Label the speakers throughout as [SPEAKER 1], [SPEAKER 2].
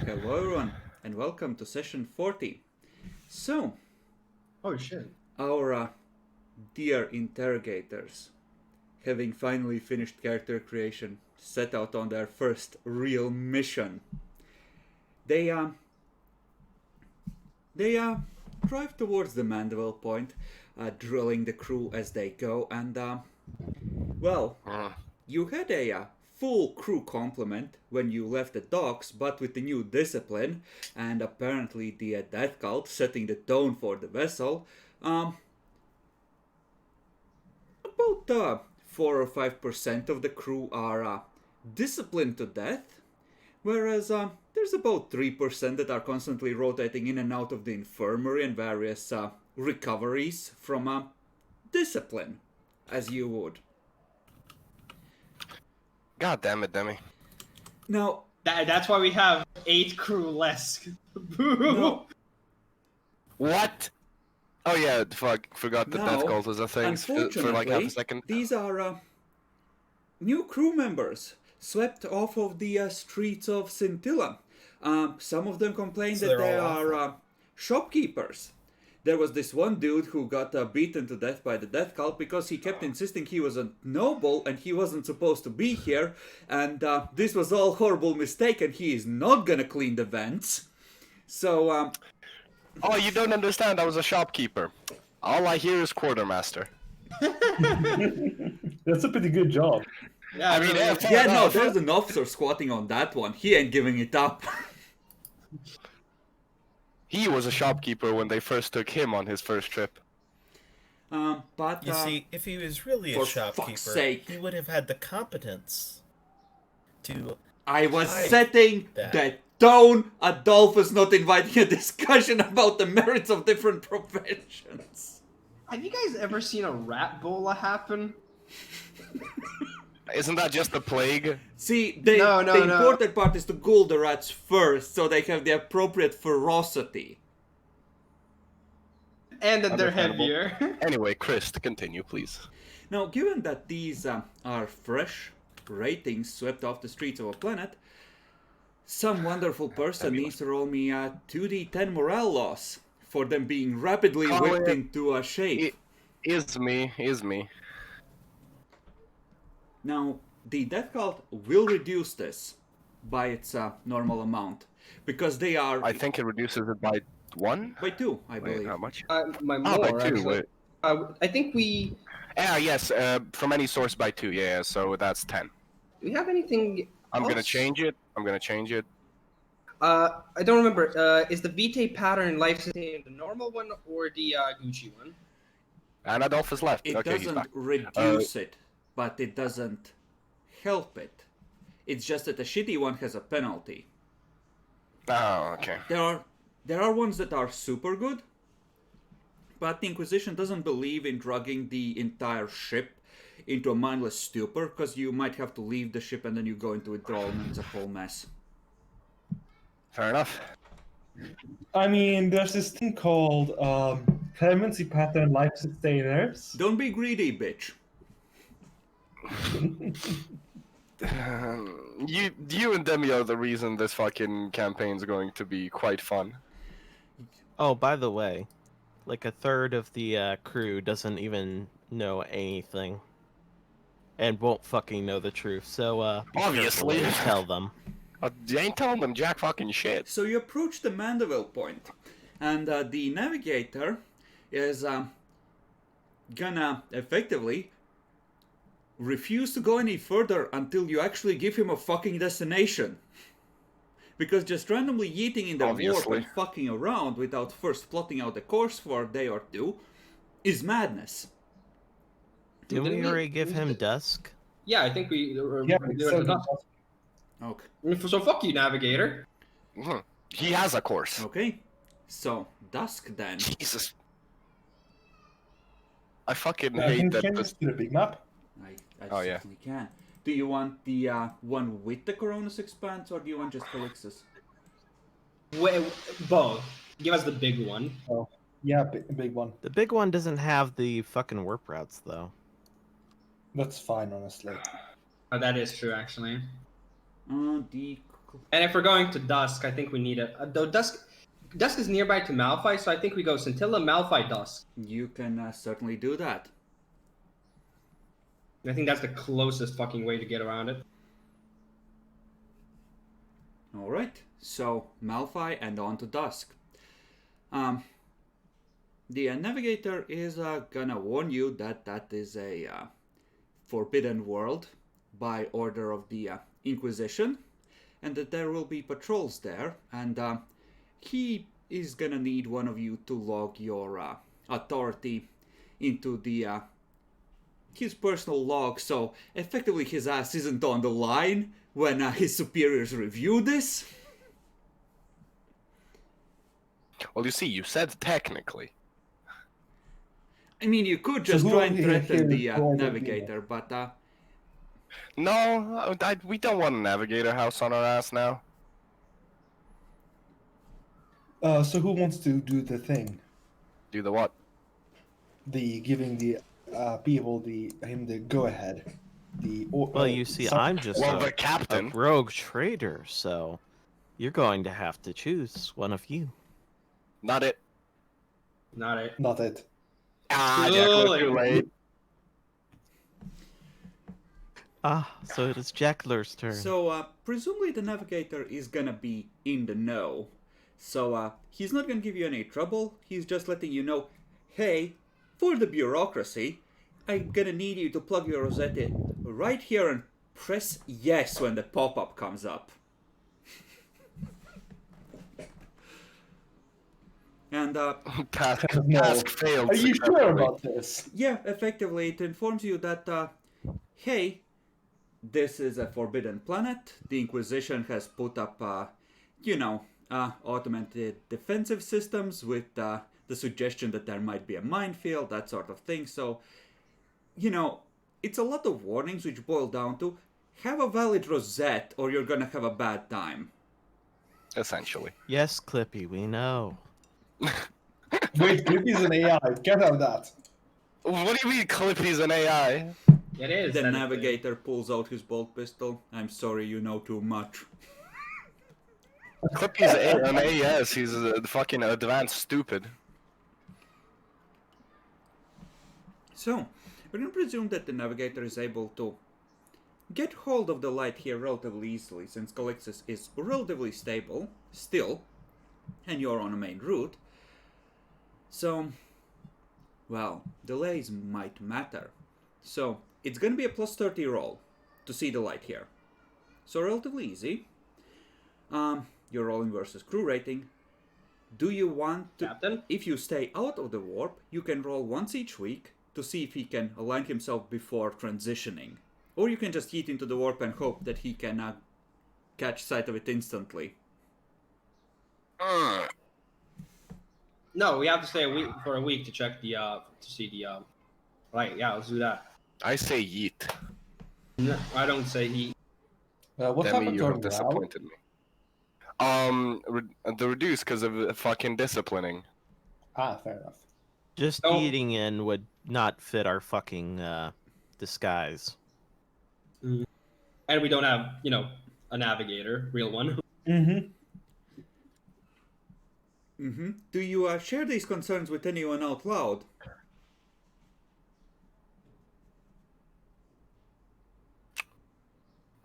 [SPEAKER 1] Hello everyone, and welcome to session 40. So,
[SPEAKER 2] Oh shit.
[SPEAKER 1] our dear interrogators, having finally finished character creation, set out on their first real mission. They drive towards the Mandeville Point, drilling the crew as they go, and well, you had a full crew complement when you left the docks, but with the new discipline and apparently the death cult setting the tone for the vessel, about 4 or 5% of the crew are disciplined to death, whereas there's about 3% that are constantly rotating in and out of the infirmary and various recoveries from discipline, as you would.
[SPEAKER 3] God damn it, Demi.
[SPEAKER 1] Now,
[SPEAKER 2] That's why we have 8 crew less.
[SPEAKER 1] no,
[SPEAKER 3] What? Oh yeah, fuck, forgot the death
[SPEAKER 1] now,
[SPEAKER 3] cult was a thing for like half a second.
[SPEAKER 1] these are new crew members swept off of the streets of Scintilla. Some of them complain
[SPEAKER 4] So
[SPEAKER 1] that
[SPEAKER 4] they're
[SPEAKER 1] they
[SPEAKER 4] all
[SPEAKER 1] are shopkeepers. There was this one dude who got beaten to death by the death cult because he kept insisting he was a noble and he wasn't supposed to be here, and this was all horrible mistake and he is not gonna clean the vents. So,
[SPEAKER 3] Oh, you don't understand, I was a shopkeeper. All I hear is quartermaster.
[SPEAKER 4] That's a pretty good job.
[SPEAKER 2] Yeah,
[SPEAKER 3] I mean,
[SPEAKER 2] really.
[SPEAKER 3] fair
[SPEAKER 1] yeah, no,
[SPEAKER 3] enough.
[SPEAKER 1] there's an officer squatting on that one. He ain't giving it up.
[SPEAKER 3] He was a shopkeeper when they first took him on his first trip.
[SPEAKER 1] But
[SPEAKER 5] You see, if he was really
[SPEAKER 1] for
[SPEAKER 5] a shopkeeper,
[SPEAKER 1] fuck's sake.
[SPEAKER 5] he would have had the competence to.
[SPEAKER 1] I was
[SPEAKER 5] hide
[SPEAKER 1] setting
[SPEAKER 5] that.
[SPEAKER 1] the tone. Adolphus not inviting a discussion about the merits of different professions.
[SPEAKER 2] Have you guys ever seen a rat bola happen?
[SPEAKER 3] Isn't that just the plague?
[SPEAKER 1] See,
[SPEAKER 2] No,
[SPEAKER 1] the
[SPEAKER 2] no.
[SPEAKER 1] important part is to ghoul the rats first, so they have the appropriate ferocity.
[SPEAKER 2] And then they're
[SPEAKER 3] Understandable.
[SPEAKER 2] heavier.
[SPEAKER 3] Anyway, Chris, continue, please.
[SPEAKER 1] Now, given that these are fresh ratings swept off the streets of a planet, some wonderful person needs to roll me a 2d10 morale loss for them being rapidly
[SPEAKER 3] Call
[SPEAKER 1] whipped
[SPEAKER 3] it-
[SPEAKER 1] into a shape.
[SPEAKER 3] Is me.
[SPEAKER 1] Now, the death cult will reduce this by its normal amount, because they are
[SPEAKER 3] I think it reduces it by 1?
[SPEAKER 1] by 2, I
[SPEAKER 3] Wait,
[SPEAKER 1] believe.
[SPEAKER 3] how much?
[SPEAKER 2] My
[SPEAKER 3] Oh, by
[SPEAKER 2] more,
[SPEAKER 3] 2,
[SPEAKER 2] actually.
[SPEAKER 3] wait.
[SPEAKER 2] I think we...
[SPEAKER 3] Yes, from any source by 2, yeah, so that's 10.
[SPEAKER 2] Do we have anything
[SPEAKER 3] I'm gonna
[SPEAKER 2] else?
[SPEAKER 3] change it.
[SPEAKER 2] I don't remember. Is the Vitae pattern life sustaining the normal one or the Gucci one?
[SPEAKER 3] And Adolphus left.
[SPEAKER 1] It
[SPEAKER 3] Okay, he's
[SPEAKER 1] doesn't
[SPEAKER 3] back.
[SPEAKER 1] reduce it, but it doesn't help it. It's just that the shitty one has a penalty.
[SPEAKER 3] Oh, okay.
[SPEAKER 1] There are ones that are super good, but the Inquisition doesn't believe in drugging the entire ship into a mindless stupor, because you might have to leave the ship and then you go into withdrawal and it's a whole mess.
[SPEAKER 3] Fair enough.
[SPEAKER 4] I mean, there's this thing called clemency pattern life sustainers.
[SPEAKER 1] Don't be greedy, bitch.
[SPEAKER 3] You and Demi are the reason this fucking campaign's going to be quite fun.
[SPEAKER 6] Oh, by the way, like a third of the crew doesn't even know anything, and won't fucking know the truth. So, be
[SPEAKER 3] Obviously.
[SPEAKER 6] careful what you tell them.
[SPEAKER 3] You ain't telling them jack fucking shit.
[SPEAKER 1] So you approach the Mandeville Point, and the navigator is gonna effectively refuse to go any further until you actually give him a fucking destination. Because just randomly yeeting in the warp
[SPEAKER 3] Obviously.
[SPEAKER 1] and fucking around without first plotting out the course for a day or two is madness.
[SPEAKER 6] Didn't we
[SPEAKER 2] Didn't we-
[SPEAKER 6] already give him dusk?
[SPEAKER 2] Yeah, I think we...
[SPEAKER 4] Yeah,
[SPEAKER 2] we
[SPEAKER 4] so
[SPEAKER 2] did it.
[SPEAKER 1] Okay.
[SPEAKER 2] So fuck you, Navigator.
[SPEAKER 3] Mhm. He has a course.
[SPEAKER 1] Okay. So, dusk then.
[SPEAKER 3] Jesus. I fucking
[SPEAKER 4] I
[SPEAKER 3] hate
[SPEAKER 4] can
[SPEAKER 3] that
[SPEAKER 4] change
[SPEAKER 3] this...
[SPEAKER 4] this to the big map.
[SPEAKER 1] I
[SPEAKER 3] Oh, yeah.
[SPEAKER 1] certainly can. Do you want the one with the Coronis expanse, or do you want just Calixtus?
[SPEAKER 2] Both. Give us the big one.
[SPEAKER 4] Yeah, big one.
[SPEAKER 6] The big one doesn't have the fucking warp routes, though.
[SPEAKER 4] That's fine, honestly.
[SPEAKER 2] Oh, that is true, actually.
[SPEAKER 1] The
[SPEAKER 2] And if we're going to Dusk, I think we need though Dusk is nearby to Malphite, so I think we go Scintilla, Malphite, Dusk.
[SPEAKER 1] You can certainly do that.
[SPEAKER 2] I think that's the closest fucking way to get around it.
[SPEAKER 1] Alright, so Malphite and on to Dusk. The navigator is gonna warn you that that is a forbidden world by order of the Inquisition, and that there will be patrols there, and he is gonna need one of you to log your authority into the his personal log, so effectively his ass isn't on the line when his superiors review this.
[SPEAKER 3] Well, you see, you said technically.
[SPEAKER 1] I mean, you could just try and threaten the navigator, but
[SPEAKER 3] No, we don't want a navigator house on our ass now.
[SPEAKER 4] So who wants to do the thing?
[SPEAKER 3] Do the what?
[SPEAKER 4] The giving the people him the go ahead.
[SPEAKER 6] Well, you see, I'm just
[SPEAKER 3] Well, the
[SPEAKER 6] a
[SPEAKER 3] captain.
[SPEAKER 6] rogue trader, so you're going to have to choose one of you.
[SPEAKER 3] Not it.
[SPEAKER 2] Not it.
[SPEAKER 4] Not it.
[SPEAKER 3] Ah,
[SPEAKER 2] Too
[SPEAKER 3] Jack, we're
[SPEAKER 2] late.
[SPEAKER 3] too late.
[SPEAKER 6] Ah, so it is Jackler's turn.
[SPEAKER 1] so presumably the navigator is gonna be in the know. So he's not gonna give you any trouble. He's just letting you know, hey, for the bureaucracy, I'm gonna need you to plug your Rosetta right here and press yes when the pop-up comes up. And
[SPEAKER 3] task failed.
[SPEAKER 4] Are you sure
[SPEAKER 3] successfully.
[SPEAKER 4] about this?
[SPEAKER 1] yeah, effectively it informs you that, hey, this is a forbidden planet. The Inquisition has put up, automated defensive systems with the suggestion that there might be a minefield, that sort of thing. So, it's a lot of warnings which boil down to have a valid rosette or you're gonna have a bad time.
[SPEAKER 3] Essentially.
[SPEAKER 6] Yes, Clippy, we know.
[SPEAKER 4] Wait, Clippy's an AI. Can't have that.
[SPEAKER 3] What do you mean Clippy's an AI?
[SPEAKER 2] It is.
[SPEAKER 1] The
[SPEAKER 2] that-
[SPEAKER 1] navigator pulls out his bolt pistol. I'm sorry, you know too much.
[SPEAKER 3] Clippy's an AS. He's a fucking advanced stupid.
[SPEAKER 1] So, we're going to presume that the navigator is able to get hold of the light here relatively easily, since Calixtus is relatively stable, still, and you're on a main route. So, well, delays might matter. So, it's going to be a plus 30 roll to see the light here. So, relatively easy. You're rolling versus crew rating. Do you want to...
[SPEAKER 2] Captain?
[SPEAKER 1] If you stay out of the warp, you can roll once each week to see if he can align himself before transitioning. Or you can just yeet into the warp and hope that he can catch sight of it instantly.
[SPEAKER 2] No, we have to stay for a week to check the to see the right. Yeah, let's do that.
[SPEAKER 3] I say yeet.
[SPEAKER 2] No, I don't say he.
[SPEAKER 4] What
[SPEAKER 3] Demi,
[SPEAKER 4] happened
[SPEAKER 3] you
[SPEAKER 4] to
[SPEAKER 3] have
[SPEAKER 4] him now?
[SPEAKER 3] disappointed me. The reduce because of fucking disciplining.
[SPEAKER 4] Ah, fair enough.
[SPEAKER 6] Just
[SPEAKER 2] Oh.
[SPEAKER 6] eating in would not fit our fucking disguise.
[SPEAKER 2] And we don't have, a navigator, real one.
[SPEAKER 4] Mm-hmm.
[SPEAKER 1] Do you share these concerns with anyone out loud?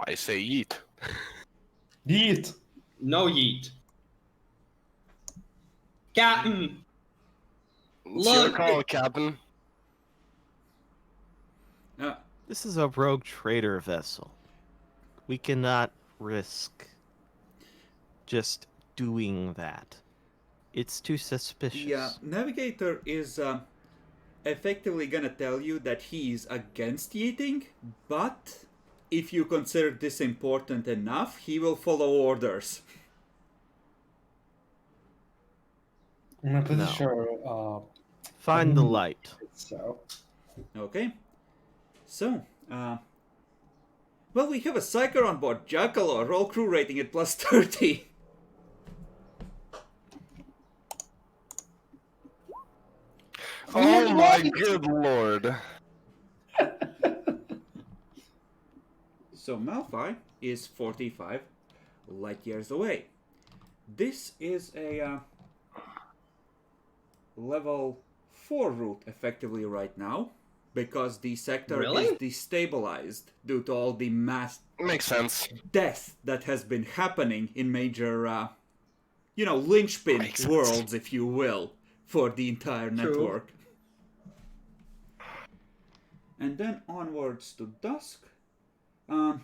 [SPEAKER 3] I say yeet.
[SPEAKER 4] Yeet.
[SPEAKER 2] No yeet. Captain!
[SPEAKER 3] It's your
[SPEAKER 2] Look.
[SPEAKER 3] call, Captain.
[SPEAKER 6] This is a rogue trader vessel. We cannot risk just doing that. It's too suspicious.
[SPEAKER 1] The navigator is effectively gonna tell you that he is against yeeting, but if you consider this important enough, he will follow orders.
[SPEAKER 4] I'm pretty
[SPEAKER 6] No.
[SPEAKER 4] sure.
[SPEAKER 6] Find the light.
[SPEAKER 4] So.
[SPEAKER 1] Okay. So, well, we have a psyker on board, Jackalo, roll crew rating at plus 30.
[SPEAKER 3] Oh my good lord.
[SPEAKER 1] So Malphite is 45. light years away. This is a level 4 route effectively right now, because the sector
[SPEAKER 2] Really?
[SPEAKER 1] is destabilized due to all the mass
[SPEAKER 3] Makes sense.
[SPEAKER 1] death that has been happening in major, linchpin
[SPEAKER 3] Makes sense.
[SPEAKER 1] worlds, if you will, for the entire
[SPEAKER 2] True.
[SPEAKER 1] network. And then onwards to Dusk. I'm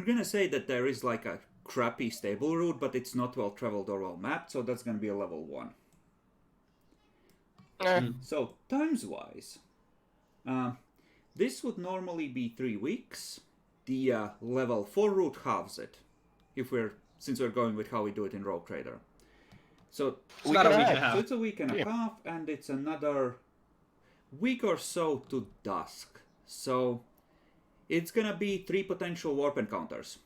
[SPEAKER 1] gonna say that there is like a crappy stable route, but it's not well traveled or well mapped, so that's gonna be a level 1. So, times-wise, this would normally be 3 weeks. The level 4 route halves it, since we're going with how we do it in Rogue Trader. So
[SPEAKER 2] It's about a week and a
[SPEAKER 1] so
[SPEAKER 2] half.
[SPEAKER 1] it's a week and a half, and it's another week or so to Dusk. So it's gonna be 3 potential warp encounters.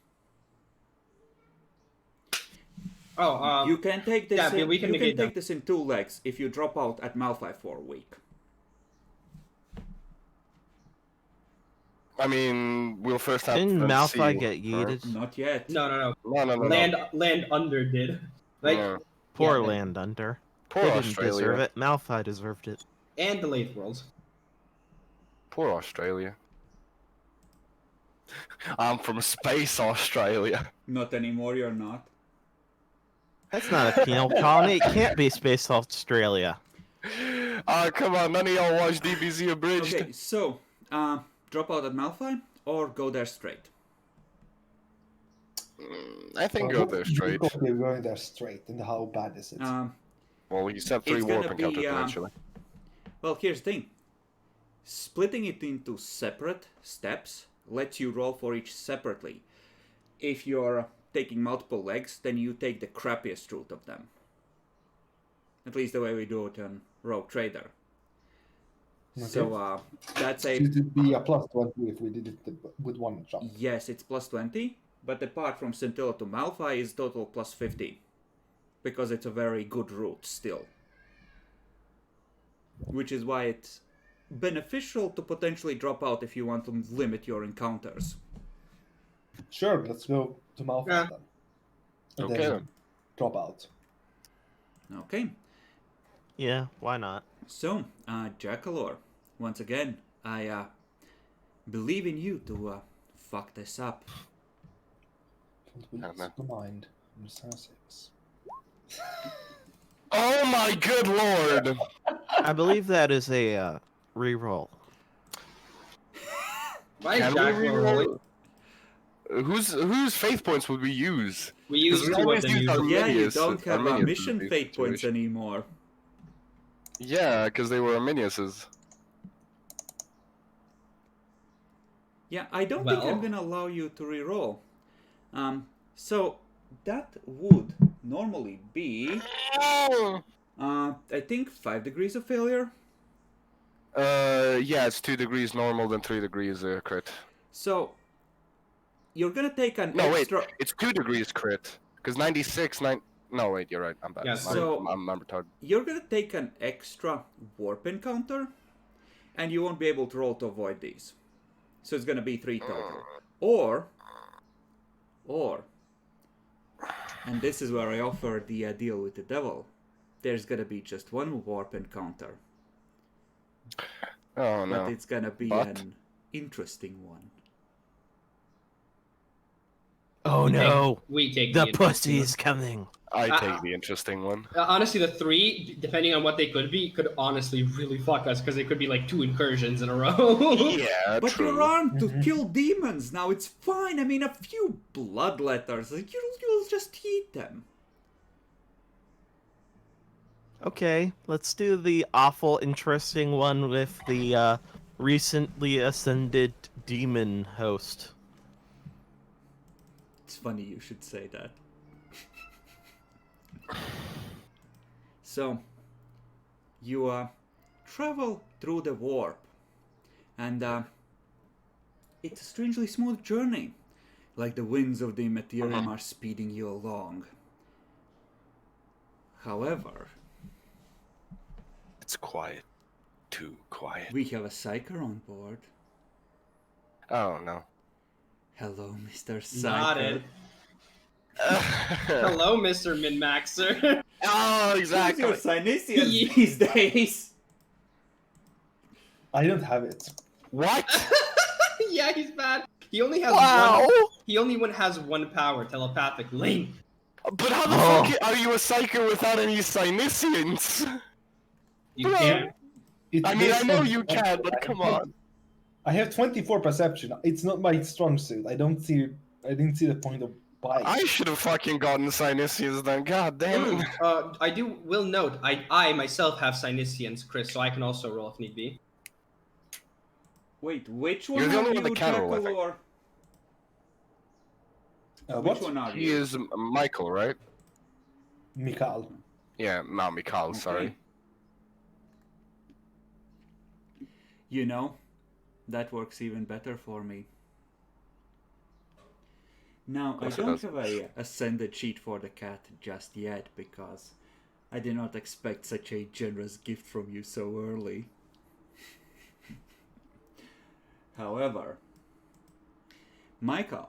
[SPEAKER 2] Oh,
[SPEAKER 1] You can take this.
[SPEAKER 2] yeah, but we can
[SPEAKER 1] you can
[SPEAKER 2] negate
[SPEAKER 1] take
[SPEAKER 2] them.
[SPEAKER 1] this in 2 legs if you drop out at Malphite for a week.
[SPEAKER 3] I mean, we'll first have
[SPEAKER 6] Didn't
[SPEAKER 3] to
[SPEAKER 6] Malphite
[SPEAKER 3] see,
[SPEAKER 6] get
[SPEAKER 3] right?
[SPEAKER 6] yeeted?
[SPEAKER 1] Not yet.
[SPEAKER 2] no.
[SPEAKER 3] No.
[SPEAKER 2] Land under did. Like,
[SPEAKER 3] Yeah.
[SPEAKER 6] Poor
[SPEAKER 2] yeah,
[SPEAKER 6] Land Under.
[SPEAKER 3] Poor
[SPEAKER 6] They didn't
[SPEAKER 3] Australia.
[SPEAKER 6] deserve it. Malphite deserved it.
[SPEAKER 2] and the Lathe Worlds.
[SPEAKER 3] Poor Australia. I'm from space Australia.
[SPEAKER 1] Not anymore. You're not.
[SPEAKER 6] That's not a penal colony. It can't be Space Australia.
[SPEAKER 3] Come on, none of y'all watch DBZ Abridged.
[SPEAKER 1] Okay, so drop out at Malphite or go there straight.
[SPEAKER 3] I think go there straight.
[SPEAKER 4] We're going there straight, and how bad is it?
[SPEAKER 3] Well, you said 3
[SPEAKER 1] It's
[SPEAKER 3] warp
[SPEAKER 1] gonna be,
[SPEAKER 3] encounters eventually.
[SPEAKER 1] Well, here's the thing. Splitting it into separate steps lets you roll for each separately. If you're taking multiple legs, then you take the crappiest route of them. At least the way we do it on Rogue Trader.
[SPEAKER 4] Okay.
[SPEAKER 1] So that's a...
[SPEAKER 4] It would be a +20 if we did it with one jump.
[SPEAKER 1] Yes, it's +20, but apart from Scintilla to Malphite is total +50. Because it's a very good route still. Which is why it's beneficial to potentially drop out if you want to limit your encounters.
[SPEAKER 4] Sure, let's go to Malphite
[SPEAKER 2] Yeah.
[SPEAKER 4] then. And
[SPEAKER 3] Okay.
[SPEAKER 4] then drop out.
[SPEAKER 1] Okay,
[SPEAKER 6] Yeah, why not?
[SPEAKER 1] so, Jackalor, once again, I believe in you to fuck this up.
[SPEAKER 4] Don't lose the mind. Understand 6.
[SPEAKER 3] Oh my good lord!
[SPEAKER 6] I believe that is a reroll.
[SPEAKER 2] Why is
[SPEAKER 3] Can we
[SPEAKER 2] Jack
[SPEAKER 3] reroll? Whose faith points would we use?
[SPEAKER 2] We use
[SPEAKER 3] we
[SPEAKER 2] 2 of
[SPEAKER 3] always
[SPEAKER 2] them
[SPEAKER 3] use
[SPEAKER 2] usually.
[SPEAKER 3] our
[SPEAKER 1] Yeah, you
[SPEAKER 3] Arminius-
[SPEAKER 1] don't have
[SPEAKER 3] Arminius
[SPEAKER 1] mission
[SPEAKER 3] in these
[SPEAKER 1] fate points
[SPEAKER 3] situations.
[SPEAKER 1] anymore.
[SPEAKER 3] Yeah, because they were Arminiuses.
[SPEAKER 1] Yeah, I don't think I'm
[SPEAKER 2] Well-
[SPEAKER 1] gonna allow you to reroll. So that would normally be, I think 5 degrees of failure.
[SPEAKER 3] Yeah, it's 2 degrees normal, then 3 degrees crit.
[SPEAKER 1] So you're gonna take an
[SPEAKER 3] No,
[SPEAKER 1] extra.
[SPEAKER 3] wait, it's 2 degrees crit. Because 96, No, wait, you're right. I'm bad.
[SPEAKER 2] Yeah,
[SPEAKER 3] I'm,
[SPEAKER 1] so-
[SPEAKER 3] I'm retarded.
[SPEAKER 1] You're gonna take an extra warp encounter, and you won't be able to roll to avoid these. So it's gonna be 3 total. Or, and this is where I offer the deal with the devil. There's gonna be just 1 warp encounter,
[SPEAKER 3] Oh,
[SPEAKER 1] but
[SPEAKER 3] no.
[SPEAKER 1] it's gonna be
[SPEAKER 3] But?
[SPEAKER 1] an interesting one.
[SPEAKER 6] Oh no!
[SPEAKER 2] We take
[SPEAKER 6] The
[SPEAKER 2] interesting
[SPEAKER 6] pussy's coming.
[SPEAKER 3] I
[SPEAKER 2] Uh,
[SPEAKER 3] take the interesting one.
[SPEAKER 2] one. Honestly, the 3, depending on what they could be, could honestly really fuck us because they could be like 2 incursions in a row.
[SPEAKER 3] Yeah,
[SPEAKER 1] But
[SPEAKER 3] true.
[SPEAKER 1] you're armed to kill demons now. It's fine. I mean, a few bloodletters, you'll just eat them.
[SPEAKER 6] Okay, let's do the awful interesting one with the recently ascended demon host.
[SPEAKER 1] It's funny you should say that. So, you travel through the warp, and it's a strangely smooth journey, like the winds of the Materium are speeding you along. However,
[SPEAKER 3] It's quiet. Too quiet.
[SPEAKER 1] we have a psyker on board.
[SPEAKER 3] Oh, no.
[SPEAKER 1] Hello, Mr.
[SPEAKER 2] Not
[SPEAKER 1] Psyker.
[SPEAKER 2] it. Hello, Mr. Min-Maxer.
[SPEAKER 3] Oh,
[SPEAKER 1] Who's
[SPEAKER 3] exactly.
[SPEAKER 1] your Sinisians these days?
[SPEAKER 4] I don't have it.
[SPEAKER 3] What?
[SPEAKER 2] Yeah, he's bad. He only has
[SPEAKER 3] Wow.
[SPEAKER 2] has one power, telepathic link.
[SPEAKER 3] But how the
[SPEAKER 1] Oh.
[SPEAKER 3] fuck are you a psyker without any Sinisians?
[SPEAKER 2] You
[SPEAKER 3] Bro.
[SPEAKER 2] can't.
[SPEAKER 3] I mean, I know
[SPEAKER 4] doesn't-
[SPEAKER 3] you can, but come on.
[SPEAKER 4] I have 24 perception. It's not my strong suit. I didn't see the point of buying.
[SPEAKER 3] I should have fucking gotten Sinisians then. God damn it.
[SPEAKER 2] Will note, I myself have Sinisians, Chris, so I can also roll if need be.
[SPEAKER 1] Wait, which one
[SPEAKER 3] You're the
[SPEAKER 1] are
[SPEAKER 3] only
[SPEAKER 1] you,
[SPEAKER 3] one that can roll, I think.
[SPEAKER 1] Jackal, or
[SPEAKER 4] What?
[SPEAKER 1] which one are
[SPEAKER 3] He
[SPEAKER 1] you?
[SPEAKER 3] is Michael, right?
[SPEAKER 4] Mikal.
[SPEAKER 3] Yeah, not Mikhail, sorry.
[SPEAKER 1] Okay. You know, that works even better for me. Now, I
[SPEAKER 3] course it
[SPEAKER 1] don't
[SPEAKER 3] does.
[SPEAKER 1] have a ascended sheet for the cat just yet, because I did not expect such a generous gift from you so early. However, Michael,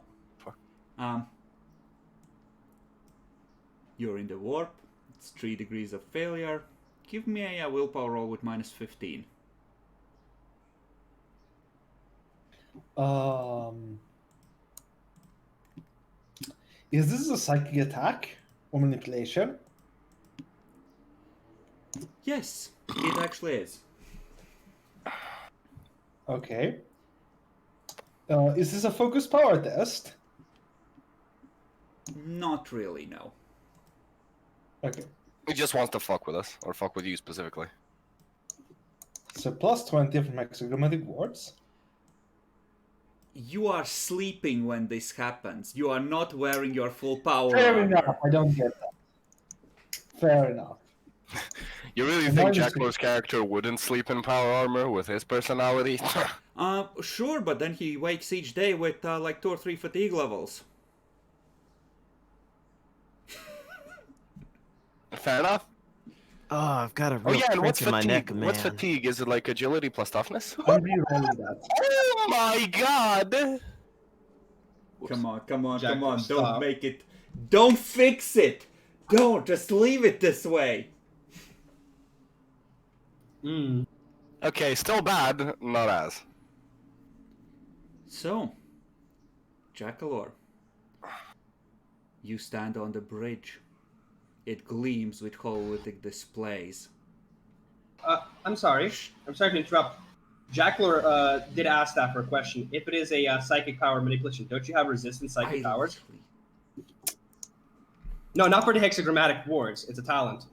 [SPEAKER 1] you're in the warp. It's 3 degrees of failure. Give me a willpower roll with minus 15.
[SPEAKER 4] Is this a psychic attack or manipulation?
[SPEAKER 1] Yes, it actually is.
[SPEAKER 4] Okay. Is this a focus power test?
[SPEAKER 1] Not really, no.
[SPEAKER 4] Okay.
[SPEAKER 3] He just wants to fuck with us, or fuck with you specifically.
[SPEAKER 4] So plus 20 from hexagrammatic words.
[SPEAKER 1] You are sleeping when this happens. You are not wearing your full power
[SPEAKER 4] Fair
[SPEAKER 1] armor.
[SPEAKER 4] enough. I don't get that. Fair enough.
[SPEAKER 3] You really
[SPEAKER 4] And
[SPEAKER 3] think
[SPEAKER 4] why does
[SPEAKER 3] Jacko's character wouldn't sleep in power armor with his personality?
[SPEAKER 1] Sure, but then he wakes each day with like 2 or 3 fatigue levels.
[SPEAKER 3] Fair enough.
[SPEAKER 6] Oh, I've got a
[SPEAKER 3] Oh
[SPEAKER 6] real
[SPEAKER 3] yeah, and what's
[SPEAKER 6] crick in my
[SPEAKER 3] fatigue?
[SPEAKER 6] neck, man.
[SPEAKER 3] What's fatigue? Is it like agility plus toughness?
[SPEAKER 4] I'm re-rolling that.
[SPEAKER 3] Oh my god!
[SPEAKER 1] Come on, come on,
[SPEAKER 2] Jack,
[SPEAKER 1] come on.
[SPEAKER 2] stop.
[SPEAKER 1] Don't make it. Don't fix it! Don't! Just leave it this way!
[SPEAKER 3] Okay, still bad, not as.
[SPEAKER 1] So, Jackalor, you stand on the bridge. It gleams with holographic displays.
[SPEAKER 2] I'm sorry. I'm sorry to interrupt. Jackler did ask that for a question. If it is a psychic power manipulation, don't you have resistance psychic powers?
[SPEAKER 1] literally-
[SPEAKER 2] No, not for the hexagrammatic wards. It's a talent.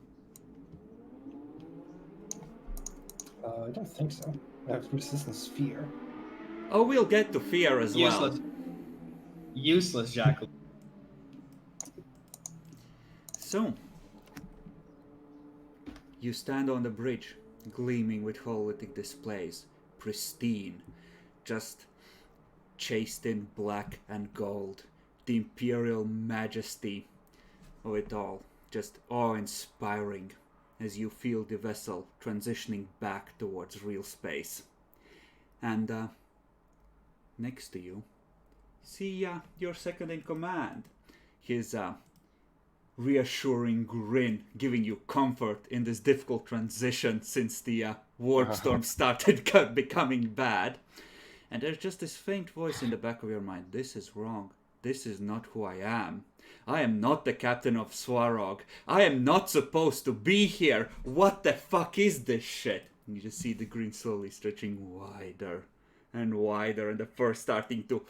[SPEAKER 4] I don't think so. I have resistance fear.
[SPEAKER 1] Oh, we'll get to fear as
[SPEAKER 2] Useless.
[SPEAKER 1] well.
[SPEAKER 2] Useless, Jackler.
[SPEAKER 1] So, you stand on the bridge, gleaming with holographic displays, pristine, just chased in black and gold, the imperial majesty of it all, just awe-inspiring as you feel the vessel transitioning back towards real space. And next to you, see your second in command, his reassuring grin giving you comfort in this difficult transition since the warp storm started becoming bad. And there's just this faint voice in the back of your mind. This is wrong. This is not who I am. I am not the captain of Swarog. I am not supposed to be here. What the fuck is this shit? And you just see the grin slowly stretching wider and wider, and the fur starting to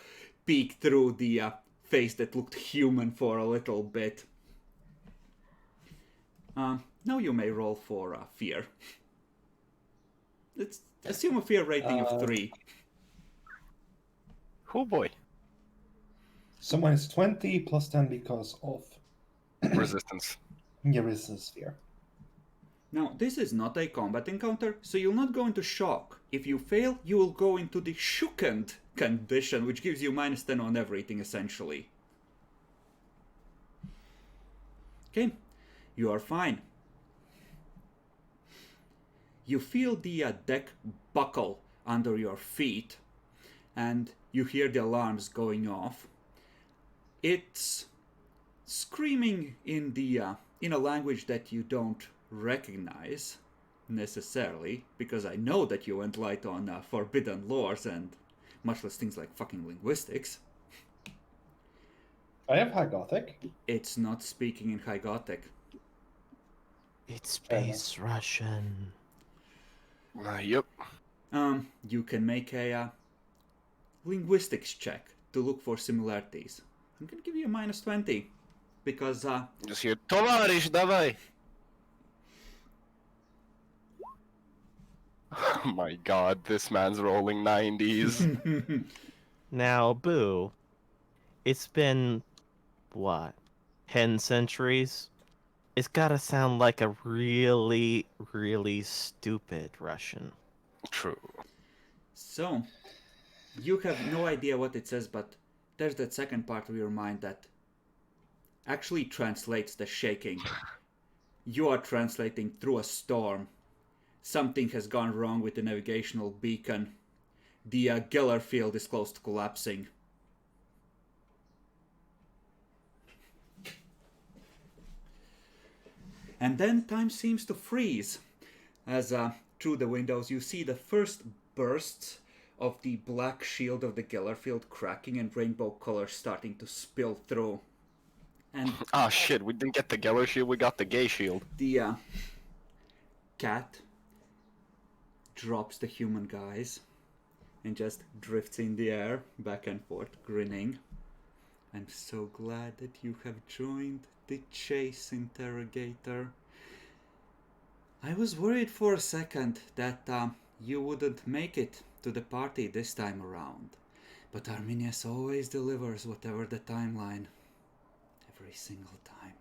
[SPEAKER 1] peek through the face that looked human for a little bit. Now you may roll for fear. Let's assume a fear rating of 3.
[SPEAKER 3] Oh boy.
[SPEAKER 4] So minus 20 plus 10 because of
[SPEAKER 3] Resistance.
[SPEAKER 4] your resistance fear.
[SPEAKER 1] Now, this is not a combat encounter, so you'll not go into shock. If you fail, you will go into the shookened condition, which gives you minus 10 on everything, essentially. Okay, you are fine. You feel the deck buckle under your feet, and you hear the alarms going off. It's screaming in a language that you don't recognize necessarily, because I know that you went light on forbidden lores and much less things like fucking linguistics.
[SPEAKER 4] I have High Gothic.
[SPEAKER 1] It's not speaking in High Gothic.
[SPEAKER 6] It's base Russian.
[SPEAKER 3] Yep.
[SPEAKER 1] You can make a linguistics check to look for similarities. I'm gonna give you a -20 because
[SPEAKER 3] Just hear, Tovarish, давай! Oh my god, this man's rolling 90s.
[SPEAKER 6] Now, Boo, it's been, what, 10 centuries? It's gotta sound like a really, really stupid Russian.
[SPEAKER 3] True.
[SPEAKER 1] So, you have no idea what it says, but there's that second part of your mind that actually translates the shaking. You are translating through a storm. Something has gone wrong with the navigational beacon. The Geller field is close to collapsing. And then time seems to freeze, as through the windows you see the first bursts of the black shield of the Geller field cracking and rainbow colors starting to spill through. And
[SPEAKER 3] Ah shit, we didn't get the Geller shield, we got the gay shield.
[SPEAKER 1] the cat drops the human guys and just drifts in the air, back and forth, grinning. I'm so glad that you have joined the chase, interrogator. I was worried for a second that you wouldn't make it to the party this time around. But Arminius always delivers whatever the timeline. Every single time.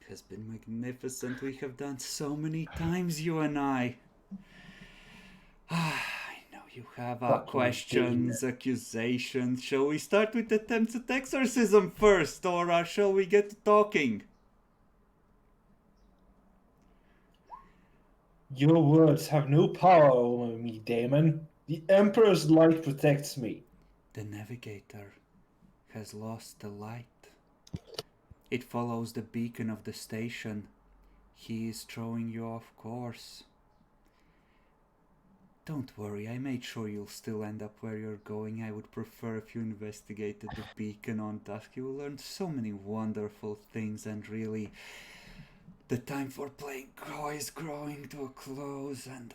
[SPEAKER 1] It has been magnificent. We have done so many times, you and I. I know you have questions, accusations. Shall we start with attempts at exorcism first, or shall we get to talking?
[SPEAKER 4] Your words have no power over me, Damon. The Emperor's light protects me.
[SPEAKER 1] The navigator has lost the light. It follows the beacon of the station. He is throwing you off course. Don't worry, I made sure you'll still end up where you're going. I would prefer if you investigated the beacon on task. You will learn so many wonderful things, and really, the time for playing Go is growing to a close, and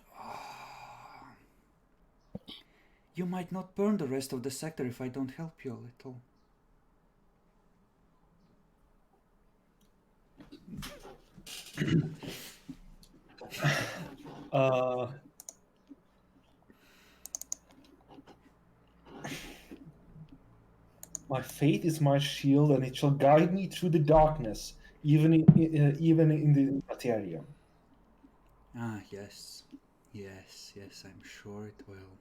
[SPEAKER 1] you might not burn the rest of the sector if I don't help you a little.
[SPEAKER 4] My faith is my shield, and it shall guide me through the darkness, even in the materia.
[SPEAKER 1] Ah, yes. Yes, I'm sure it will.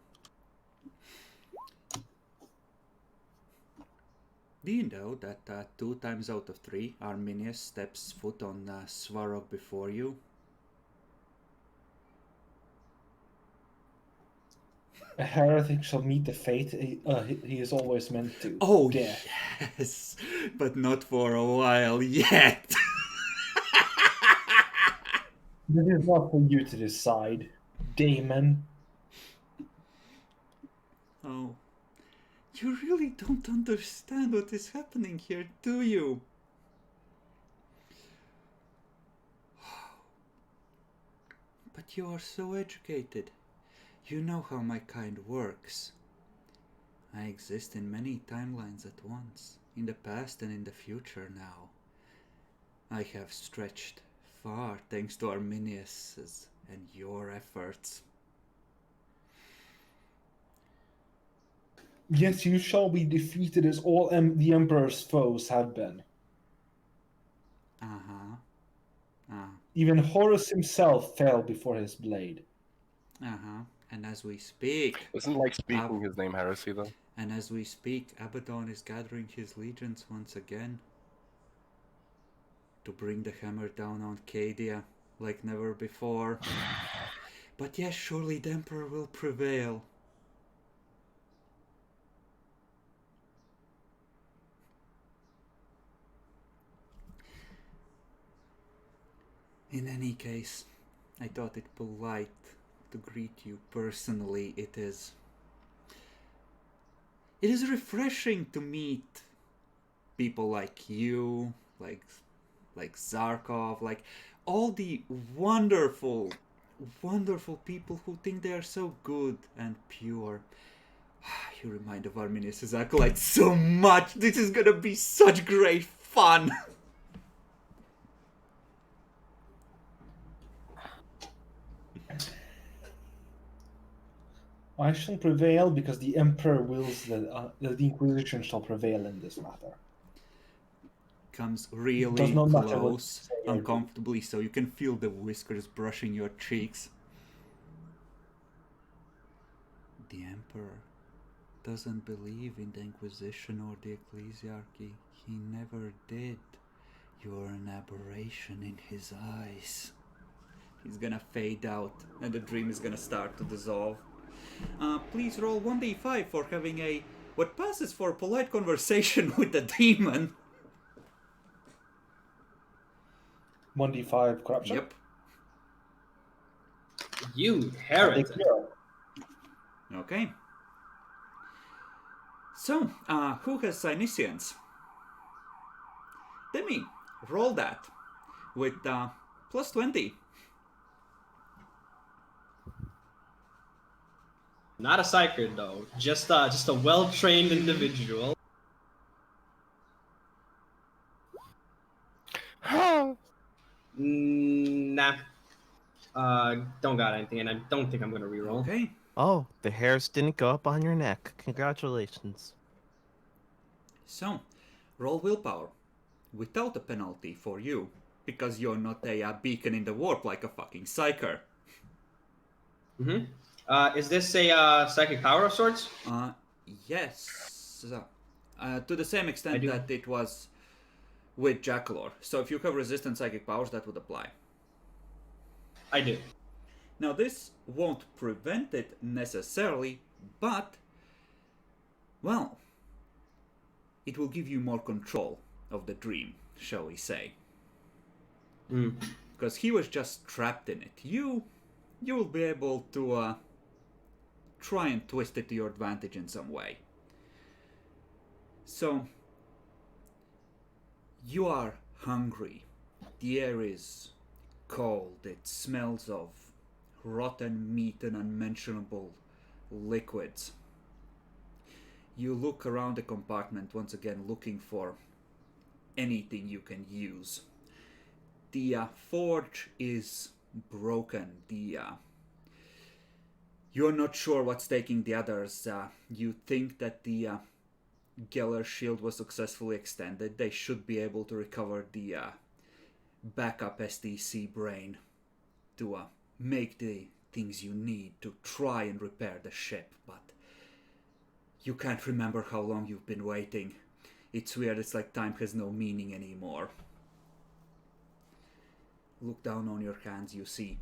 [SPEAKER 1] Do you know that 2 times out of 3, Arminius steps foot on Svarog before you?
[SPEAKER 4] A heretic shall meet the fate he is always meant to.
[SPEAKER 1] Oh,
[SPEAKER 4] Death.
[SPEAKER 1] yes, but not for a while yet.
[SPEAKER 4] This is not for you to decide, Damon.
[SPEAKER 1] Oh, you really don't understand what is happening here, do you? But you are so educated. You know how my kind works. I exist in many timelines at once, in the past and in the future now. I have stretched far thanks to Arminius's and your efforts.
[SPEAKER 4] Yet you shall be defeated as all the Emperor's foes have been. Even Horus himself fell before his blade.
[SPEAKER 1] And as we speak...
[SPEAKER 3] Isn't like speaking his name Heresy, though?
[SPEAKER 1] And as we speak, Abaddon is gathering his legions once again. To bring the hammer down on Cadia, like never before. But yes, surely the Emperor will prevail. In any case, I thought it polite to greet you personally. It is refreshing to meet people like you, like Zarkov, like all the wonderful people who think they are so good and pure. You remind of Arminius' acolyte so much. This is gonna be such great fun.
[SPEAKER 4] I shall prevail because the Emperor wills that the Inquisition shall prevail in this matter.
[SPEAKER 1] Comes really
[SPEAKER 4] Does not matter what you
[SPEAKER 1] close,
[SPEAKER 4] say or do.
[SPEAKER 1] uncomfortably, so you can feel the whiskers brushing your cheeks. The Emperor doesn't believe in the Inquisition or the Ecclesiarchy. He never did. You're an aberration in his eyes. He's gonna fade out, and the dream is gonna start to dissolve. Please roll 1d5 for having what passes for polite conversation with the demon.
[SPEAKER 4] 1d5 corruption.
[SPEAKER 1] Yep.
[SPEAKER 2] You
[SPEAKER 4] I take
[SPEAKER 2] heretic.
[SPEAKER 4] 0.
[SPEAKER 1] Okay. So, who has Synesians? Demi, roll that with plus 20.
[SPEAKER 2] Not a psyker though. Just a well-trained individual. Nah. Don't got anything, and I don't think I'm gonna reroll.
[SPEAKER 1] Okay.
[SPEAKER 6] Oh, the hairs didn't go up on your neck. Congratulations.
[SPEAKER 1] So, roll willpower without a penalty for you, because you're not a beacon in the warp like a fucking psyker.
[SPEAKER 2] Mm-hmm. Is this a psychic power of sorts?
[SPEAKER 1] Yes. To the same
[SPEAKER 2] I
[SPEAKER 1] extent
[SPEAKER 2] do.
[SPEAKER 1] that it was with Jackalor. So if you have resistant psychic powers, that would apply.
[SPEAKER 2] I do.
[SPEAKER 1] Now this won't prevent it necessarily, but, well, it will give you more control of the dream, shall we say. Because he was just trapped in it. You will be able to try and twist it to your advantage in some way. So, you are hungry. The air is cold. It smells of rotten meat and unmentionable liquids. You look around the compartment once again, looking for anything you can use. The forge is broken. You're not sure what's taking the others. You think that the Geller shield was successfully extended. They should be able to recover the backup STC brain to make the things you need to try and repair the ship, but you can't remember how long you've been waiting. It's weird, it's like time has no meaning anymore. Look down on your hands, you see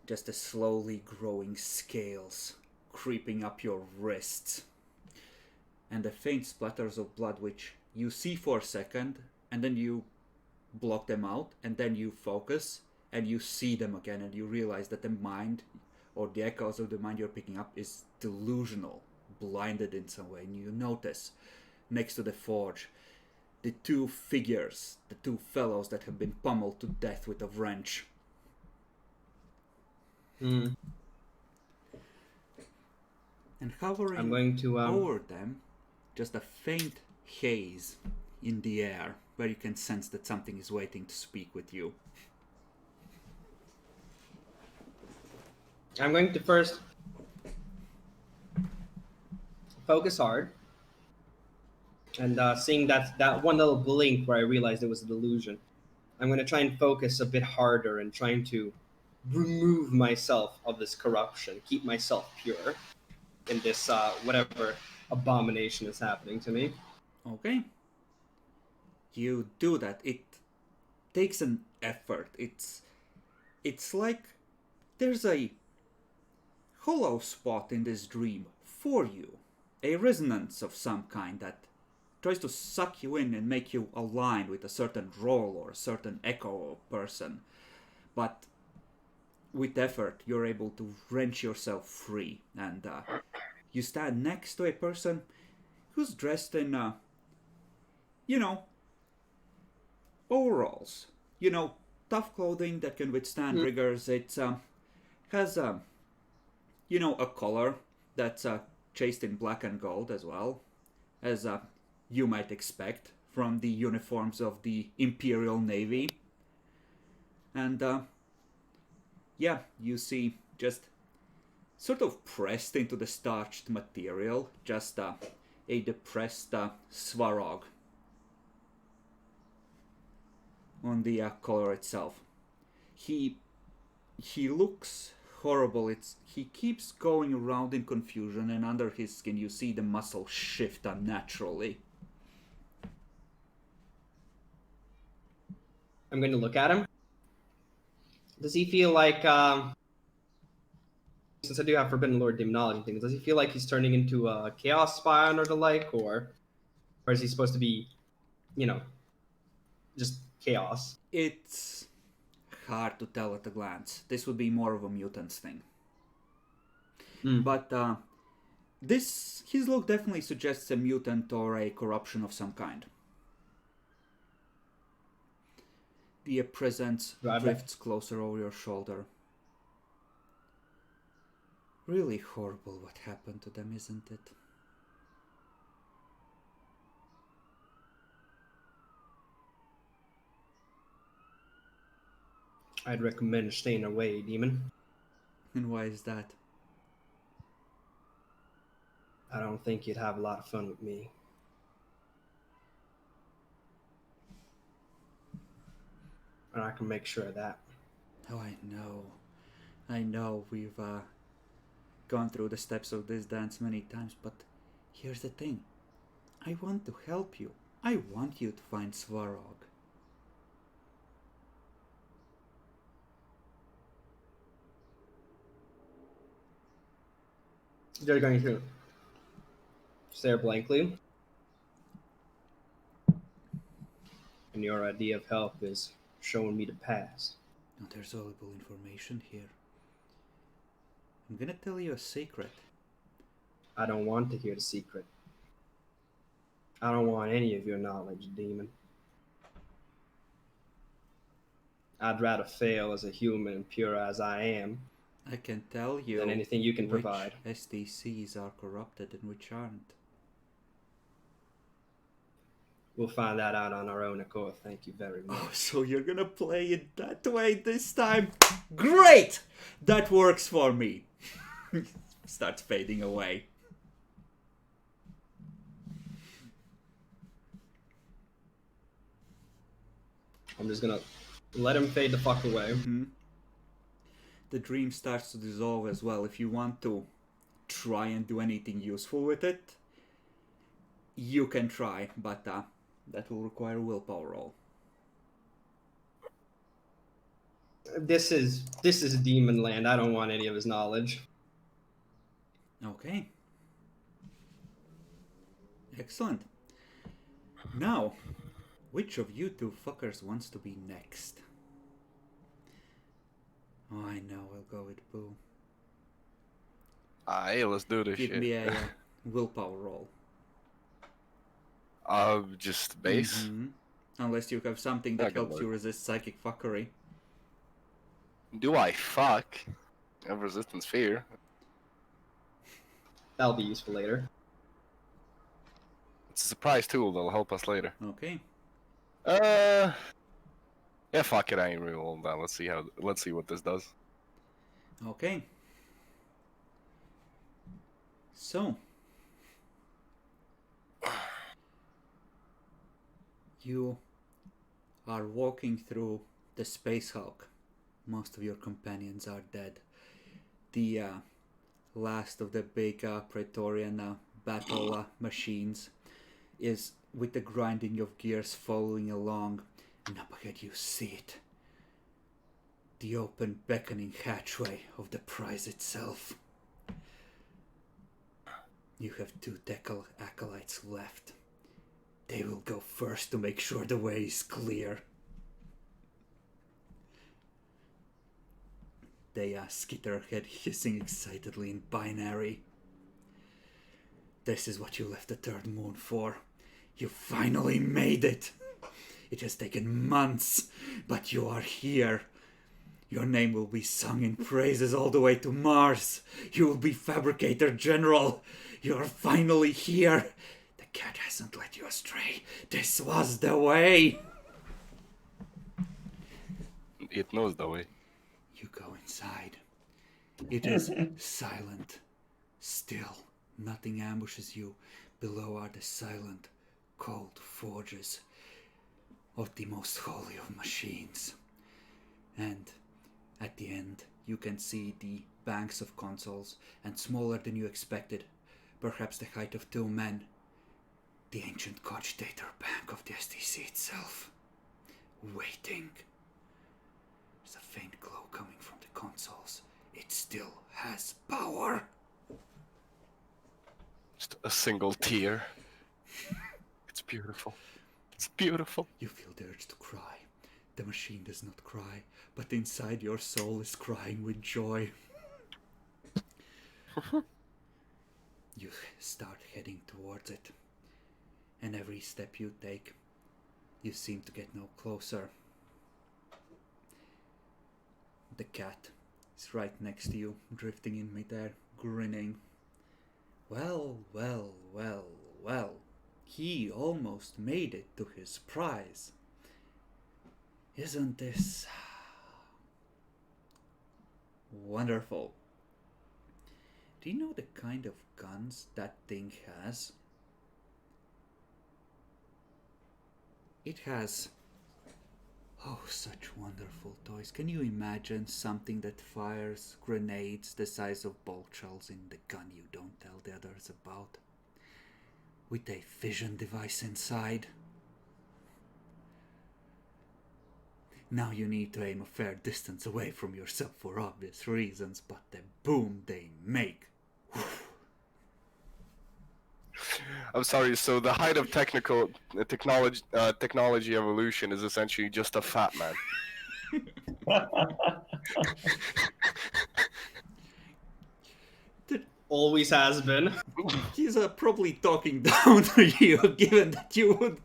[SPEAKER 1] just the slowly growing scales creeping up your wrists, and the faint splatters of blood which you see for a second, and then you block them out, and then you focus, and you see them again, and you realize that the mind, or the echoes of the mind you're picking up, is delusional, blinded in some way, and you notice, next to the forge, the two figures, the two fellows that have been pummeled to death with a wrench. And hovering
[SPEAKER 2] I'm going to
[SPEAKER 1] over them, just a faint haze in the air, where you can sense that something is waiting to speak with you.
[SPEAKER 2] I'm going to first focus hard, and seeing that one little blink where I realized it was a delusion, I'm going to try and focus a bit harder and trying to remove myself of this corruption, keep myself pure in this whatever abomination is happening to me.
[SPEAKER 1] Okay. You do that. It takes an effort. It's like there's a hollow spot in this dream for you. A resonance of some kind that tries to suck you in and make you align with a certain role or a certain echo person. But with effort, you're able to wrench yourself free, and you stand next to a person who's dressed in, overalls. Tough clothing that can withstand rigors. It has, a color that's chased in black and gold as well, as you might expect from the uniforms of the Imperial Navy. And you see just sort of pressed into the starched material, just a depressed Svarog on the collar itself. He looks horrible. He keeps going around in confusion, and under his skin you see the muscle shift unnaturally.
[SPEAKER 2] I'm going to look at him. Does he feel like, since I do have Forbidden Lord demonology things, does he feel like he's turning into a Chaos Spawn or the like, or is he supposed to be, just chaos?
[SPEAKER 1] It's hard to tell at a glance. This would be more of a mutant's thing. But his look definitely suggests a mutant or a corruption of some kind. The presence drifts closer over your shoulder. Really horrible what happened to them, isn't it?
[SPEAKER 2] I'd recommend staying away, demon.
[SPEAKER 1] And why is that?
[SPEAKER 2] I don't think you'd have a lot of fun with me. And I can make sure of that.
[SPEAKER 1] Oh, I know we've gone through the steps of this dance many times, but here's the thing. I want to help you. I want you to find Svarog.
[SPEAKER 2] They're going to stare blankly. And your idea of help is showing me the past.
[SPEAKER 1] Now, there's valuable information here. I'm gonna tell you a secret.
[SPEAKER 2] I don't want to hear the secret. I don't want any of your knowledge, demon. I'd rather fail as a human, pure as I am,
[SPEAKER 1] I can tell you
[SPEAKER 2] than anything you can
[SPEAKER 1] which
[SPEAKER 2] provide.
[SPEAKER 1] SDCs are corrupted and which aren't.
[SPEAKER 2] We'll find that out on our own accord. Thank you very much.
[SPEAKER 1] Oh, so you're gonna play it that way this time? Great! That works for me. Starts fading away.
[SPEAKER 2] I'm just gonna let him fade the fuck away.
[SPEAKER 1] The dream starts to dissolve as well. If you want to try and do anything useful with it, you can try, but that will require a willpower roll.
[SPEAKER 2] This is demon land. I don't want any of his knowledge.
[SPEAKER 1] Okay. Excellent. Now, which of you two fuckers wants to be next? Oh, I know. I'll go with Boo.
[SPEAKER 3] Aye, let's do this
[SPEAKER 1] Give
[SPEAKER 3] shit.
[SPEAKER 1] me a willpower roll.
[SPEAKER 3] Just base.
[SPEAKER 1] Unless you have something that
[SPEAKER 3] That can
[SPEAKER 1] helps you
[SPEAKER 3] work.
[SPEAKER 1] resist psychic fuckery.
[SPEAKER 3] Do I fuck? I have resistance fear.
[SPEAKER 2] That'll be useful later.
[SPEAKER 3] It's a surprise tool that'll help us later.
[SPEAKER 1] Okay.
[SPEAKER 3] Yeah, fuck it, I ain't re-rolling that. Let's see what this does.
[SPEAKER 1] Okay. So. You are walking through the Space Hulk. Most of your companions are dead. The last of the big Praetorian battle machines is with the grinding of gears following along, and up ahead you see it. The open beckoning hatchway of the prize itself. You have two acolytes left. They will go first to make sure the way is clear. They skitter ahead, hissing excitedly in binary. This is what you left the third moon for. You finally made it! It has taken months, but you are here. Your name will be sung in praises all the way to Mars. You will be Fabricator General. You are finally here. The cat hasn't led you astray. This was the way.
[SPEAKER 3] It knows the way.
[SPEAKER 1] You go inside. It is silent. Still, nothing ambushes you. Below are the silent, cold forges of the most holy of machines. And at the end, you can see the banks of consoles, and smaller than you expected, perhaps the height of 2 men, the ancient cogitator bank of the STC itself, waiting. There's a faint glow coming from the consoles. It still has power.
[SPEAKER 3] Just a single tear. It's beautiful. It's beautiful.
[SPEAKER 1] You feel the urge to cry. The machine does not cry, but inside your soul is crying with joy. You start heading towards it, and every step you take, you seem to get no closer. The cat is right next to you, drifting in midair, grinning. Well, well, well, well. He almost made it to his prize. Isn't this wonderful? Do you know the kind of guns that thing has? It has, oh, such wonderful toys. Can you imagine something that fires grenades the size of ball shells in the gun you don't tell the others about? With a fission device inside? Now you need to aim a fair distance away from yourself for obvious reasons, but the boom they make.
[SPEAKER 3] I'm sorry. So the height of technology evolution is essentially just a fat man.
[SPEAKER 2] Always has been.
[SPEAKER 1] He's probably talking down to you, given that you would.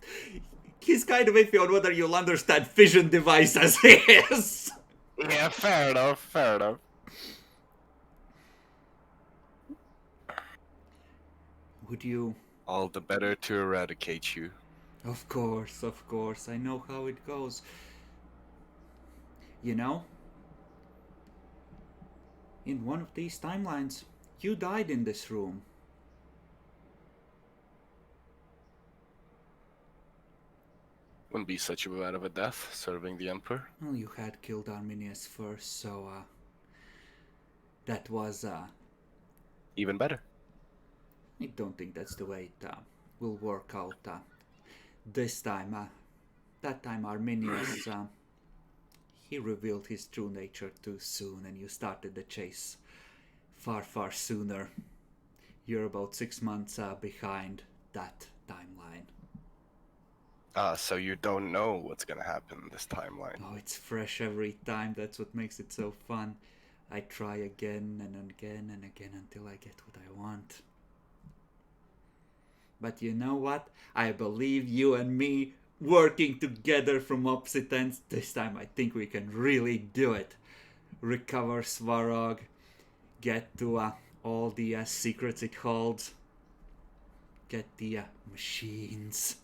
[SPEAKER 1] He's kind of iffy on whether you'll understand fission device as is.
[SPEAKER 3] Yeah, fair enough. Fair enough.
[SPEAKER 1] Would you?
[SPEAKER 3] All the better to eradicate you.
[SPEAKER 1] Of course, I know how it goes. You know, in one of these timelines, you died in this room.
[SPEAKER 3] Wouldn't be such a bad of a death, serving the Emperor.
[SPEAKER 1] Well, you had killed Arminius first, so, that was,
[SPEAKER 3] Even better.
[SPEAKER 1] I don't think that's the way it, will work out, this time. That time Arminius, he revealed his true nature too soon, and you started the chase far, far sooner. You're about 6 months, behind that timeline.
[SPEAKER 3] So you don't know what's gonna happen in this timeline.
[SPEAKER 1] Oh, it's fresh every time. That's what makes it so fun. I try again and again and again until I get what I want. But you know what? I believe you and me working together from opposite ends. This time I think we can really do it. Recover Svarog. Get to all the secrets it holds. Get the machines.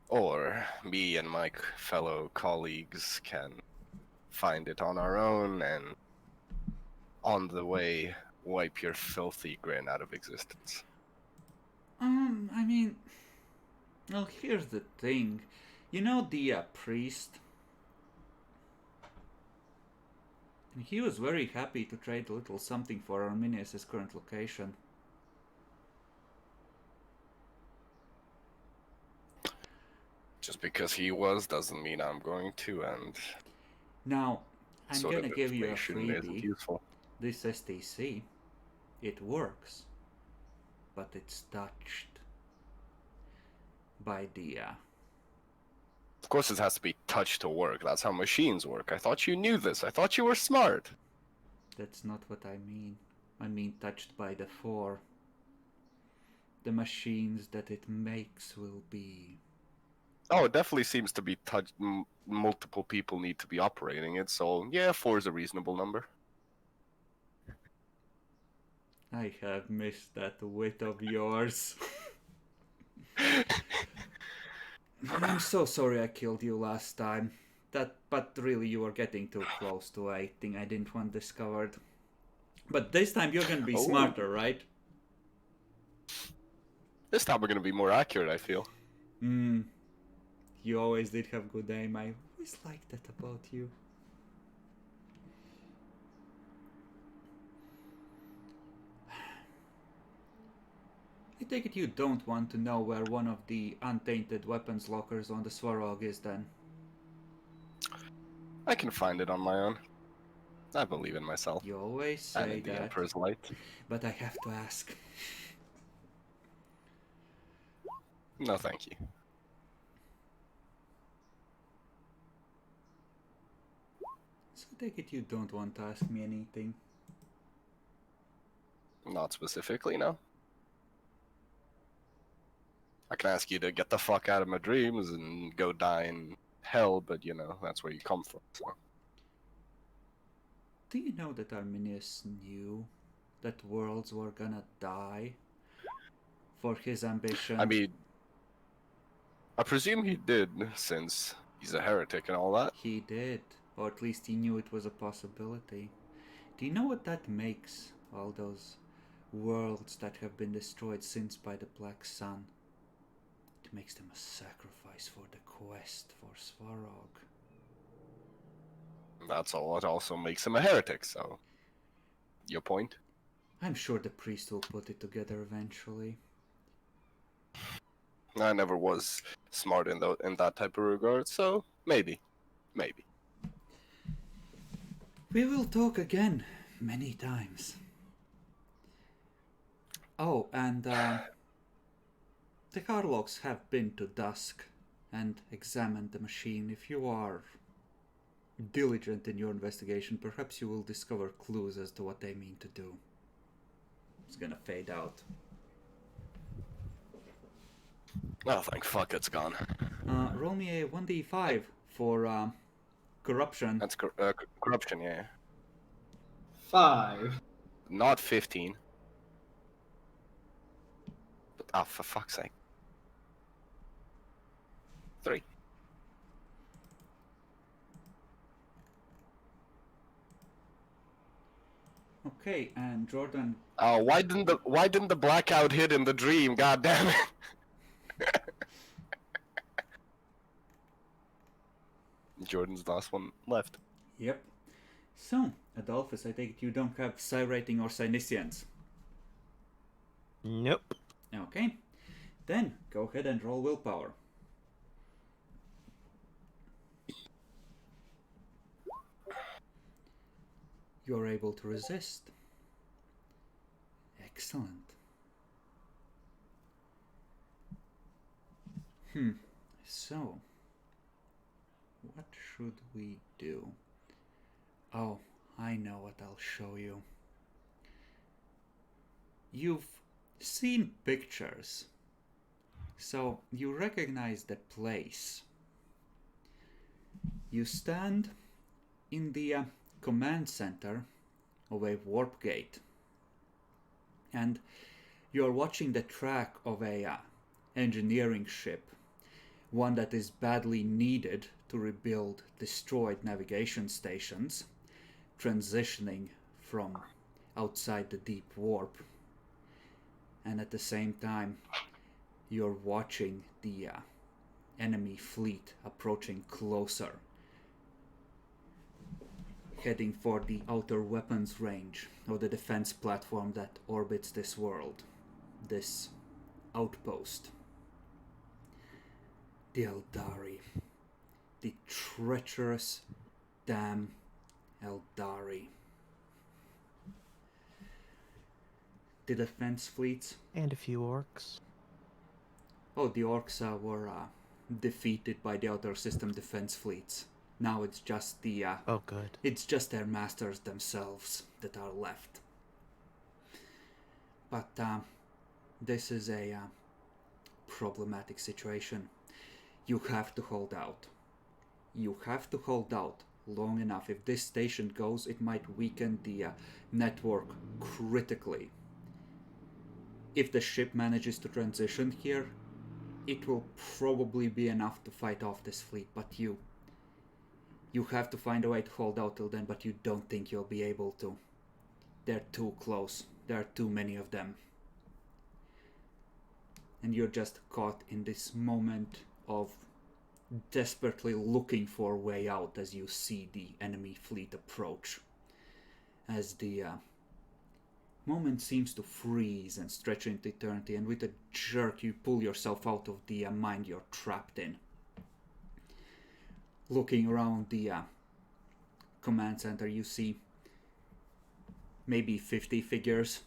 [SPEAKER 3] Or me and my fellow colleagues can find it on our own and on the way wipe your filthy grin out of existence.
[SPEAKER 1] I mean, well, here's the thing. You know the priest? He was very happy to trade a little something for Arminius' current location.
[SPEAKER 3] Just because he was doesn't mean I'm going to, and
[SPEAKER 1] Now, I'm
[SPEAKER 3] sort
[SPEAKER 1] gonna
[SPEAKER 3] of
[SPEAKER 1] give you a
[SPEAKER 3] information isn't
[SPEAKER 1] freebie.
[SPEAKER 3] useful.
[SPEAKER 1] This STC. It works, but it's touched by the
[SPEAKER 3] Of course it has to be touched to work. That's how machines work. I thought you knew this. I thought you were smart.
[SPEAKER 1] That's not what I mean. I mean touched by the four. The machines that it makes will be...
[SPEAKER 3] Oh, it definitely seems to be touched. Multiple people need to be operating it, so yeah, 4 is a reasonable number.
[SPEAKER 1] I have missed that wit of yours. I'm so sorry I killed you last time. But really you were getting too close to a thing I didn't want discovered. But this time you're gonna be
[SPEAKER 3] Oh.
[SPEAKER 1] smarter, right?
[SPEAKER 3] This time we're gonna be more accurate, I feel.
[SPEAKER 1] You always did have good aim. I always liked that about you. I take it you don't want to know where one of the untainted weapons lockers on the Svarog is then?
[SPEAKER 3] I can find it on my own. I believe in myself.
[SPEAKER 1] You always
[SPEAKER 3] And
[SPEAKER 1] say
[SPEAKER 3] in the
[SPEAKER 1] that,
[SPEAKER 3] Emperor's Light.
[SPEAKER 1] but I have to ask.
[SPEAKER 3] No, thank you.
[SPEAKER 1] So I take it you don't want to ask me anything.
[SPEAKER 3] Not specifically, no. I can ask you to get the fuck out of my dreams and go die in hell, but you know, that's where you come from, so.
[SPEAKER 1] Do you know that Arminius knew that worlds were gonna die for his ambition?
[SPEAKER 3] I mean, I presume he did, since he's a heretic and all that.
[SPEAKER 1] He did, or at least he knew it was a possibility. Do you know what that makes, all those worlds that have been destroyed since by the Black Sun? It makes them a sacrifice for the quest for Svarog.
[SPEAKER 3] That's all. It also makes him a heretic, so. Your point?
[SPEAKER 1] I'm sure the priest will put it together eventually.
[SPEAKER 3] I never was smart in that type of regard, so maybe. Maybe.
[SPEAKER 1] We will talk again many times. Oh, and the Harlocks have been to Dusk and examined the machine. If you are diligent in your investigation, perhaps you will discover clues as to what they mean to do. It's gonna fade out.
[SPEAKER 3] Oh, thank fuck it's gone.
[SPEAKER 1] Roll me a 1d5 for corruption.
[SPEAKER 3] That's corruption, yeah.
[SPEAKER 2] 5.
[SPEAKER 3] Not 15. But, oh, for fuck's sake. 3.
[SPEAKER 1] Okay, and Jordan.
[SPEAKER 3] Oh, why didn't the blackout hit in the dream? God damn it! Jordan's the last one left.
[SPEAKER 1] Yep. So, Adolphus, I take it you don't have psi rating or Psyniscience.
[SPEAKER 6] Nope.
[SPEAKER 1] Okay. Then, go ahead and roll willpower. You're able to resist. Excellent. So, what should we do? Oh, I know what I'll show you. You've seen pictures, so you recognize the place. You stand in the command center of a warp gate, and you're watching the track of a engineering ship, one that is badly needed to rebuild destroyed navigation stations, transitioning from outside the deep warp. And at the same time, you're watching the enemy fleet approaching closer, heading for the outer weapons range of the defense platform that orbits this world, this outpost. The Eldari, the treacherous damn Eldari. the defense fleets.
[SPEAKER 6] And a few orcs.
[SPEAKER 1] Oh, the orcs were defeated by the outer system defense fleets. Now it's just the
[SPEAKER 6] Oh, good.
[SPEAKER 1] it's just their masters themselves that are left. But this is a problematic situation. You have to hold out. You have to hold out long enough. If this station goes, it might weaken the network critically. If the ship manages to transition here, it will probably be enough to fight off this fleet, but you have to find a way to hold out till then, but you don't think you'll be able to. They're too close. There are too many of them. And you're just caught in this moment of desperately looking for a way out as you see the enemy fleet approach. As the moment seems to freeze and stretch into eternity, and with a jerk you pull yourself out of the mind you're trapped in. Looking around the command center, you see maybe 50 figures,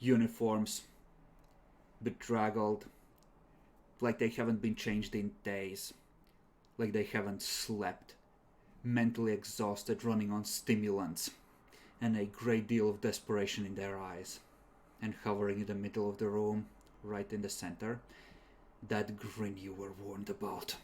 [SPEAKER 1] uniforms, bedraggled, like they haven't been changed in days, like they haven't slept, mentally exhausted, running on stimulants, and a great deal of desperation in their eyes. And hovering in the middle of the room, right in the center, that grin you were warned about.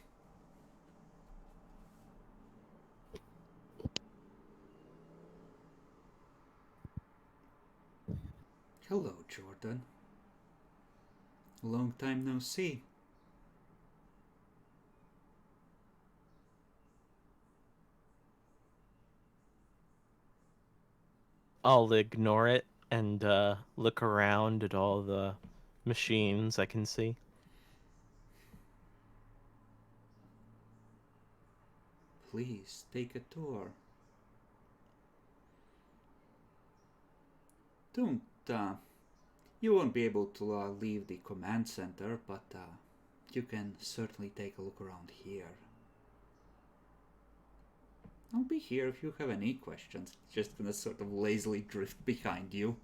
[SPEAKER 1] Hello, Jordan. Long time no see.
[SPEAKER 6] I'll ignore it and look around at all the machines I can see.
[SPEAKER 1] Please take a tour. Don't, you won't be able to leave the command center, but you can certainly take a look around here. I'll be here if you have any questions. Just gonna sort of lazily drift behind you.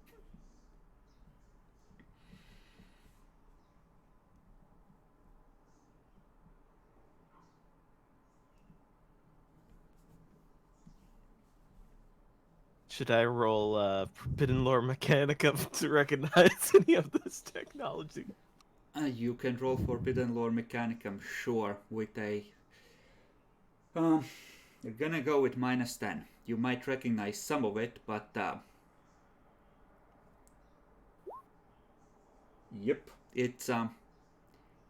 [SPEAKER 6] Should I roll Forbidden Lore Mechanicum to recognize any of this technology?
[SPEAKER 1] You can roll Forbidden Lore Mechanicum, sure, with a... you're gonna go with -10. You might recognize some of it, but... Yep, it's...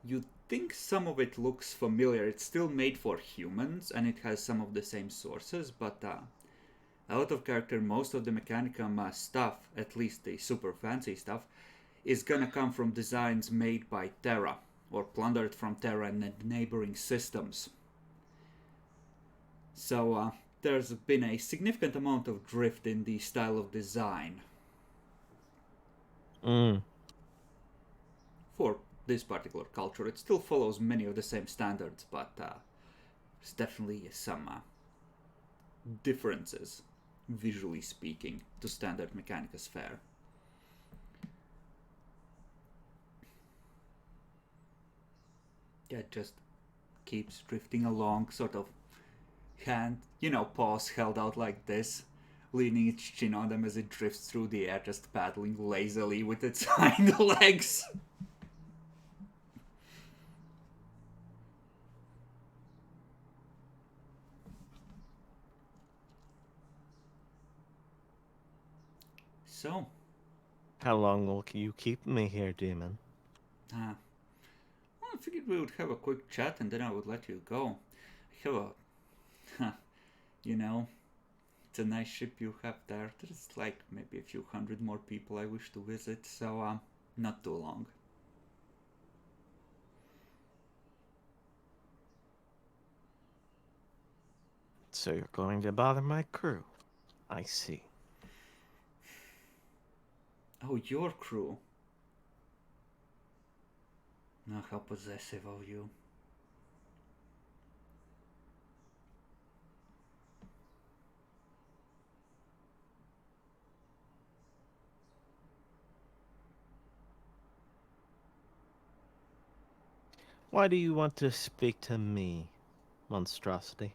[SPEAKER 1] You think some of it looks familiar. It's still made for humans, and it has some of the same sources, but... out of character, most of the Mechanicum stuff, at least the super fancy stuff, is gonna come from designs made by Terra, or plundered from Terra and neighboring systems. So there's been a significant amount of drift in the style of design. For this particular culture, it still follows many of the same standards, but there's definitely some differences, visually speaking, to standard Mechanicus fare. Yeah, it just keeps drifting along, sort of hand, paws held out like this, leaning its chin on them as it drifts through the air, just paddling lazily with its hind legs. So,
[SPEAKER 6] How long will you keep me here, demon?
[SPEAKER 1] well, I figured we would have a quick chat and then I would let you go. I have it's a nice ship you have there. There's like maybe a few hundred more people I wish to visit, so not too long.
[SPEAKER 6] So you're going to bother my crew. I see.
[SPEAKER 1] Oh, your crew. Oh, how possessive of you.
[SPEAKER 6] Why do you want to speak to me, monstrosity?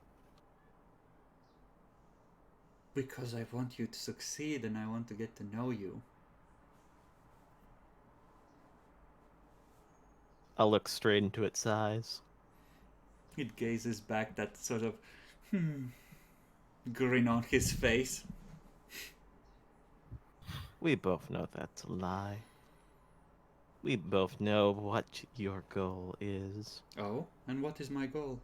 [SPEAKER 1] Because I want you to succeed and I want to get to know you.
[SPEAKER 6] I'll look straight into its eyes.
[SPEAKER 1] It gazes back, that sort of grin on his face.
[SPEAKER 6] We both know that's a lie. We both know what your goal is.
[SPEAKER 1] Oh, and what is my goal?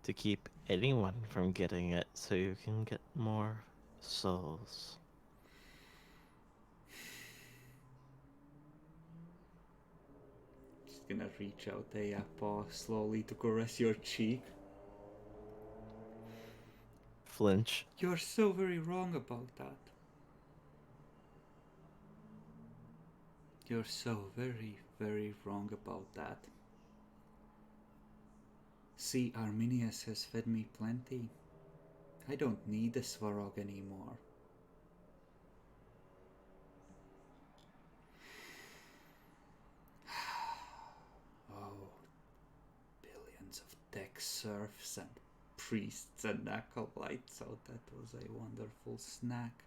[SPEAKER 6] To keep anyone from getting it so you can get more souls.
[SPEAKER 1] Just gonna reach out a paw slowly to caress your cheek.
[SPEAKER 6] Flinch.
[SPEAKER 1] You're so very wrong about that. You're so very, very wrong about that. See, Arminius has fed me plenty. I don't need a Svarog anymore. Oh, billions of tech serfs and priests and acolytes. Oh, that was a wonderful snack.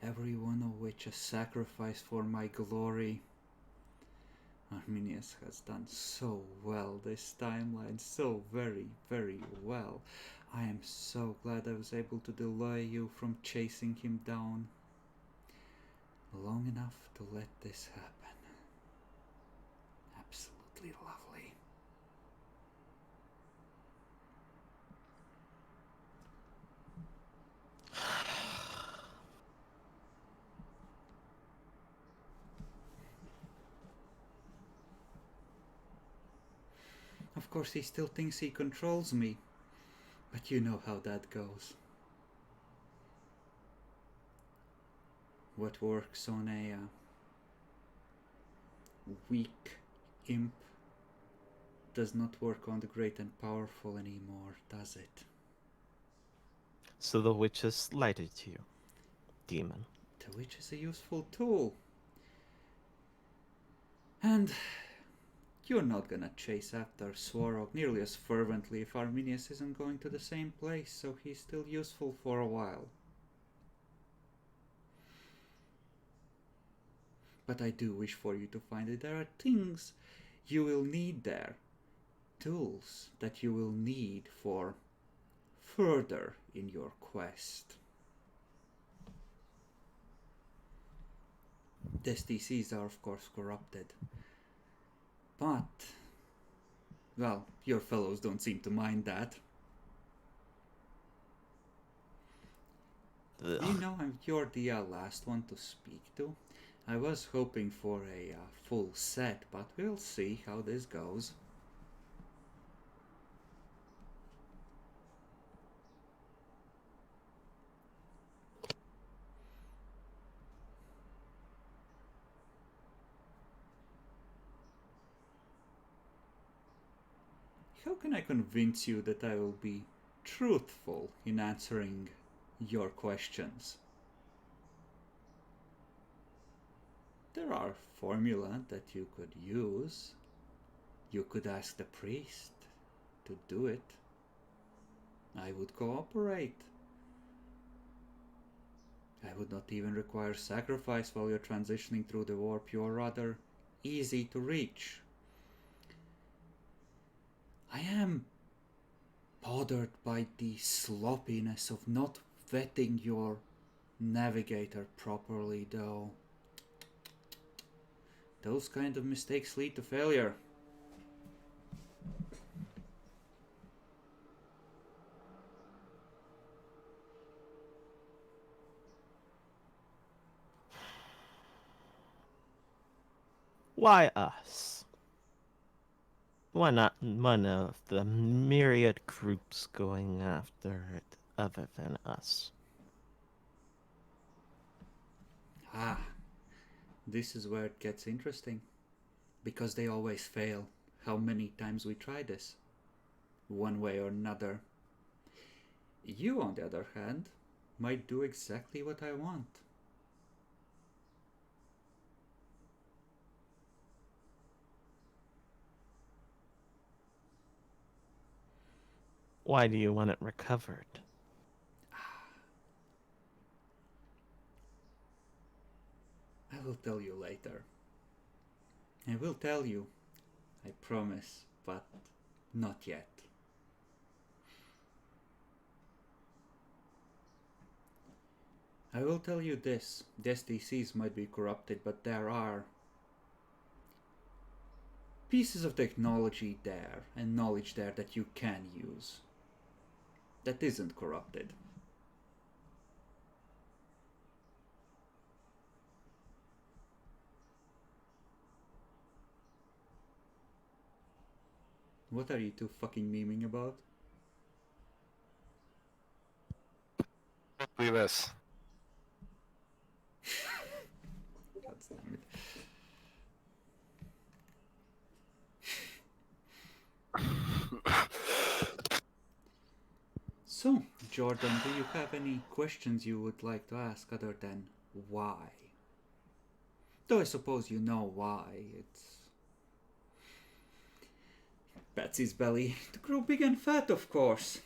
[SPEAKER 1] Every one of which a sacrifice for my glory. Arminius has done so well this timeline, so very, very well. I am so glad I was able to delay you from chasing him down long enough to let this happen. Absolutely lovely. Of course, he still thinks he controls me, but you know how that goes. What works on a weak imp does not work on the great and powerful anymore, does it?
[SPEAKER 6] So the witch has lighted you, demon.
[SPEAKER 1] The witch is a useful tool. And you're not gonna chase after Swarog nearly as fervently if Arminius isn't going to the same place, so he's still useful for a while. But I do wish for you to find that there are things you will need there. Tools that you will need for further in your quest. The STCs are of course corrupted. But, well, your fellows don't seem to mind that.
[SPEAKER 6] Ugh.
[SPEAKER 1] You know, you're the last one to speak to. I was hoping for a full set, but we'll see how this goes. How can I convince you that I will be truthful in answering your questions? There are formula that you could use. You could ask the priest to do it. I would cooperate. I would not even require sacrifice while you're transitioning through the warp. You're rather easy to reach. I am bothered by the sloppiness of not vetting your navigator properly, though. Those kind of mistakes lead to failure.
[SPEAKER 6] Why us? Why not one of the myriad groups going after it other than us?
[SPEAKER 1] Ah, this is where it gets interesting. Because they always fail. How many times we try this? One way or another. You, on the other hand, might do exactly what I want.
[SPEAKER 6] Why do you want it recovered?
[SPEAKER 1] I will tell you later. I will tell you, I promise, but not yet. I will tell you this, the STCs might be corrupted, but there are pieces of technology there and knowledge there that you can use that isn't corrupted. What are you two fucking memeing about?
[SPEAKER 3] Look at this.
[SPEAKER 1] God damn it. So, Jordan, do you have any questions you would like to ask other than why? Though I suppose you know why. It's Betsy's belly to grow big and fat, of course.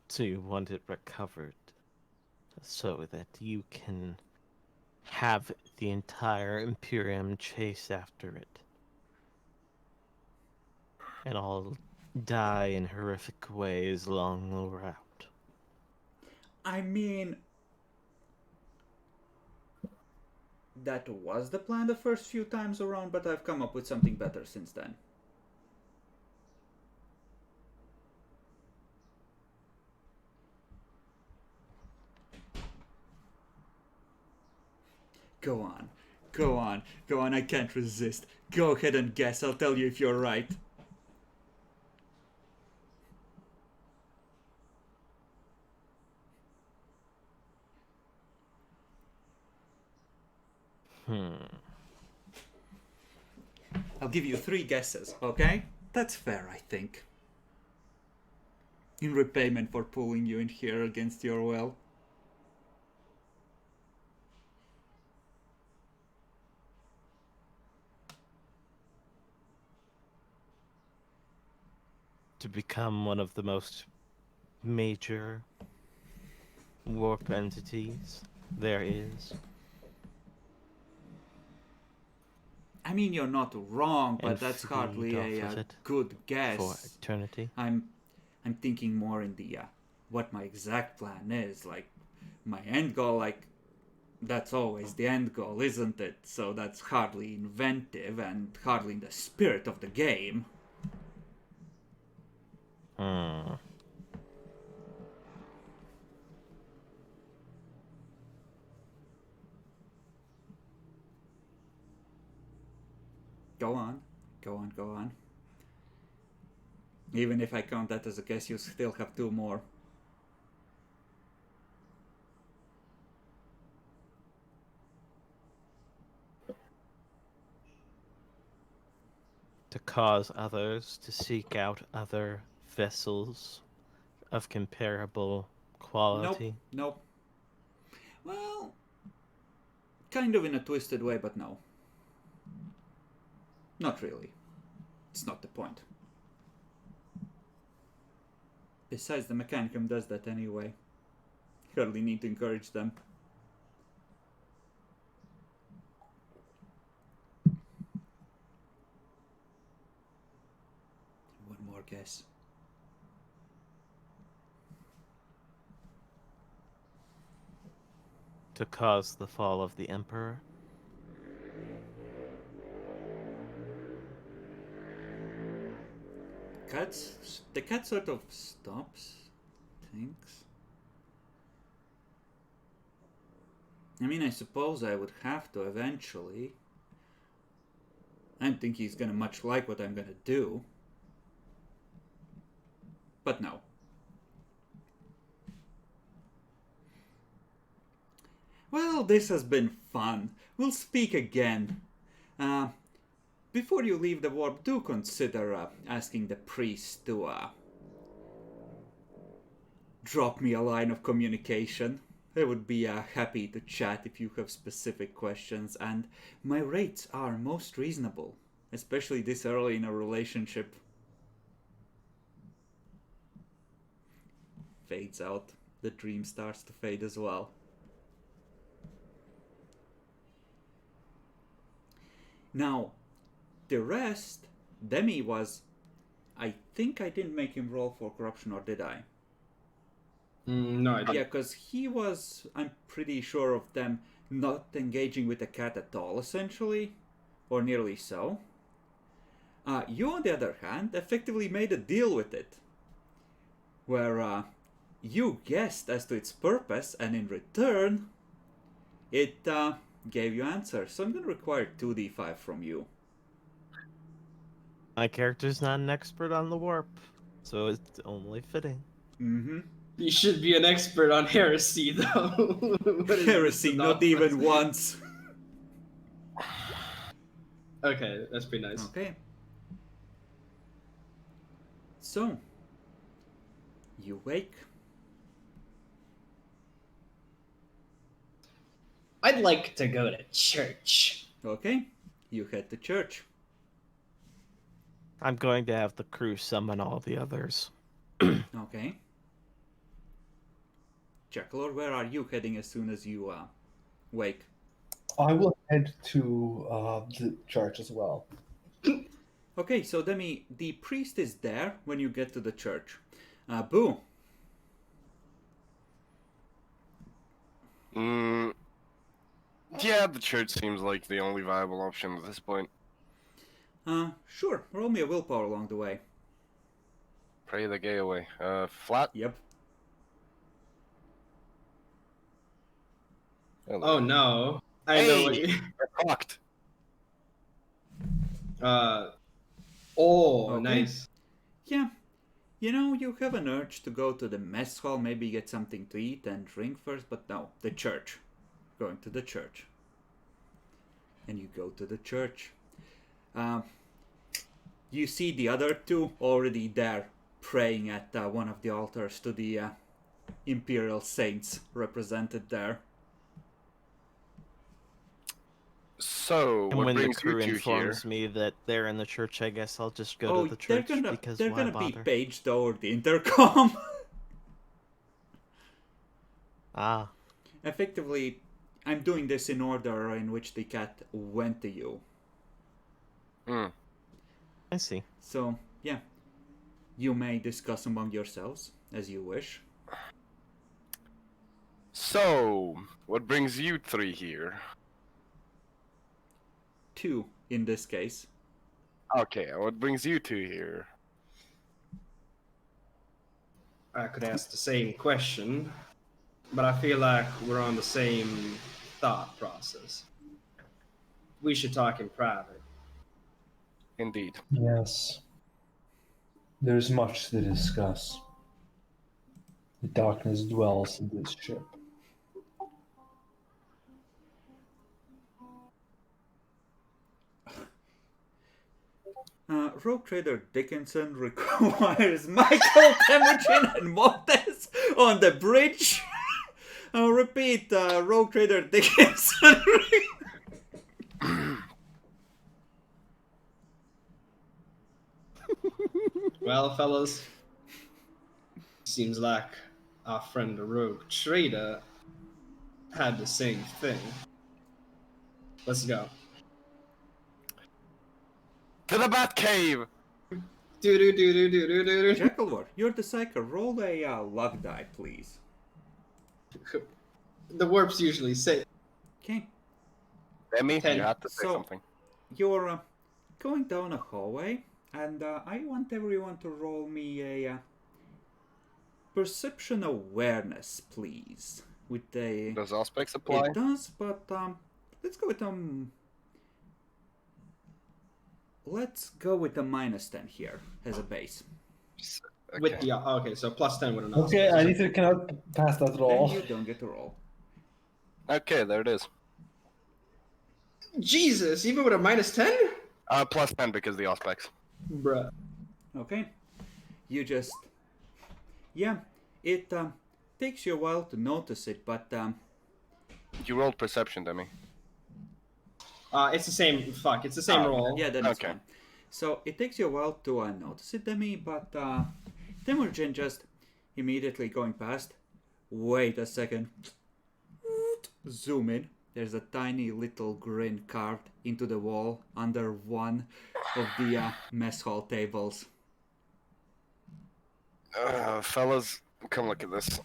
[SPEAKER 6] So you want it recovered so that you can have the entire Imperium chase after it. And all die in horrific ways along the route.
[SPEAKER 1] I mean, that was the plan the first few times around, but I've come up with something better since then. Go on, go on, go on, I can't resist. Go ahead and guess, I'll tell you if you're right. I'll give you 3 guesses, okay? That's fair, I think. In repayment for pulling you in here against your will.
[SPEAKER 6] To become one of the most major warp entities there is.
[SPEAKER 1] I mean, you're not wrong, but
[SPEAKER 6] And
[SPEAKER 1] that's
[SPEAKER 6] feed
[SPEAKER 1] hardly
[SPEAKER 6] off of
[SPEAKER 1] a
[SPEAKER 6] it
[SPEAKER 1] good guess.
[SPEAKER 6] For eternity.
[SPEAKER 1] I'm thinking more in the what my exact plan is, like my end goal. Like that's always the end goal, isn't it? So that's hardly inventive and hardly in the spirit of the game. Go on, go on, go on. Even if I count that as a guess, you still have 2 more.
[SPEAKER 6] To cause others to seek out other vessels of comparable quality.
[SPEAKER 1] Nope. Well, kind of in a twisted way, but no. Not really. It's not the point. Besides, the Mechanicum does that anyway. Hardly need to encourage them. One more guess.
[SPEAKER 6] To cause the fall of the Emperor.
[SPEAKER 1] The cat sort of stops, thinks. I mean, I suppose I would have to eventually. I don't think he's gonna much like what I'm gonna do. But no. Well, this has been fun. We'll speak again. Before you leave the warp, do consider asking the priest to drop me a line of communication. I would be happy to chat if you have specific questions, and my rates are most reasonable, especially this early in a relationship. Fades out. The dream starts to fade as well. Now, the rest, Demi was... I think I didn't make him roll for corruption, or did I?
[SPEAKER 2] No, I didn't.
[SPEAKER 1] Yeah, because he was, I'm pretty sure of them not engaging with the cat at all, essentially. Or nearly so. You, on the other hand, effectively made a deal with it. Where you guessed as to its purpose, and in return, it gave you answers. So I'm going to require 2d5 from you.
[SPEAKER 6] My character's not an expert on the warp, so it's only fitting.
[SPEAKER 1] Mm-hmm.
[SPEAKER 2] You should be an expert on heresy, though. What is
[SPEAKER 1] Heresy,
[SPEAKER 2] this
[SPEAKER 1] not even once.
[SPEAKER 2] Okay, that's pretty nice.
[SPEAKER 1] Okay. So, you wake.
[SPEAKER 2] I'd like to go to church.
[SPEAKER 1] Okay, you head to church.
[SPEAKER 6] I'm going to have the crew summon all the others.
[SPEAKER 1] Okay. Jackalor, where are you heading as soon as you wake?
[SPEAKER 4] I will head to the church as well.
[SPEAKER 1] Okay, so Demi, the priest is there when you get to the church. Boo.
[SPEAKER 3] Yeah, the church seems like the only viable option at this point.
[SPEAKER 1] Sure. Roll me a willpower along the way.
[SPEAKER 3] Pray the gay away. Flat?
[SPEAKER 1] Yep.
[SPEAKER 2] Oh no. I know what you...
[SPEAKER 3] You're fucked.
[SPEAKER 2] Oh,
[SPEAKER 1] Okay.
[SPEAKER 2] nice.
[SPEAKER 1] Yeah. You know, you have an urge to go to the mess hall, maybe get something to eat and drink first, but no, the church. Going to the church. And you go to the church. You see the other two already there, praying at one of the altars to the Imperial Saints represented there.
[SPEAKER 3] So,
[SPEAKER 6] And
[SPEAKER 3] what
[SPEAKER 6] when the
[SPEAKER 3] brings
[SPEAKER 6] crew
[SPEAKER 3] you two here?
[SPEAKER 6] informs me that they're in the church, I guess I'll just go
[SPEAKER 1] Oh,
[SPEAKER 6] to the church
[SPEAKER 1] they're
[SPEAKER 6] because
[SPEAKER 1] gonna
[SPEAKER 6] why
[SPEAKER 1] be
[SPEAKER 6] bother?
[SPEAKER 1] paged over the intercom.
[SPEAKER 6] Ah,
[SPEAKER 1] Effectively, I'm doing this in order in which the cat went to you.
[SPEAKER 6] I see.
[SPEAKER 1] So, yeah. You may discuss among yourselves, as you wish.
[SPEAKER 3] So, what brings you three here?
[SPEAKER 1] 2, in this case.
[SPEAKER 3] Okay, what brings you two here?
[SPEAKER 2] I could ask the same question, but I feel like we're on the same thought process. We should talk in private.
[SPEAKER 3] Indeed.
[SPEAKER 4] Yes. There's much to discuss. The darkness dwells in this ship.
[SPEAKER 1] Rogue Trader Dickinson requires Michael, Temujin, and Montes on the bridge. I'll repeat, Rogue Trader Dickinson.
[SPEAKER 2] Well, fellas, seems like our friend the Rogue Trader had the same thing. Let's go.
[SPEAKER 3] To the Batcave!
[SPEAKER 2] Do.
[SPEAKER 1] Jackalwar, you're the psycho. Roll a luck die, please.
[SPEAKER 2] The warps usually say
[SPEAKER 1] Okay.
[SPEAKER 3] Demi,
[SPEAKER 2] 10.
[SPEAKER 3] you have to say
[SPEAKER 1] So-
[SPEAKER 3] something.
[SPEAKER 1] You're going down a hallway, and I want everyone to roll me a perception awareness, please. With a...
[SPEAKER 3] Does aspects apply?
[SPEAKER 1] It does, but let's go with let's go with a -10 here as a base.
[SPEAKER 3] Okay.
[SPEAKER 2] with the okay, so plus 10 with an
[SPEAKER 4] Okay,
[SPEAKER 2] auspice.
[SPEAKER 4] I need to cannot pass that at
[SPEAKER 1] Then
[SPEAKER 4] all.
[SPEAKER 1] you don't get to roll.
[SPEAKER 3] Okay, there it is.
[SPEAKER 2] Jesus, even with a -10?
[SPEAKER 3] Plus 10 because the aspects.
[SPEAKER 2] Bruh.
[SPEAKER 1] Okay. You just... Yeah, it... takes you a while to notice it, but
[SPEAKER 3] You rolled perception, dummy.
[SPEAKER 2] It's the same. Fuck, it's the same
[SPEAKER 3] Oh,
[SPEAKER 2] roll.
[SPEAKER 1] yeah, then it's
[SPEAKER 3] Okay.
[SPEAKER 1] fine. So it takes you a while to notice it, Demi, but Temujin just immediately going past. Wait a second. Zoom in. There's a tiny little grin carved into the wall under one of the mess hall tables.
[SPEAKER 3] Fellas, come look at this.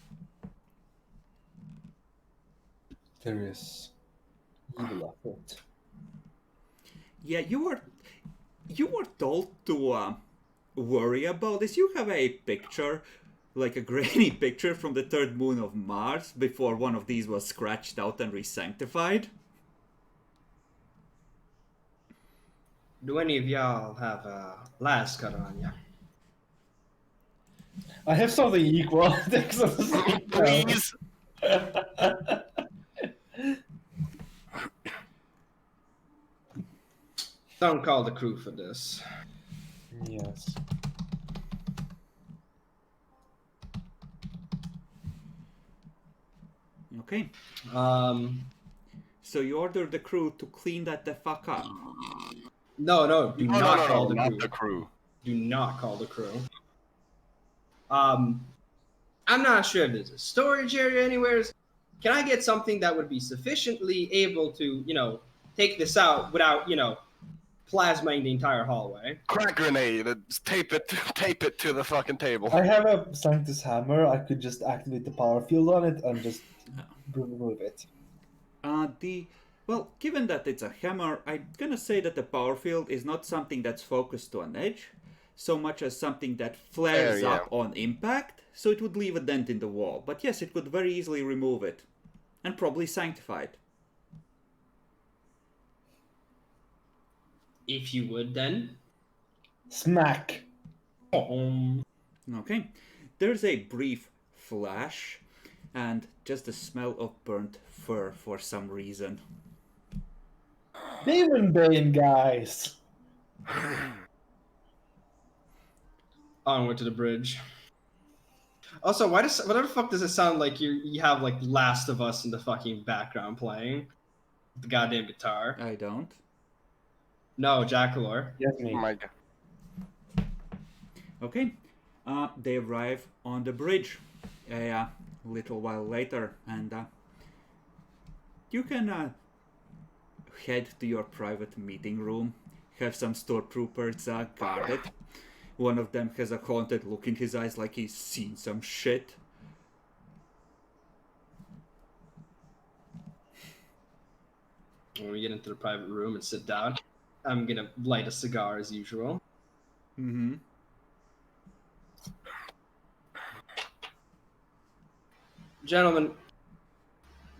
[SPEAKER 4] There is evil afoot.
[SPEAKER 1] Yeah, you were told to worry about this. You have a picture, like a grainy picture from the third moon of Mars before one of these was scratched out and resanctified.
[SPEAKER 2] Do any of y'all have last cut on ya?
[SPEAKER 4] I have something equal. Thanks for the same time.
[SPEAKER 3] Please.
[SPEAKER 2] Don't call the crew for this.
[SPEAKER 4] Yes.
[SPEAKER 1] Okay.
[SPEAKER 2] So
[SPEAKER 1] you ordered the crew to clean that the fuck up.
[SPEAKER 2] no, do not call the
[SPEAKER 3] not
[SPEAKER 2] crew.
[SPEAKER 3] the crew.
[SPEAKER 2] Do not call the crew. I'm not sure if there's a storage area anywhere. Can I get something that would be sufficiently able to, take this out without, plasmaing the entire hallway?
[SPEAKER 3] Crack grenade. Tape it to the fucking table.
[SPEAKER 4] I have a scientist hammer. I could just activate the power field on it and just remove it.
[SPEAKER 1] Well, given that it's a hammer, I'm gonna say that the power field is not something that's focused to an edge, so much as something that flares
[SPEAKER 3] yeah.
[SPEAKER 1] up on impact, so it would leave a dent in the wall. But yes, it could very easily remove it. And probably sanctify it.
[SPEAKER 2] If you would, then.
[SPEAKER 4] Smack.
[SPEAKER 1] Okay. There's a brief flash, and just the smell of burnt fur for some reason.
[SPEAKER 4] Demon Bane, guys.
[SPEAKER 2] Onward to the bridge. Also, why the fuck does it sound like you have like Last of Us in the fucking background playing? The goddamn guitar.
[SPEAKER 1] I don't.
[SPEAKER 2] No, Jackalor.
[SPEAKER 4] Yes,
[SPEAKER 3] Oh
[SPEAKER 4] me.
[SPEAKER 3] my god.
[SPEAKER 1] Okay. They arrive on the bridge a little while later, and you can head to your private meeting room, have some stormtroopers guard it. One of them has a haunted look in his eyes like he's seen some shit.
[SPEAKER 2] When we get into the private room and sit down, I'm gonna light a cigar as usual.
[SPEAKER 1] Mm-hmm.
[SPEAKER 2] Gentlemen,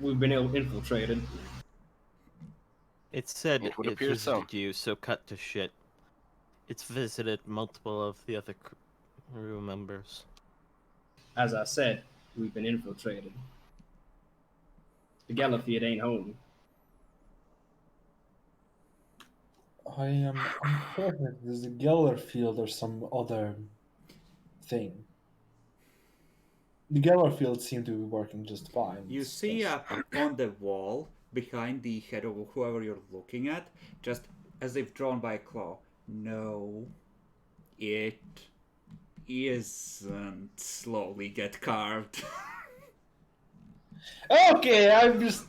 [SPEAKER 2] we've been infiltrated.
[SPEAKER 6] It said
[SPEAKER 3] It would
[SPEAKER 6] it
[SPEAKER 3] appear so.
[SPEAKER 6] visited you, so cut to shit. It's visited multiple of the other crew members.
[SPEAKER 2] As I said, we've been infiltrated. The Gallifrey ain't home.
[SPEAKER 4] I am unfortunate. There's a Geller field or some other thing. The Geller field seemed to be working just fine.
[SPEAKER 1] You
[SPEAKER 4] It's
[SPEAKER 1] see
[SPEAKER 4] just-
[SPEAKER 1] on the wall, behind the head of whoever you're looking at, just as if drawn by a claw. No, it isn't. Slowly get carved.
[SPEAKER 4] Okay, I'm just.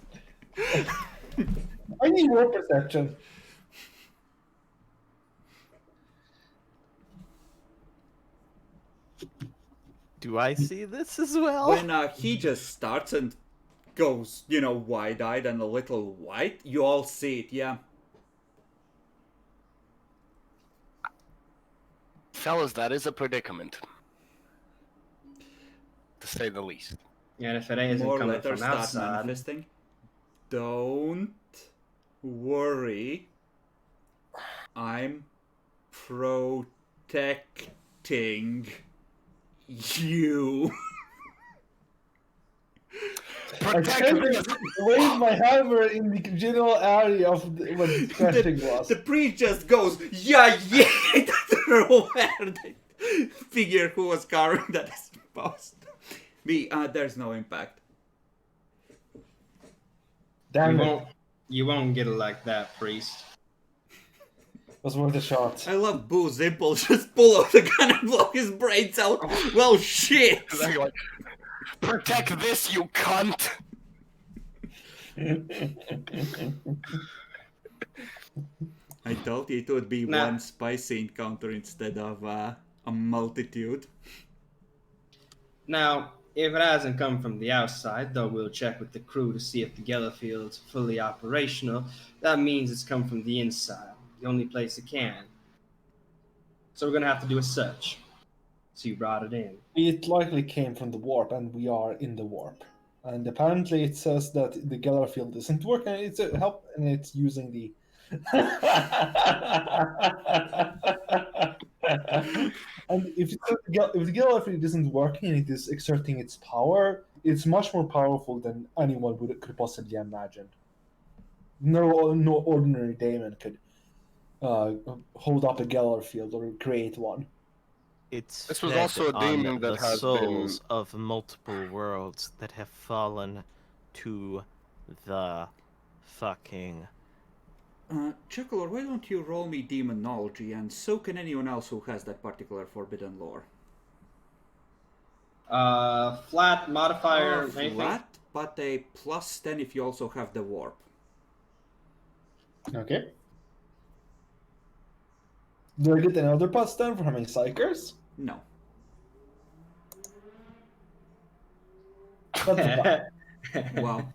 [SPEAKER 4] I need more perception.
[SPEAKER 6] Do I see this as well?
[SPEAKER 1] When he just starts and goes, wide-eyed and a little white, you all see it, yeah.
[SPEAKER 3] Fellas, that is a predicament. To say the least.
[SPEAKER 2] And if it isn't
[SPEAKER 1] More
[SPEAKER 2] coming
[SPEAKER 1] letters
[SPEAKER 2] from
[SPEAKER 1] start
[SPEAKER 2] outside,
[SPEAKER 1] manifesting. Don't worry. I'm protecting you.
[SPEAKER 4] I tried to wave my hammer in the general area of what the question was.
[SPEAKER 1] The priest just goes, yeah, where the figure who was carrying that is supposed to There's no impact.
[SPEAKER 4] Damn it.
[SPEAKER 2] You won't get it like that, priest.
[SPEAKER 4] Was worth a shot.
[SPEAKER 1] I love Boo's impulse. Just pull out the gun and blow his brains out. Well, shit!
[SPEAKER 3] Like, protect this, you cunt!
[SPEAKER 1] I thought it would be
[SPEAKER 2] Nah.
[SPEAKER 1] one spicy encounter instead of a multitude.
[SPEAKER 2] Now, if it hasn't come from the outside, though we'll check with the crew to see if the Gellerfield's fully operational, that means it's come from the inside, the only place it can. So we're gonna have to do a search. So you brought it in.
[SPEAKER 4] It likely came from the warp, and we are in the warp. And apparently, it says that the Geller field isn't working. It's a help, and it's using the. And if the Geller field isn't working and it is exerting its power, it's much more powerful than anyone could possibly imagine. No ordinary daemon could hold up a Geller field or create one.
[SPEAKER 6] It's
[SPEAKER 3] This was
[SPEAKER 6] fed
[SPEAKER 3] also a
[SPEAKER 6] on
[SPEAKER 3] demon that
[SPEAKER 6] the
[SPEAKER 3] has
[SPEAKER 6] souls of multiple worlds that have fallen to the fucking.
[SPEAKER 1] Chuckler, why don't you roll me demonology, and so can anyone else who has that particular forbidden lore.
[SPEAKER 2] Flat modifier, anything?
[SPEAKER 1] Flat, but a +10 if you also have the warp.
[SPEAKER 4] Okay. Do I get another +10 for having Psychers?
[SPEAKER 1] No.
[SPEAKER 4] That's a bad.
[SPEAKER 1] Wow.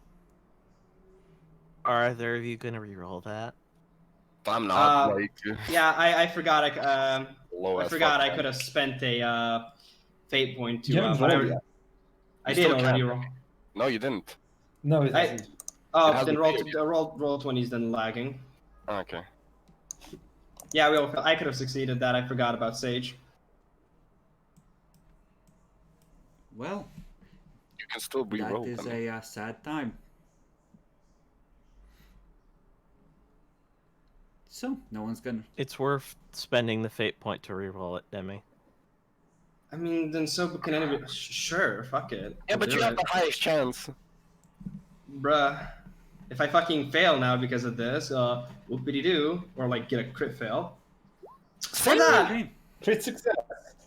[SPEAKER 6] Are either of you gonna reroll that?
[SPEAKER 3] I'm not,
[SPEAKER 2] Uh,
[SPEAKER 3] like,
[SPEAKER 2] Yeah, I forgot.
[SPEAKER 3] low
[SPEAKER 2] I
[SPEAKER 3] as
[SPEAKER 2] forgot
[SPEAKER 3] fuck.
[SPEAKER 2] I could have spent a fate point to.
[SPEAKER 4] You haven't
[SPEAKER 2] But
[SPEAKER 4] rolled yet.
[SPEAKER 2] I
[SPEAKER 3] You
[SPEAKER 2] did
[SPEAKER 3] still
[SPEAKER 2] already
[SPEAKER 3] can't.
[SPEAKER 2] roll.
[SPEAKER 3] No, you didn't.
[SPEAKER 4] No, it
[SPEAKER 2] I-
[SPEAKER 4] doesn't.
[SPEAKER 2] Oh,
[SPEAKER 3] It
[SPEAKER 2] then
[SPEAKER 3] hasn't
[SPEAKER 2] roll 20s, then lagging.
[SPEAKER 3] Okay.
[SPEAKER 2] Yeah, I could have succeeded that. I forgot about Sage.
[SPEAKER 1] Well,
[SPEAKER 3] You can still
[SPEAKER 1] that
[SPEAKER 3] reroll
[SPEAKER 1] is
[SPEAKER 3] them.
[SPEAKER 1] a sad time. So, no one's gonna...
[SPEAKER 6] It's worth spending the fate point to reroll it, Demi.
[SPEAKER 2] I mean, then so can anybody. Sure, fuck it.
[SPEAKER 3] Yeah,
[SPEAKER 2] I'll
[SPEAKER 3] but
[SPEAKER 2] do
[SPEAKER 3] you have
[SPEAKER 2] it.
[SPEAKER 3] the highest chance.
[SPEAKER 2] Bruh. If I fucking fail now because of this, whoopity doo, or like get a crit fail.
[SPEAKER 3] See,
[SPEAKER 2] that?
[SPEAKER 1] Okay.
[SPEAKER 4] Crit success.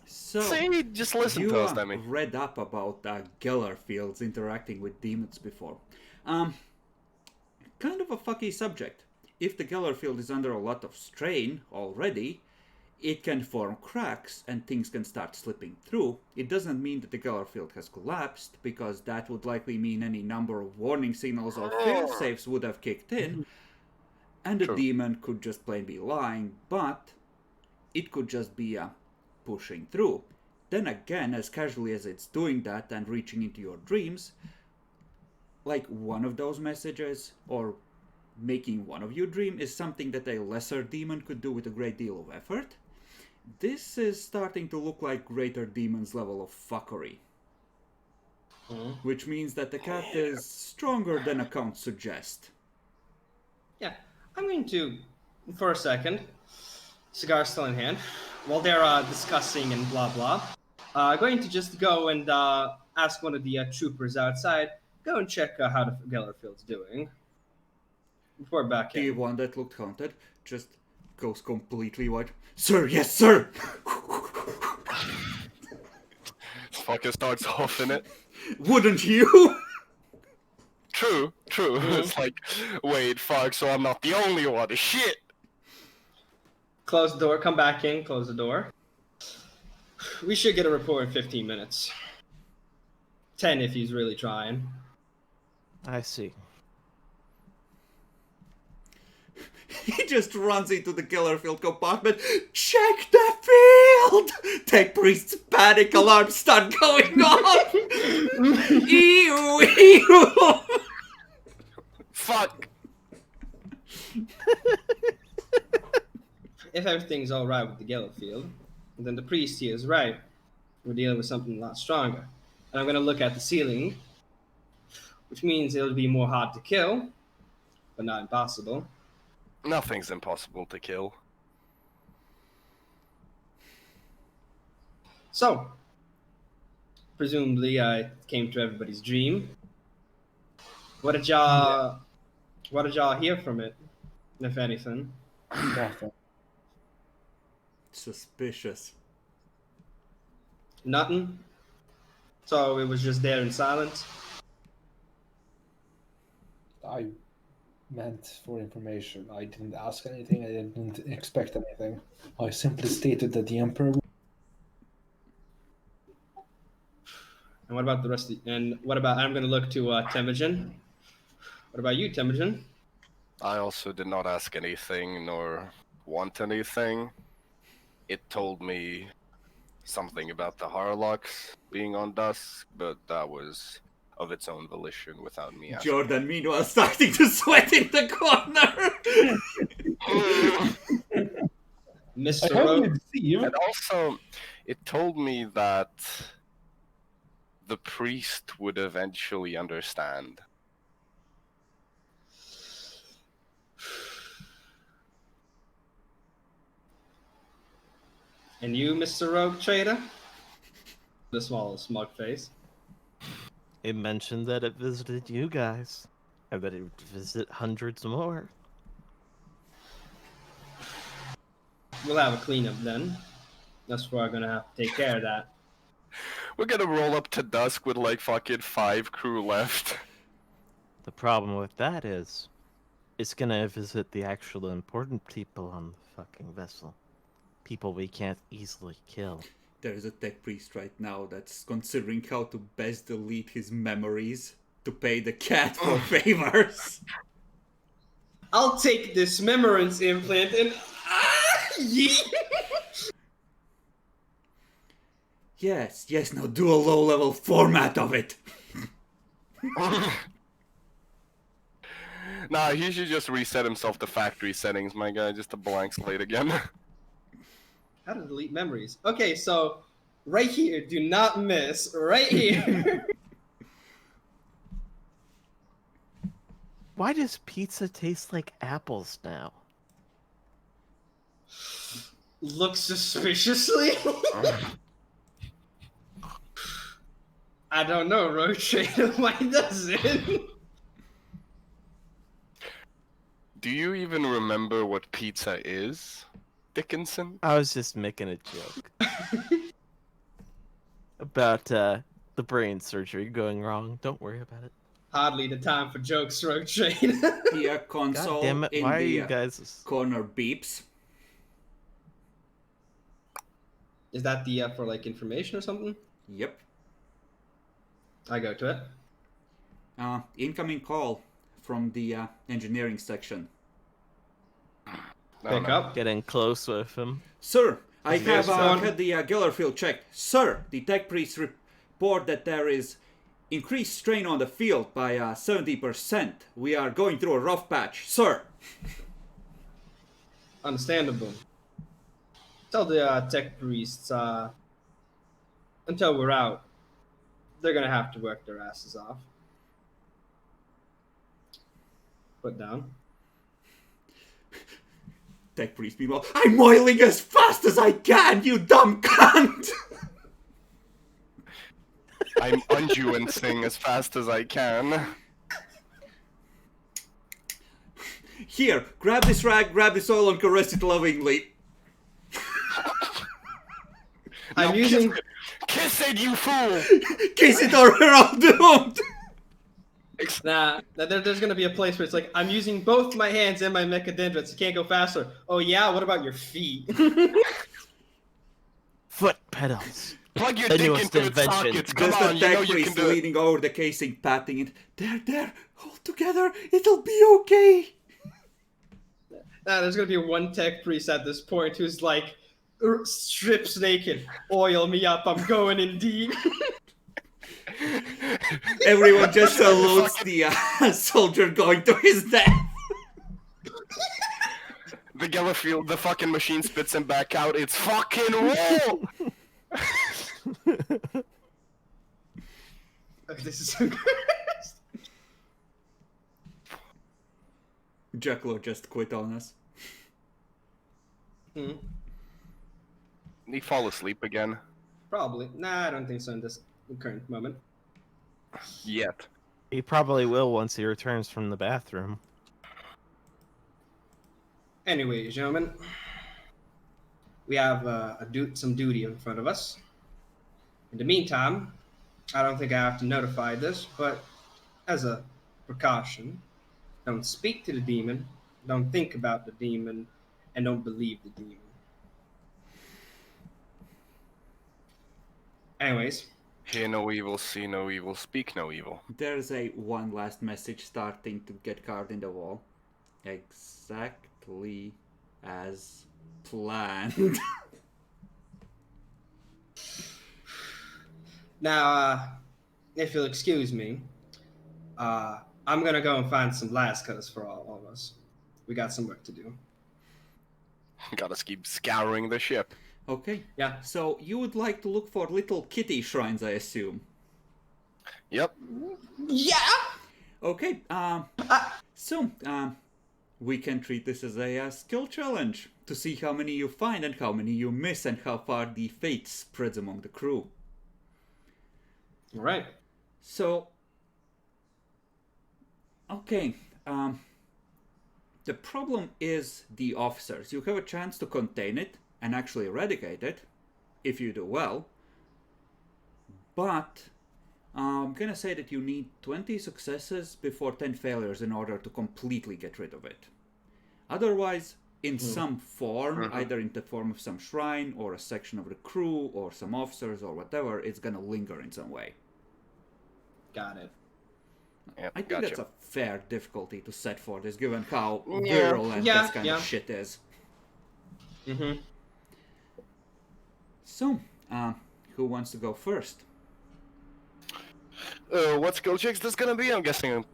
[SPEAKER 1] So,
[SPEAKER 3] see, just listen
[SPEAKER 1] you
[SPEAKER 3] to us, Demi.
[SPEAKER 1] read up about Geller fields interacting with demons before. Kind of a fucky subject. If the Geller field is under a lot of strain already, it can form cracks and things can start slipping through. It doesn't mean that the Geller field has collapsed, because that would likely mean any number of warning signals or failsafes would have kicked in, and the
[SPEAKER 3] True.
[SPEAKER 1] demon could just plain be lying, but it could just be pushing through. Then again, as casually as it's doing that and reaching into your dreams, like one of those messages, or making one of you dream, is something that a lesser demon could do with a great deal of effort. This is starting to look like greater demon's level of fuckery. Which means that the cat is stronger than accounts suggest.
[SPEAKER 2] Yeah, I'm going to, for a second, cigar still in hand, while they're discussing and blah blah, going to just go and ask one of the troopers outside, go and check how the Gellerfield's doing. Report back
[SPEAKER 1] The
[SPEAKER 2] in.
[SPEAKER 1] one that looked haunted just goes completely white. Sir, yes, sir!
[SPEAKER 3] Fucking starts huffing it.
[SPEAKER 1] Wouldn't you?
[SPEAKER 3] True. It's like, wait, fuck, so I'm not the only one. Shit!
[SPEAKER 2] Close the door, come back in, close the door. We should get a report in 15 minutes. 10 if he's really trying.
[SPEAKER 6] I see.
[SPEAKER 1] He just runs into the Gellerfield compartment. Check the field! Tech Priest's panic alarms start going off! Ew, ew!
[SPEAKER 3] Fuck!
[SPEAKER 2] If everything's alright with the Gellerfield, then the priest here is right. We're dealing with something a lot stronger. And I'm gonna look at the ceiling, which means it'll be more hard to kill, but not impossible.
[SPEAKER 3] Nothing's impossible to kill.
[SPEAKER 2] So, presumably it came to everybody's dream. What did y'all hear from it, if anything?
[SPEAKER 4] Nothing.
[SPEAKER 1] Suspicious.
[SPEAKER 2] Nothing. So it was just there in silence.
[SPEAKER 4] I meant for information. I didn't ask anything. I didn't expect anything. I simply stated that the Emperor.
[SPEAKER 2] And what about the rest of and what about I'm gonna look to Temujin. What about you, Temujin?
[SPEAKER 3] I also did not ask anything nor want anything. It told me something about the Harlocks being on Dusk, but that was of its own volition without me asking.
[SPEAKER 1] Jordan, meanwhile, starting to sweat in the corner.
[SPEAKER 2] Mr.
[SPEAKER 4] I
[SPEAKER 2] Rogue.
[SPEAKER 4] heavily deceive.
[SPEAKER 3] And also, it told me that the priest would eventually understand.
[SPEAKER 2] And you, Mr. Rogue Trader? The small smug face.
[SPEAKER 6] It mentioned that it visited you guys. I bet it would visit hundreds more.
[SPEAKER 2] We'll have a cleanup then. That's where I'm gonna have to take care of that.
[SPEAKER 3] We're gonna roll up to Dusk with like fucking 5 crew left.
[SPEAKER 6] The problem with that is, it's gonna visit the actual important people on the fucking vessel. People we can't easily kill.
[SPEAKER 1] There's a tech priest right now that's considering how to best delete his memories to pay the cat for favors.
[SPEAKER 2] I'll take this memorance implant and yeet.
[SPEAKER 1] Yes, now do a low-level format of it.
[SPEAKER 3] Nah, he should just reset himself to factory settings, my guy. Just a blank slate again.
[SPEAKER 2] How to delete memories? Okay, so right here, do not miss. Right here.
[SPEAKER 6] Why does pizza taste like apples now?
[SPEAKER 2] Look suspiciously. I don't know, Rogue Trader. Why does it?
[SPEAKER 3] Do you even remember what pizza is, Dickinson?
[SPEAKER 6] I was just making a joke. About the brain surgery going wrong. Don't worry about it.
[SPEAKER 2] Hardly the time for jokes, Rogue Trader.
[SPEAKER 1] The console
[SPEAKER 6] God damn it,
[SPEAKER 1] in
[SPEAKER 6] why are
[SPEAKER 1] the
[SPEAKER 6] you guys...
[SPEAKER 1] corner beeps.
[SPEAKER 2] Is that the for like information or something?
[SPEAKER 1] Yep.
[SPEAKER 2] I go to it.
[SPEAKER 1] Incoming call from the engineering section.
[SPEAKER 2] Pick up.
[SPEAKER 6] Getting close with him.
[SPEAKER 1] Sir, I
[SPEAKER 2] Yes,
[SPEAKER 1] have
[SPEAKER 2] sir.
[SPEAKER 1] had the Gellerfield checked. Sir, the tech priests report that there is increased strain on the field by 70%. We are going through a rough patch. Sir!
[SPEAKER 2] Understandable. Tell the tech priests, until we're out, they're gonna have to work their asses off. Put down.
[SPEAKER 1] Tech priest, meanwhile, I'm oiling as fast as I can, you dumb cunt!
[SPEAKER 3] I'm unjuancing as fast as I can.
[SPEAKER 1] Here, grab this rag, grab this oil, and caress it lovingly.
[SPEAKER 2] I'm
[SPEAKER 3] Now
[SPEAKER 2] using.
[SPEAKER 3] Kiss it, you fool!
[SPEAKER 1] Kiss it or we're all doomed!
[SPEAKER 2] Nah, there's gonna be a place where it's like, I'm using both my hands and my mechadendrons. You can't go faster. Oh yeah, what about your feet?
[SPEAKER 6] Foot pedals.
[SPEAKER 3] Plug your
[SPEAKER 6] The
[SPEAKER 3] dick
[SPEAKER 6] newest
[SPEAKER 3] into its
[SPEAKER 6] invention.
[SPEAKER 3] sockets. Come
[SPEAKER 1] Just
[SPEAKER 3] on,
[SPEAKER 1] the
[SPEAKER 3] you know
[SPEAKER 1] tech
[SPEAKER 3] you can
[SPEAKER 1] priest
[SPEAKER 3] do it.
[SPEAKER 1] leaning over the casing, patting it. There, hold together, it'll be okay.
[SPEAKER 2] Nah, there's gonna be one tech priest at this point who's like, strips naked. Oil me up, I'm going in deep.
[SPEAKER 1] Everyone just salutes the soldier going to his death.
[SPEAKER 3] The Gellerfield, the fucking machine spits him back out. It's fucking roll!
[SPEAKER 2] This is so good.
[SPEAKER 1] Jekyll just quit on us.
[SPEAKER 2] Hmm.
[SPEAKER 3] He fall asleep again.
[SPEAKER 2] Probably. Nah, I don't think so. In this. the current moment.
[SPEAKER 3] Yet.
[SPEAKER 6] He probably will once he returns from the bathroom.
[SPEAKER 2] Anyway, gentlemen, we have some duty in front of us. In the meantime, I don't think I have to notify this, but as a precaution, don't speak to the demon, don't think about the demon, and don't believe the demon. Anyways,
[SPEAKER 3] Hear no evil, see no evil, speak no evil.
[SPEAKER 1] There's a one last message starting to get carved in the wall. Exactly as planned.
[SPEAKER 2] now, if you'll excuse me, I'm gonna go and find some lascars for all of us. We got some work to do.
[SPEAKER 3] Gotta keep scouring the ship.
[SPEAKER 1] Okay.
[SPEAKER 2] Yeah.
[SPEAKER 1] So you would like to look for little kitty shrines, I assume.
[SPEAKER 3] Yep.
[SPEAKER 2] Yeah.
[SPEAKER 1] Okay. So we can treat this as a skill challenge to see how many you find and how many you miss and how far the fate spreads among the crew.
[SPEAKER 2] All right.
[SPEAKER 1] So, okay. The problem is the officers. You have a chance to contain it and actually eradicate it if you do well. But I'm gonna say that you need 20 successes before 10 failures in order to completely get rid of it. Otherwise, in some form, either in the form of some shrine or a section of the crew or some officers or whatever, it's gonna linger in some way.
[SPEAKER 2] Got it.
[SPEAKER 3] Yep,
[SPEAKER 1] I think
[SPEAKER 3] gotcha.
[SPEAKER 1] that's a fair difficulty to set for this, given how
[SPEAKER 3] Yeah.
[SPEAKER 1] virulent
[SPEAKER 2] Yeah,
[SPEAKER 1] this kind
[SPEAKER 2] yeah.
[SPEAKER 1] of shit is.
[SPEAKER 2] Mm-hmm.
[SPEAKER 1] So, who wants to go first?
[SPEAKER 3] What skill checks this gonna be? I'm guessing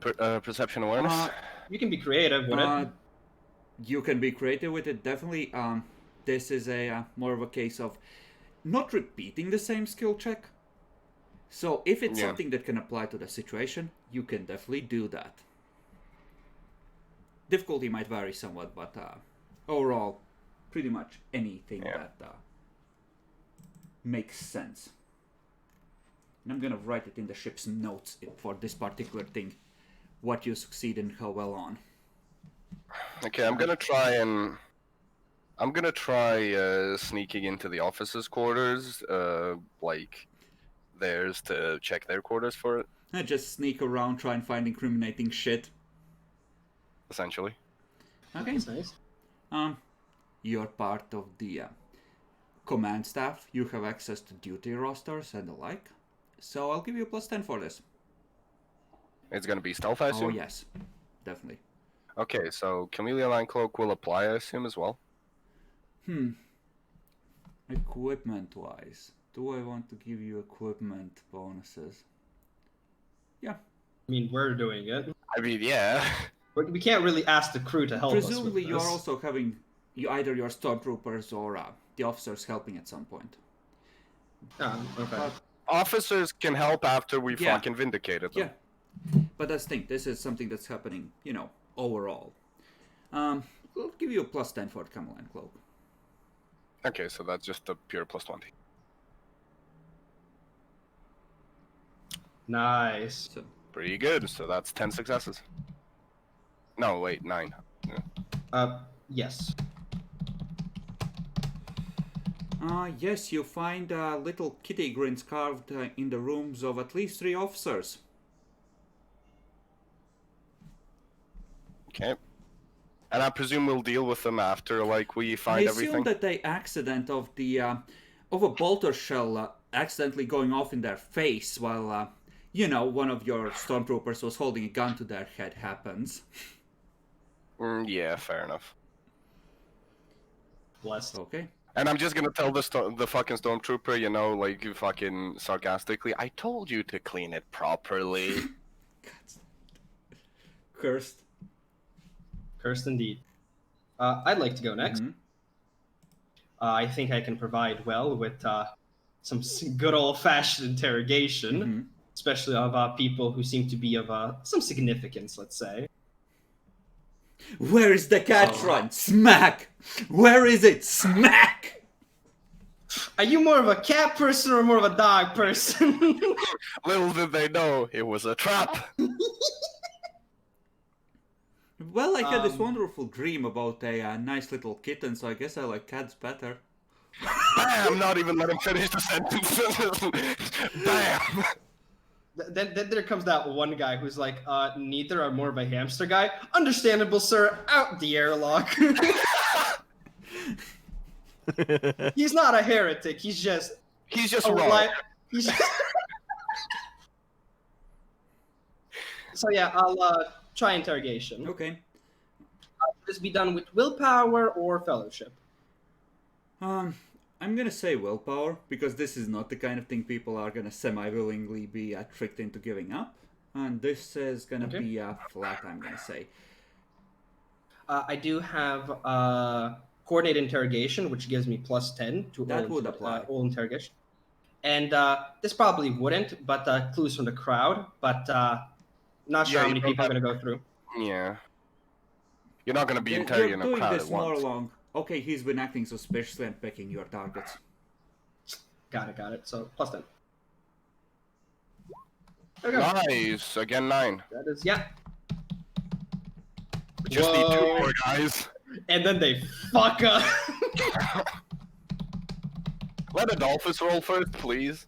[SPEAKER 3] perception awareness.
[SPEAKER 2] You can be creative with it.
[SPEAKER 1] You can be creative with it, definitely. This is a more of a case of not repeating the same skill check. So if it's
[SPEAKER 3] Yeah.
[SPEAKER 1] something that can apply to the situation, you can definitely do that. Difficulty might vary somewhat, but overall, pretty much anything that makes sense. And I'm gonna write it in the ship's notes for this particular thing, what you succeed and how well on.
[SPEAKER 3] Okay, I'm gonna try sneaking into the officers' quarters, like theirs, to check their quarters for it,
[SPEAKER 1] I just sneak around, try and find incriminating shit.
[SPEAKER 3] essentially.
[SPEAKER 1] Okay.
[SPEAKER 2] That's nice.
[SPEAKER 1] You're part of the command staff. You have access to duty rosters and the like. So I'll give you a +10 for this.
[SPEAKER 3] It's gonna be stealth, I assume?
[SPEAKER 1] Oh yes, definitely.
[SPEAKER 3] Okay, so Chameleon Line Cloak will apply, I assume, as well?
[SPEAKER 1] Equipment-wise, do I want to give you equipment bonuses? Yeah.
[SPEAKER 2] I mean, we're doing it.
[SPEAKER 3] I mean, yeah.
[SPEAKER 2] We can't really ask the crew to help
[SPEAKER 1] Presumably
[SPEAKER 2] us
[SPEAKER 1] you
[SPEAKER 2] with
[SPEAKER 1] are
[SPEAKER 2] this.
[SPEAKER 1] also having either your stormtroopers or the officers helping at some point.
[SPEAKER 2] Okay.
[SPEAKER 1] But
[SPEAKER 3] Officers can help after we
[SPEAKER 1] Yeah.
[SPEAKER 3] fucking vindicated them.
[SPEAKER 1] yeah. But that's the thing, this is something that's happening, overall. We'll give you a +10 for the Cameline Cloak.
[SPEAKER 3] Okay, so that's just a pure +20.
[SPEAKER 2] Nice.
[SPEAKER 1] So,
[SPEAKER 3] Pretty good, so that's 10 successes. No, wait, 9. Yeah.
[SPEAKER 2] Yes.
[SPEAKER 1] yes, you find little kitty grins carved in the rooms of at least 3 officers.
[SPEAKER 3] Okay. And I presume we'll deal with them after, like, we
[SPEAKER 1] I
[SPEAKER 3] find
[SPEAKER 1] assume
[SPEAKER 3] everything?
[SPEAKER 1] that the accident of the of a bolter shell accidentally going off in their face while one of your stormtroopers was holding a gun to their head happens.
[SPEAKER 3] Yeah, fair enough.
[SPEAKER 2] Blessed.
[SPEAKER 1] Okay.
[SPEAKER 3] And I'm just gonna tell the fucking stormtrooper, like, fucking sarcastically, I told you to clean it properly.
[SPEAKER 1] Cursed.
[SPEAKER 2] Cursed indeed. I'd like to go next.
[SPEAKER 1] Mhm.
[SPEAKER 2] I think I can provide well with some good old-fashioned interrogation,
[SPEAKER 1] Mhm.
[SPEAKER 2] especially of people who seem to be of some significance, let's say.
[SPEAKER 1] Where is the cat run? Smack! Where is it? Smack!
[SPEAKER 2] Are you more of a cat person or more of a dog person?
[SPEAKER 3] Little did they know it was a trap.
[SPEAKER 1] Well, I had this
[SPEAKER 2] Um,
[SPEAKER 1] wonderful dream about a nice little kitten, so I guess I like cats better.
[SPEAKER 3] Bam! Not even let him finish the sentence. Bam!
[SPEAKER 2] then there comes that one guy who's like, neither are more of a hamster guy. Understandable, sir. Out the airlock. He's not a heretic. He's just a
[SPEAKER 3] wrong.
[SPEAKER 2] he's just... So yeah, I'll try interrogation.
[SPEAKER 1] Okay.
[SPEAKER 2] Should this be done with willpower or fellowship?
[SPEAKER 1] I'm gonna say willpower, because this is not the kind of thing people are gonna semi-willingly be tricked into giving up. And this is gonna
[SPEAKER 2] Okay.
[SPEAKER 1] be flat, I'm gonna say.
[SPEAKER 2] I do have coordinated interrogation, which gives me +10 to
[SPEAKER 1] That would apply.
[SPEAKER 2] all interrogation. And this probably wouldn't, but clues from the crowd. But not sure
[SPEAKER 3] Yeah,
[SPEAKER 2] how
[SPEAKER 3] you
[SPEAKER 2] many
[SPEAKER 3] don't
[SPEAKER 2] people are
[SPEAKER 3] have-
[SPEAKER 2] going to go through.
[SPEAKER 3] Yeah. You're not gonna be
[SPEAKER 1] You're
[SPEAKER 3] interrogating a
[SPEAKER 1] doing
[SPEAKER 3] crowd
[SPEAKER 1] this
[SPEAKER 3] at
[SPEAKER 1] more
[SPEAKER 3] once.
[SPEAKER 1] along. Okay, he's been acting suspiciously and picking your targets.
[SPEAKER 2] Got it. So +10. There we go.
[SPEAKER 3] Nice. Again, 9.
[SPEAKER 2] That is, yeah.
[SPEAKER 3] We just need 2
[SPEAKER 2] Whoa.
[SPEAKER 3] more guys.
[SPEAKER 2] And then they fuck up.
[SPEAKER 3] Let Adolphus roll first, please.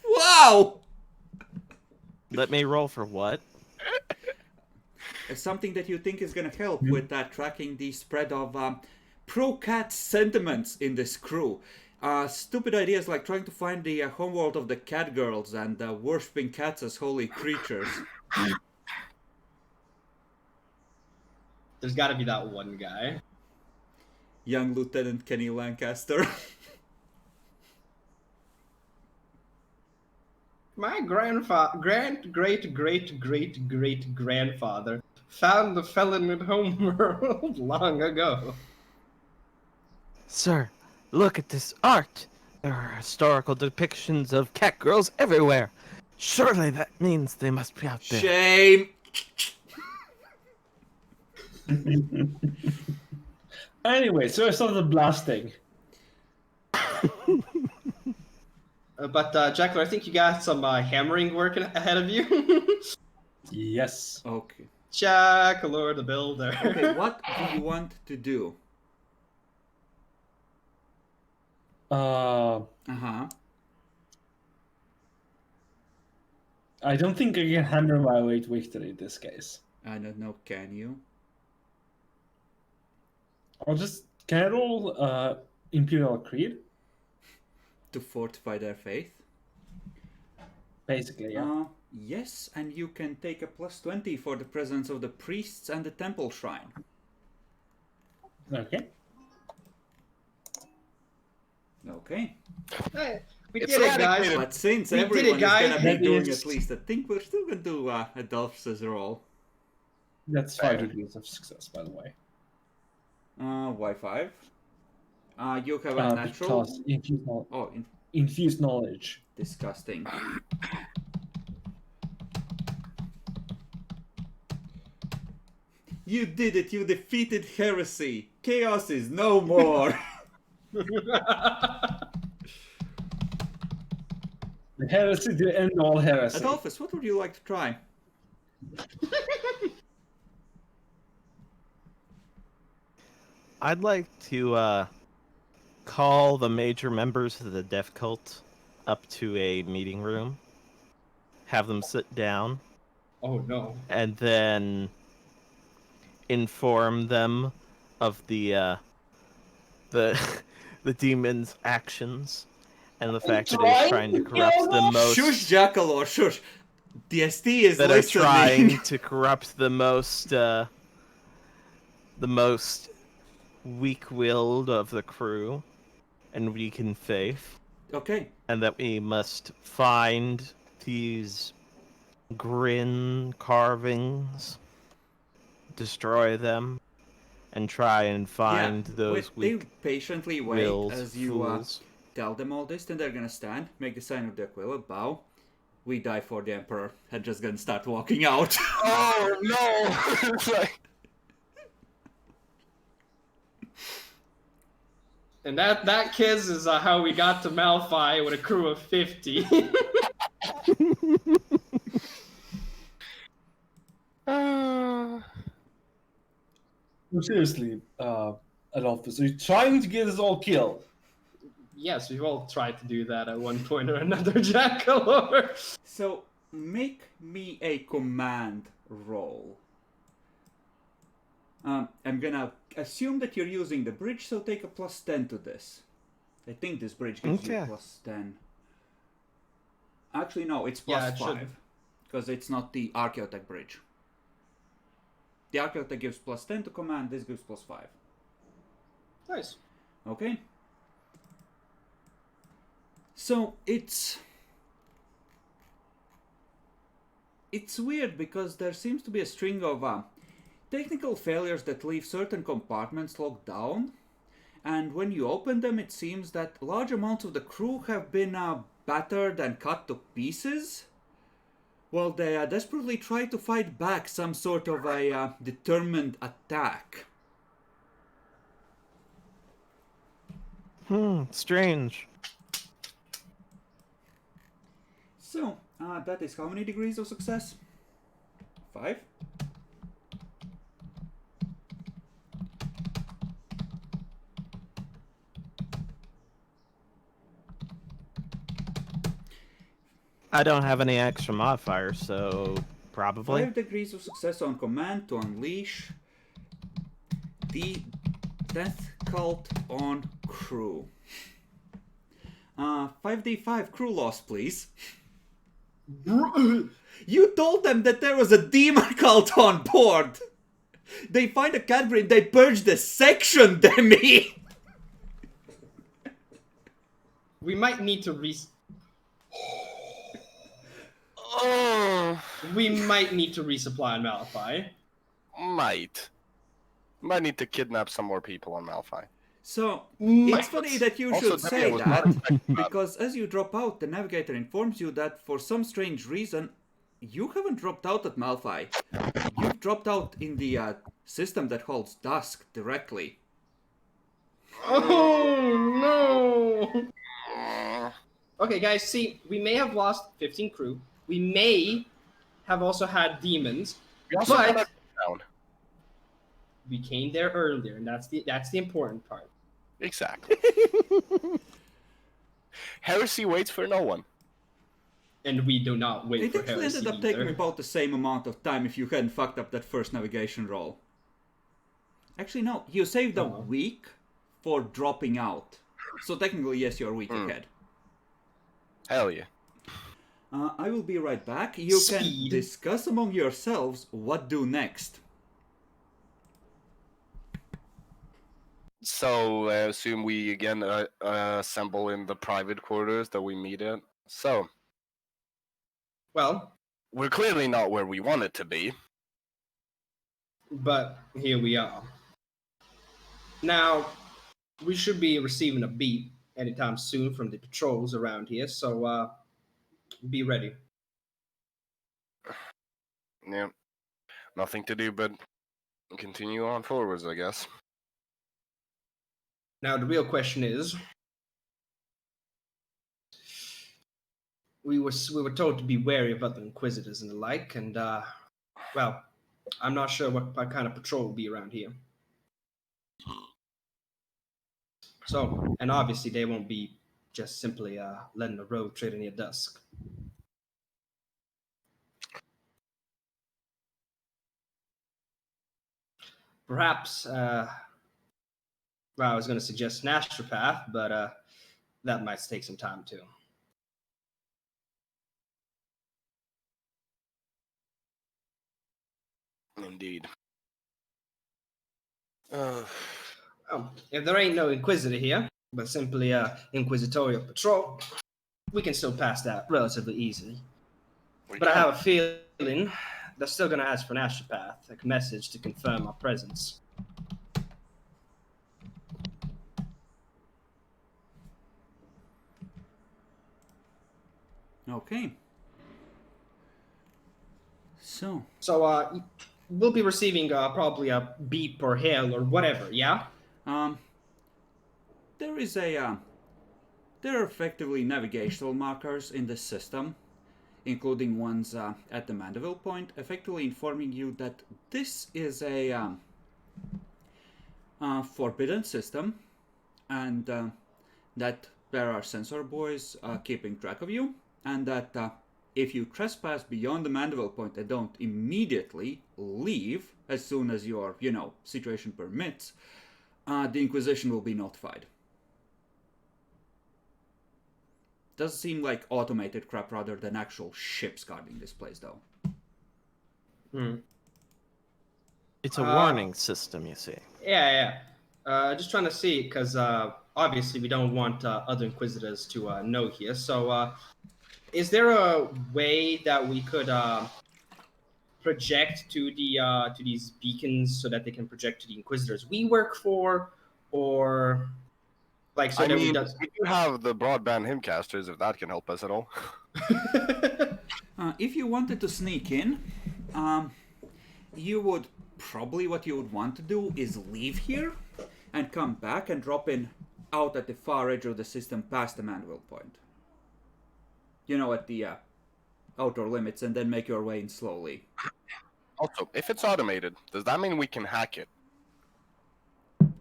[SPEAKER 1] Wow!
[SPEAKER 6] Let me roll for what?
[SPEAKER 1] Something that you think is gonna help with tracking the spread of pro-cat sentiments in this crew. Stupid ideas like trying to find the homeworld of the cat girls and worshipping cats as holy creatures.
[SPEAKER 2] There's got to be that one guy.
[SPEAKER 1] Young Lieutenant Kenny Lancaster.
[SPEAKER 2] My great-great-great-great-great-grandfather found the felon at homeworld long ago.
[SPEAKER 6] Sir, look at this art. There are historical depictions of cat girls everywhere. Surely that means they must be out there.
[SPEAKER 1] Shame!
[SPEAKER 4] Anyway, so I started blasting.
[SPEAKER 2] But Jackler, I think you got some hammering work ahead of you.
[SPEAKER 4] Yes.
[SPEAKER 1] Okay.
[SPEAKER 2] Jackler the Builder.
[SPEAKER 1] Okay, what do you want to do? Uh-huh.
[SPEAKER 4] I don't think I can hammer my way to victory in this case.
[SPEAKER 1] I don't know, can you?
[SPEAKER 4] Can I roll Imperial Creed?
[SPEAKER 1] To fortify their faith?
[SPEAKER 4] Basically, yeah.
[SPEAKER 1] Yes, and you can take a +20 for the presence of the priests and the temple shrine.
[SPEAKER 4] Okay.
[SPEAKER 1] Okay.
[SPEAKER 2] Hey, we
[SPEAKER 3] It's
[SPEAKER 2] did it, guys.
[SPEAKER 3] eradicated.
[SPEAKER 1] But since
[SPEAKER 2] We did it,
[SPEAKER 1] everyone is
[SPEAKER 2] guys.
[SPEAKER 1] gonna be
[SPEAKER 4] That
[SPEAKER 1] doing
[SPEAKER 4] is-
[SPEAKER 1] at least a thing, we're still gonna do Adolphus' roll.
[SPEAKER 4] That's
[SPEAKER 3] Fair.
[SPEAKER 4] 5 degrees of success, by the way.
[SPEAKER 1] Why 5? You have a natural.
[SPEAKER 4] Because infused,
[SPEAKER 1] Oh,
[SPEAKER 4] infused knowledge.
[SPEAKER 1] disgusting. You did it! You defeated Heresy! Chaos is no more!
[SPEAKER 4] The heresy, the end all heresy.
[SPEAKER 1] Adolphus, what would you like to try?
[SPEAKER 6] I'd like to call the major members of the Death Cult up to a meeting room, have them sit down,
[SPEAKER 2] Oh no.
[SPEAKER 6] and then inform them of the the demon's actions and the fact that he's trying to corrupt the most
[SPEAKER 1] Shush, Jackalor, shush! DST is
[SPEAKER 6] that are
[SPEAKER 1] listening!
[SPEAKER 6] trying to corrupt the most weak-willed of the crew and weaken faith,
[SPEAKER 1] Okay,
[SPEAKER 6] and that we must find these grin carvings, destroy them, and try and find those
[SPEAKER 1] they
[SPEAKER 6] weak
[SPEAKER 1] patiently wait
[SPEAKER 6] willed
[SPEAKER 1] as you
[SPEAKER 6] fools.
[SPEAKER 1] tell them all this, then they're gonna stand, make the sign of the Aquila, bow. We die for the Emperor, and just gonna start walking out.
[SPEAKER 3] Oh no! It's like,
[SPEAKER 2] And that kiss is how we got to Malphite with a crew of 50.
[SPEAKER 4] No, seriously, Adolphus, are you trying to get us all killed?
[SPEAKER 2] Yes, we've all tried to do that at one point or another, Jackalope.
[SPEAKER 1] So make me a command roll. I'm gonna assume that you're using the bridge, so take a plus 10 to this. I think this bridge gives you
[SPEAKER 6] Okay.
[SPEAKER 1] plus 10. Actually, no, it's
[SPEAKER 2] Yeah,
[SPEAKER 1] plus
[SPEAKER 2] it should.
[SPEAKER 1] 5. Because it's not the Archaeotech bridge. The Archaeotech gives plus 10 to command, this gives plus 5.
[SPEAKER 2] Nice.
[SPEAKER 1] Okay? So, it's weird because there seems to be a string of technical failures that leave certain compartments locked down, and when you open them it seems that large amounts of the crew have been battered and cut to pieces, while they desperately try to fight back some sort of a determined attack.
[SPEAKER 6] Strange.
[SPEAKER 1] So, that is how many degrees of success? 5?
[SPEAKER 6] I don't have any extra modifiers, so probably.
[SPEAKER 1] 5 degrees of success on command to unleash the Death Cult on crew. 5d5 crew loss, please. You told them that there was a demon cult on board! They find a Cadbury and they purge the section, Demi!
[SPEAKER 2] We might need to
[SPEAKER 3] Oh,
[SPEAKER 2] We might need to resupply on Malphite.
[SPEAKER 3] might need to kidnap some more people on Malphite.
[SPEAKER 1] So,
[SPEAKER 2] Might.
[SPEAKER 1] it's funny that you
[SPEAKER 3] Also,
[SPEAKER 1] should
[SPEAKER 3] Demi
[SPEAKER 1] say
[SPEAKER 3] was not
[SPEAKER 1] that,
[SPEAKER 3] expecting that.
[SPEAKER 1] because as you drop out, the navigator informs you that for some strange reason, you haven't dropped out at Malphite. You've dropped out in the system that holds Dusk directly.
[SPEAKER 2] Oh no! Okay, guys, see, we may have lost 15 crew. We may have also had demons,
[SPEAKER 3] We also got
[SPEAKER 2] but
[SPEAKER 3] down.
[SPEAKER 2] we came there earlier, and that's the important part.
[SPEAKER 3] Exactly. Heresy waits for no one.
[SPEAKER 2] And we do not wait
[SPEAKER 1] It
[SPEAKER 2] for
[SPEAKER 1] actually
[SPEAKER 2] Heresy
[SPEAKER 1] ended up taking
[SPEAKER 2] either.
[SPEAKER 1] about the same amount of time if you hadn't fucked up that first navigation roll. Actually, no, you saved a
[SPEAKER 2] Uh-huh.
[SPEAKER 1] week for dropping out. So technically, yes, you're a week
[SPEAKER 3] Hmm.
[SPEAKER 1] ahead.
[SPEAKER 3] Hell yeah.
[SPEAKER 1] I will be right back. You can
[SPEAKER 2] Speed.
[SPEAKER 1] discuss among yourselves what do next.
[SPEAKER 3] So I assume we again assemble in the private quarters that we meet at. So
[SPEAKER 2] Well,
[SPEAKER 3] we're clearly not where we wanted to be.
[SPEAKER 2] but here we are. Now, we should be receiving a beat anytime soon from the patrols around here, so be ready.
[SPEAKER 3] Yeah. Nothing to do but continue on forwards, I guess.
[SPEAKER 2] Now, the real question is, we were told to be wary of other Inquisitors and the like, and well, I'm not sure what kind of patrol will be around here. So, and obviously they won't be just simply letting the road trade near dusk. Perhaps, well, I was going to suggest an astropath, but that might take some time too.
[SPEAKER 3] Indeed.
[SPEAKER 2] Oh, if there ain't no Inquisitor here, but simply Inquisitorial patrol, we can still pass that relatively easily. But I have a feeling they're still going to ask for an astropath, like a message to confirm our presence.
[SPEAKER 1] Okay. So,
[SPEAKER 2] We'll be receiving probably a beep or hail or whatever, yeah?
[SPEAKER 1] um, there is a there are effectively navigational markers in this system, including ones at the Mandeville point, effectively informing you that this is a forbidden system, and that there are sensor boys keeping track of you, and that if you trespass beyond the Mandeville point and don't immediately leave as soon as your, situation permits, the Inquisition will be notified. Does seem like automated crap rather than actual ships guarding this place, though.
[SPEAKER 6] It's a warning system, you see.
[SPEAKER 2] Yeah. Just trying to see, because obviously we don't want other Inquisitors to know here. So, is there a way that we could project to these beacons so that they can project to the Inquisitors we work for, or like so
[SPEAKER 3] I
[SPEAKER 2] that
[SPEAKER 3] mean,
[SPEAKER 2] we does?
[SPEAKER 3] we do have the broadband hymcasters, if that can help us at all.
[SPEAKER 1] If you wanted to sneak in, you would probably what you would want to do is leave here and come back and drop in out at the far edge of the system past the Mandeville point. At the outer limits, and then make your way in slowly.
[SPEAKER 3] Also, if it's automated, does that mean we can hack it?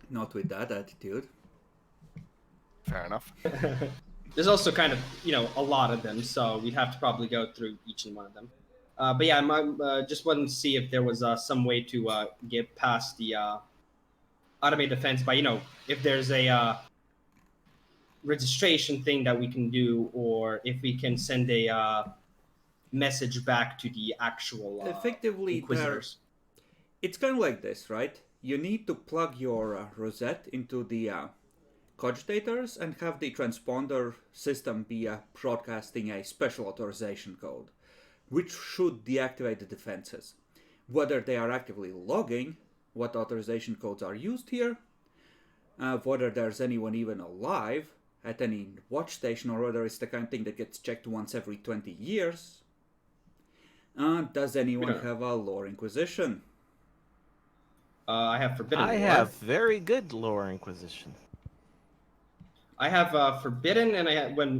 [SPEAKER 1] Not with that attitude.
[SPEAKER 3] Fair enough.
[SPEAKER 2] There's also kind of a lot of them, so we'd have to probably go through each and one of them. But yeah, I just wanted to see if there was some way to get past the automated defense by if there's a registration thing that we can do, or if we can send a message back to the actual
[SPEAKER 1] Effectively,
[SPEAKER 2] Inquisitors.
[SPEAKER 1] It's kind of like this, right? You need to plug your rosette into the cogitators and have the transponder system be broadcasting a special authorization code, which should deactivate the defenses. Whether they are actively logging what authorization codes are used here, whether there's anyone even alive at any watch station, or whether it's the kind of thing that gets checked once every 20 years. Does anyone have a lore inquisition?
[SPEAKER 2] I have forbidden.
[SPEAKER 6] I have very good lore inquisition.
[SPEAKER 2] I have forbidden, and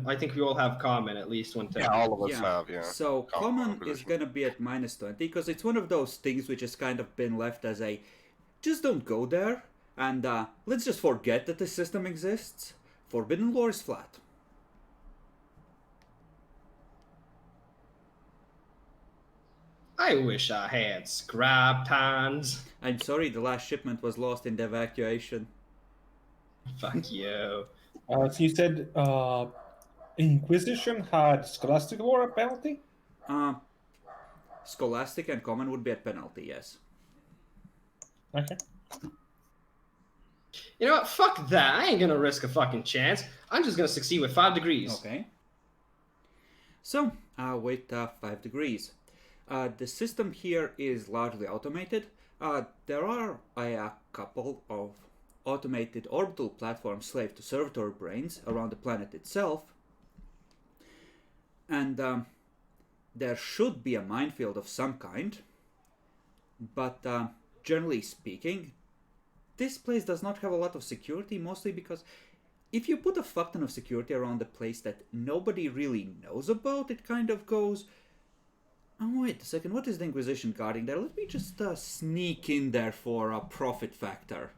[SPEAKER 2] I think we all have common at least one thing.
[SPEAKER 3] Yeah, all of us have, yeah.
[SPEAKER 1] So common is
[SPEAKER 3] inquisition.
[SPEAKER 1] gonna be at -20 because it's one of those things which has kind of been left as a just don't go there and let's just forget that the system exists. Forbidden lore is flat.
[SPEAKER 2] I wish I had scrap tons.
[SPEAKER 1] I'm sorry, the last shipment was lost in the evacuation.
[SPEAKER 2] Fuck you.
[SPEAKER 4] So you said Inquisition had Scholastic Lore at penalty?
[SPEAKER 1] Scholastic and common would be at penalty, yes.
[SPEAKER 4] Okay.
[SPEAKER 2] You know what? Fuck that. I ain't gonna risk a fucking chance. I'm just gonna succeed with 5 degrees.
[SPEAKER 1] Okay. So, with 5 degrees. The system here is largely automated. There are a couple of automated orbital platforms slave to servitor brains around the planet itself. And there should be a minefield of some kind. But generally speaking, this place does not have a lot of security, mostly because if you put a fuck ton of security around a place that nobody really knows about, it kind of goes, oh, wait a second, what is the Inquisition guarding there? Let me just sneak in there for a profit factor.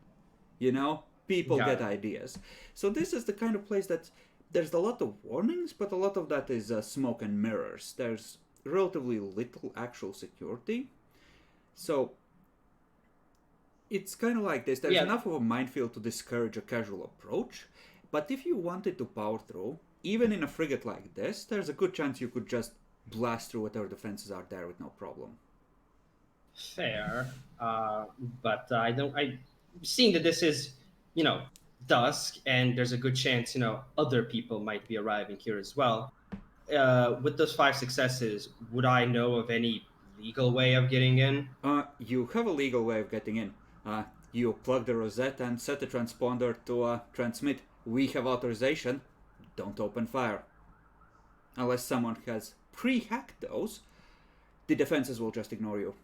[SPEAKER 1] People get ideas. So this is the kind of place that there's a lot of warnings, but a lot of that is smoke and mirrors. There's relatively little actual security. So it's kind of like this. There's enough of a minefield to discourage a casual approach, but if you wanted to power through, even in a frigate like this, there's a good chance you could just blast through whatever defenses are there with no problem.
[SPEAKER 2] Fair. But seeing that this is, dusk, and there's a good chance, other people might be arriving here as well. With those 5 successes, would I know of any legal way of getting in?
[SPEAKER 1] You have a legal way of getting in. You plug the rosette and set the transponder to transmit. We have authorization. Don't open fire. Unless someone has pre-hacked those, the defenses will just ignore you.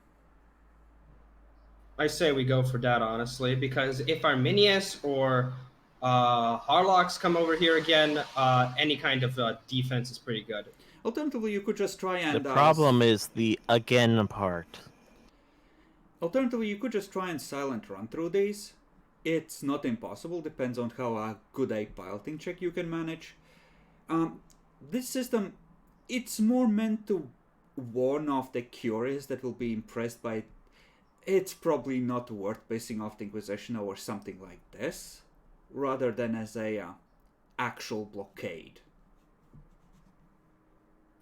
[SPEAKER 2] I say we go for that, honestly, because if Arminius or Harlocks come over here again. Any kind of defense is pretty good.
[SPEAKER 1] Alternatively, you could just try and...
[SPEAKER 6] The problem is the again part.
[SPEAKER 1] Alternatively, you could just try and silent run through these. It's not impossible, depends on how good a piloting check you can manage. This system, it's more meant to warn off the curious that will be impressed by it. It's probably not worth pissing off the Inquisition or something like this, rather than as a actual blockade.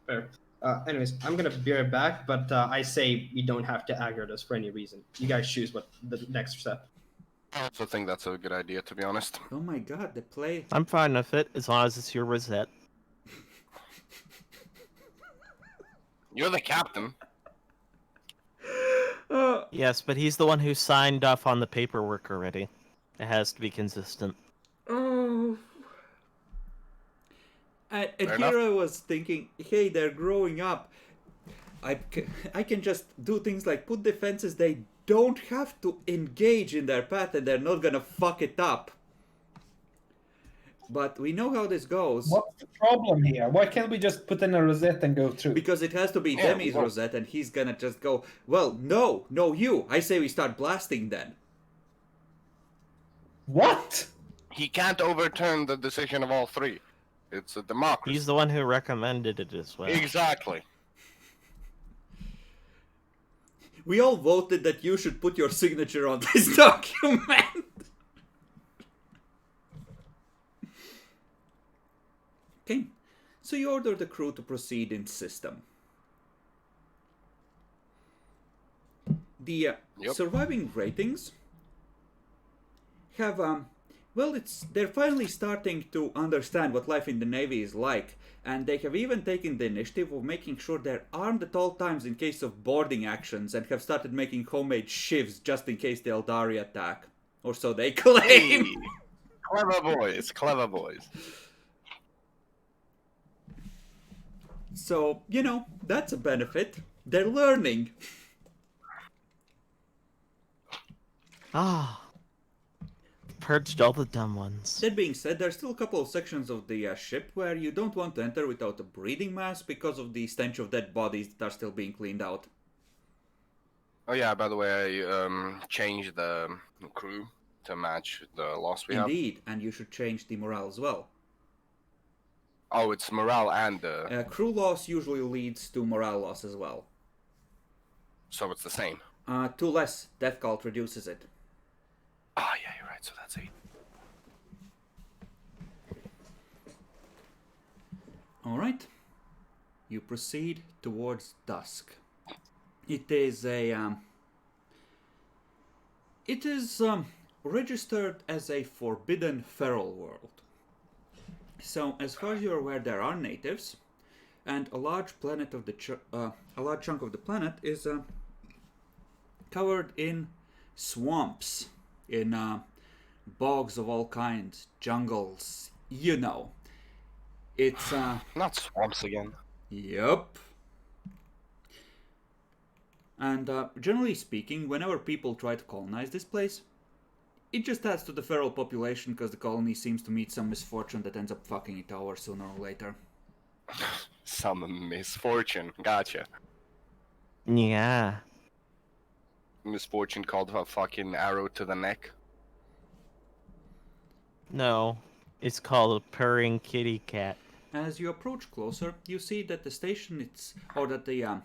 [SPEAKER 2] Fair. Anyways, I'm gonna be right back, but I say we don't have to aggro this for any reason. You guys choose what the next step.
[SPEAKER 3] I also think that's a good idea, to be honest.
[SPEAKER 1] Oh my god, the play...
[SPEAKER 6] I'm fine with it, as long as it's your Rosette.
[SPEAKER 3] You're the captain.
[SPEAKER 6] Yes, but he's the one who signed off on the paperwork already. It has to be consistent.
[SPEAKER 1] Oh. And
[SPEAKER 3] Fair
[SPEAKER 1] here I was thinking, hey, they're growing up. I can just do things like put defenses they don't have to engage in their path and they're not gonna fuck it up. But we know how this goes.
[SPEAKER 4] What's the problem here? Why can't we just put in a rosette and go through?
[SPEAKER 1] Because it has to be
[SPEAKER 3] Yeah,
[SPEAKER 1] Demi's
[SPEAKER 3] well-
[SPEAKER 1] Rosette and he's gonna just go, well, no, you. I say we start blasting then.
[SPEAKER 4] What?
[SPEAKER 3] He can't overturn the decision of all three. It's a democracy.
[SPEAKER 6] He's the one who recommended it as well.
[SPEAKER 3] Exactly.
[SPEAKER 1] We all voted that you should put your signature on this document. Okay, so you order the crew to proceed in system. The
[SPEAKER 3] Yep.
[SPEAKER 1] surviving ratings have they're finally starting to understand what life in the Navy is like, and they have even taken the initiative of making sure they're armed at all times in case of boarding actions, and have started making homemade shivs just in case the Eldari attack, or so they claim.
[SPEAKER 3] Hey. Clever boys, clever boys.
[SPEAKER 1] So, that's a benefit. They're learning.
[SPEAKER 6] Ah. Purged all the dumb ones.
[SPEAKER 1] That being said, there's still a couple of sections of the ship where you don't want to enter without a breathing mask because of the stench of dead bodies that are still being cleaned out.
[SPEAKER 3] Oh yeah, by the way, I changed the crew to match the loss we have.
[SPEAKER 1] Indeed, and you should change the morale as well.
[SPEAKER 3] Oh, it's morale and
[SPEAKER 1] Crew loss usually leads to morale loss as well.
[SPEAKER 3] so it's the same.
[SPEAKER 1] 2 less. Death Cult reduces it.
[SPEAKER 3] Ah, yeah, you're right. So that's 8.
[SPEAKER 1] Alright. You proceed towards dusk. It is registered as a forbidden feral world. So, as far as you're aware, there are natives, and a large planet of a large chunk of the planet is covered in swamps, in bogs of all kinds, jungles. It's
[SPEAKER 3] Not swamps again.
[SPEAKER 1] Yep. And generally speaking, whenever people try to colonize this place, it just adds to the feral population because the colony seems to meet some misfortune that ends up fucking it over sooner or later.
[SPEAKER 3] Some misfortune. Gotcha.
[SPEAKER 6] Yeah.
[SPEAKER 3] Misfortune called a fucking arrow to the neck.
[SPEAKER 6] No. It's called a purring kitty cat.
[SPEAKER 1] As you approach closer, you see that the station that the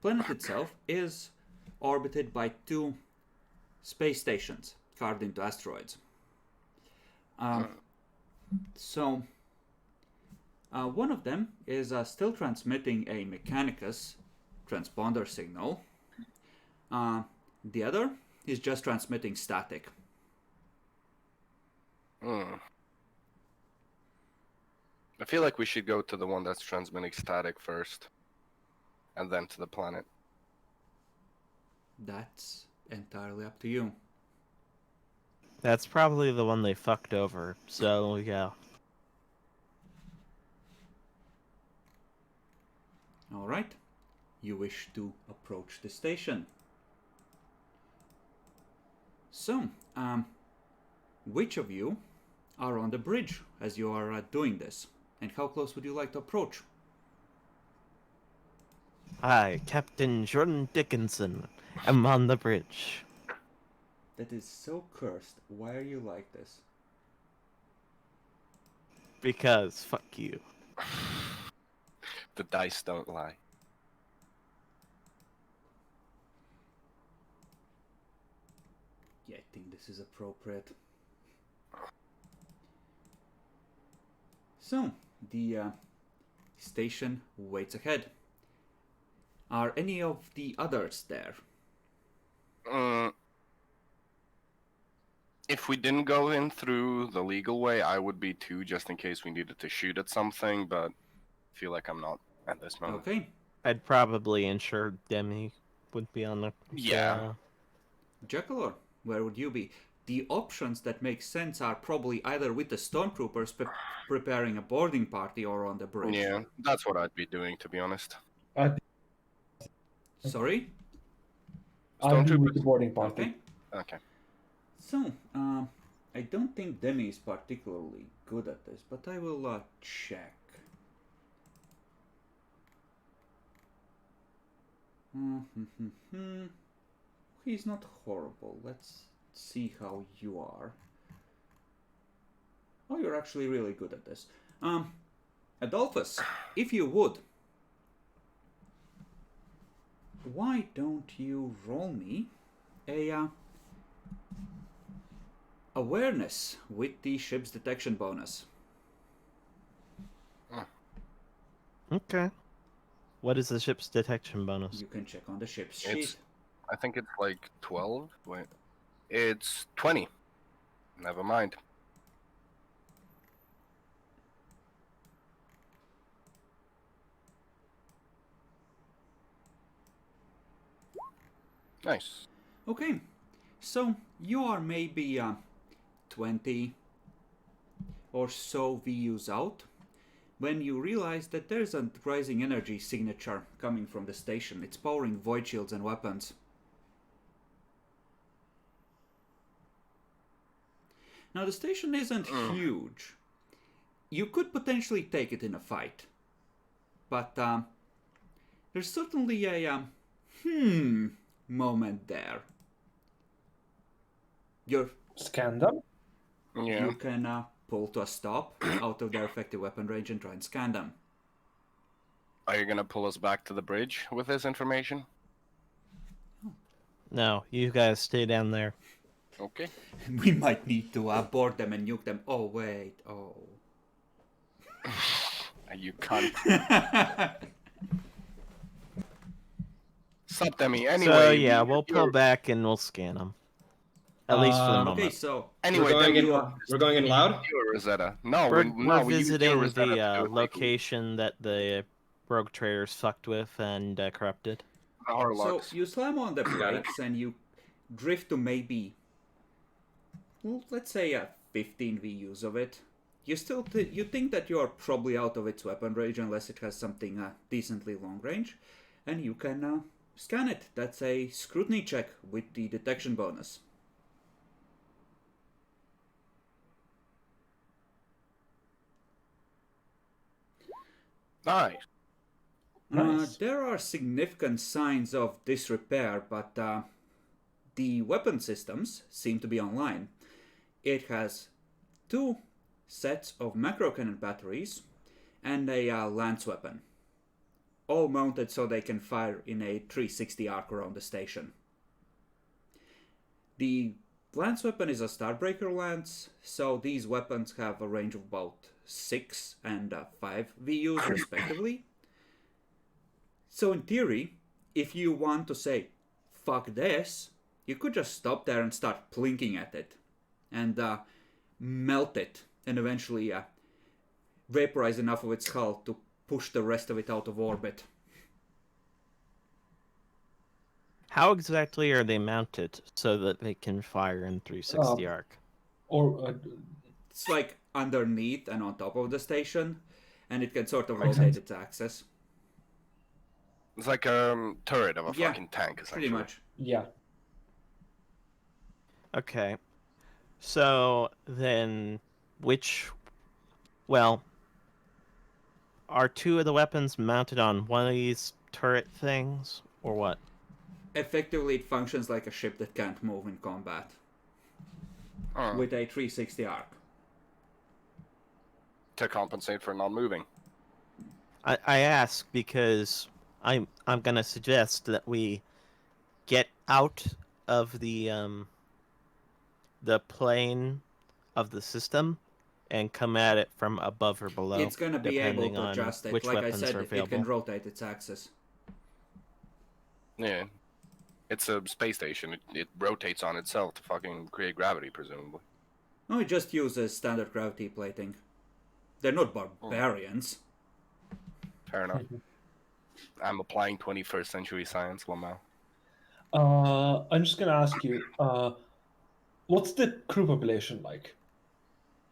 [SPEAKER 1] planet itself is orbited by 2 space stations carved into asteroids. So, one of them is still transmitting a Mechanicus transponder signal. The other is just transmitting static.
[SPEAKER 3] I feel like we should go to the one that's transmitting static first, and then to the planet.
[SPEAKER 1] That's entirely up to you.
[SPEAKER 6] That's probably the one they fucked over, so yeah.
[SPEAKER 1] Alright. You wish to approach the station. So, which of you are on the bridge as you are doing this. And how close would you like to approach?
[SPEAKER 5] I, Captain Jordan Dickinson, am on the bridge.
[SPEAKER 1] That is so cursed. Why are you like this?
[SPEAKER 5] Because fuck you.
[SPEAKER 3] The dice don't lie.
[SPEAKER 1] Yeah, I think this is appropriate. So, the station waits ahead. Are any of the others there?
[SPEAKER 3] If we didn't go in through the legal way, I would be too, just in case we needed to shoot at something, but I feel like I'm not at this moment.
[SPEAKER 1] Okay.
[SPEAKER 5] I'd probably ensure Demi would be on the...
[SPEAKER 3] Yeah.
[SPEAKER 1] Jackalor, where would you be? The options that make sense are probably either with the stormtroopers preparing a boarding party or on the bridge.
[SPEAKER 3] Yeah, that's what I'd be doing, to be honest.
[SPEAKER 1] Sorry?
[SPEAKER 4] I'll be with
[SPEAKER 3] Stormtroopers?
[SPEAKER 4] the boarding party.
[SPEAKER 1] Okay.
[SPEAKER 3] Okay.
[SPEAKER 1] So, I don't think Demi is particularly good at this, but I will check. He's not horrible. Let's see how you are. Oh, you're actually really good at this. Adolphus, if you would, why don't you roll me a awareness with the ship's detection bonus?
[SPEAKER 5] Okay. What is the ship's detection bonus?
[SPEAKER 1] You can check on the ship's
[SPEAKER 3] It's-
[SPEAKER 1] sheet.
[SPEAKER 3] I think it's like 12. Wait. It's 20. Never mind. Nice.
[SPEAKER 1] Okay, so you are maybe 20 or so VUs out when you realize that there's a rising energy signature coming from the station. It's powering void shields and weapons. Now the station isn't huge. You could potentially take it in a fight. But there's certainly a moment there. You
[SPEAKER 4] Scan them.
[SPEAKER 3] Yeah.
[SPEAKER 1] can pull to a stop out of their effective weapon range and try and scan them.
[SPEAKER 3] Are you gonna pull us back to the bridge with this information?
[SPEAKER 5] No, you guys stay down there.
[SPEAKER 3] Okay.
[SPEAKER 1] We might need to board them and nuke them. Oh, wait. Oh.
[SPEAKER 3] You can't. Stop, Demi. Anyway.
[SPEAKER 5] So yeah, we'll
[SPEAKER 3] you're-
[SPEAKER 5] pull back and we'll scan them. At least for the moment.
[SPEAKER 1] Okay, so
[SPEAKER 3] Anyway,
[SPEAKER 2] we're going
[SPEAKER 3] Demi,
[SPEAKER 2] in loud.
[SPEAKER 3] you or Rosetta. No,
[SPEAKER 5] We're,
[SPEAKER 3] no,
[SPEAKER 5] we're
[SPEAKER 3] you
[SPEAKER 5] visiting
[SPEAKER 3] or Rosetta to do
[SPEAKER 5] the
[SPEAKER 3] it legally.
[SPEAKER 5] location that the rogue traders fucked with and corrupted.
[SPEAKER 3] The Harlocks.
[SPEAKER 1] So you slam on the brakes and you drift to maybe, well, let's say 15 VUs of it. You still you think that you are probably out of its weapon range unless it has something decently long range, and you can scan it. That's a scrutiny check with the detection bonus.
[SPEAKER 3] Nice.
[SPEAKER 4] Nice.
[SPEAKER 1] There are significant signs of disrepair, but the weapon systems seem to be online. It has 2 sets of macro cannon batteries and a lance weapon, all mounted so they can fire in a 360 arc around the station. The lance weapon is a Starbreaker lance, so these weapons have a range of about 6 and 5 VUs respectively. So in theory, if you want to say, fuck this, you could just stop there and start plinking at it. And melt it, and eventually vaporize enough of its hull to push the rest of it out of orbit.
[SPEAKER 5] How exactly are they mounted so that they can fire in 360 arc?
[SPEAKER 4] Or
[SPEAKER 1] It's like underneath and on top of the station, and it can sort of
[SPEAKER 4] Makes
[SPEAKER 1] rotate
[SPEAKER 4] sense.
[SPEAKER 1] its axis.
[SPEAKER 3] It's like a turret of a
[SPEAKER 1] Yeah,
[SPEAKER 3] fucking tank, essentially.
[SPEAKER 1] Pretty much.
[SPEAKER 4] yeah.
[SPEAKER 5] Okay. So then
[SPEAKER 6] which, well, are two of the weapons mounted on one of these turret things, or what?
[SPEAKER 1] Effectively, it functions like a ship that can't move in combat with a 360 arc.
[SPEAKER 3] To compensate for not moving.
[SPEAKER 6] I ask because I'm gonna suggest that we get out of the plane of the system and come at it from above or below.
[SPEAKER 1] It's gonna be able
[SPEAKER 6] depending
[SPEAKER 1] to
[SPEAKER 6] on
[SPEAKER 1] adjust it.
[SPEAKER 6] which
[SPEAKER 1] Like I
[SPEAKER 6] weapons
[SPEAKER 1] said,
[SPEAKER 6] are
[SPEAKER 1] it can
[SPEAKER 6] available.
[SPEAKER 1] rotate its axis.
[SPEAKER 3] Yeah. It's a space station. It rotates on itself to fucking create gravity, presumably.
[SPEAKER 1] No, it just uses standard gravity plating. They're not barbarians.
[SPEAKER 3] Fair enough. I'm applying 21st century science, Lamau.
[SPEAKER 4] I'm just gonna ask you, what's the crew population like?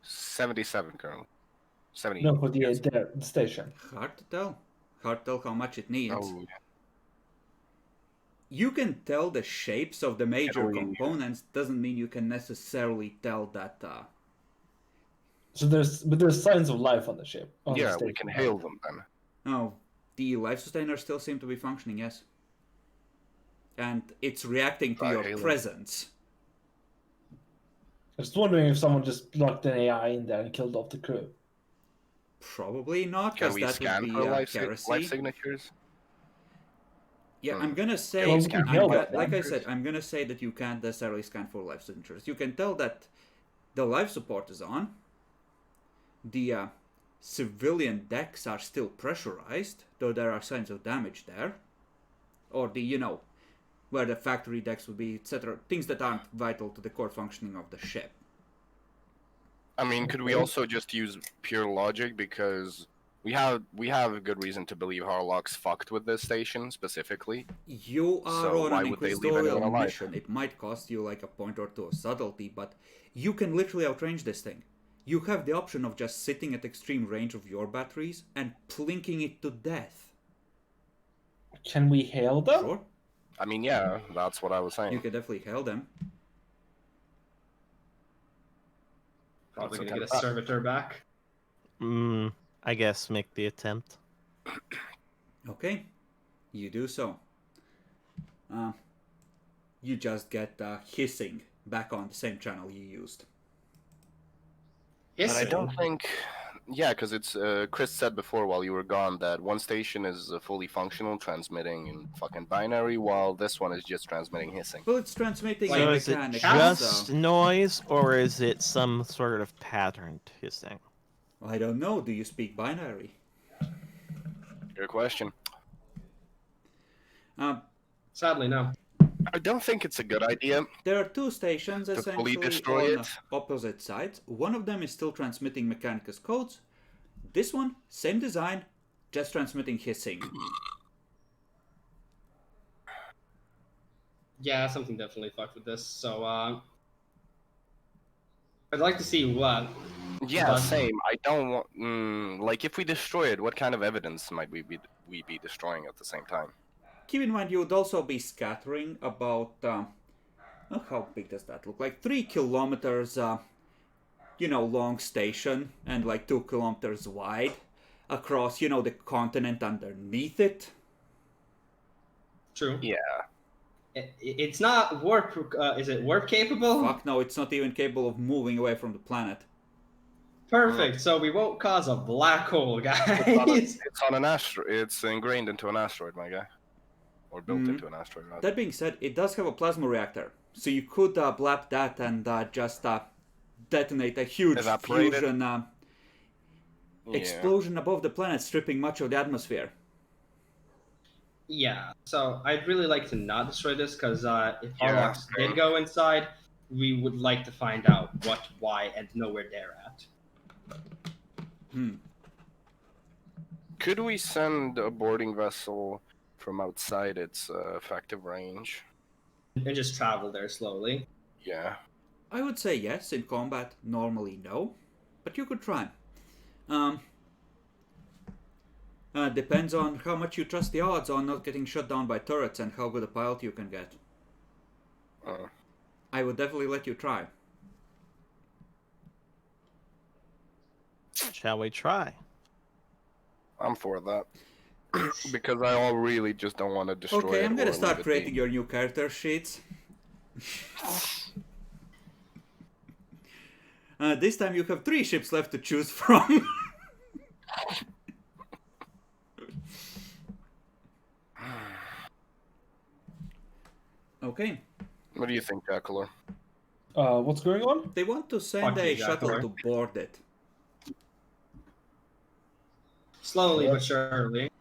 [SPEAKER 3] 77 currently. 70.
[SPEAKER 4] No, for
[SPEAKER 3] yes.
[SPEAKER 4] the station.
[SPEAKER 1] Hard to tell. Hard to tell how much it needs.
[SPEAKER 3] Oh,
[SPEAKER 1] You can tell the shapes of the major
[SPEAKER 3] we-
[SPEAKER 1] components. Doesn't mean you can necessarily tell that.
[SPEAKER 4] So there's signs of life on the ship. On the
[SPEAKER 3] yeah, we
[SPEAKER 4] station,
[SPEAKER 3] can
[SPEAKER 4] right?
[SPEAKER 3] hail them then.
[SPEAKER 1] Oh, the life sustainers still seem to be functioning. Yes. And it's reacting to
[SPEAKER 3] Try
[SPEAKER 1] your
[SPEAKER 3] hailing.
[SPEAKER 1] presence.
[SPEAKER 4] I was wondering if someone just plugged an AI in there and killed off the crew.
[SPEAKER 1] Probably not,
[SPEAKER 3] Can
[SPEAKER 1] because
[SPEAKER 3] we
[SPEAKER 1] that
[SPEAKER 3] scan
[SPEAKER 1] would be
[SPEAKER 3] for life
[SPEAKER 1] heresy.
[SPEAKER 3] signatures?
[SPEAKER 1] Yeah, I'm gonna say,
[SPEAKER 4] Well, we can hail that
[SPEAKER 1] like
[SPEAKER 4] then.
[SPEAKER 1] I said, I'm gonna say that you can't necessarily scan for life signatures. You can tell that the life support is on. The civilian decks are still pressurized, though there are signs of damage there. Or where the factory decks would be, etc. Things that aren't vital to the core functioning of the ship.
[SPEAKER 3] I mean, could we also just use pure logic, because we have a good reason to believe Harlock's fucked with this station specifically.
[SPEAKER 1] You are
[SPEAKER 3] So
[SPEAKER 1] on
[SPEAKER 3] why
[SPEAKER 1] an
[SPEAKER 3] would they leave anyone
[SPEAKER 1] inquisitorial
[SPEAKER 3] alive?
[SPEAKER 1] mission. It might cost you like a point or two of subtlety, but you can literally outrange this thing. You have the option of just sitting at extreme range of your batteries and plinking it to death.
[SPEAKER 4] Can we hail them?
[SPEAKER 1] Sure,
[SPEAKER 3] I mean, yeah, that's what I was saying.
[SPEAKER 1] you can definitely hail them.
[SPEAKER 2] Probably
[SPEAKER 3] That's
[SPEAKER 2] gonna
[SPEAKER 3] okay.
[SPEAKER 2] get a servitor back.
[SPEAKER 6] I guess make the attempt.
[SPEAKER 1] Okay, you do so. You just get hissing back on the same channel you used.
[SPEAKER 3] But I
[SPEAKER 2] Hissing.
[SPEAKER 3] don't think... Yeah, because it's... Chris said before while you were gone that one station is fully functional, transmitting in fucking binary, while this one is just transmitting hissing.
[SPEAKER 1] Well, it's transmitting
[SPEAKER 2] So
[SPEAKER 6] So
[SPEAKER 1] a
[SPEAKER 6] is it
[SPEAKER 1] mechanic.
[SPEAKER 6] just noise, or is it some sort of patterned hissing?
[SPEAKER 1] I don't know. Do you speak binary?
[SPEAKER 3] Your question.
[SPEAKER 2] Sadly, no.
[SPEAKER 3] I don't think it's a good idea.
[SPEAKER 1] There are two stations
[SPEAKER 3] To fully
[SPEAKER 1] essentially
[SPEAKER 3] destroy
[SPEAKER 1] on
[SPEAKER 3] it?
[SPEAKER 1] opposite sides. One of them is still transmitting Mechanicus codes. This one, same design, just transmitting hissing.
[SPEAKER 2] Yeah, something definitely fucked with this. So, I'd like to see what.
[SPEAKER 3] Yeah,
[SPEAKER 2] But-
[SPEAKER 3] same. I don't want... like, if we destroy it, what kind of evidence might we be destroying at the same time?
[SPEAKER 1] Keep in mind, you would also be scattering about, how big does that look? Like 3 kilometers, long station and like 2 kilometers wide across, the continent underneath it.
[SPEAKER 2] True.
[SPEAKER 3] Yeah.
[SPEAKER 2] It's not warp. Is it warp capable?
[SPEAKER 1] Fuck no, it's not even capable of moving away from the planet.
[SPEAKER 2] Perfect. So we won't cause a black hole, guys.
[SPEAKER 3] It's on an asteroid. It's ingrained into an asteroid, my guy. Or built into an asteroid, rather.
[SPEAKER 1] That being said, it does have a plasma reactor, so you could blap that and just detonate a huge
[SPEAKER 3] Evaporate it?
[SPEAKER 1] fusion
[SPEAKER 3] Yeah.
[SPEAKER 1] explosion above the planet, stripping much of the atmosphere.
[SPEAKER 2] Yeah. So I'd really like to not destroy this because if
[SPEAKER 3] Yeah,
[SPEAKER 2] Harlocks
[SPEAKER 3] same.
[SPEAKER 2] did go inside, we would like to find out what, why, and know where they're at.
[SPEAKER 3] Could we send a boarding vessel from outside its effective range?
[SPEAKER 2] And just travel there slowly.
[SPEAKER 3] Yeah.
[SPEAKER 1] I would say yes in combat. Normally no, but you could try. Depends on how much you trust the odds on not getting shot down by turrets and how good a pilot you can get. I would definitely let you try.
[SPEAKER 6] Shall we try?
[SPEAKER 3] I'm for that. Because I all really just don't want to destroy it.
[SPEAKER 1] Okay, I'm gonna
[SPEAKER 3] or
[SPEAKER 1] start
[SPEAKER 3] leave it
[SPEAKER 1] creating
[SPEAKER 3] be.
[SPEAKER 1] your new character sheets. This time you have 3 ships left to choose from. Okay.
[SPEAKER 3] What do you think, Jackalour?
[SPEAKER 4] What's going on?
[SPEAKER 1] They want to send
[SPEAKER 2] Fuck
[SPEAKER 1] a
[SPEAKER 2] you,
[SPEAKER 1] shuttle
[SPEAKER 2] Jackalour.
[SPEAKER 1] to board it.
[SPEAKER 2] Slowly
[SPEAKER 4] Yeah.
[SPEAKER 2] but surely.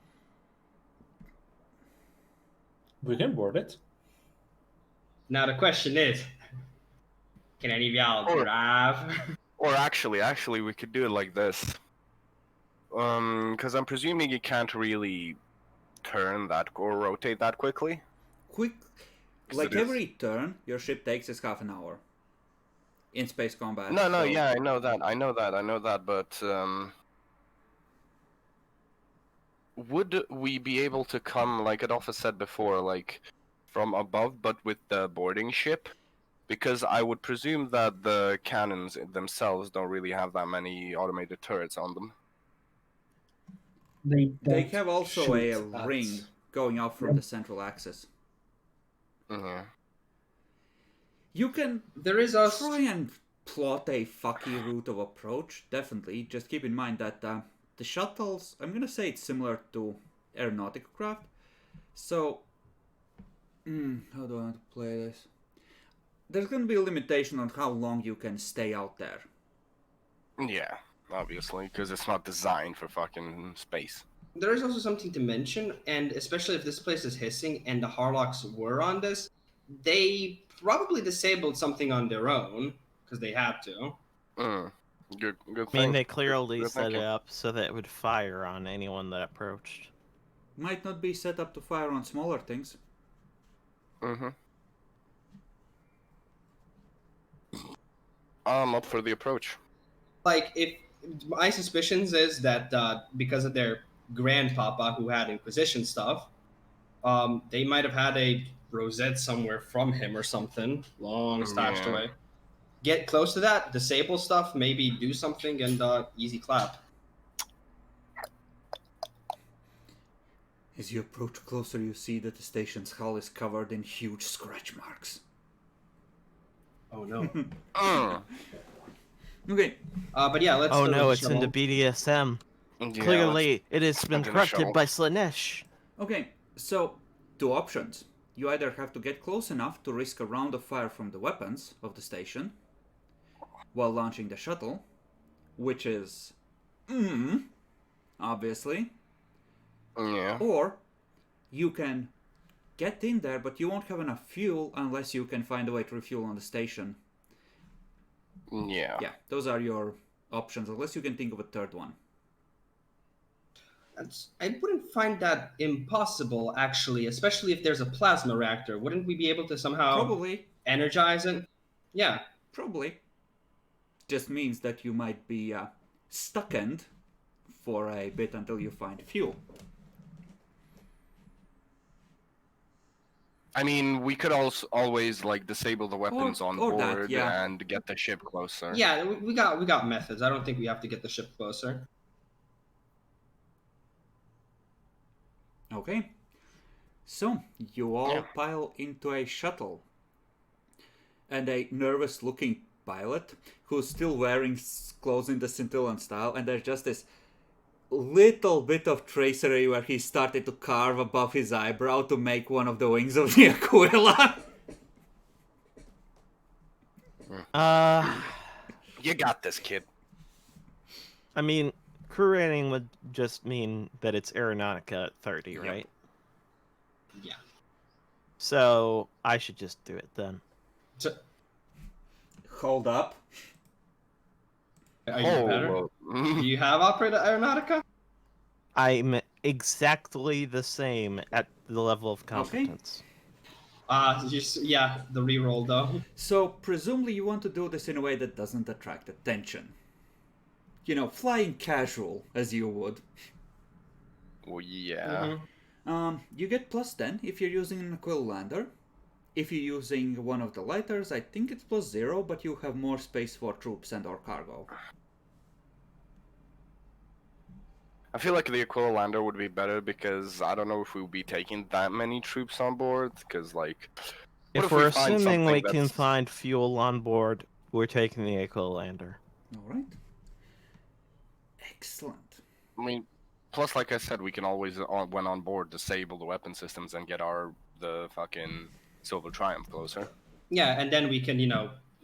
[SPEAKER 4] We can board it.
[SPEAKER 2] Now the question is, can any of y'all
[SPEAKER 3] Or-
[SPEAKER 2] drive?
[SPEAKER 3] Or actually, we could do it like this. Because I'm presuming you can't really turn that or rotate that quickly.
[SPEAKER 1] Quick,
[SPEAKER 3] 'Cause
[SPEAKER 1] like
[SPEAKER 3] it is-
[SPEAKER 1] every turn your ship takes is half an hour. In space combat.
[SPEAKER 3] No,
[SPEAKER 1] so-
[SPEAKER 3] yeah, I know that, but would we be able to come, like Adolphus said before, like from above, but with the boarding ship? Because I would presume that the cannons themselves don't really have that many automated turrets on them.
[SPEAKER 4] They
[SPEAKER 1] They
[SPEAKER 4] don't
[SPEAKER 1] have also
[SPEAKER 4] shoot
[SPEAKER 1] a
[SPEAKER 4] at-
[SPEAKER 1] ring going out from
[SPEAKER 4] Yep.
[SPEAKER 1] the central axis.
[SPEAKER 3] Mm-hmm.
[SPEAKER 1] You can
[SPEAKER 2] There is also
[SPEAKER 1] try and plot a fucky route of approach, definitely. Just keep in mind that the shuttles, I'm gonna say it's similar to aeronautical craft. So, how do I want to play this? There's gonna be a limitation on how long you can stay out there.
[SPEAKER 3] Yeah, obviously, because it's not designed for fucking space.
[SPEAKER 2] there is also something to mention, and especially if this place is hissing and the Harlocks were on this, they probably disabled something on their own because they had to.
[SPEAKER 3] Good
[SPEAKER 6] I mean,
[SPEAKER 3] thing.
[SPEAKER 6] they clearly
[SPEAKER 3] Good
[SPEAKER 6] set it
[SPEAKER 3] thinking.
[SPEAKER 6] up so that it would fire on anyone that approached.
[SPEAKER 1] Might not be set up to fire on smaller things.
[SPEAKER 3] Mm-hmm. I'm up for the approach.
[SPEAKER 2] Like, if my suspicions is that because of their grandpapa who had Inquisition stuff, they might have had a rosette somewhere from him or something, long stashed
[SPEAKER 3] Yeah.
[SPEAKER 2] away. Get close to that, disable stuff, maybe do something, and easy clap.
[SPEAKER 1] As you approach closer, you see that the station's hull is covered in huge scratch marks.
[SPEAKER 2] Oh no.
[SPEAKER 1] Okay,
[SPEAKER 2] But yeah, let's.
[SPEAKER 6] Oh
[SPEAKER 2] start
[SPEAKER 6] no,
[SPEAKER 2] with
[SPEAKER 6] it's into BDSM.
[SPEAKER 3] Yeah,
[SPEAKER 6] Clearly, it has been
[SPEAKER 3] into the
[SPEAKER 6] corrupted
[SPEAKER 3] shuttle.
[SPEAKER 6] by Slanesh.
[SPEAKER 1] okay, so 2 options. You either have to get close enough to risk a round of fire from the weapons of the station while launching the shuttle, which is obviously,
[SPEAKER 3] Yeah.
[SPEAKER 1] or you can get in there, but you won't have enough fuel unless you can find a way to refuel on the station.
[SPEAKER 3] Yeah.
[SPEAKER 1] Yeah, those are your options, unless you can think of a third one.
[SPEAKER 2] I wouldn't find that impossible, actually, especially if there's a plasma reactor. Wouldn't we be able to somehow
[SPEAKER 1] Probably.
[SPEAKER 2] energize it? Yeah.
[SPEAKER 1] Probably. Just means that you might be stuck-end for a bit until you find fuel.
[SPEAKER 3] I mean, we could also always like disable the weapons on
[SPEAKER 1] or
[SPEAKER 3] board
[SPEAKER 1] that, yeah.
[SPEAKER 3] and get the ship closer.
[SPEAKER 2] Yeah, we got methods. I don't think we have to get the ship closer.
[SPEAKER 1] Okay. So, you all
[SPEAKER 3] Yeah.
[SPEAKER 1] pile into a shuttle. And a nervous-looking pilot, who's still wearing clothes in the Scintillant style, and there's just this little bit of tracery where he started to carve above his eyebrow to make one of the wings of the Aquila.
[SPEAKER 3] You got this, kid.
[SPEAKER 6] I mean, crew rating would just mean that it's Aeronautica at 30,
[SPEAKER 3] Yep.
[SPEAKER 6] right?
[SPEAKER 2] Yeah.
[SPEAKER 6] So I should just do it then.
[SPEAKER 2] So,
[SPEAKER 1] Hold up.
[SPEAKER 2] are you better?
[SPEAKER 3] well,
[SPEAKER 2] Do you have Operator Aeronautica?
[SPEAKER 6] I'm exactly the same at the level of competence.
[SPEAKER 2] Yeah, the reroll though.
[SPEAKER 1] So, presumably you want to do this in a way that doesn't attract attention. You know, flying casual, as you would.
[SPEAKER 3] well, yeah.
[SPEAKER 2] Mhm.
[SPEAKER 1] You get +10 if you're using an Aquila lander. If you're using one of the lighters, I think it's +0, but you have more space for troops and or cargo.
[SPEAKER 3] I feel like the Aquila would be better because I don't know if we'll be taking that many troops on board. Because like, what
[SPEAKER 5] If
[SPEAKER 3] we
[SPEAKER 5] we're
[SPEAKER 3] find
[SPEAKER 5] assuming we
[SPEAKER 3] something
[SPEAKER 5] can
[SPEAKER 3] that's-
[SPEAKER 5] find fuel on board, we're taking the Aquila.
[SPEAKER 1] All right. Excellent.
[SPEAKER 3] I mean, plus, like I said, we can always, when on board, disable the weapon systems and get the fucking Silver Triumph closer.
[SPEAKER 2] Yeah, and then we can,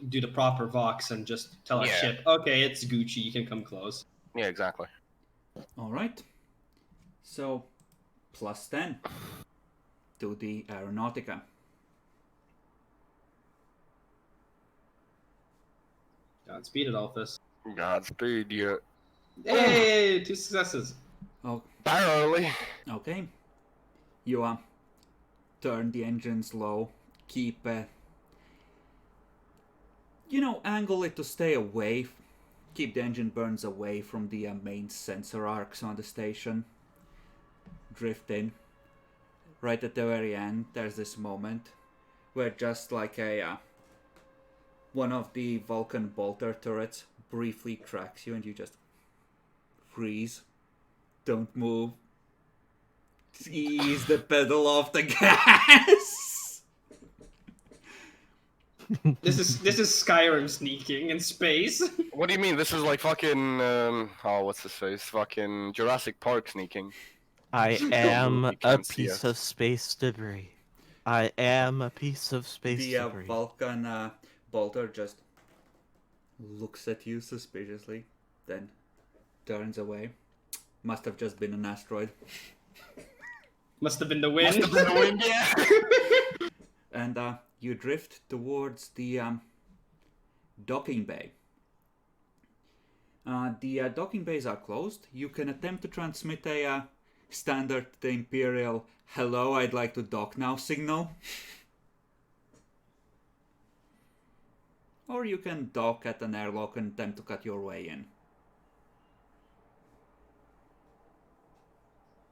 [SPEAKER 2] do the proper Vox and just tell our
[SPEAKER 3] Yeah.
[SPEAKER 2] ship, okay, it's Gucci, you can come close.
[SPEAKER 3] Yeah, exactly.
[SPEAKER 1] All right. So, plus 10 to the Aeronautica.
[SPEAKER 2] Godspeed, Adolphus.
[SPEAKER 3] Godspeed, you.
[SPEAKER 2] Hey, 2 successes.
[SPEAKER 1] Oh,
[SPEAKER 3] Barely.
[SPEAKER 1] okay. You turn the engines low, keep angle it to stay away, keep the engine burns away from the main sensor arcs on the station. Drift in. Right at the very end, there's this moment where just like one of the Vulcan bolter turrets briefly tracks you and you just freeze. Don't move. Ease the pedal off the gas.
[SPEAKER 2] This is Skyrim sneaking in space.
[SPEAKER 3] What do you mean? This is like fucking, what's his face? Fucking Jurassic Park sneaking.
[SPEAKER 5] I
[SPEAKER 3] Don't
[SPEAKER 5] am
[SPEAKER 3] move, you
[SPEAKER 5] a
[SPEAKER 3] can't see
[SPEAKER 5] piece
[SPEAKER 3] us.
[SPEAKER 5] of space debris. I am a piece of space
[SPEAKER 1] The
[SPEAKER 5] debris.
[SPEAKER 1] Vulcan bolter just looks at you suspiciously, then turns away. Must have just been an asteroid.
[SPEAKER 2] Must have been the wind.
[SPEAKER 3] Must have been the wind, yeah.
[SPEAKER 1] And you drift towards the docking bay. The docking bays are closed. You can attempt to transmit a standard to the Imperial "Hello, I'd like to dock now" signal. Or you can dock at an airlock and attempt to cut your way in.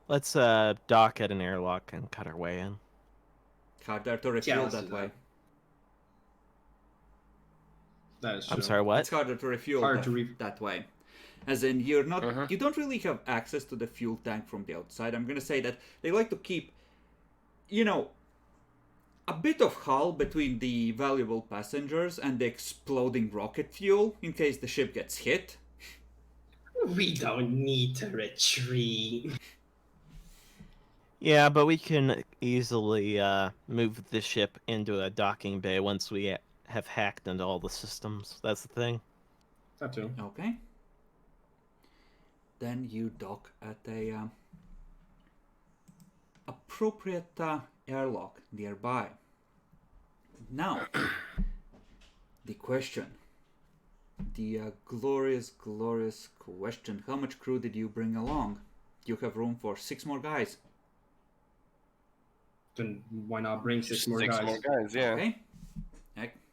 [SPEAKER 5] Let's dock at an airlock and cut our way in.
[SPEAKER 1] Harder to refuel
[SPEAKER 2] let's
[SPEAKER 1] that
[SPEAKER 2] do
[SPEAKER 1] way.
[SPEAKER 2] that. That is true.
[SPEAKER 5] I'm sorry,
[SPEAKER 1] It's
[SPEAKER 5] what?
[SPEAKER 1] harder to refuel
[SPEAKER 2] Hard to
[SPEAKER 1] that way. As in, you're not,
[SPEAKER 3] Uh-huh.
[SPEAKER 1] you don't really have access to the fuel tank from the outside. I'm gonna say that they like to keep, a bit of hull between the valuable passengers and the exploding rocket fuel in case the ship gets hit.
[SPEAKER 2] We don't need to retreat.
[SPEAKER 5] Yeah, but we can easily move the ship into a docking bay once we have hacked into all the systems. That's the thing.
[SPEAKER 2] That too.
[SPEAKER 1] Okay. Then you dock at a appropriate airlock nearby. Now, the question. The glorious, glorious question. How much crew did you bring along? You have room for 6 more guys.
[SPEAKER 2] Then why not bring six more guys?
[SPEAKER 3] Yeah.
[SPEAKER 1] Okay?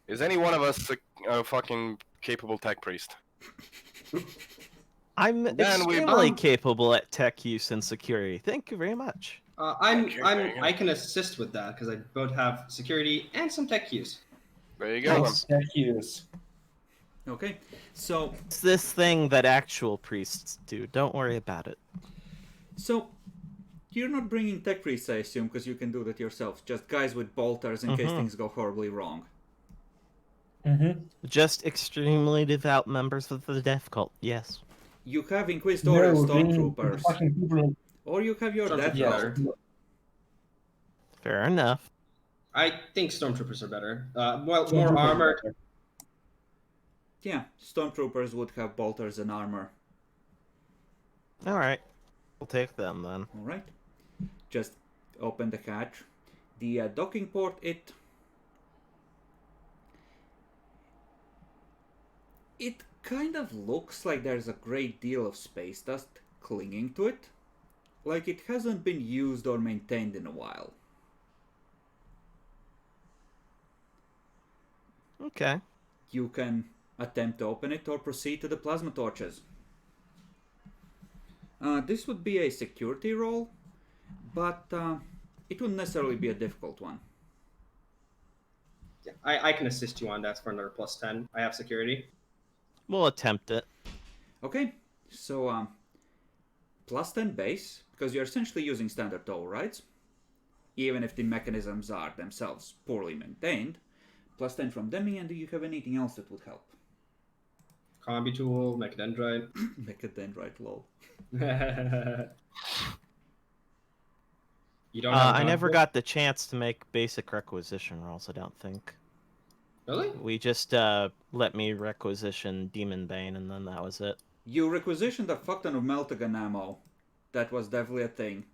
[SPEAKER 3] Is any one of us a fucking capable tech priest?
[SPEAKER 5] I'm
[SPEAKER 3] Then we-
[SPEAKER 5] extremely capable at tech use and security. Thank you very much.
[SPEAKER 2] I can assist with that because I both have security and some tech use.
[SPEAKER 3] There you go.
[SPEAKER 5] Nice.
[SPEAKER 4] Thank yous.
[SPEAKER 1] Okay. So,
[SPEAKER 5] It's this thing that actual priests do. Don't worry about it.
[SPEAKER 1] you're not bringing tech priests, I assume, because you can do that yourself. Just guys with bolters in case things go horribly wrong.
[SPEAKER 4] Mm-hmm.
[SPEAKER 5] Just extremely devout members of the Death Cult. Yes.
[SPEAKER 1] You have Inquisitorial Stormtroopers.
[SPEAKER 4] Fucking people.
[SPEAKER 1] Or you have your Death
[SPEAKER 2] Stormtroopers.
[SPEAKER 1] Cult.
[SPEAKER 5] Fair enough.
[SPEAKER 2] I think stormtroopers are better. More
[SPEAKER 4] Stormtroopers are
[SPEAKER 2] armored.
[SPEAKER 4] better.
[SPEAKER 1] Yeah, Stormtroopers would have bolters and armor.
[SPEAKER 5] All right. We'll take them then.
[SPEAKER 1] Alright. Just open the hatch. The docking port, it kind of looks like there's a great deal of space dust clinging to it. Like it hasn't been used or maintained in a while.
[SPEAKER 5] Okay.
[SPEAKER 1] You can attempt to open it or proceed to the plasma torches. This would be a security roll, but it wouldn't necessarily be a difficult one.
[SPEAKER 2] Yeah, I can assist you on that for another plus 10. I have security.
[SPEAKER 5] We'll attempt it.
[SPEAKER 1] Okay, so plus 10 base, because you're essentially using standard overrides, even if the mechanisms are themselves poorly maintained. Plus 10 from Demi, and do you have anything else that would help?
[SPEAKER 2] Combi tool, Mechadendrite.
[SPEAKER 1] Mechadendrite, lol.
[SPEAKER 2] You don't have a
[SPEAKER 5] I never
[SPEAKER 2] combo?
[SPEAKER 5] got the chance to make basic requisition rolls, I don't think.
[SPEAKER 2] Really?
[SPEAKER 5] We just let me requisition Demon Bane, and then that was it.
[SPEAKER 1] You requisitioned a fuck ton of Meltagun ammo. That was definitely a thing.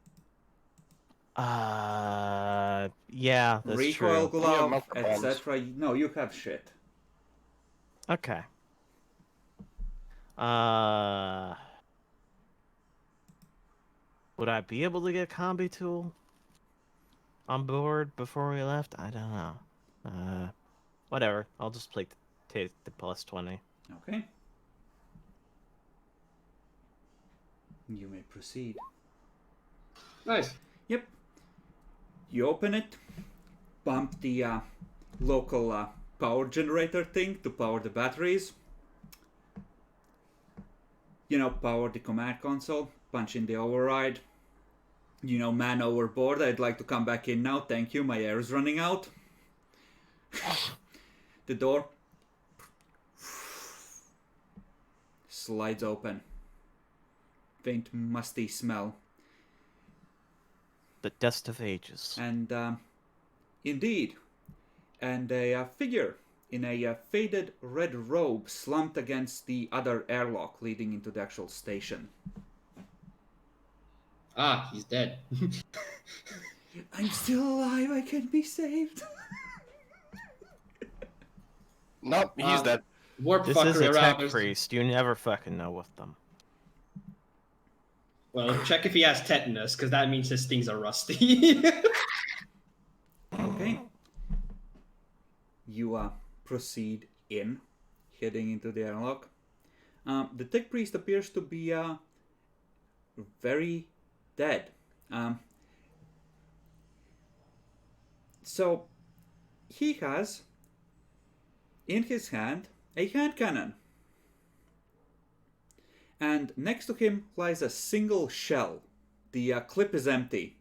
[SPEAKER 5] Yeah, that's
[SPEAKER 1] Recoil
[SPEAKER 5] true.
[SPEAKER 3] Yeah,
[SPEAKER 1] glove,
[SPEAKER 3] multiple bombs.
[SPEAKER 1] etc. No, you have shit.
[SPEAKER 5] Okay. Would I be able to get a combi tool on board before we left? I don't know. Whatever. I'll just take the plus 20.
[SPEAKER 1] Okay. You may proceed.
[SPEAKER 2] Nice.
[SPEAKER 1] Yep. You open it, bump the local power generator thing to power the batteries. You know, power the command console, punch in the override. You know, man overboard, I'd like to come back in now, thank you, my air is running out. The door slides open. Faint musty smell.
[SPEAKER 5] The dust of ages.
[SPEAKER 1] And indeed, and a figure in a faded red robe slumped against the other airlock leading into the actual station.
[SPEAKER 2] Ah, he's dead.
[SPEAKER 1] I'm still alive, I can be saved.
[SPEAKER 3] Nope, he's dead.
[SPEAKER 2] Warp
[SPEAKER 5] This is
[SPEAKER 2] fuckery
[SPEAKER 5] a
[SPEAKER 2] around.
[SPEAKER 5] tech priest. You never fucking know with them.
[SPEAKER 2] Well, check if he has tetanus, because that means his things are rusty.
[SPEAKER 1] Okay. You proceed in, heading into the airlock. The tech priest appears to be very dead. So he has in his hand a hand cannon, and next to him lies a single shell. The clip is empty.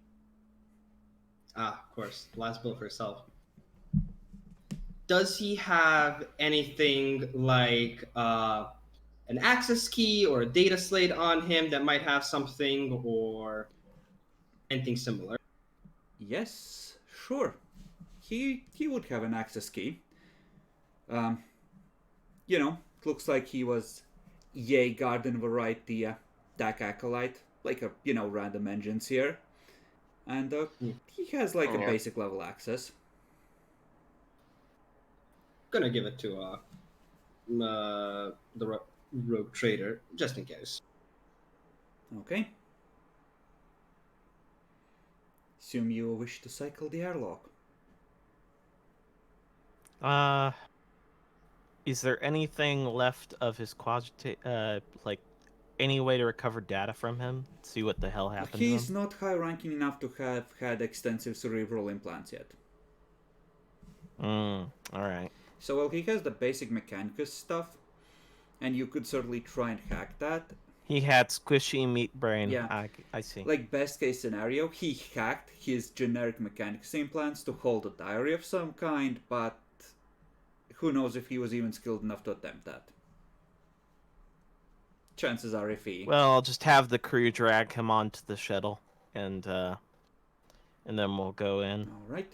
[SPEAKER 2] Ah, of course. Last bullet for yourself. Does he have anything like an access key or a data slate on him that might have something or anything similar?
[SPEAKER 1] Yes, sure. He would have an access key. You know, it looks like he was Yay Garden Variety DAC Acolyte, like a, you know, random engines here. And he has like a basic level access.
[SPEAKER 2] Gonna give it to the rogue trader, just in case.
[SPEAKER 1] Okay. Assume you wish to cycle the airlock.
[SPEAKER 5] Is there anything left of his like any way to recover data from him? See what the hell happened
[SPEAKER 1] He's
[SPEAKER 5] to him?
[SPEAKER 1] not high ranking enough to have had extensive cerebral implants yet.
[SPEAKER 5] Alright.
[SPEAKER 1] So, well, he has the basic Mechanicus stuff, and you could certainly try and hack that.
[SPEAKER 5] He had squishy meat brain.
[SPEAKER 1] Yeah.
[SPEAKER 5] I see.
[SPEAKER 1] Like, best case scenario, he hacked his generic Mechanicus implants to hold a diary of some kind, but who knows if he was even skilled enough to attempt that. Chances are iffy.
[SPEAKER 5] Well, I'll just have the crew drag him onto the shuttle, and then we'll go in.
[SPEAKER 1] Alright.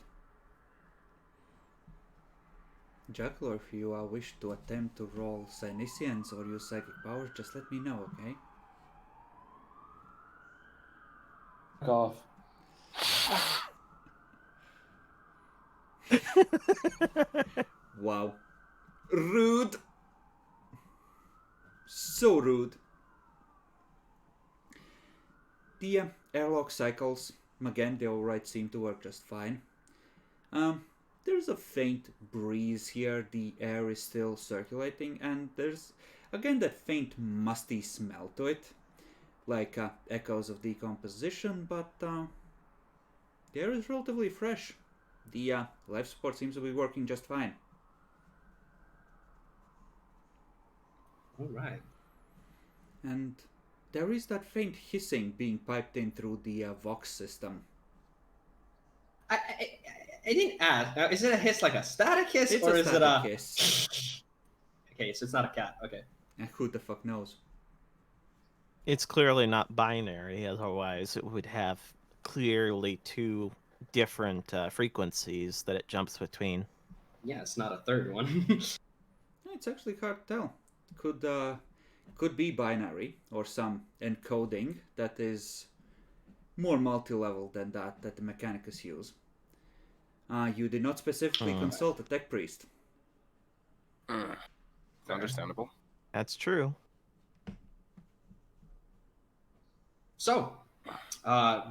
[SPEAKER 1] Jackal, if you wish to attempt to roll Cynicians or use psychic powers, just let me know, okay?
[SPEAKER 4] Fuck off.
[SPEAKER 1] Wow. Rude. So rude. The airlock cycles, again, the overrides seem to work just fine. There's a faint breeze here, the air is still circulating, and there's, again, that faint musty smell to it. Like echoes of decomposition, but the air is relatively fresh. The life support seems to be working just fine.
[SPEAKER 2] All right.
[SPEAKER 1] And there is that faint hissing being piped in through the Vox system.
[SPEAKER 2] I didn't ask. Is it a hiss like a static hiss,
[SPEAKER 1] It's
[SPEAKER 2] or
[SPEAKER 1] a
[SPEAKER 2] is it
[SPEAKER 1] static
[SPEAKER 2] a
[SPEAKER 1] hiss.
[SPEAKER 2] Okay, so it's not a cat. Okay.
[SPEAKER 1] Who the fuck knows?
[SPEAKER 6] It's clearly not binary, otherwise it would have clearly two different frequencies that it jumps between.
[SPEAKER 2] Yeah, it's not a third one.
[SPEAKER 1] It's actually hard to tell. Could be binary or some encoding that is more multi-level than that the Mechanicus use. You did not specifically consult a tech priest.
[SPEAKER 3] Understandable.
[SPEAKER 6] That's true.
[SPEAKER 2] So,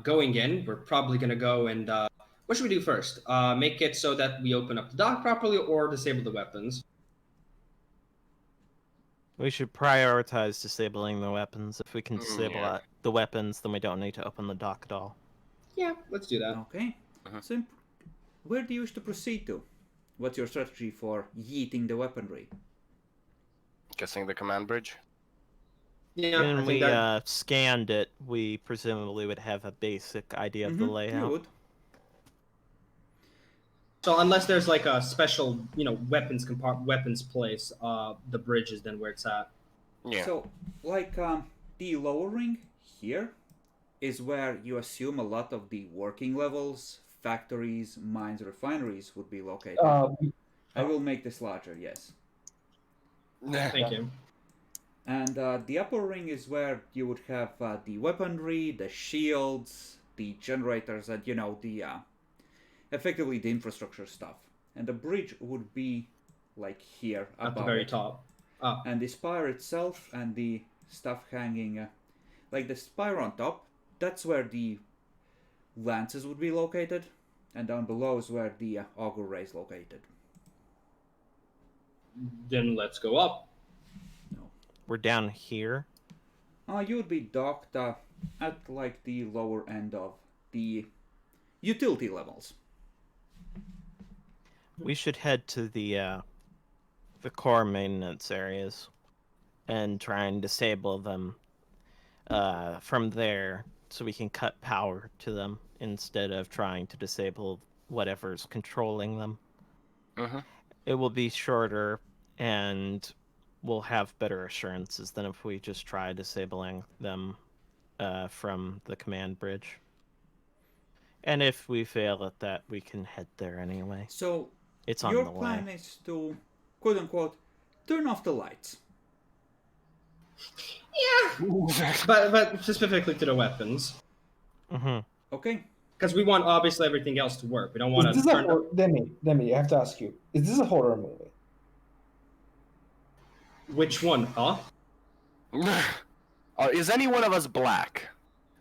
[SPEAKER 2] going in, we're probably gonna go and what should we do first? Make it so that we open up the dock properly, or disable the weapons.
[SPEAKER 6] We should prioritize disabling the weapons. If we can disable
[SPEAKER 3] Yeah.
[SPEAKER 6] the weapons, then we don't need to open the dock at all.
[SPEAKER 2] Yeah, let's do that.
[SPEAKER 1] Okay. So, where do you wish to proceed to? What's your strategy for yeeting the weaponry?
[SPEAKER 3] Guessing the command bridge.
[SPEAKER 2] Yeah, I
[SPEAKER 6] When
[SPEAKER 2] think
[SPEAKER 6] we
[SPEAKER 2] that.
[SPEAKER 6] scanned it, we presumably would have a basic idea of the
[SPEAKER 1] You
[SPEAKER 6] layout.
[SPEAKER 1] would.
[SPEAKER 2] So unless there's like a special, weapons place, the bridge is then where it's at.
[SPEAKER 3] Yeah.
[SPEAKER 1] So, like, the lower ring here is where you assume a lot of the working levels, factories, mines, refineries would be located. I will make this larger, yes.
[SPEAKER 2] Thank you.
[SPEAKER 1] And the upper ring is where you would have the weaponry, the shields, the generators, and, effectively the infrastructure stuff. And the bridge would be, like, here.
[SPEAKER 2] At the
[SPEAKER 1] above
[SPEAKER 2] very
[SPEAKER 1] it.
[SPEAKER 2] top.
[SPEAKER 1] And the spire itself and the stuff hanging, like the spire on top, that's where the lances would be located. And down below is where the augur ray is located.
[SPEAKER 2] Then let's go up.
[SPEAKER 6] We're down here.
[SPEAKER 1] You would be docked at like the lower end of the utility levels.
[SPEAKER 6] We should head to the core maintenance areas and try and disable them from there, so we can cut power to them instead of trying to disable whatever's controlling them. It will be shorter, and we'll have better assurances than if we just try disabling them from the command bridge. And if we fail at that, we can head there anyway.
[SPEAKER 1] So
[SPEAKER 6] It's on
[SPEAKER 1] your
[SPEAKER 6] the
[SPEAKER 1] plan
[SPEAKER 6] way.
[SPEAKER 1] is to, quote unquote, turn off the lights.
[SPEAKER 2] Yeah. but specifically to the weapons.
[SPEAKER 6] Mm-hmm.
[SPEAKER 1] Okay.
[SPEAKER 2] Because we want obviously everything else to work. We don't want
[SPEAKER 4] Is
[SPEAKER 2] to
[SPEAKER 4] this
[SPEAKER 2] turn.
[SPEAKER 4] Demi, I have to ask you: is this a horror movie?
[SPEAKER 2] Which one, huh?
[SPEAKER 3] Is any one of us black?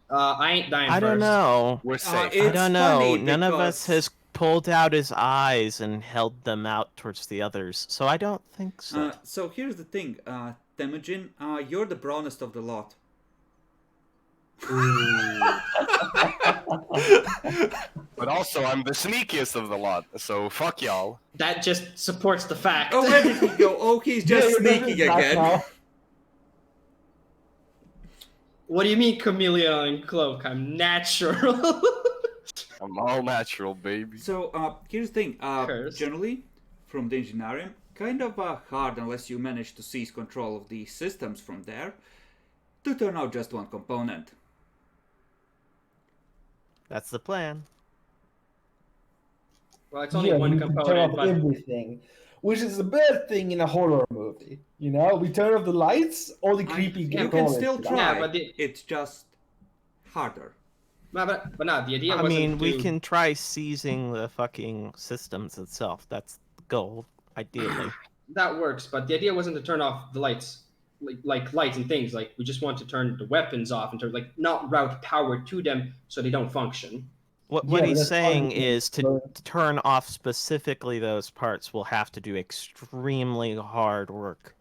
[SPEAKER 2] I ain't dying
[SPEAKER 6] I
[SPEAKER 2] first.
[SPEAKER 6] don't know.
[SPEAKER 3] We're safe.
[SPEAKER 1] It's
[SPEAKER 6] I don't know.
[SPEAKER 1] funny
[SPEAKER 6] None of us
[SPEAKER 1] because-
[SPEAKER 6] has pulled out his eyes and held them out towards the others, so I don't think so.
[SPEAKER 1] So here's the thing, Temujin, you're the brownest of the lot.
[SPEAKER 3] But also, I'm the sneakiest of the lot, so fuck y'all.
[SPEAKER 2] That just supports the fact.
[SPEAKER 1] Oh, where did he go? Oh, he's just
[SPEAKER 4] you're
[SPEAKER 1] sneaking
[SPEAKER 4] definitely black
[SPEAKER 1] again.
[SPEAKER 4] now.
[SPEAKER 2] What do you mean, chameleon and cloak? I'm natural.
[SPEAKER 3] I'm all natural, baby.
[SPEAKER 1] So, here's the thing.
[SPEAKER 2] Curse.
[SPEAKER 1] Generally, from the engineering, kind of hard unless you manage to seize control of the systems from there to turn out just one component.
[SPEAKER 6] That's the plan.
[SPEAKER 2] Well, it's only
[SPEAKER 4] Yeah,
[SPEAKER 2] one
[SPEAKER 4] we can turn
[SPEAKER 2] component,
[SPEAKER 4] off
[SPEAKER 2] but
[SPEAKER 4] everything, which is the bad thing in a horror movie. You know, we turn off the lights, all the creepy.
[SPEAKER 1] You can
[SPEAKER 4] components
[SPEAKER 1] still
[SPEAKER 4] die.
[SPEAKER 1] try.
[SPEAKER 2] Yeah, but
[SPEAKER 1] It's just harder.
[SPEAKER 2] but no, the idea
[SPEAKER 6] I
[SPEAKER 2] wasn't
[SPEAKER 6] mean, we
[SPEAKER 2] to-
[SPEAKER 6] can try seizing the fucking systems itself. That's the goal, ideally.
[SPEAKER 2] That works, but the idea wasn't to turn off the lights, like lights and things. Like we just want to turn the weapons off and not route power to them so they don't function.
[SPEAKER 6] What
[SPEAKER 4] Yeah, but
[SPEAKER 6] he's
[SPEAKER 4] that's
[SPEAKER 6] saying
[SPEAKER 4] fine.
[SPEAKER 6] is to turn off specifically those parts, we'll have to do extremely hard work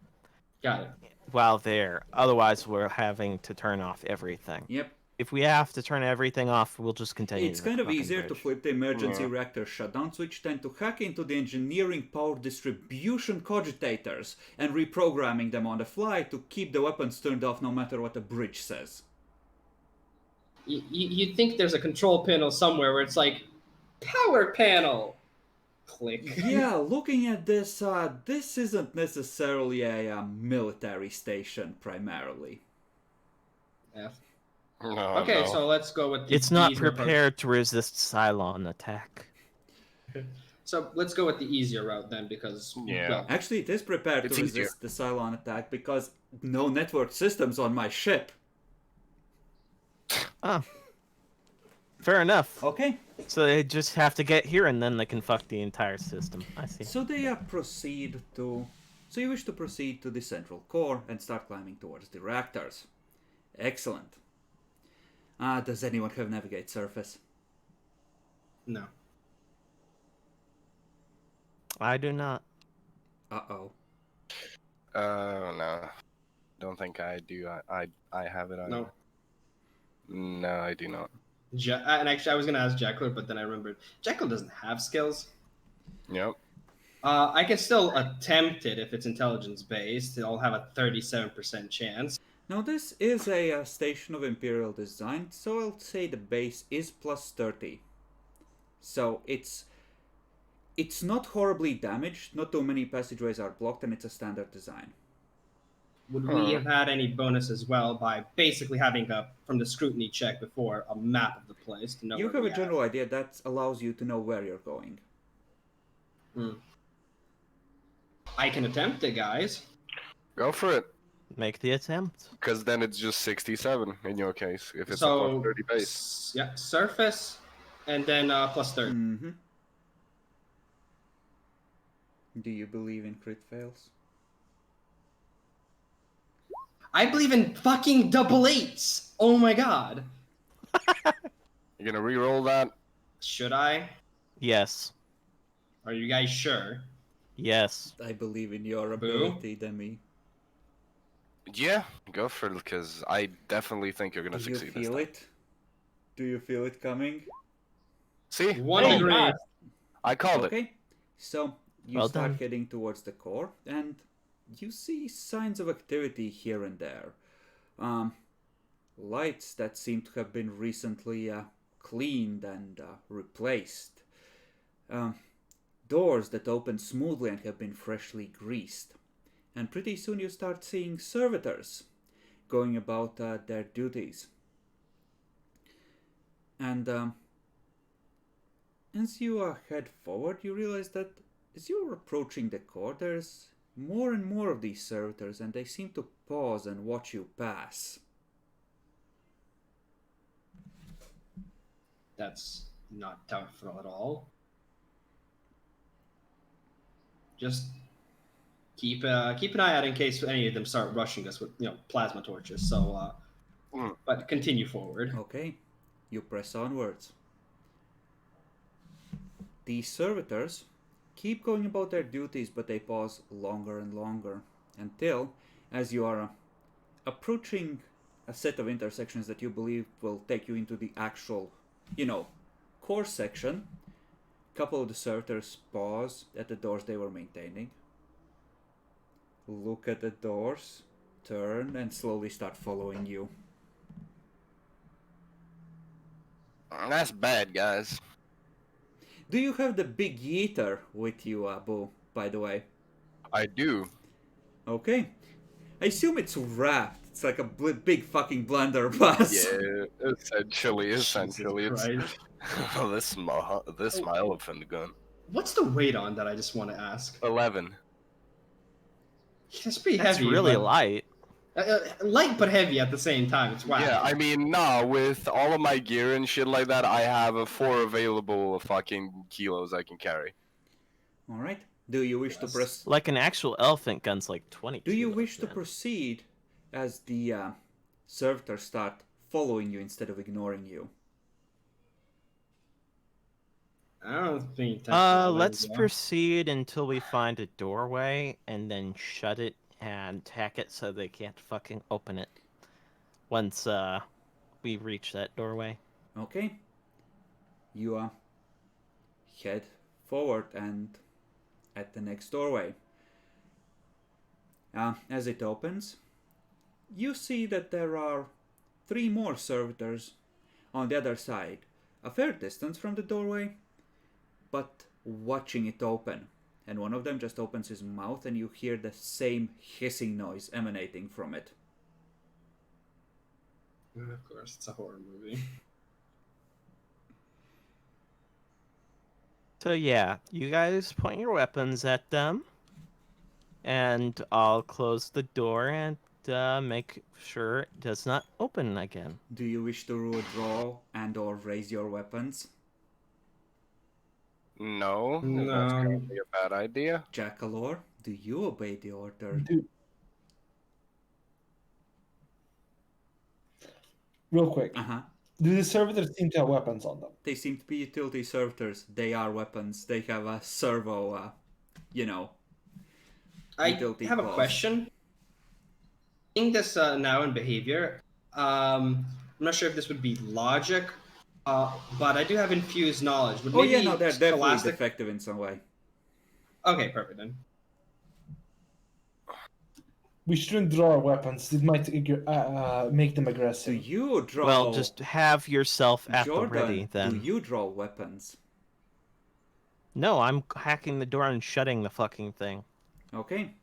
[SPEAKER 2] Got it.
[SPEAKER 6] while there. Otherwise, we're having to turn off everything.
[SPEAKER 1] Yep.
[SPEAKER 6] if we have to turn everything off, we'll just continue.
[SPEAKER 1] It's
[SPEAKER 6] to the
[SPEAKER 1] kind of
[SPEAKER 6] fucking
[SPEAKER 1] easier to
[SPEAKER 6] bridge.
[SPEAKER 1] flip the emergency
[SPEAKER 3] Yeah.
[SPEAKER 1] reactor shutdown switch than to hack into the engineering power distribution cogitators and reprogramming them on the fly to keep the weapons turned off no matter what the bridge says.
[SPEAKER 2] You'd think there's a control panel somewhere where it's like, power panel! Click.
[SPEAKER 1] Yeah, looking at this, this isn't necessarily a military station primarily.
[SPEAKER 2] Yeah.
[SPEAKER 3] No,
[SPEAKER 2] Okay,
[SPEAKER 3] no.
[SPEAKER 2] so let's go with the
[SPEAKER 6] It's not
[SPEAKER 2] easier part.
[SPEAKER 6] prepared to resist Cylon attack.
[SPEAKER 2] So let's go with the easier route then, because
[SPEAKER 3] Yeah.
[SPEAKER 2] well,
[SPEAKER 1] Actually, it is prepared
[SPEAKER 3] It's
[SPEAKER 1] to
[SPEAKER 3] easier.
[SPEAKER 1] resist the Cylon attack because no network systems on my ship.
[SPEAKER 6] Ah. Fair enough.
[SPEAKER 1] Okay,
[SPEAKER 6] So they just have to get here and then they can fuck the entire system. I see.
[SPEAKER 1] so they proceed to... So you wish to proceed to the central core and start climbing towards the reactors. Excellent. Does anyone have navigate surface?
[SPEAKER 2] no.
[SPEAKER 6] I do not.
[SPEAKER 1] Uh-oh.
[SPEAKER 3] No. Don't think I do. I have it.
[SPEAKER 2] No.
[SPEAKER 3] No, I do not.
[SPEAKER 2] And actually, I was gonna ask Jekyll, but then I remembered Jekyll doesn't have skills.
[SPEAKER 3] Yep.
[SPEAKER 2] I can still attempt it if it's intelligence based. I'll have a 37% chance.
[SPEAKER 1] Now this is a station of Imperial design, so I'll say the base is plus 30. So it's not horribly damaged, not too many passageways are blocked, and it's a standard design.
[SPEAKER 2] Would we have had any bonus as well by basically having from the scrutiny check before, a map of the place to know
[SPEAKER 1] You
[SPEAKER 2] where
[SPEAKER 1] have
[SPEAKER 2] we
[SPEAKER 1] a general idea that allows you to know where you're going.
[SPEAKER 2] I can attempt it, guys.
[SPEAKER 3] Go for it.
[SPEAKER 6] Make the attempt.
[SPEAKER 3] Because then it's just 67 in your case, if it's
[SPEAKER 2] So,
[SPEAKER 3] a plus 30 base.
[SPEAKER 2] Yeah, surface, and then plus 30.
[SPEAKER 1] Mm-hmm. Do you believe in crit fails?
[SPEAKER 2] I believe in fucking double eights. Oh my god.
[SPEAKER 3] You're gonna re-roll that?
[SPEAKER 2] Should I?
[SPEAKER 6] Yes.
[SPEAKER 2] Are you guys sure?
[SPEAKER 6] Yes.
[SPEAKER 1] I believe in your
[SPEAKER 2] Boo.
[SPEAKER 1] ability, Demi.
[SPEAKER 3] Yeah, go for it, because I definitely think you're gonna
[SPEAKER 1] Do you
[SPEAKER 3] succeed this
[SPEAKER 1] feel
[SPEAKER 3] time.
[SPEAKER 1] it? Do you feel it coming?
[SPEAKER 3] See?
[SPEAKER 2] 1
[SPEAKER 3] Boom.
[SPEAKER 2] degree.
[SPEAKER 3] I called it.
[SPEAKER 1] Okay, so you
[SPEAKER 6] Well
[SPEAKER 1] start
[SPEAKER 6] done.
[SPEAKER 1] heading towards the core, and you see signs of activity here and there. Lights that seem to have been recently cleaned and replaced. Doors that open smoothly and have been freshly greased. And pretty soon you start seeing servitors going about their duties. And as you head forward, you realize that as you're approaching the core, there's more and more of these servitors, and they seem to pause and watch you pass.
[SPEAKER 2] That's not doubtful at all. Just keep an eye out in case any of them start rushing us with plasma torches. So, but continue forward.
[SPEAKER 1] Okay, you press onwards. These servitors keep going about their duties, but they pause longer and longer until, as you are approaching a set of intersections that you believe will take you into the actual, core section, a couple of the servitors pause at the doors they were maintaining, look at the doors, turn, and slowly start following you.
[SPEAKER 3] That's bad, guys.
[SPEAKER 1] Do you have the big yeeter with you, Abu, by the way?
[SPEAKER 3] I do.
[SPEAKER 1] Okay. I assume it's wrapped. It's like a big fucking blunderbuss.
[SPEAKER 3] Yeah, essentially. It's
[SPEAKER 2] Christ.
[SPEAKER 3] this my elephant gun.
[SPEAKER 2] What's the weight on that? I just want to ask.
[SPEAKER 3] 11.
[SPEAKER 2] It's pretty
[SPEAKER 6] That's
[SPEAKER 2] heavy.
[SPEAKER 6] really
[SPEAKER 2] but,
[SPEAKER 6] light.
[SPEAKER 2] light but heavy at the same time. It's wow.
[SPEAKER 3] Yeah, I mean, nah, with all of my gear and shit like that, I have 4 available fucking kilos I can carry.
[SPEAKER 1] Alright. Do you wish to press...
[SPEAKER 6] Like an actual elephant gun's like 20.
[SPEAKER 1] Do you
[SPEAKER 6] kilos,
[SPEAKER 1] wish to
[SPEAKER 6] man.
[SPEAKER 1] proceed as the servitors start following you instead of ignoring you?
[SPEAKER 2] I don't think. that's
[SPEAKER 6] Let's
[SPEAKER 2] yeah.
[SPEAKER 6] proceed until we find a doorway and then shut it and tack it so they can't fucking open it. Once we reach that doorway.
[SPEAKER 1] Okay. You head forward and at the next doorway. As it opens, you see that there are 3 more servitors on the other side, a fair distance from the doorway, but watching it open. And one of them just opens his mouth and you hear the same hissing noise emanating from it.
[SPEAKER 2] Of course, it's a horror movie.
[SPEAKER 6] So yeah, you guys point your weapons at them, and I'll close the door and make sure it does not open again.
[SPEAKER 1] Do you wish to draw and or raise your weapons?
[SPEAKER 3] No,
[SPEAKER 2] No.
[SPEAKER 3] that's gonna be a bad idea.
[SPEAKER 1] Jackalor, do you obey the order?
[SPEAKER 4] Dude. Real quick.
[SPEAKER 1] Uh-huh.
[SPEAKER 4] Do the servitors seem to have weapons on them?
[SPEAKER 1] They seem to be utility servitors. They are weapons. They have a servo,
[SPEAKER 2] I
[SPEAKER 1] utility
[SPEAKER 2] have a
[SPEAKER 1] clause.
[SPEAKER 2] question. Seeing this now in behavior, I'm not sure if this would be logic, but I do have infused knowledge. Would
[SPEAKER 1] Oh yeah,
[SPEAKER 2] maybe
[SPEAKER 1] no, they're definitely
[SPEAKER 2] Scholastic...
[SPEAKER 1] defective in some way.
[SPEAKER 2] Okay, perfect then.
[SPEAKER 4] We shouldn't draw our weapons. It might make them
[SPEAKER 1] Do
[SPEAKER 4] aggressive.
[SPEAKER 1] you draw...
[SPEAKER 6] Well, just have yourself at
[SPEAKER 1] Jordan,
[SPEAKER 6] the ready then.
[SPEAKER 1] do you draw weapons?
[SPEAKER 6] No, I'm hacking the door and shutting the fucking thing.
[SPEAKER 1] Okay.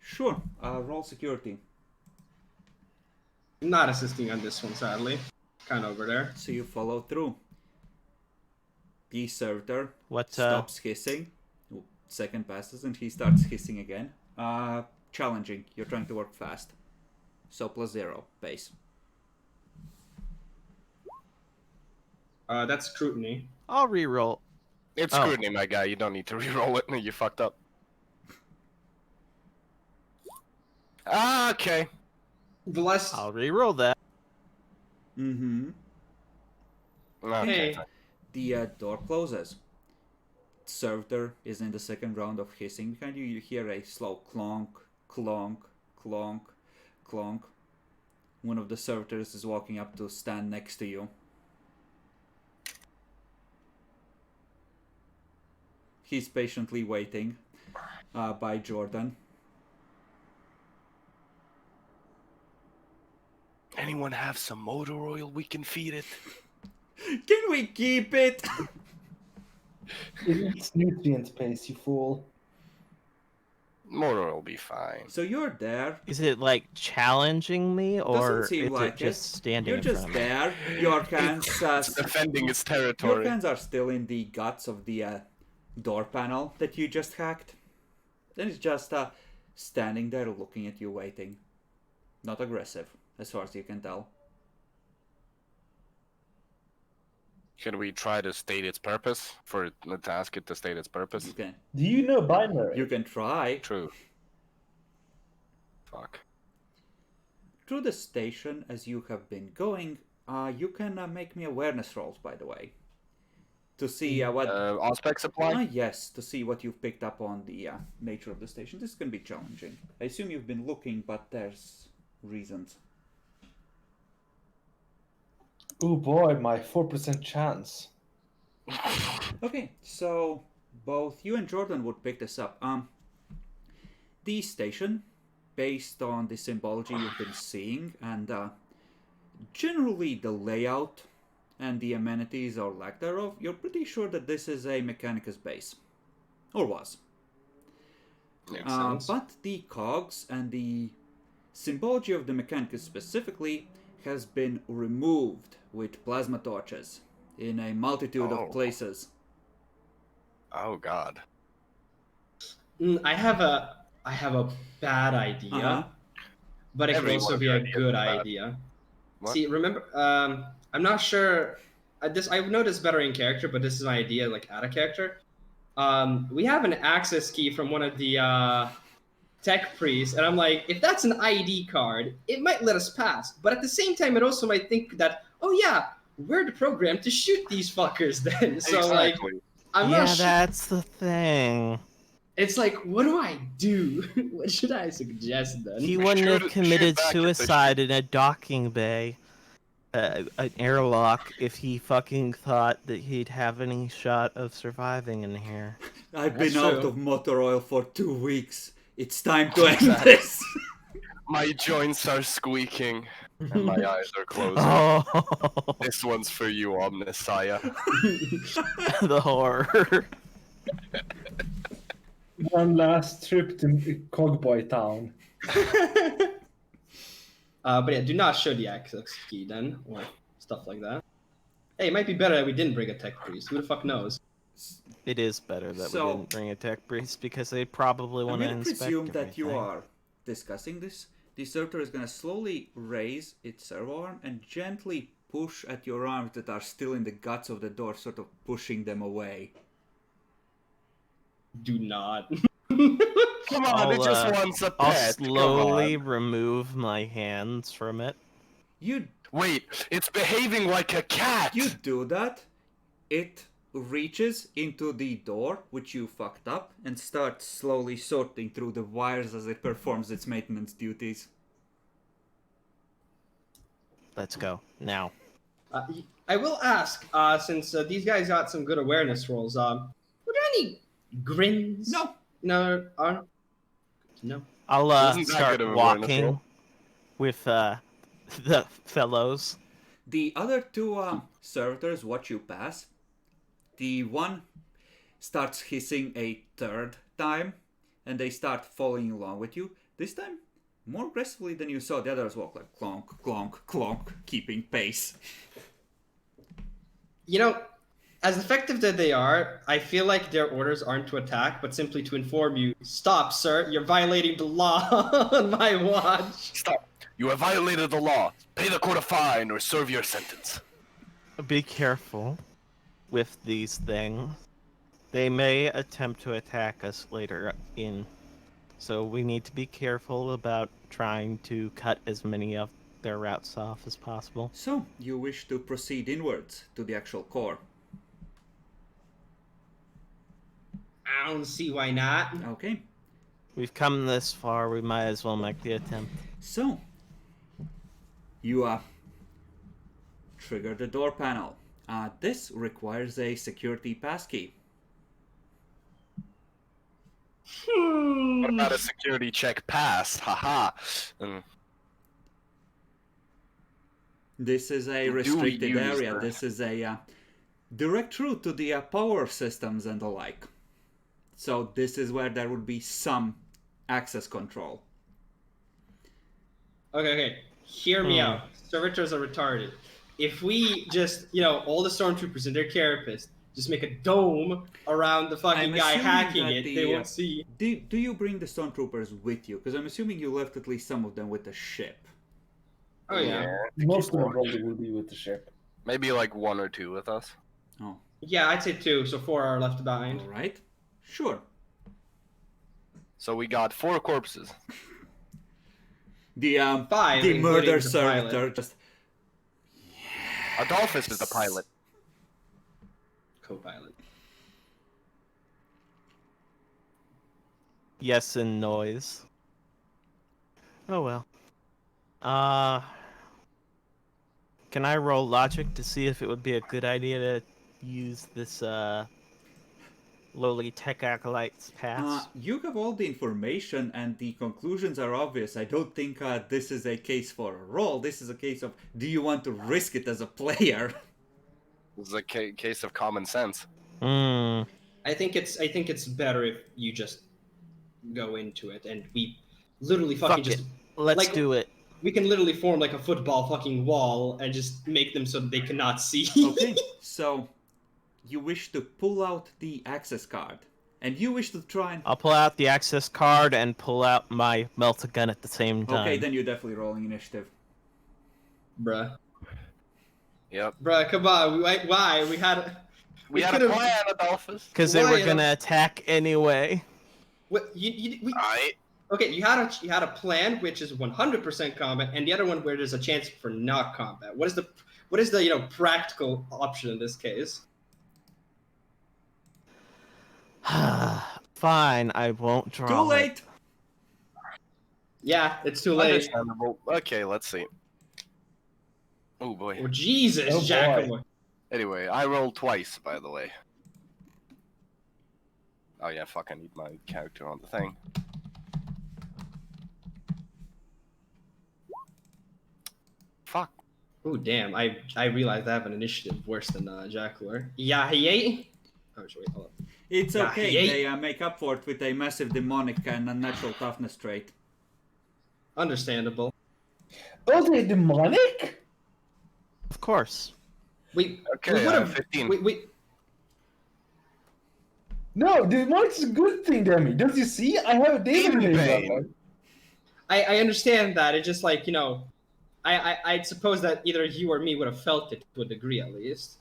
[SPEAKER 1] Sure. Roll security.
[SPEAKER 2] I'm not assisting on this one, sadly. Kind of over there.
[SPEAKER 1] So you follow through. The servitor
[SPEAKER 6] What?
[SPEAKER 1] stops hissing. Second passes and he starts hissing again. Challenging. You're trying to work fast. So +0 base.
[SPEAKER 2] That's scrutiny.
[SPEAKER 6] I'll reroll.
[SPEAKER 3] It's
[SPEAKER 6] Oh.
[SPEAKER 3] scrutiny, my guy. You don't need to reroll it. You fucked up. Okay.
[SPEAKER 2] Blessed.
[SPEAKER 6] I'll reroll that.
[SPEAKER 1] Mm-hmm.
[SPEAKER 3] Okay.
[SPEAKER 2] Hey.
[SPEAKER 1] The door closes. Servitor is in the second round of hissing. Behind you, you hear a slow clonk, clonk, clonk, clonk. One of the servitors is walking up to stand next to you. He's patiently waiting by Jordan.
[SPEAKER 3] Anyone have some motor oil we can feed it?
[SPEAKER 1] Can we keep it?
[SPEAKER 4] It's nutrient space, you fool.
[SPEAKER 3] Motor oil will be fine.
[SPEAKER 1] So you're there.
[SPEAKER 6] Is it like challenging me, or
[SPEAKER 1] Doesn't seem
[SPEAKER 6] is
[SPEAKER 1] like
[SPEAKER 6] it just standing
[SPEAKER 1] You're
[SPEAKER 6] in
[SPEAKER 1] just
[SPEAKER 6] front of me?
[SPEAKER 1] there. Your hands,
[SPEAKER 3] It's defending its
[SPEAKER 1] your
[SPEAKER 3] territory.
[SPEAKER 1] hands are still in the guts of the door panel that you just hacked. Then it's just standing there looking at you, waiting. Not aggressive, as far as you can tell.
[SPEAKER 3] Can we try to state its purpose? To ask it to state its purpose?
[SPEAKER 1] You can,
[SPEAKER 4] Do you know binary?
[SPEAKER 1] you can try.
[SPEAKER 3] True. Fuck.
[SPEAKER 1] Through the station, as you have been going, you can make me awareness rolls, by the way. To see what...
[SPEAKER 3] Aspect supply?
[SPEAKER 1] yes, to see what you've picked up on the nature of the station. This can be challenging. I assume you've been looking, but there's reasons.
[SPEAKER 4] Oh boy, my 4% chance.
[SPEAKER 1] Okay, so both you and Jordan would pick this up. The station, based on the symbology you've been seeing, and generally the layout and the amenities or lack thereof, you're pretty sure that this is a Mechanicus base. Or was.
[SPEAKER 2] Makes sense.
[SPEAKER 1] But the cogs and the symbology of the Mechanicus specifically has been removed with plasma torches in a multitude of places.
[SPEAKER 3] Oh god.
[SPEAKER 2] I have a bad idea, but it could also
[SPEAKER 3] Everyone's
[SPEAKER 2] be a
[SPEAKER 3] idea is
[SPEAKER 2] good
[SPEAKER 3] bad.
[SPEAKER 2] idea.
[SPEAKER 3] What?
[SPEAKER 2] See, remember, I'm not sure. I know this better in character, but this is my idea, like out of character. We have an access key from one of the tech priests, and I'm like, if that's an ID card, it might let us pass. But at the same time, it also might think that, oh yeah, we're the program to shoot these fuckers then. So like,
[SPEAKER 3] Exactly.
[SPEAKER 2] I'm
[SPEAKER 6] Yeah,
[SPEAKER 2] not sure.
[SPEAKER 6] that's the thing.
[SPEAKER 2] It's like, what do I do? What should I suggest then?
[SPEAKER 6] He wouldn't have
[SPEAKER 3] shoot
[SPEAKER 6] committed
[SPEAKER 3] back at the
[SPEAKER 6] suicide in a docking bay, an airlock, if he fucking thought that he'd have any shot of surviving in here.
[SPEAKER 1] I've
[SPEAKER 2] That's
[SPEAKER 1] been out
[SPEAKER 2] true.
[SPEAKER 1] of motor oil for 2 weeks. It's time to end this.
[SPEAKER 3] My joints are squeaking, and my eyes are closing.
[SPEAKER 6] Oh,
[SPEAKER 3] This one's for you, Omnissiah.
[SPEAKER 6] the horror.
[SPEAKER 4] One last trip to Cogboy Town.
[SPEAKER 2] But yeah, do not show the access key then, or stuff like that. Hey, it might be better that we didn't bring a tech priest. Who the fuck knows?
[SPEAKER 6] It is better that
[SPEAKER 1] So-
[SPEAKER 6] we didn't bring a tech priest because they probably
[SPEAKER 1] I'm
[SPEAKER 6] want to
[SPEAKER 1] going to
[SPEAKER 6] inspect
[SPEAKER 1] presume that you
[SPEAKER 6] everything.
[SPEAKER 1] are discussing this. The servitor is going to slowly raise its servo arm and gently push at your arms that are still in the guts of the door, sort of pushing them away.
[SPEAKER 2] Do not.
[SPEAKER 3] Come on, it
[SPEAKER 6] I'll,
[SPEAKER 3] just wants a
[SPEAKER 6] I'll
[SPEAKER 3] pet. Come
[SPEAKER 6] slowly
[SPEAKER 3] on.
[SPEAKER 6] remove my hands from it.
[SPEAKER 1] You
[SPEAKER 3] Wait, it's behaving like a cat.
[SPEAKER 1] You do that, it reaches into the door, which you fucked up, and starts slowly sorting through the wires as it performs its maintenance duties.
[SPEAKER 6] Let's go now.
[SPEAKER 2] I will ask, since these guys got some good awareness rolls, were there any grins?
[SPEAKER 1] No.
[SPEAKER 2] No, no.
[SPEAKER 6] I'll
[SPEAKER 3] Isn't that
[SPEAKER 6] start
[SPEAKER 3] good of a awareness
[SPEAKER 6] walking
[SPEAKER 3] roll?
[SPEAKER 6] with the fellows.
[SPEAKER 1] The other two servitors watch you pass. The one starts hissing a third time, and they start following along with you. This time, more aggressively than you saw. The others walk like clonk, clonk, clonk, keeping pace.
[SPEAKER 2] You know, as effective that they are, I feel like their orders aren't to attack, but simply to inform you, stop, sir, you're violating the law on my watch.
[SPEAKER 3] Stop. You have violated the law. Pay the court a fine or serve your sentence.
[SPEAKER 6] Be careful with these things. They may attempt to attack us later in, so we need to be careful about trying to cut as many of their routes off as possible.
[SPEAKER 1] So, you wish to proceed inwards to the actual core.
[SPEAKER 2] I don't see why not.
[SPEAKER 1] Okay.
[SPEAKER 6] We've come this far, we might as well make the attempt.
[SPEAKER 1] So, you trigger the door panel. This requires a security passkey.
[SPEAKER 3] What about a security check pass? Haha.
[SPEAKER 1] This is a
[SPEAKER 3] Do we
[SPEAKER 1] restricted
[SPEAKER 3] use
[SPEAKER 1] area.
[SPEAKER 3] that?
[SPEAKER 1] This is a direct route to the power systems and the like. So this is where there would be some access control.
[SPEAKER 2] Okay. Hear me out. Servitors are retarded. If we just, all the stormtroopers and their carapace just make a dome around the fucking
[SPEAKER 1] I'm
[SPEAKER 2] guy
[SPEAKER 1] assuming
[SPEAKER 2] hacking
[SPEAKER 1] that
[SPEAKER 2] it,
[SPEAKER 1] the,
[SPEAKER 2] they won't see.
[SPEAKER 1] Do you bring the stormtroopers with you? Because I'm assuming you left at least some of them with the ship.
[SPEAKER 2] Oh yeah.
[SPEAKER 4] Most of them probably will be with the ship.
[SPEAKER 3] Maybe like 1 or 2 with us.
[SPEAKER 1] Oh,
[SPEAKER 2] Yeah, I'd say 2, so 4 are left behind.
[SPEAKER 1] all right. Sure.
[SPEAKER 3] So we got 4 corpses.
[SPEAKER 1] The
[SPEAKER 2] 5,
[SPEAKER 1] the
[SPEAKER 2] including
[SPEAKER 1] murder
[SPEAKER 2] the
[SPEAKER 1] servitor
[SPEAKER 2] pilot.
[SPEAKER 1] just
[SPEAKER 3] Adolphus is the pilot.
[SPEAKER 2] Co-pilot.
[SPEAKER 6] Yes, and noise. Oh well. Can I roll logic to see if it would be a good idea to use this lowly tech acolyte's pass?
[SPEAKER 1] you have all the information and the conclusions are obvious. I don't think this is a case for a roll. This is a case of, do you want to risk it as a player?
[SPEAKER 3] This is a case of common sense.
[SPEAKER 6] Hmm.
[SPEAKER 2] I think it's better if you just go into it and we literally fucking
[SPEAKER 6] Fuck
[SPEAKER 2] just
[SPEAKER 6] it. Let's
[SPEAKER 2] like-
[SPEAKER 6] do it.
[SPEAKER 2] we can literally form like a football fucking wall and just make them so that they cannot see.
[SPEAKER 1] Okay, so you wish to pull out the access card. And you wish to try and...
[SPEAKER 6] I'll pull out the access card and pull out my melta gun at the same time.
[SPEAKER 1] Okay, then you're definitely rolling initiative.
[SPEAKER 2] Bruh.
[SPEAKER 3] Yep.
[SPEAKER 2] Bruh, come on. Why? We had
[SPEAKER 3] We had a
[SPEAKER 2] could've-
[SPEAKER 3] plan, Adolphus.
[SPEAKER 6] Because they were
[SPEAKER 2] Why,
[SPEAKER 6] gonna attack anyway.
[SPEAKER 2] What,
[SPEAKER 3] Alright.
[SPEAKER 2] okay, you had a plan which is 100% combat, and the other one where there's a chance for not combat. What is the practical option in this case?
[SPEAKER 6] Fine, I won't draw
[SPEAKER 1] Too
[SPEAKER 6] it.
[SPEAKER 1] late!
[SPEAKER 2] Yeah, it's too late.
[SPEAKER 3] Understandable. Okay, let's see. Oh boy.
[SPEAKER 2] Oh, Jesus,
[SPEAKER 4] Oh, boy.
[SPEAKER 2] Giacomo.
[SPEAKER 3] Anyway, I rolled twice, by the way. Oh yeah, fuck, I need my character on the thing. Fuck.
[SPEAKER 2] Oh, damn. I realized I have an initiative worse than Jackler. Yeah, he. Oh, wait, hold up.
[SPEAKER 1] It's
[SPEAKER 2] Yeah,
[SPEAKER 1] okay,
[SPEAKER 2] he
[SPEAKER 1] they make up for it with a massive demonic and unnatural toughness trait.
[SPEAKER 2] Understandable.
[SPEAKER 4] Oh, they're demonic?
[SPEAKER 6] Of course.
[SPEAKER 2] We
[SPEAKER 3] Okay,
[SPEAKER 2] would have
[SPEAKER 3] 15.
[SPEAKER 2] we
[SPEAKER 4] No, demonic's a good thing, Demi. Don't you see? I have a demon
[SPEAKER 3] Demon
[SPEAKER 4] name.
[SPEAKER 3] Bane.
[SPEAKER 2] I understand that. It's just like, I suppose that either you or me would have felt it to a degree at least.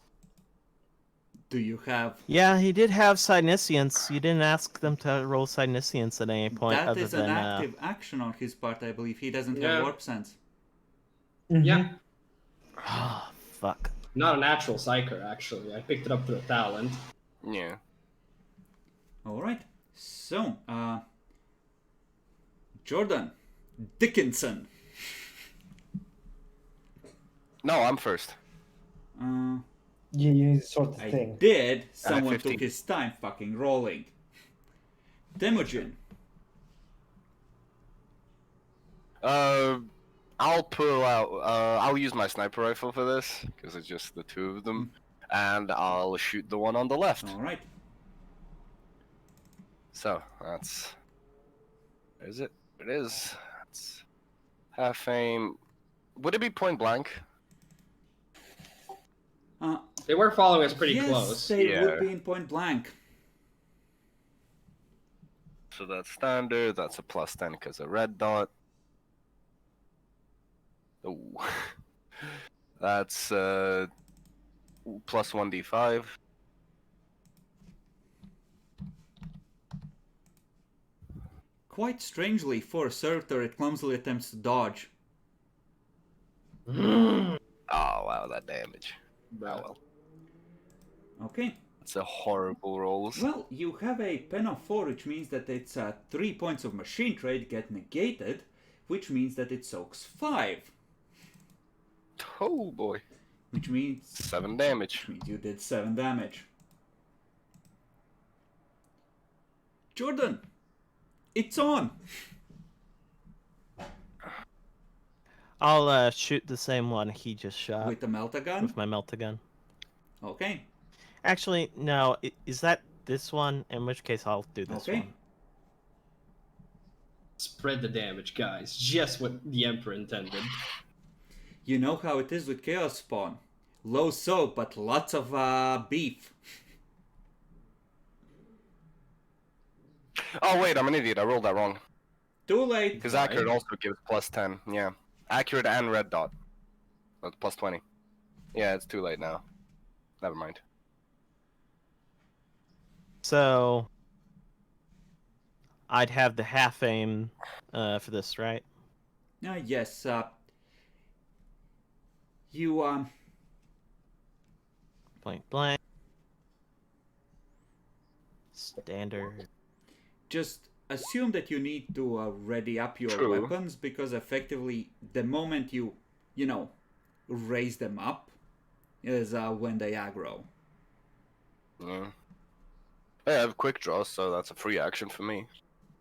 [SPEAKER 1] Do you have...
[SPEAKER 6] Yeah, he did have Psyniscience. You didn't ask them to roll Psyniscience at any point
[SPEAKER 1] That
[SPEAKER 6] other
[SPEAKER 1] is
[SPEAKER 6] than
[SPEAKER 1] an active action on his part, I believe. He doesn't
[SPEAKER 2] Yeah.
[SPEAKER 1] have warp sense.
[SPEAKER 4] Mhm.
[SPEAKER 2] Yeah.
[SPEAKER 6] Oh, fuck.
[SPEAKER 2] Not a natural psyker, actually. I picked it up through a talent.
[SPEAKER 3] Yeah.
[SPEAKER 1] Alright, so, Jordan Dickinson.
[SPEAKER 3] No, I'm first.
[SPEAKER 4] Yeah, you need to sort the
[SPEAKER 1] I
[SPEAKER 4] thing.
[SPEAKER 1] did. Someone
[SPEAKER 3] 15.
[SPEAKER 1] took his time fucking rolling. Temujin.
[SPEAKER 3] I'll pull out. I'll use my sniper rifle for this because it's just the two of them, and I'll shoot the one on the left.
[SPEAKER 1] Alright.
[SPEAKER 3] So that's. Is it? It is. That's half aim. Would it be point blank?
[SPEAKER 2] They were following us pretty
[SPEAKER 1] yes,
[SPEAKER 2] close.
[SPEAKER 1] they
[SPEAKER 3] Yeah.
[SPEAKER 1] would be in point blank.
[SPEAKER 3] So that's standard. That's a +10 because of red dot. Oh, that's +1d5.
[SPEAKER 1] Quite strangely, for a servitor, it clumsily attempts to dodge.
[SPEAKER 3] Oh wow, that damage. Oh well,
[SPEAKER 1] Okay.
[SPEAKER 3] it's a horrible rolls.
[SPEAKER 1] Well, you have a pen of 4, which means that it's 3 points of machine trade get negated, which means that it soaks 5.
[SPEAKER 3] Oh boy,
[SPEAKER 1] Which means
[SPEAKER 3] 7 damage.
[SPEAKER 1] you did 7 damage. Jordan, it's on.
[SPEAKER 6] I'll shoot the same one he just shot
[SPEAKER 1] With the melta
[SPEAKER 6] with my melta-gun.
[SPEAKER 1] Okay.
[SPEAKER 6] Actually, no. Is that this one? In which case, I'll do this
[SPEAKER 1] Okay.
[SPEAKER 6] one.
[SPEAKER 2] Spread the damage, guys. Just what the Emperor intended.
[SPEAKER 1] You know how it is with Chaos Spawn. Low soak, but lots of beef.
[SPEAKER 3] Oh wait, I'm an idiot. I rolled that wrong.
[SPEAKER 1] Too late.
[SPEAKER 3] Because accurate also gives +10. Yeah, accurate and red dot. That's +20. Yeah, it's too late now. Never mind.
[SPEAKER 6] So, I'd have the half aim for this, right?
[SPEAKER 1] Yes. You
[SPEAKER 6] Point blank. Standard.
[SPEAKER 1] just assume that you need to ready up your
[SPEAKER 3] True.
[SPEAKER 1] weapons, because effectively the moment you raise them up is when they aggro.
[SPEAKER 3] Yeah. I have quick draw, so that's a free action for me.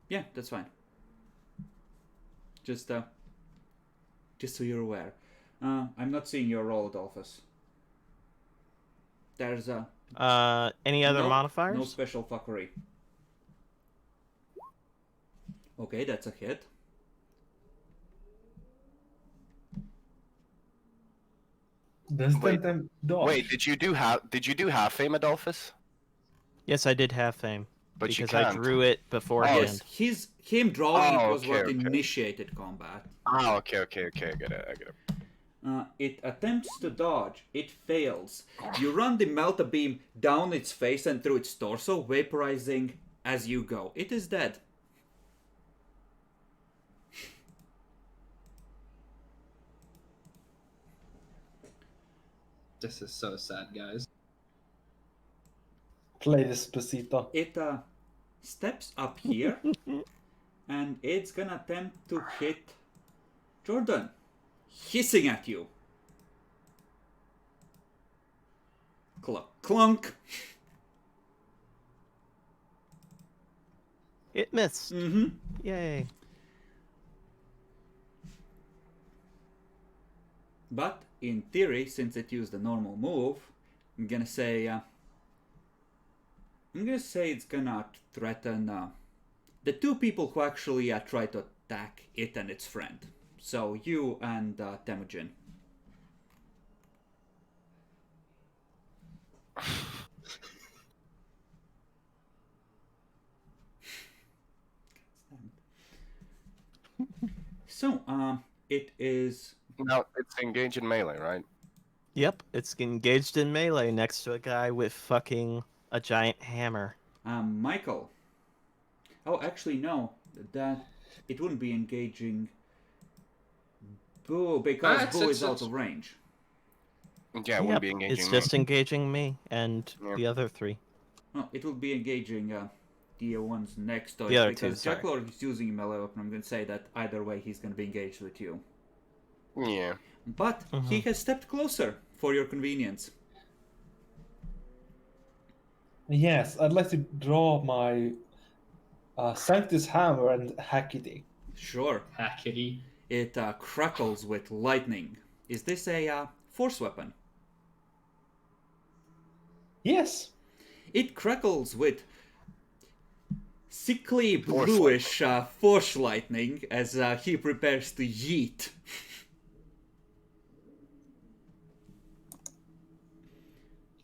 [SPEAKER 1] Yeah, that's fine. Just so you're aware. I'm not seeing your roll, Adolphus. There's
[SPEAKER 6] Any other
[SPEAKER 1] no
[SPEAKER 6] modifiers?
[SPEAKER 1] special fuckery. Okay, that's a hit.
[SPEAKER 4] Does
[SPEAKER 3] Wait.
[SPEAKER 4] them dodge?
[SPEAKER 3] Wait, did you do half aim, Adolphus?
[SPEAKER 6] Yes, I did half aim.
[SPEAKER 3] But
[SPEAKER 6] because
[SPEAKER 3] you
[SPEAKER 6] I
[SPEAKER 3] can't.
[SPEAKER 6] drew it beforehand.
[SPEAKER 1] Yes, him drawing
[SPEAKER 3] Oh,
[SPEAKER 1] was
[SPEAKER 3] okay,
[SPEAKER 1] what
[SPEAKER 3] okay.
[SPEAKER 1] initiated combat.
[SPEAKER 3] Oh, okay. I get it.
[SPEAKER 1] It attempts to dodge. It fails. You run the Melta Beam down its face and through its torso, vaporizing as you go. It is dead.
[SPEAKER 2] This is so sad, guys.
[SPEAKER 4] Play Despacito.
[SPEAKER 1] It steps up here, and it's gonna attempt to hit Jordan, hissing at you. Clunk, clunk.
[SPEAKER 6] It missed.
[SPEAKER 1] Mm-hmm.
[SPEAKER 6] Yay.
[SPEAKER 1] But in theory, since it used a normal move, I'm gonna say it's gonna threaten the two people who actually try to attack it and its friend. So you and Temujin. So it is.
[SPEAKER 3] Now it's engaged in melee, right?
[SPEAKER 6] Yep, it's engaged in melee next to a guy with fucking a giant hammer.
[SPEAKER 1] Michael. Oh, actually, no. That it wouldn't be engaging Boo because Boo is out of range.
[SPEAKER 3] Yeah, it wouldn't be engaging
[SPEAKER 6] It's
[SPEAKER 3] me.
[SPEAKER 6] just engaging me and
[SPEAKER 3] Yeah.
[SPEAKER 6] the other three.
[SPEAKER 1] No, it will be engaging the ones next to
[SPEAKER 6] The
[SPEAKER 1] it
[SPEAKER 6] other
[SPEAKER 1] because
[SPEAKER 6] two, sorry.
[SPEAKER 1] Jacklord is using a melee weapon. I'm going to say that either way he's going to be engaged with you.
[SPEAKER 3] Yeah.
[SPEAKER 1] But he has stepped closer for your convenience.
[SPEAKER 4] Yes, I'd like to draw my Sanctus hammer and hack it.
[SPEAKER 1] Sure.
[SPEAKER 2] Hackety.
[SPEAKER 1] It crackles with lightning. Is this a force weapon?
[SPEAKER 4] Yes.
[SPEAKER 1] It crackles with sickly
[SPEAKER 3] Force
[SPEAKER 1] bluish force lightning as he prepares to yeet.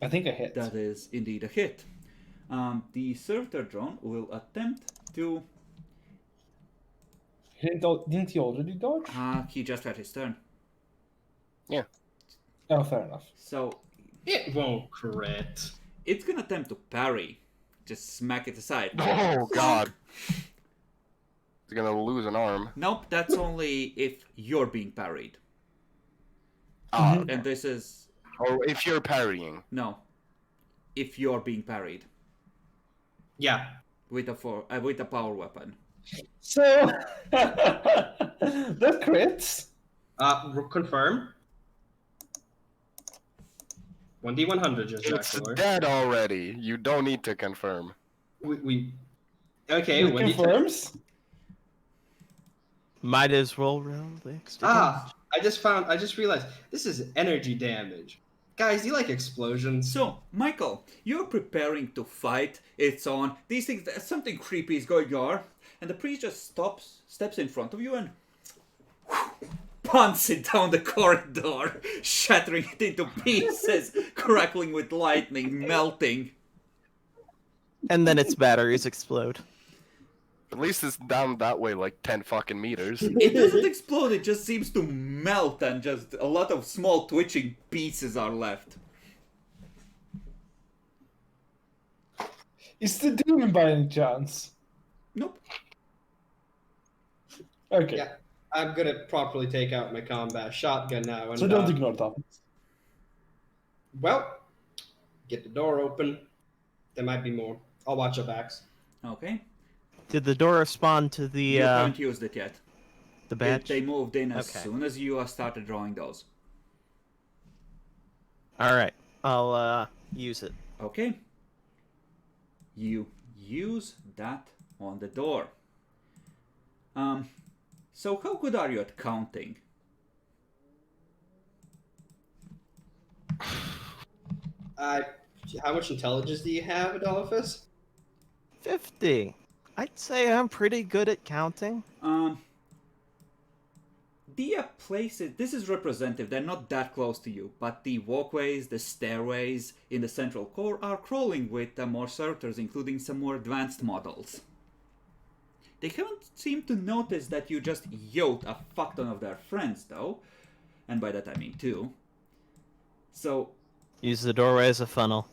[SPEAKER 4] I think I hit.
[SPEAKER 1] That is indeed a hit. The servitor drone will attempt to...
[SPEAKER 4] Didn't he already dodge?
[SPEAKER 1] he just had his turn.
[SPEAKER 4] Oh, fair enough.
[SPEAKER 1] So
[SPEAKER 2] It won't crit.
[SPEAKER 1] it's gonna attempt to parry. Just smack it aside.
[SPEAKER 3] Oh god. He's gonna lose an arm.
[SPEAKER 1] Nope, that's only if you're being parried.
[SPEAKER 3] Ah,
[SPEAKER 1] And this is...
[SPEAKER 3] or if you're parrying.
[SPEAKER 1] No. If you're being parried.
[SPEAKER 2] Yeah.
[SPEAKER 1] With a power weapon.
[SPEAKER 4] So that crits.
[SPEAKER 2] Confirm. 1d100 just
[SPEAKER 3] It's
[SPEAKER 2] Jackalord.
[SPEAKER 3] dead already. You don't need to confirm.
[SPEAKER 2] We okay.
[SPEAKER 4] It confirms.
[SPEAKER 6] Might as well roll the extra
[SPEAKER 2] I just realized this is energy damage. Guys, do you like explosions?
[SPEAKER 1] So, Michael, you're preparing to fight. It's on. These things, something creepy is going on. And the priest just steps in front of you and punts it down the corridor, shattering it into pieces, crackling with lightning, melting.
[SPEAKER 6] And then its batteries explode.
[SPEAKER 3] At least it's down that way like 10 fucking meters.
[SPEAKER 1] It doesn't explode, it just seems to melt and just a lot of small twitching pieces are left.
[SPEAKER 4] Is the demon by any chance?
[SPEAKER 1] Nope.
[SPEAKER 4] Okay.
[SPEAKER 2] Yeah, I'm gonna properly take out my combat shotgun now. And,
[SPEAKER 4] So don't ignore that.
[SPEAKER 2] well, get the door open. There might be more. I'll watch our backs.
[SPEAKER 1] Okay.
[SPEAKER 6] Did the door respond to the
[SPEAKER 1] You haven't used it yet.
[SPEAKER 6] the badge?
[SPEAKER 1] They moved in as
[SPEAKER 6] Okay.
[SPEAKER 1] soon as you started drawing those.
[SPEAKER 6] All right, I'll use it.
[SPEAKER 1] Okay. You use that on the door. So how good are you at counting?
[SPEAKER 2] How much intelligence do you have, Adolphus?
[SPEAKER 6] 50. I'd say I'm pretty good at counting.
[SPEAKER 1] The places, this is representative, they're not that close to you, but the walkways, the stairways in the central core are crawling with more servitors, including some more advanced models. They haven't seemed to notice that you just yoked a fuck ton of their friends, though. And by that I mean two. So,
[SPEAKER 6] Use the doorway as a funnel.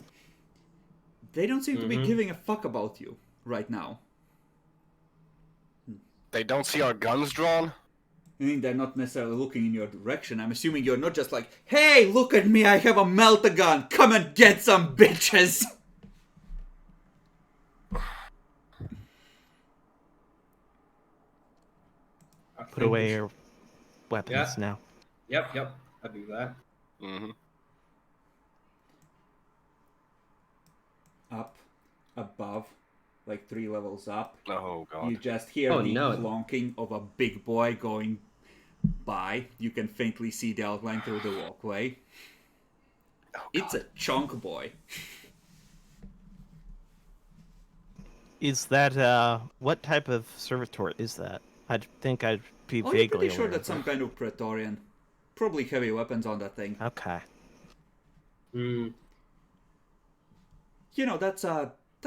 [SPEAKER 1] they don't seem to be giving a fuck about you right now.
[SPEAKER 3] They don't see our guns drawn?
[SPEAKER 1] I mean, they're not necessarily looking in your direction. I'm assuming you're not just like, hey, look at me, I have a melt-a-gun, come and get some bitches!
[SPEAKER 6] put away your weapons
[SPEAKER 2] Yeah.
[SPEAKER 6] now.
[SPEAKER 2] Yep. I'll do that.
[SPEAKER 3] Mm-hmm.
[SPEAKER 1] Up, above, like 3 levels up,
[SPEAKER 3] Oh
[SPEAKER 1] you
[SPEAKER 3] god.
[SPEAKER 1] just hear
[SPEAKER 2] Oh,
[SPEAKER 1] the
[SPEAKER 2] no.
[SPEAKER 1] clonking of a big boy going by. You can faintly see the outline through the walkway.
[SPEAKER 3] Oh
[SPEAKER 1] It's
[SPEAKER 3] god.
[SPEAKER 1] a chunk boy.
[SPEAKER 6] Is that what type of servitor is that? I think I'd be
[SPEAKER 1] Oh, you're
[SPEAKER 6] vaguely
[SPEAKER 1] pretty sure
[SPEAKER 6] aware
[SPEAKER 1] that's
[SPEAKER 6] of
[SPEAKER 1] some
[SPEAKER 6] it.
[SPEAKER 1] kind of Praetorian. Probably heavy weapons on that thing.
[SPEAKER 6] Okay.
[SPEAKER 2] Mm.
[SPEAKER 1] You know, that's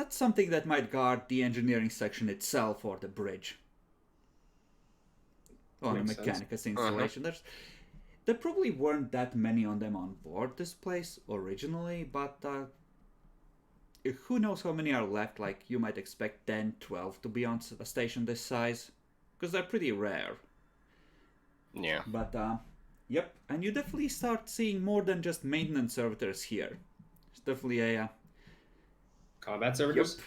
[SPEAKER 1] something that might guard the engineering section itself or the bridge. On a
[SPEAKER 2] Makes sense.
[SPEAKER 1] Mechanicus installation. There probably weren't that many on them on board this place originally, but who knows how many are left. Like, you might expect 10, 12 to be on a station this size, because they're pretty rare.
[SPEAKER 3] Yeah.
[SPEAKER 1] But yep, and you definitely start seeing more than just maintenance servitors here. It's definitely a
[SPEAKER 2] Combat servitors?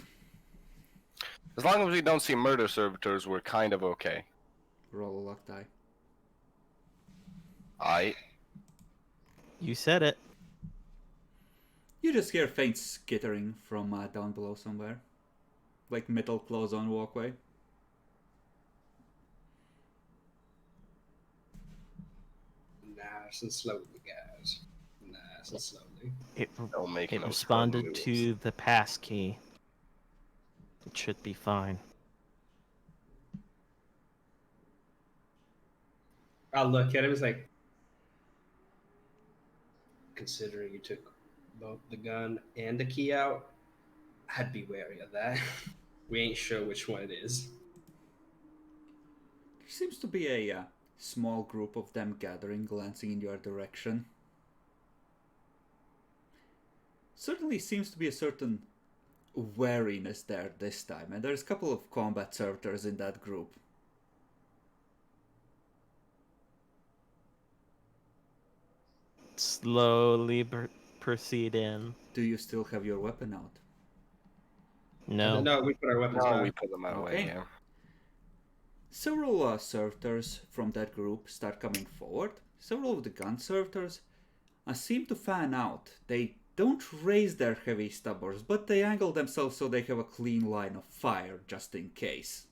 [SPEAKER 3] As long as we don't see murder servitors, we're kind of okay.
[SPEAKER 1] roll a luck die.
[SPEAKER 6] You said it.
[SPEAKER 1] You just hear faint skittering from down below somewhere, like metal claws on walkway.
[SPEAKER 2] Nice and slowly, guys. Nice and slowly.
[SPEAKER 3] Don't make
[SPEAKER 6] It
[SPEAKER 3] no
[SPEAKER 6] responded
[SPEAKER 3] moves.
[SPEAKER 6] to the pass key. It should be fine.
[SPEAKER 2] I'll look at him. It's like, considering you took both the gun and the key out, I'd be wary of that. We ain't sure which one it is.
[SPEAKER 1] There seems to be a small group of them gathering, glancing in your direction. Certainly seems to be a certain wariness there this time, and there's a couple of combat servitors in that group.
[SPEAKER 6] Slowly proceed in.
[SPEAKER 1] Do you still have your weapon out?
[SPEAKER 6] No.
[SPEAKER 2] No, we put our weapons
[SPEAKER 3] No,
[SPEAKER 2] back.
[SPEAKER 3] we put them away,
[SPEAKER 1] Okay.
[SPEAKER 3] yeah.
[SPEAKER 1] Several servitors from that group start coming forward. Several of the gun servitors seem to fan out. They don't raise their heavy stubbers, but they angle themselves so they have a clean line of fire just in case.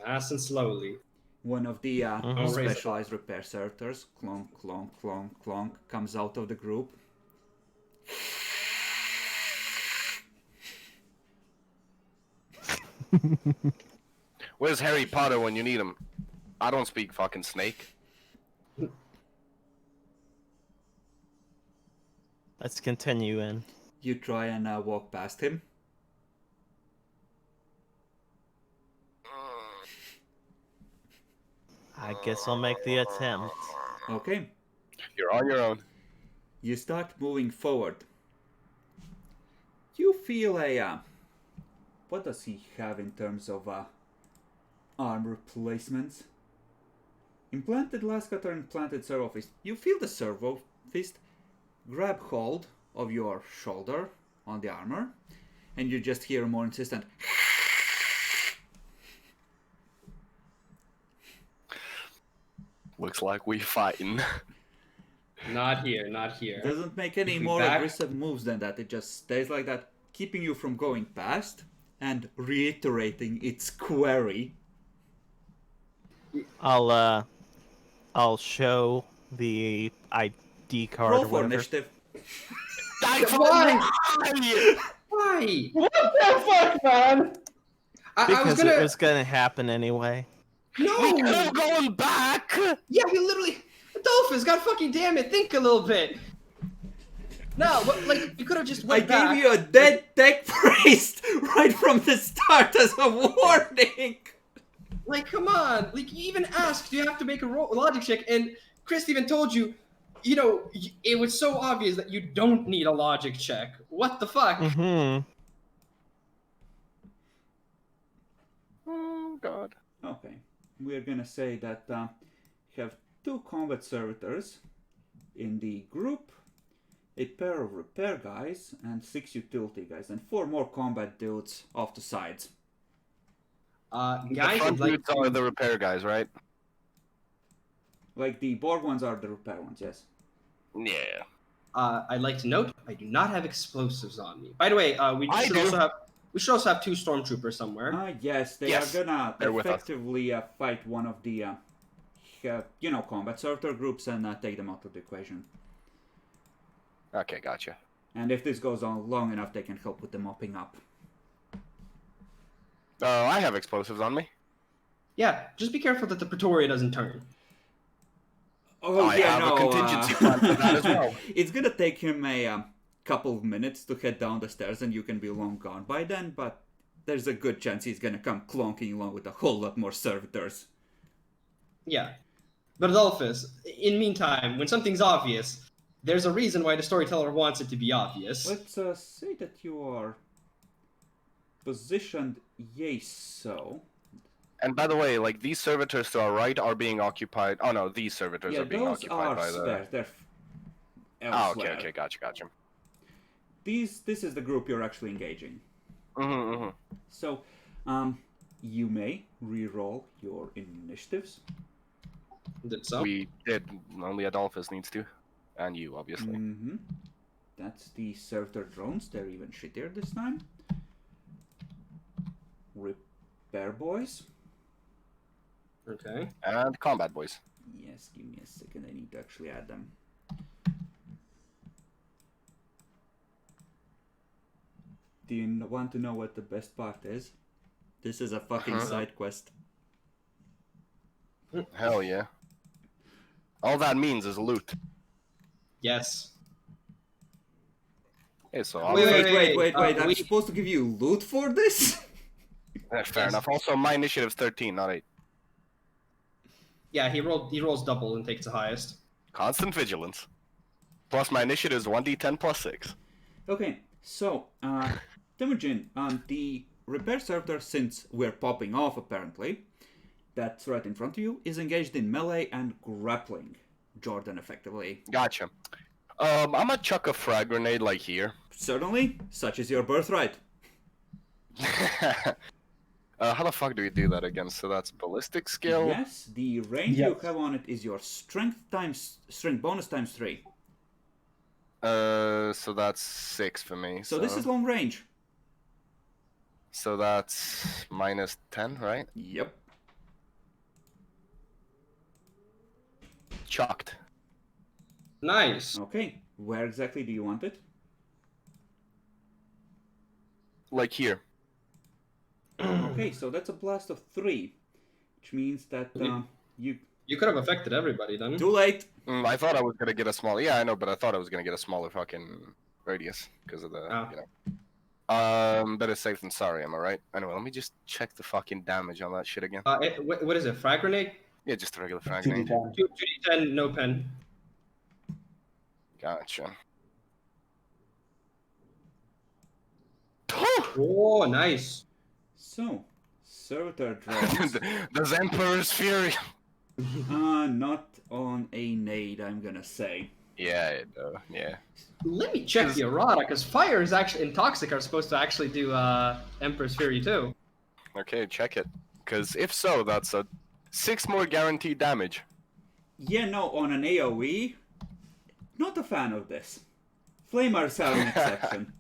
[SPEAKER 2] Nice and slowly.
[SPEAKER 1] One of the
[SPEAKER 2] Raise the
[SPEAKER 1] specialized repair servitors, clonk, clonk, clonk, clonk, comes out of the group.
[SPEAKER 3] Where's Harry Potter when you need him? I don't speak fucking snake.
[SPEAKER 6] Let's continue in.
[SPEAKER 1] You try and walk past him.
[SPEAKER 6] I guess I'll make the attempt.
[SPEAKER 1] Okay.
[SPEAKER 3] You're on your own.
[SPEAKER 1] You start moving forward. You feel a what does he have in terms of arm replacements? Implanted Lascat or implanted servo fist. You feel the servo fist grab hold of your shoulder on the armor, and you just hear a more insistent
[SPEAKER 3] Looks like we fighting.
[SPEAKER 2] Not here, not here.
[SPEAKER 1] doesn't make any
[SPEAKER 2] If we
[SPEAKER 1] more
[SPEAKER 2] back-
[SPEAKER 1] aggressive moves than that. It just stays like that, keeping you from going past and reiterating its query.
[SPEAKER 6] I'll show the ID card
[SPEAKER 1] Roll
[SPEAKER 6] or
[SPEAKER 1] for
[SPEAKER 6] whatever.
[SPEAKER 1] initiative.
[SPEAKER 2] Why? Why?
[SPEAKER 4] What the fuck, man?
[SPEAKER 2] I was
[SPEAKER 6] Because
[SPEAKER 2] gonna.
[SPEAKER 6] it was gonna happen anyway.
[SPEAKER 2] No!
[SPEAKER 3] No going back!
[SPEAKER 2] Yeah, we literally. Adolphus, god fucking damn it, think a little bit. No, but, like, you could have just
[SPEAKER 1] I
[SPEAKER 2] went back.
[SPEAKER 1] gave you a dead tech priest right from the start as a warning.
[SPEAKER 2] Like, come on. Like, you even asked, do you have to make a logic check? And Chris even told you, you know, it was so obvious that you don't need a logic check. What the fuck?
[SPEAKER 6] Mm-hmm.
[SPEAKER 3] Oh god.
[SPEAKER 1] Okay, we're gonna say that you have two combat servitors in the group, a pair of repair guys, and 6 utility guys, and 4 more combat dudes off the sides.
[SPEAKER 3] The
[SPEAKER 2] Guys,
[SPEAKER 3] front
[SPEAKER 2] I'd like
[SPEAKER 3] dudes are the repair guys, right?
[SPEAKER 1] Like the Borg ones are the repair ones, yes.
[SPEAKER 3] Yeah.
[SPEAKER 2] I'd like to note I do not have explosives on me. By the way, we
[SPEAKER 3] I
[SPEAKER 2] should
[SPEAKER 3] do.
[SPEAKER 2] also have 2 stormtroopers somewhere.
[SPEAKER 1] Yes, they
[SPEAKER 3] Yes,
[SPEAKER 1] are gonna
[SPEAKER 3] they're with us.
[SPEAKER 1] effectively fight one of the, combat servitor groups and take them out of the equation.
[SPEAKER 3] Okay, gotcha.
[SPEAKER 1] And if this goes on long enough, they can help with the mopping up.
[SPEAKER 3] I have explosives on me.
[SPEAKER 2] Yeah, just be careful that the Pretoria doesn't turn.
[SPEAKER 1] Oh,
[SPEAKER 3] I have a contingency plan for that as well.
[SPEAKER 1] It's gonna take him a couple of minutes to head down the stairs, and you can be long gone by then, but there's a good chance he's gonna come clonking along with a whole lot more servitors.
[SPEAKER 2] Yeah. But Adolphus, in meantime, when something's obvious, there's a reason why the storyteller wants it to be obvious.
[SPEAKER 1] Let's say that you are positioned so.
[SPEAKER 3] And by the way, like these servitors to our right are being occupied. Oh no, these servitors
[SPEAKER 1] Yeah,
[SPEAKER 3] are being
[SPEAKER 1] those
[SPEAKER 3] occupied
[SPEAKER 1] are
[SPEAKER 3] by the.
[SPEAKER 1] spares. They're
[SPEAKER 3] Oh,
[SPEAKER 1] elsewhere.
[SPEAKER 3] okay, gotcha.
[SPEAKER 1] This is the group you're actually engaging. So, you may re-roll your initiatives.
[SPEAKER 2] Did so?
[SPEAKER 3] We did. Only Adolphus needs to, and you obviously.
[SPEAKER 1] Mm-hmm. That's the servitor drones. They're even shittier this time. Repair boys.
[SPEAKER 2] Okay.
[SPEAKER 3] And combat boys.
[SPEAKER 1] Yes, give me a second. I need to actually add them. Do you want to know what the best part is? This is a fucking side quest.
[SPEAKER 3] Hell yeah. All that means is loot.
[SPEAKER 2] Yes.
[SPEAKER 3] Okay, so
[SPEAKER 2] Wait,
[SPEAKER 1] Wait. I'm
[SPEAKER 2] we-
[SPEAKER 1] supposed to give you loot for this?
[SPEAKER 3] fair enough. Also, my initiative's 13, not 8.
[SPEAKER 2] Yeah, he rolls double and takes the highest.
[SPEAKER 3] Constant vigilance. Plus my initiative is 1d10 plus 6.
[SPEAKER 1] Okay, so, Temujin, the repair servitor, since we're popping off apparently, that's right in front of you, is engaged in melee and grappling Jordan effectively.
[SPEAKER 3] Gotcha. I'm gonna chuck a frag grenade like here.
[SPEAKER 1] Certainly, such is your birthright.
[SPEAKER 3] How the fuck do we do that again? So that's ballistic skill.
[SPEAKER 1] Yes, the range you have on it is your strength bonus times 3.
[SPEAKER 3] So that's 6 for me.
[SPEAKER 1] So this is long range.
[SPEAKER 3] So that's minus 10, right?
[SPEAKER 1] Yep.
[SPEAKER 3] Chucked.
[SPEAKER 2] Nice.
[SPEAKER 1] Okay, where exactly do you want it?
[SPEAKER 3] Like here.
[SPEAKER 1] Okay, so that's a blast of 3, which means that you...
[SPEAKER 2] You could have affected everybody then.
[SPEAKER 1] Too late!
[SPEAKER 3] I thought I was gonna get a smaller. Yeah, I know, but I thought I was gonna get a smaller fucking radius because of the. Better safe than sorry. Am I right? Anyway, let me just check the fucking damage on that shit again.
[SPEAKER 2] What is it? Frag grenade?
[SPEAKER 3] Yeah, just a regular frag
[SPEAKER 4] 2d10.
[SPEAKER 3] grenade.
[SPEAKER 2] 2d10, no pen.
[SPEAKER 3] Gotcha.
[SPEAKER 2] Oh, nice.
[SPEAKER 1] So, servitor drones.
[SPEAKER 3] The Emperor's Fury.
[SPEAKER 1] Not on a nade, I'm gonna say.
[SPEAKER 3] Yeah, yeah.
[SPEAKER 2] Let me check the errata, because fire is actually and toxic are supposed to actually do Emperor's Fury too.
[SPEAKER 3] Okay, check it. Because if so, that's a 6 more guaranteed damage.
[SPEAKER 1] Yeah, no, on an AoE, not a fan of this. Flamers have an exception.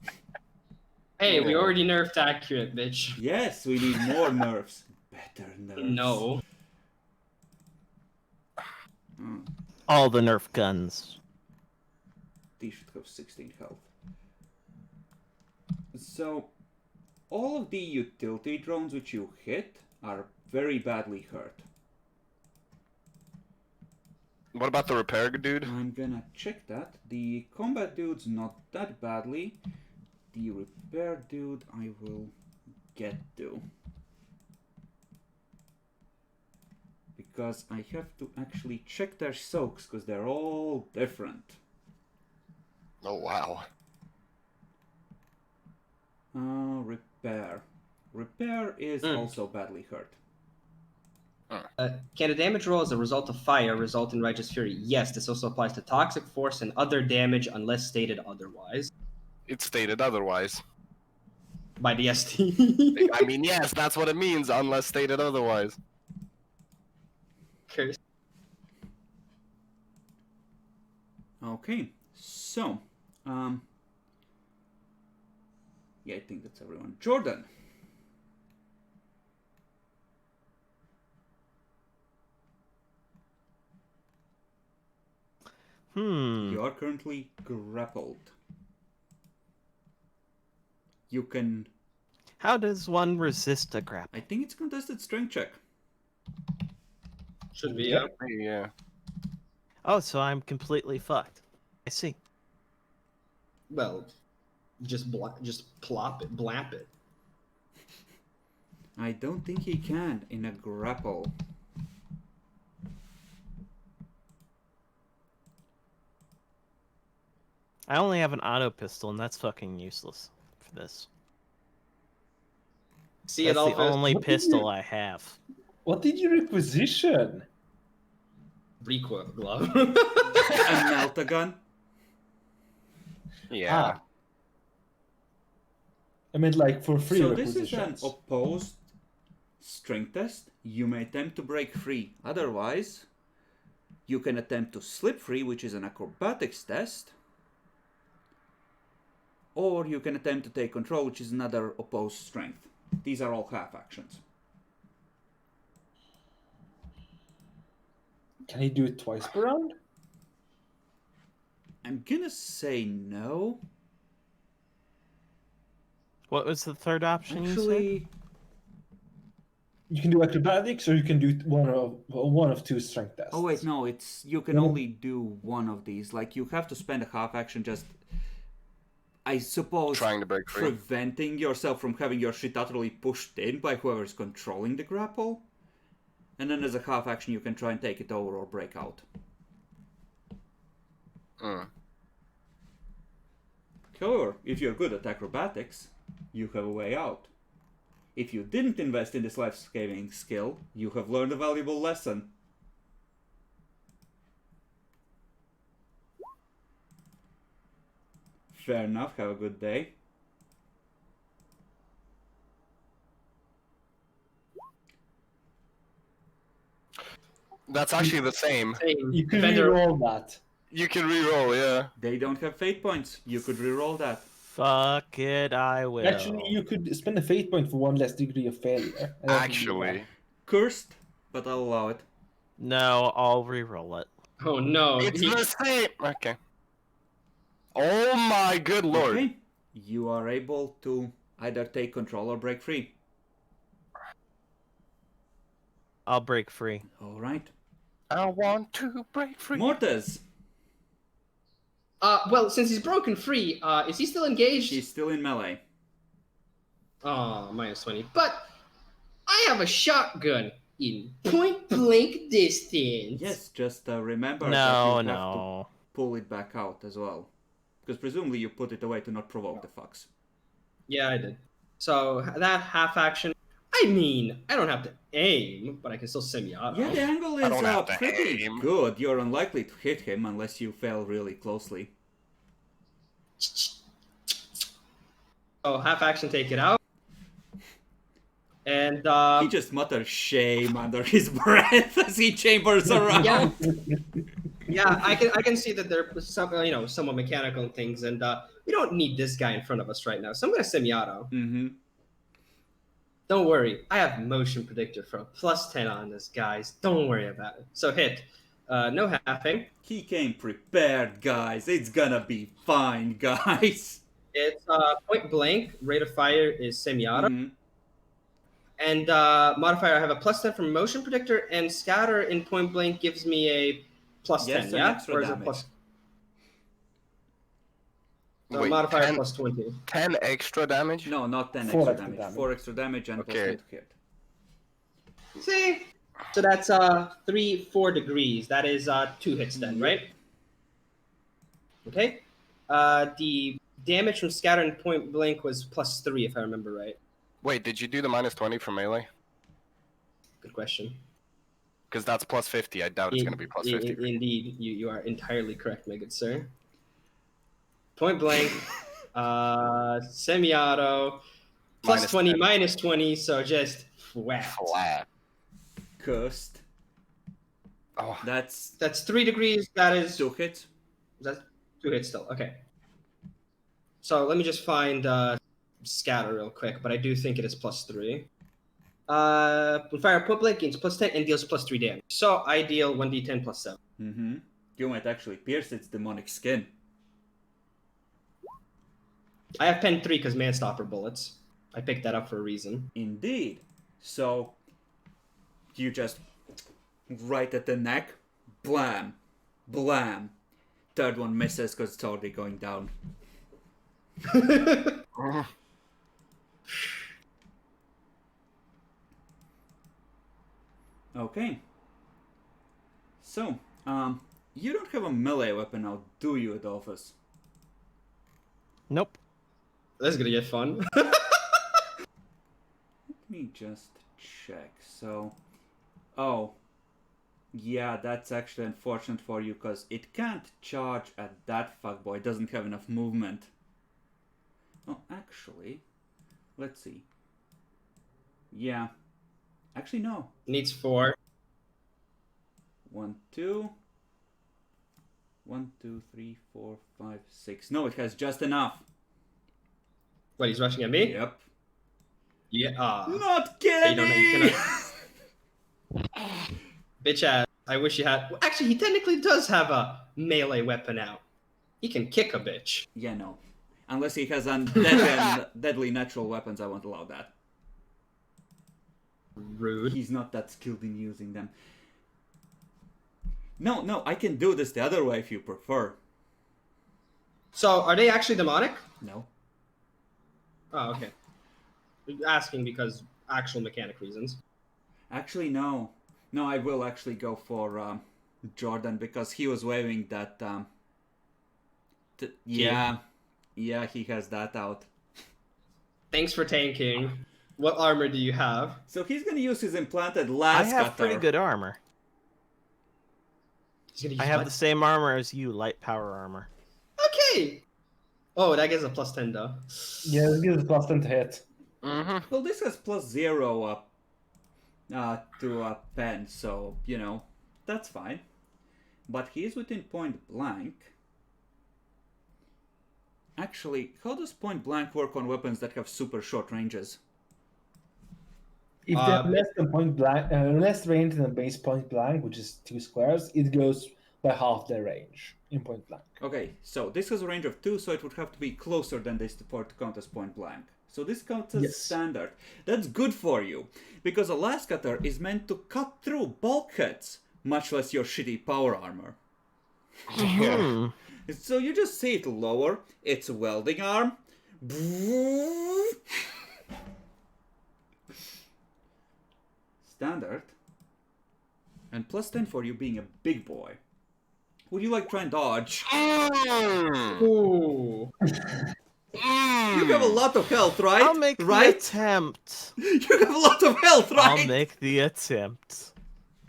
[SPEAKER 2] Hey, we already nerfed accurate, bitch.
[SPEAKER 1] Yes, we need more nerfs. Better nerfs.
[SPEAKER 2] No.
[SPEAKER 6] All the Nerf guns.
[SPEAKER 1] These should have 16 health. So, all of the utility drones which you hit are very badly hurt.
[SPEAKER 3] What about the repair dude?
[SPEAKER 1] I'm gonna check that. The combat dude's not that badly. The repair dude I will get to. Because I have to actually check their soaks, because they're all different.
[SPEAKER 3] Oh, wow.
[SPEAKER 1] Repair. Repair is also badly hurt.
[SPEAKER 2] Can a damage roll as a result of fire result in Righteous Fury? Yes, this also applies to Toxic Force and other damage unless stated otherwise
[SPEAKER 3] It's stated otherwise.
[SPEAKER 2] by the ST.
[SPEAKER 3] I mean, yes, that's what it means, unless stated otherwise.
[SPEAKER 2] Curse.
[SPEAKER 1] Okay, so, yeah, I think that's everyone. Jordan. You are currently grappled. You can...
[SPEAKER 6] How does one resist a grapple?
[SPEAKER 1] I think it's contested strength check.
[SPEAKER 2] Should be, yeah.
[SPEAKER 3] Yeah.
[SPEAKER 6] Oh, so I'm completely fucked. I see.
[SPEAKER 2] Well, just plop it, blamp it.
[SPEAKER 1] I don't think he can in a grapple.
[SPEAKER 6] I only have an auto pistol, and that's fucking useless for this.
[SPEAKER 2] See
[SPEAKER 6] That's
[SPEAKER 2] it all
[SPEAKER 6] the only
[SPEAKER 4] What did
[SPEAKER 6] pistol
[SPEAKER 4] you-
[SPEAKER 6] I have.
[SPEAKER 4] What did you requisition?
[SPEAKER 2] recoil glove.
[SPEAKER 1] A melt-a-gun?
[SPEAKER 3] Yeah.
[SPEAKER 4] Ah. I meant like for free
[SPEAKER 1] So this is an
[SPEAKER 4] requisitions.
[SPEAKER 1] opposed strength test. You may attempt to break free. Otherwise, you can attempt to slip free, which is an acrobatics test. Or you can attempt to take control, which is another opposed strength. These are all half actions.
[SPEAKER 4] Can he do it twice per round?
[SPEAKER 1] I'm gonna say no.
[SPEAKER 6] What was the third option you said?
[SPEAKER 1] Actually,
[SPEAKER 4] You can do acrobatics, or you can do one of two strength tests.
[SPEAKER 1] oh wait, no, it's you can
[SPEAKER 4] No.
[SPEAKER 1] only do one of these. Like you have to spend a half action just, I suppose,
[SPEAKER 3] Trying to break free.
[SPEAKER 1] preventing yourself from having your shit utterly pushed in by whoever's controlling the grapple. And then as a half action, you can try and take it over or break out. However, if you're good at acrobatics, you have a way out. If you didn't invest in this life-saving skill, you have learned a valuable lesson. Fair enough, have a good day.
[SPEAKER 3] That's actually the same.
[SPEAKER 2] Same.
[SPEAKER 4] You can
[SPEAKER 2] Defender-
[SPEAKER 4] re-roll that.
[SPEAKER 3] You can reroll, yeah.
[SPEAKER 1] They don't have fate points. You could reroll that.
[SPEAKER 6] Fuck it, I will.
[SPEAKER 4] Actually, you could spend a fate point for one less degree of failure. and that would be
[SPEAKER 3] Actually.
[SPEAKER 1] Cursed, but I'll allow it.
[SPEAKER 6] No, I'll re-roll it.
[SPEAKER 2] Oh no.
[SPEAKER 3] It's the same. Okay. Oh my good lord.
[SPEAKER 1] Okay. You are able to either take control or break free.
[SPEAKER 6] I'll break free.
[SPEAKER 1] Alright.
[SPEAKER 3] I want to break free.
[SPEAKER 1] Mortez!
[SPEAKER 2] Well, since he's broken free, is he still engaged?
[SPEAKER 1] He's still in melee.
[SPEAKER 2] Oh, -20. But I have a shotgun in point blank distance.
[SPEAKER 1] Yes, just remember that
[SPEAKER 6] No,
[SPEAKER 1] you have to
[SPEAKER 6] no.
[SPEAKER 1] pull it back out as well. Because presumably you put it away to not provoke the fucks.
[SPEAKER 2] Yeah, I did. So that half action. I mean, I don't have to aim, but I can still semi-auto.
[SPEAKER 1] Yeah, the angle
[SPEAKER 3] I
[SPEAKER 1] is
[SPEAKER 3] don't have to
[SPEAKER 1] pretty
[SPEAKER 3] aim.
[SPEAKER 1] good. You're unlikely to hit him unless you fail really closely.
[SPEAKER 2] So half action, take it out. And
[SPEAKER 1] He just mutters shame under his breath as he chambers around.
[SPEAKER 2] yeah, yeah, I can see that they're some somewhat mechanical things, and we don't need this guy in front of us right now. So I'm gonna semi-auto.
[SPEAKER 1] Mm-hmm.
[SPEAKER 2] Don't worry, I have motion predictor for a +10 on this, guys. Don't worry about it. So hit. No halving.
[SPEAKER 1] He came prepared, guys. It's gonna be fine, guys.
[SPEAKER 2] It's point blank. Rate of fire is semi-auto.
[SPEAKER 1] Mhm.
[SPEAKER 2] And modifier, I have a +10 from motion predictor, and scatter in point blank gives me a +10.
[SPEAKER 1] Yes, an
[SPEAKER 2] yeah,
[SPEAKER 1] extra
[SPEAKER 2] or is
[SPEAKER 1] damage.
[SPEAKER 2] it plus? So
[SPEAKER 3] Wait,
[SPEAKER 2] modifier
[SPEAKER 3] 10
[SPEAKER 2] +20.
[SPEAKER 3] 10 extra damage?
[SPEAKER 1] No, not 10
[SPEAKER 4] Four
[SPEAKER 1] extra
[SPEAKER 4] extra
[SPEAKER 1] damage.
[SPEAKER 4] damage.
[SPEAKER 1] 4 extra damage and
[SPEAKER 3] Okay.
[SPEAKER 1] +10 to hit.
[SPEAKER 2] See, so that's 4 degrees. That is 2 hits then, right? Okay. The damage from scatter and point blank was +3, if I remember right.
[SPEAKER 3] Wait, did you do the -20 for melee?
[SPEAKER 2] Good question.
[SPEAKER 3] Because that's plus 50. I doubt it's going to be plus 50.
[SPEAKER 2] Indeed, you are entirely correct, my good sir. Point blank, semi-auto, plus
[SPEAKER 3] Minus
[SPEAKER 2] 20,
[SPEAKER 3] 10.
[SPEAKER 2] minus 20, so just flat.
[SPEAKER 3] Flat.
[SPEAKER 1] Cursed.
[SPEAKER 3] Oh,
[SPEAKER 1] That's
[SPEAKER 2] That's 3 degrees. That is
[SPEAKER 1] 2 hits.
[SPEAKER 2] that's 2 hits still. Okay. So let me just find scatter real quick, but I do think it is plus 3. When fire point blank gains plus 10 and deals plus 3 damage. So I deal 1d10 plus 7.
[SPEAKER 1] Mm-hmm. You might actually pierce its demonic skin.
[SPEAKER 2] I have pen 3 because Manstopper bullets. I picked that up for a reason.
[SPEAKER 1] Indeed. So you just right at the neck, blam, blam. Third one misses because it's already going down. Okay. So, you don't have a melee weapon now, do you, Adolphus?
[SPEAKER 6] Nope.
[SPEAKER 2] This is gonna get fun.
[SPEAKER 1] Let me just check. So, oh, yeah, that's actually unfortunate for you because it can't charge at that fuckboy. It doesn't have enough movement. Oh, actually, let's see. Yeah, actually no.
[SPEAKER 2] Needs 4.
[SPEAKER 1] 1, 2. 1, 2, 3, 4, 5, 6. No, it has just enough.
[SPEAKER 2] What, he's rushing at me?
[SPEAKER 1] Yep.
[SPEAKER 2] Yeah.
[SPEAKER 1] Not
[SPEAKER 2] You
[SPEAKER 1] kidding
[SPEAKER 2] don't know,
[SPEAKER 1] me!
[SPEAKER 2] you Bitch ass. I wish he had. Well, actually, he technically does have a melee weapon out. He can kick a bitch.
[SPEAKER 1] Yeah, no. Unless he has undead and deadly natural weapons, I won't allow that.
[SPEAKER 2] Rude.
[SPEAKER 1] He's not that skilled in using them. No, I can do this the other way if you prefer.
[SPEAKER 2] So, are they actually demonic?
[SPEAKER 1] No.
[SPEAKER 2] Oh, okay. Asking because actual mechanic reasons.
[SPEAKER 1] Actually, no. No, I will actually go for Jordan because he was waving that. Yeah, he has that out.
[SPEAKER 2] Thanks for tanking. What armor do you have?
[SPEAKER 1] So he's gonna use his implanted
[SPEAKER 6] I
[SPEAKER 1] last
[SPEAKER 6] have
[SPEAKER 1] cutter.
[SPEAKER 6] pretty good armor.
[SPEAKER 2] He's gonna use
[SPEAKER 6] I have
[SPEAKER 2] what?
[SPEAKER 6] the same armor as you, light power armor.
[SPEAKER 2] Okay. Oh, that gives a plus 10 though.
[SPEAKER 4] Yeah, this gives plus 10 to hit.
[SPEAKER 3] mm-hmm.
[SPEAKER 1] Well, this has plus 0 to a pen, so you know that's fine. But he is within point blank. Actually, how does point blank work on weapons that have super short ranges?
[SPEAKER 4] If they have less than point blank, less range than base point blank, which is 2 squares, it goes by half their range in point blank.
[SPEAKER 1] Okay, so this has a range of 2, so it would have to be closer than this for it to count as point blank. So this counts as
[SPEAKER 4] Yes.
[SPEAKER 1] standard. That's good for you, because a last cutter is meant to cut through bulkheads, much less your shitty power armor.
[SPEAKER 6] Hmm.
[SPEAKER 1] So you just see it lower, it's a welding arm. Standard. And plus 10 for you being a big boy. Would you like try and dodge?
[SPEAKER 2] Ooh.
[SPEAKER 1] You have a lot of health, right?
[SPEAKER 6] I'll make the
[SPEAKER 1] right?
[SPEAKER 6] attempt.
[SPEAKER 1] You have a lot of health, right?
[SPEAKER 6] I'll make the attempt.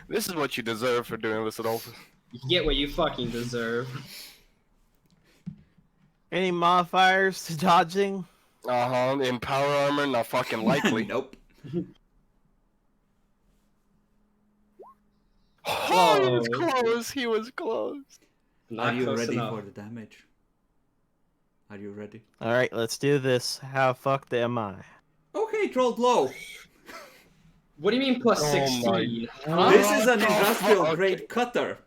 [SPEAKER 3] This is what you deserve for doing this, Adolphus.
[SPEAKER 2] You get what you fucking deserve.
[SPEAKER 6] Any modifiers to dodging?
[SPEAKER 3] Uh-huh, in power armor, not fucking likely.
[SPEAKER 1] Nope.
[SPEAKER 3] Oh, he was close, he was close.
[SPEAKER 2] Not
[SPEAKER 1] Are you
[SPEAKER 2] close
[SPEAKER 1] ready
[SPEAKER 2] enough.
[SPEAKER 1] for the damage? Are you ready?
[SPEAKER 6] Alright, let's do this. How fucked am I?
[SPEAKER 1] Okay, it rolled low.
[SPEAKER 2] What do you mean plus
[SPEAKER 3] Oh my
[SPEAKER 2] 16?
[SPEAKER 1] This is an
[SPEAKER 3] Oh,
[SPEAKER 1] industrial
[SPEAKER 3] okay.
[SPEAKER 1] grade cutter.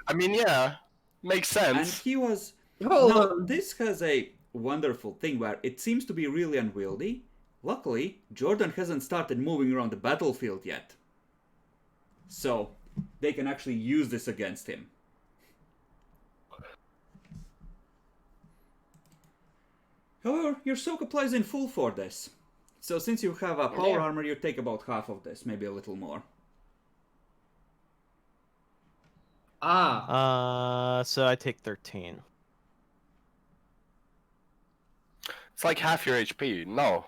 [SPEAKER 3] I mean, yeah, makes
[SPEAKER 1] And
[SPEAKER 3] sense.
[SPEAKER 1] he was...
[SPEAKER 2] Hold
[SPEAKER 1] Now,
[SPEAKER 2] on.
[SPEAKER 1] this has a wonderful thing where it seems to be really unwieldy. Luckily, Jordan hasn't started moving around the battlefield yet. So, they can actually use this against him. However, your soak applies in full for this. So since you have a power
[SPEAKER 3] Yeah.
[SPEAKER 1] armor, you take about half of this, maybe a little more.
[SPEAKER 6] So I take 13.
[SPEAKER 3] It's like half your HP. No,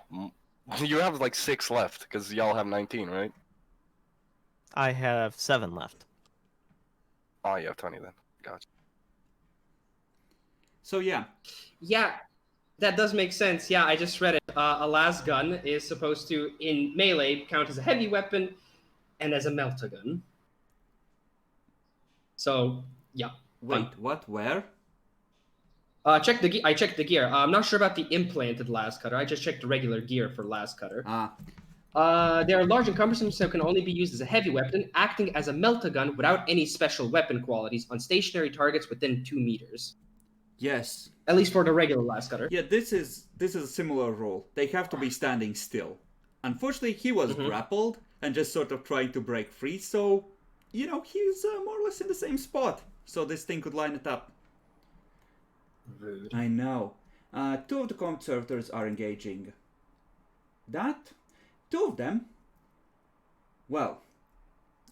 [SPEAKER 3] you have like 6 left, because y'all have 19, right?
[SPEAKER 6] I have 7 left.
[SPEAKER 3] Oh, you have 20 then. Gotcha.
[SPEAKER 1] So yeah,
[SPEAKER 2] Yeah, that does make sense. Yeah, I just read it. A las gun is supposed to, in melee, count as a heavy weapon and as a melta gun. So, yeah.
[SPEAKER 1] wait, what? Where?
[SPEAKER 2] I checked the gear. I'm not sure about the implanted las cutter. I just checked the regular gear for las cutter.
[SPEAKER 1] Ah,
[SPEAKER 2] They are large and cumbersome, so can only be used as a heavy weapon, acting as a melta gun without any special weapon qualities on stationary targets within 2 meters.
[SPEAKER 1] yes.
[SPEAKER 2] At least for the regular las cutter.
[SPEAKER 1] Yeah, this is a similar rule. They have to be standing still. Unfortunately, he was grappled and just sort of trying to break free, so, you know, he's more or less in the same spot. So this thing could line it up.
[SPEAKER 2] Rude.
[SPEAKER 1] I know. 2 of the combat servitors are engaging. That? 2 of them? Well,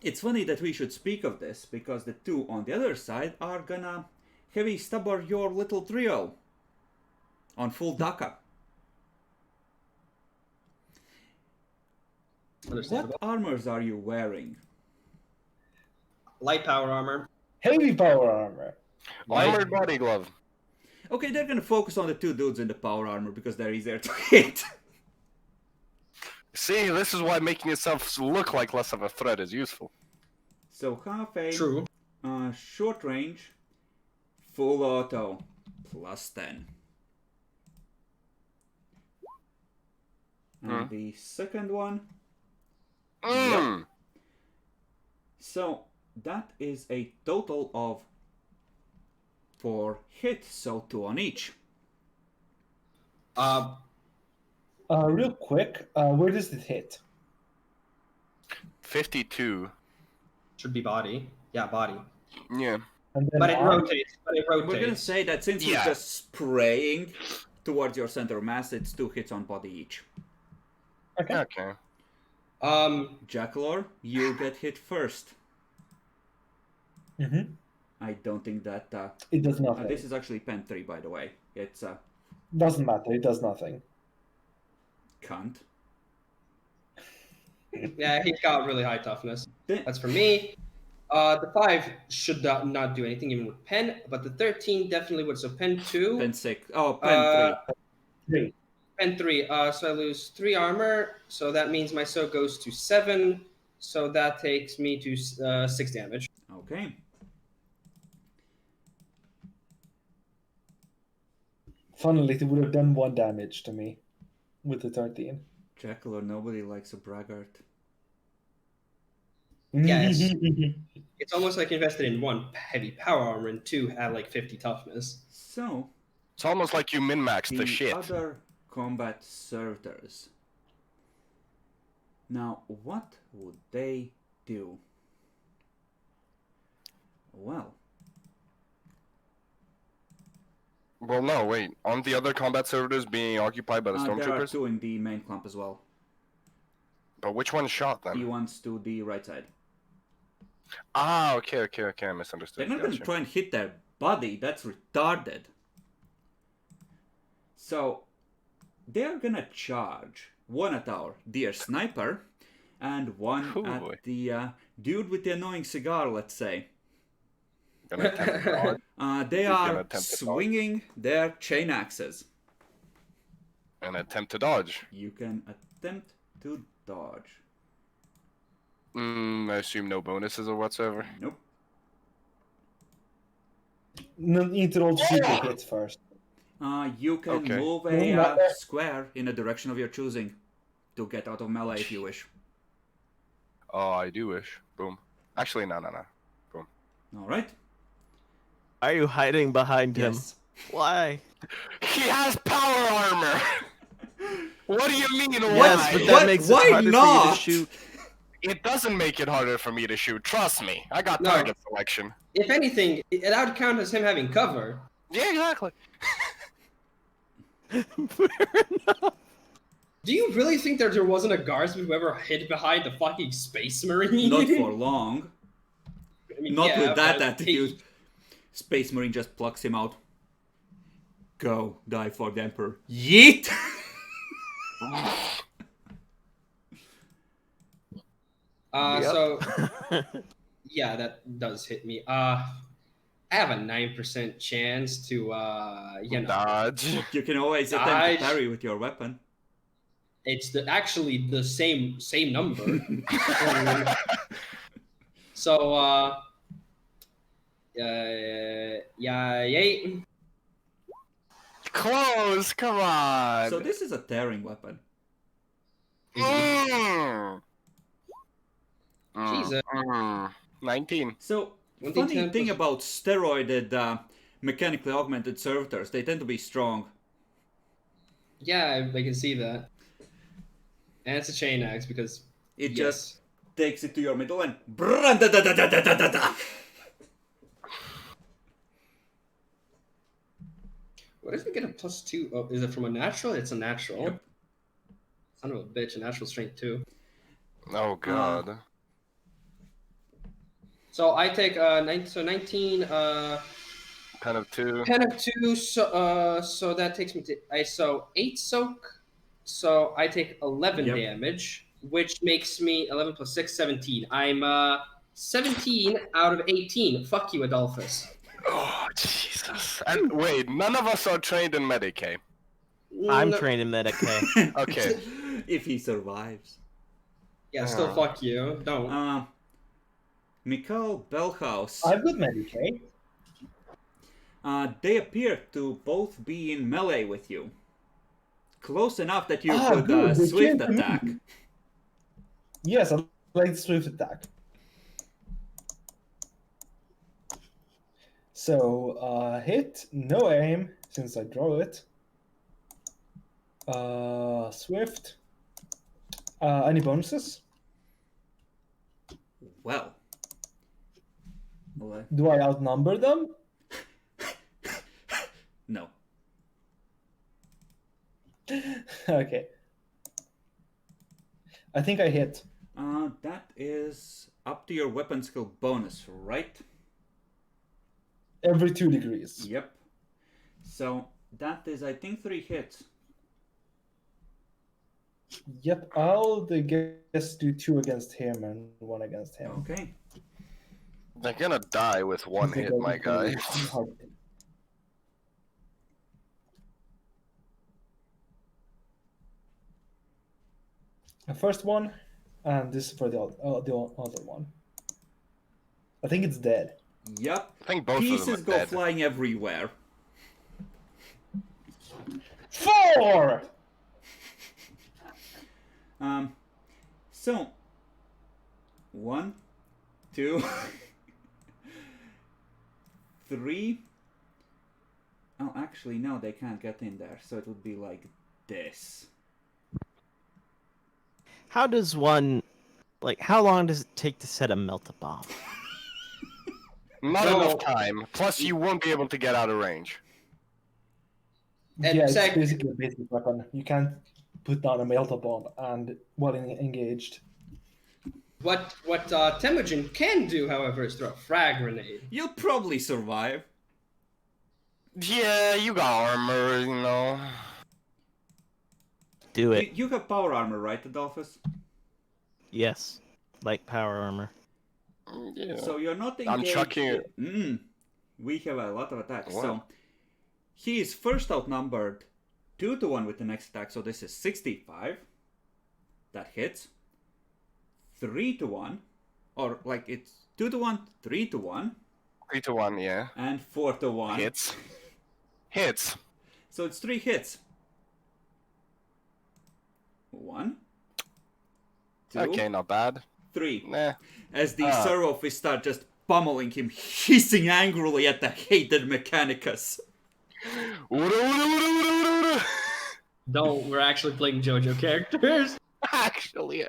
[SPEAKER 1] it's funny that we should speak of this, because the 2 on the other side are gonna heavy stubber your little trio on full Daka. What
[SPEAKER 2] Understandable.
[SPEAKER 1] armors are you wearing?
[SPEAKER 2] Light power armor.
[SPEAKER 4] Heavy power armor.
[SPEAKER 3] Armored body glove.
[SPEAKER 1] Okay, they're gonna focus on the 2 dudes in the power armor because they're easier to hit.
[SPEAKER 3] See, this is why making yourself look like less of a threat is useful.
[SPEAKER 1] So half a
[SPEAKER 2] True.
[SPEAKER 1] short range, full auto, +10. And the second one.
[SPEAKER 3] Mm.
[SPEAKER 1] So that is a total of 4 hits, so 2 on each.
[SPEAKER 4] Real quick, where does it hit?
[SPEAKER 3] 52.
[SPEAKER 2] Should be body. Yeah, body.
[SPEAKER 3] Yeah.
[SPEAKER 4] And then
[SPEAKER 2] But it
[SPEAKER 4] arm?
[SPEAKER 2] rotates.
[SPEAKER 1] We're gonna say that since you're
[SPEAKER 3] Yeah.
[SPEAKER 1] just spraying towards your center of mass, it's 2 hits on body each.
[SPEAKER 4] Okay.
[SPEAKER 3] Okay.
[SPEAKER 1] Jackalor, you get hit first.
[SPEAKER 4] Mm-hmm.
[SPEAKER 1] I don't think that...
[SPEAKER 4] It does nothing.
[SPEAKER 1] this is actually pen 3, by the way. It's
[SPEAKER 4] Doesn't matter. It does nothing.
[SPEAKER 1] cunt.
[SPEAKER 2] Yeah, he's got really high toughness.
[SPEAKER 1] Then-
[SPEAKER 2] That's for me. The 5 should not do anything even with pen, but the 13 definitely would. So pen 2.
[SPEAKER 1] Pen 6. Oh, pen 3.
[SPEAKER 4] 3.
[SPEAKER 2] Pen 3. So I lose 3 armor. So that means my soak goes to 7. So that takes me to 6 damage.
[SPEAKER 1] Okay.
[SPEAKER 4] Funnily, it would have done 1 damage to me with the 13.
[SPEAKER 1] Jackalor, nobody likes a braggart.
[SPEAKER 2] Yes. It's almost like invested in 1 heavy power armor and 2 at like 50 toughness.
[SPEAKER 1] So,
[SPEAKER 3] It's almost like you min-maxed the shit.
[SPEAKER 1] other combat servitors. Now, what would they do? Well,
[SPEAKER 3] Well, no, wait. Aren't the other combat servitors being occupied by the
[SPEAKER 1] there are
[SPEAKER 3] stormtroopers?
[SPEAKER 1] 2 in the main clump as well.
[SPEAKER 3] But which one shot
[SPEAKER 1] He
[SPEAKER 3] them?
[SPEAKER 1] wants to the right side.
[SPEAKER 3] Ah, okay. I misunderstood.
[SPEAKER 1] They're not going to
[SPEAKER 3] Gotcha.
[SPEAKER 1] try and hit their body. That's retarded. So, they're going to charge. 1 at our dear sniper, and 1
[SPEAKER 3] Oh,
[SPEAKER 1] at
[SPEAKER 3] boy.
[SPEAKER 1] the dude with the annoying cigar, let's say.
[SPEAKER 3] Gonna attempt to dodge.
[SPEAKER 1] They
[SPEAKER 3] He's gonna
[SPEAKER 1] are
[SPEAKER 3] attempt to dodge.
[SPEAKER 1] swinging their chain axes.
[SPEAKER 3] An attempt to dodge.
[SPEAKER 1] You can attempt to dodge.
[SPEAKER 3] I assume no bonuses or whatsoever.
[SPEAKER 1] Nope.
[SPEAKER 4] No, need to roll to see the hit first.
[SPEAKER 1] You can
[SPEAKER 3] Okay.
[SPEAKER 1] move
[SPEAKER 4] No,
[SPEAKER 1] a
[SPEAKER 4] not there.
[SPEAKER 1] square in a direction of your choosing to get out of melee if you wish.
[SPEAKER 3] Oh, I do wish. Boom. Actually, no.
[SPEAKER 1] All right.
[SPEAKER 6] Are you hiding behind him?
[SPEAKER 1] Yes.
[SPEAKER 6] Why?
[SPEAKER 3] He has power armor. What do you mean?
[SPEAKER 6] Yes,
[SPEAKER 3] why?
[SPEAKER 6] but that
[SPEAKER 1] What?
[SPEAKER 6] makes
[SPEAKER 1] Why
[SPEAKER 6] it harder for you
[SPEAKER 1] not?
[SPEAKER 6] to shoot.
[SPEAKER 3] It doesn't make it harder for me to shoot. Trust me. I got
[SPEAKER 2] No.
[SPEAKER 3] target selection.
[SPEAKER 2] If anything, that would count as him having cover.
[SPEAKER 3] Yeah, exactly.
[SPEAKER 6] Fair enough.
[SPEAKER 2] Do you really think that there wasn't a guardsman who ever hid behind the fucking space marine?
[SPEAKER 1] Not for long.
[SPEAKER 2] I mean,
[SPEAKER 1] Not
[SPEAKER 2] yeah,
[SPEAKER 1] with that
[SPEAKER 2] but
[SPEAKER 1] attitude. Space Marine just plucks him out. Go, die for the Emperor. Yeet!
[SPEAKER 6] Yep.
[SPEAKER 2] So Yeah, that does hit me. I have a 9% chance to
[SPEAKER 3] Dodge.
[SPEAKER 1] You can always attempt to
[SPEAKER 2] Dodge.
[SPEAKER 1] parry with your weapon.
[SPEAKER 2] It's actually the same number. So yay.
[SPEAKER 3] Close, come on.
[SPEAKER 1] So this is a tearing weapon.
[SPEAKER 3] Mm.
[SPEAKER 2] Jesus.
[SPEAKER 3] 19.
[SPEAKER 1] So,
[SPEAKER 2] 1d10
[SPEAKER 1] funny thing
[SPEAKER 2] plus-
[SPEAKER 1] about steroided mechanically augmented servitors, they tend to be strong.
[SPEAKER 2] Yeah, I can see that. And it's a chain axe because
[SPEAKER 1] It
[SPEAKER 2] yes.
[SPEAKER 1] just takes it to your middle and brrrr-da-da-da-da-da-da-da.
[SPEAKER 2] What if we get a +2? Oh, is it from a natural? It's a natural.
[SPEAKER 1] Yep.
[SPEAKER 2] Son of a bitch, a natural strength 2.
[SPEAKER 3] Oh god.
[SPEAKER 2] So I take 19
[SPEAKER 3] Pen of 2.
[SPEAKER 2] pen of 2, so that takes me to 8 soak. So I take 11
[SPEAKER 1] Yep.
[SPEAKER 2] damage, which makes me 11 plus 6, 17. I'm 17 out of 18. Fuck you, Adolphus.
[SPEAKER 3] Oh, Jesus. And wait, none of us are trained in Medicaid.
[SPEAKER 6] I'm
[SPEAKER 2] No-
[SPEAKER 6] trained in Medicaid.
[SPEAKER 3] Okay.
[SPEAKER 1] If he survives.
[SPEAKER 2] Yeah, still fuck you. Don't.
[SPEAKER 1] Mikhail Belhaus.
[SPEAKER 4] I've got Medicaid.
[SPEAKER 1] They appear to both be in melee with you. Close enough that you
[SPEAKER 4] Ah,
[SPEAKER 1] could
[SPEAKER 4] good, they
[SPEAKER 1] swift
[SPEAKER 4] came to me.
[SPEAKER 1] attack.
[SPEAKER 4] Yes, I like swift attack. So, hit, no aim, since I draw it. Swift. Any bonuses?
[SPEAKER 1] Well.
[SPEAKER 4] Do I outnumber them?
[SPEAKER 1] No.
[SPEAKER 4] Okay. I think I hit.
[SPEAKER 1] That is up to your weapon skill bonus, right?
[SPEAKER 4] Every 2 degrees.
[SPEAKER 1] Yep. So that is, I think, 3 hits.
[SPEAKER 4] Yep, I'll guess do 2 against him and 1 against him.
[SPEAKER 1] Okay.
[SPEAKER 3] They're gonna die with one
[SPEAKER 4] I think
[SPEAKER 3] hit,
[SPEAKER 4] I'll
[SPEAKER 3] my
[SPEAKER 4] do
[SPEAKER 3] guy.
[SPEAKER 4] hard. The first one, and this is for the other one. I think it's dead.
[SPEAKER 1] Yep.
[SPEAKER 3] I think both of
[SPEAKER 1] Pieces
[SPEAKER 3] them are
[SPEAKER 1] go
[SPEAKER 3] dead.
[SPEAKER 1] flying everywhere.
[SPEAKER 4] 4!
[SPEAKER 1] So 1, 2, 3. Oh, actually, no, they can't get in there. So it would be like this.
[SPEAKER 6] How does one, like, how long does it take to set a melt-a-bomb?
[SPEAKER 3] Not
[SPEAKER 2] No.
[SPEAKER 3] enough time. Plus, you won't be able to get out of range.
[SPEAKER 2] And
[SPEAKER 4] Yeah, it's
[SPEAKER 2] sec-
[SPEAKER 4] basically a basic weapon. You can't put down a melta bomb and while engaged.
[SPEAKER 2] What Temujin can do, however, is throw a frag grenade.
[SPEAKER 1] You'll probably survive.
[SPEAKER 3] Yeah, you got armor, you know.
[SPEAKER 6] Do it.
[SPEAKER 1] You have power armor, right, Adolphus?
[SPEAKER 6] Yes. Like power armor.
[SPEAKER 3] Yeah.
[SPEAKER 1] So you're not engaged.
[SPEAKER 3] I'm chucking it.
[SPEAKER 1] We have a lot of attacks.
[SPEAKER 3] Wow.
[SPEAKER 1] So he is first outnumbered 2-1 with the next attack. So this is 65. That hits. 3-1. Or like it's 2-1, 3-1,
[SPEAKER 3] 3-1, yeah.
[SPEAKER 1] and 4-1.
[SPEAKER 3] Hits. Hits.
[SPEAKER 1] So it's 3 hits. 1, 2,
[SPEAKER 3] Okay, not bad.
[SPEAKER 1] 3.
[SPEAKER 3] Nah.
[SPEAKER 1] As the servo fists start just pummeling him, hissing angrily at the hated Mechanicus.
[SPEAKER 2] Don't. We're actually playing JoJo characters.
[SPEAKER 3] Actually, yeah.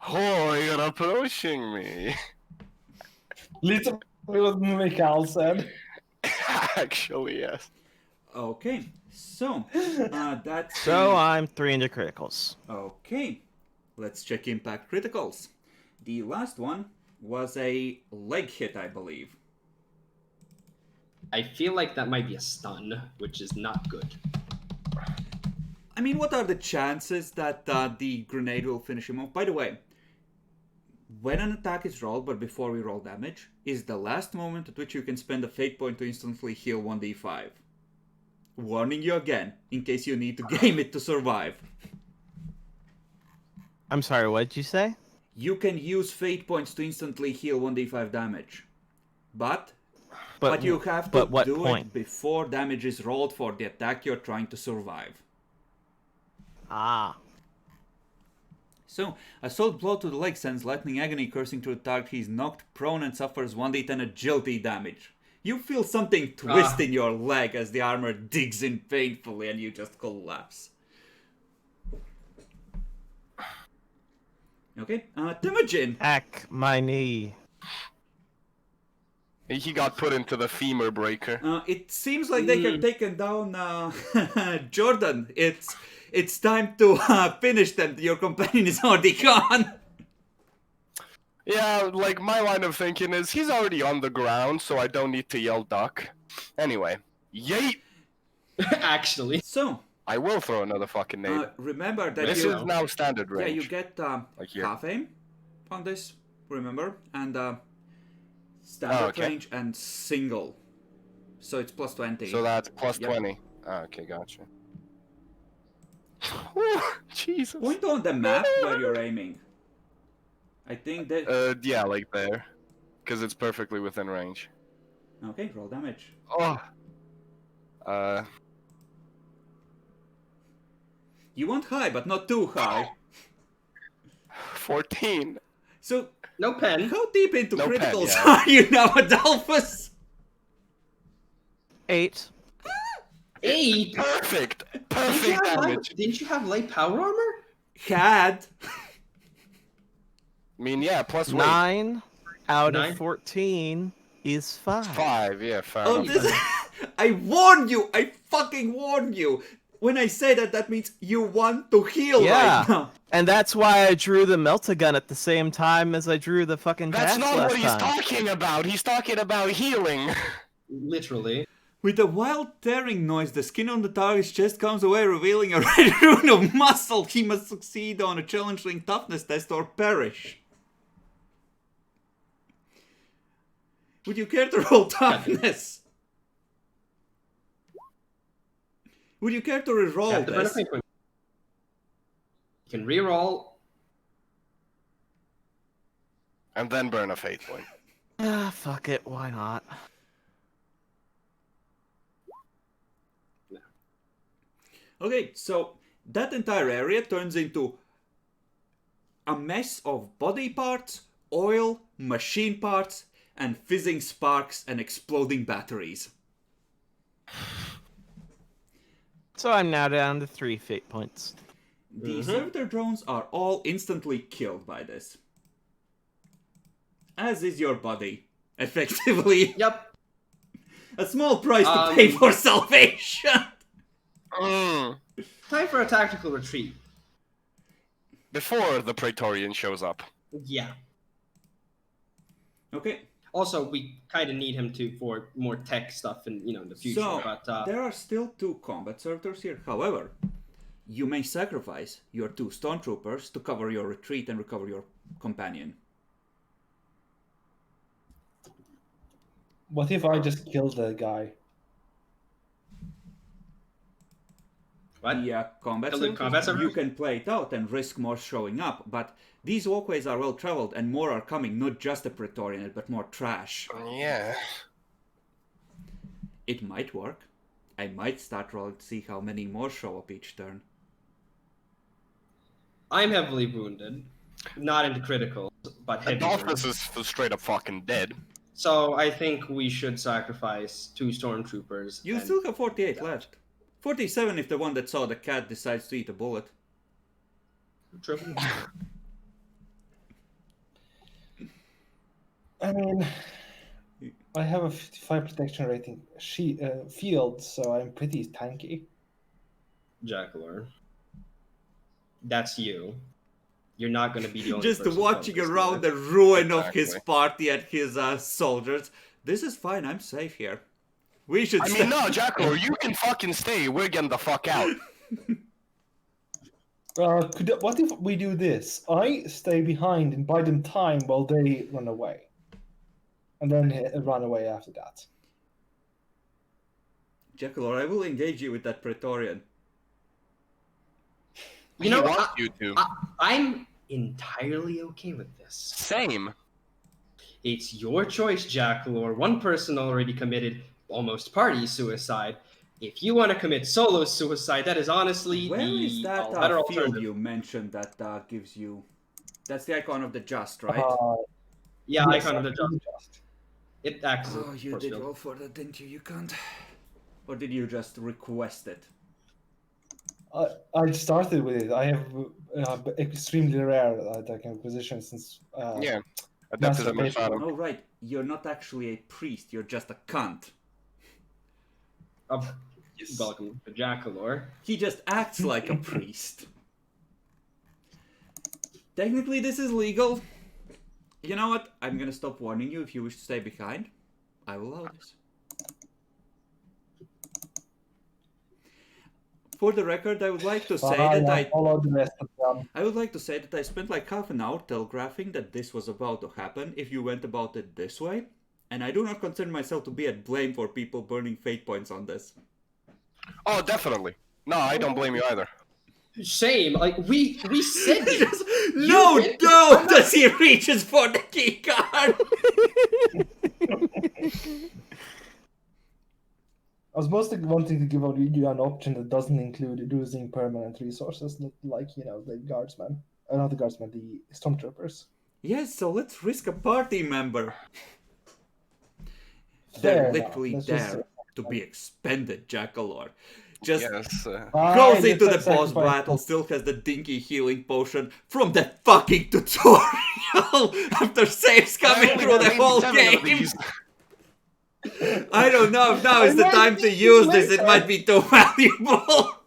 [SPEAKER 3] Oh, you're approaching me.
[SPEAKER 4] Literally what Mikhail said.
[SPEAKER 3] Actually, yes.
[SPEAKER 1] Okay, so that's
[SPEAKER 6] So I'm 3 into criticals.
[SPEAKER 1] okay. Let's check impact criticals. The last one was a leg hit, I believe.
[SPEAKER 2] I feel like that might be a stun, which is not good.
[SPEAKER 1] I mean, what are the chances that the grenade will finish him off? By the way, when an attack is rolled, but before we roll damage, is the last moment at which you can spend a fate point to instantly heal 1d5. Warning you again, in case you need to game it to survive.
[SPEAKER 6] I'm sorry, what did you say?
[SPEAKER 1] You can use fate points to instantly heal 1d5 damage. But you have to
[SPEAKER 6] what
[SPEAKER 1] do
[SPEAKER 6] point?
[SPEAKER 1] it before damage is rolled for the attack you're trying to survive.
[SPEAKER 6] Ah.
[SPEAKER 1] So, assault blow to the leg sends lightning agony coursing through the target. He's knocked prone and suffers 1d10 agility damage. You feel something twist in your leg as the armor digs in painfully and you just collapse. Okay, Temujin.
[SPEAKER 6] Ack, my knee.
[SPEAKER 3] He got put into the femur breaker.
[SPEAKER 1] It seems like they have taken down Jordan. It's time to finish them. Your companion is already gone.
[SPEAKER 3] Yeah, like, my line of thinking is he's already on the ground, so I don't need to yell duck. Anyway, yeet!
[SPEAKER 2] Actually.
[SPEAKER 1] So,
[SPEAKER 3] I will throw another fucking nade.
[SPEAKER 1] remember that
[SPEAKER 3] This
[SPEAKER 1] you...
[SPEAKER 3] is now standard range.
[SPEAKER 1] Yeah, you get
[SPEAKER 3] Like here.
[SPEAKER 1] half aim on this, remember? And standard
[SPEAKER 3] okay.
[SPEAKER 1] range and single. So it's plus 20.
[SPEAKER 3] So that's plus
[SPEAKER 1] Yep.
[SPEAKER 3] 20. Ah, okay, gotcha. Whew, Jesus.
[SPEAKER 1] Point on the map where you're aiming. I think that...
[SPEAKER 3] Yeah, like there. Because it's perfectly within range.
[SPEAKER 1] Okay, roll damage.
[SPEAKER 3] Oh.
[SPEAKER 1] You want high, but not too high.
[SPEAKER 3] 14.
[SPEAKER 1] So,
[SPEAKER 2] No pen.
[SPEAKER 1] how deep into
[SPEAKER 3] No pen,
[SPEAKER 1] criticals
[SPEAKER 3] yeah.
[SPEAKER 1] are you now, Adolphus?
[SPEAKER 6] 8.
[SPEAKER 2] 8.
[SPEAKER 3] Perfect.
[SPEAKER 2] Didn't you,
[SPEAKER 3] Perfect
[SPEAKER 2] have
[SPEAKER 3] damage.
[SPEAKER 2] didn't you have light power armor?
[SPEAKER 1] Had.
[SPEAKER 3] I mean, yeah, plus weight.
[SPEAKER 6] 9 out
[SPEAKER 2] Nine?
[SPEAKER 6] of 14 is 5.
[SPEAKER 3] 5, yeah, fair
[SPEAKER 1] Oh,
[SPEAKER 3] enough.
[SPEAKER 1] this... I warned you! I fucking warned you! When I say that, that means you want to heal
[SPEAKER 6] Yeah.
[SPEAKER 1] right now.
[SPEAKER 6] And that's why I drew the Meltagun at the same time as I drew the fucking
[SPEAKER 3] That's
[SPEAKER 6] tax
[SPEAKER 3] not
[SPEAKER 6] last
[SPEAKER 3] what he's
[SPEAKER 6] time.
[SPEAKER 3] talking about. He's talking about healing.
[SPEAKER 2] Literally.
[SPEAKER 1] With a wild tearing noise, the skin on the target's chest comes away, revealing a red rune of muscle. He must succeed on a challenging toughness test or perish. Would you care to roll toughness? Would you care to
[SPEAKER 2] You
[SPEAKER 1] reroll
[SPEAKER 2] have to burn a
[SPEAKER 1] this?
[SPEAKER 2] fate point. You can reroll.
[SPEAKER 3] And then burn a fate point.
[SPEAKER 6] Ah, fuck it, why not?
[SPEAKER 1] Okay, so that entire area turns into a mess of body parts, oil, machine parts, and fizzing sparks and exploding batteries.
[SPEAKER 6] So I'm now down to 3 fate points.
[SPEAKER 1] The servitor drones are all instantly killed by this. As is your body. Effectively,
[SPEAKER 2] Yep.
[SPEAKER 1] a small price to pay for salvation.
[SPEAKER 3] Mm.
[SPEAKER 2] Time for a tactical retreat.
[SPEAKER 3] Before the Praetorian shows up.
[SPEAKER 2] Yeah.
[SPEAKER 1] Okay,
[SPEAKER 2] Also, we kind of need him for more tech stuff in the future.
[SPEAKER 1] so
[SPEAKER 2] but
[SPEAKER 1] there are still 2 combat servitors here. However, you may sacrifice your 2 stormtroopers to cover your retreat and recover your companion.
[SPEAKER 4] What if I just kill the guy?
[SPEAKER 2] what?
[SPEAKER 1] The combat
[SPEAKER 2] Kill the
[SPEAKER 1] servitors,
[SPEAKER 2] combat
[SPEAKER 1] you
[SPEAKER 2] servitors?
[SPEAKER 1] can play it out and risk more showing up, but these walkways are well traveled and more are coming, not just a Praetorian, but more trash.
[SPEAKER 3] Yeah.
[SPEAKER 1] It might work. I might start rolling to see how many more show up each turn.
[SPEAKER 2] I'm heavily wounded. Not into critical, but heavy
[SPEAKER 3] Adolphus
[SPEAKER 2] wounds.
[SPEAKER 3] is straight up fucking dead.
[SPEAKER 2] So I think we should sacrifice 2 stormtroopers.
[SPEAKER 1] You
[SPEAKER 2] and-
[SPEAKER 1] still have 48 left. 47 if the one that saw the cat decides to eat a bullet.
[SPEAKER 2] True.
[SPEAKER 4] I mean, I have a 55 protection rating field, so I'm pretty tanky.
[SPEAKER 2] Jackler. That's you. You're not going to be the only
[SPEAKER 1] Just
[SPEAKER 2] person
[SPEAKER 1] watching
[SPEAKER 2] focused
[SPEAKER 1] around
[SPEAKER 2] there.
[SPEAKER 1] the ruin of his
[SPEAKER 3] Exactly.
[SPEAKER 1] party and his soldiers. This is fine, I'm safe here. We should
[SPEAKER 3] I mean, no, Jacko, you can fucking stay. We're getting the fuck out.
[SPEAKER 4] What if we do this? I stay behind and buy them time while they run away, and then run away after that.
[SPEAKER 1] Jackalor, I will engage you with that Praetorian.
[SPEAKER 2] You know,
[SPEAKER 3] he wants you to.
[SPEAKER 2] I'm entirely okay with this.
[SPEAKER 3] Same.
[SPEAKER 2] It's your choice, Jackalor. One person already committed almost party suicide. If you want to commit solo suicide, that is honestly
[SPEAKER 1] Where
[SPEAKER 2] the
[SPEAKER 1] is that
[SPEAKER 2] better
[SPEAKER 1] field
[SPEAKER 2] alternative.
[SPEAKER 1] you mentioned that gives you? That's the icon of the just, right?
[SPEAKER 2] Yeah,
[SPEAKER 4] Yes,
[SPEAKER 2] icon of the
[SPEAKER 4] actually,
[SPEAKER 2] just. It acts as a
[SPEAKER 1] Oh, you
[SPEAKER 2] force
[SPEAKER 1] did
[SPEAKER 2] field.
[SPEAKER 1] roll for that, didn't you? You can't. Or did you just request it?
[SPEAKER 4] I started with it. I have extremely rare attack acquisition since
[SPEAKER 3] Yeah. Adeptus
[SPEAKER 4] Master
[SPEAKER 3] Machado.
[SPEAKER 1] Oh, right. You're not actually a priest. You're just a cunt.
[SPEAKER 2] Welcome to Jackalor.
[SPEAKER 1] He just acts like a priest. Technically, this is legal. You know what? I'm gonna stop warning you if you wish to stay behind. I will allow this. For the record, I would like to say that I
[SPEAKER 4] follow the rest of them.
[SPEAKER 1] I would like to say that I spent like half an hour telegraphing that this was about to happen if you went about it this way, and I do not consider myself to be at blame for people burning fate points on this.
[SPEAKER 3] Oh, definitely. No, I don't blame you either.
[SPEAKER 2] Shame, like we said it.
[SPEAKER 1] Just, no,
[SPEAKER 2] did-
[SPEAKER 1] don't! As he reaches for the key card!
[SPEAKER 4] I was mostly wanting to give you an option that doesn't include losing permanent resources, like the guardsmen, not the guardsmen, the stormtroopers.
[SPEAKER 1] Yes, so let's risk a party member.
[SPEAKER 4] Fair
[SPEAKER 1] They're
[SPEAKER 4] enough.
[SPEAKER 1] literally
[SPEAKER 4] Let's just
[SPEAKER 1] there
[SPEAKER 4] say-
[SPEAKER 1] to be expended, Jackalor. Just
[SPEAKER 3] Yes.
[SPEAKER 1] goes
[SPEAKER 4] Fine,
[SPEAKER 1] into the
[SPEAKER 4] let's
[SPEAKER 1] boss
[SPEAKER 4] sacrifice
[SPEAKER 1] battle, still has the dinky healing potion from the fucking tutorial after saves coming through the whole game. I don't know if now is the time to use this, it might be too valuable.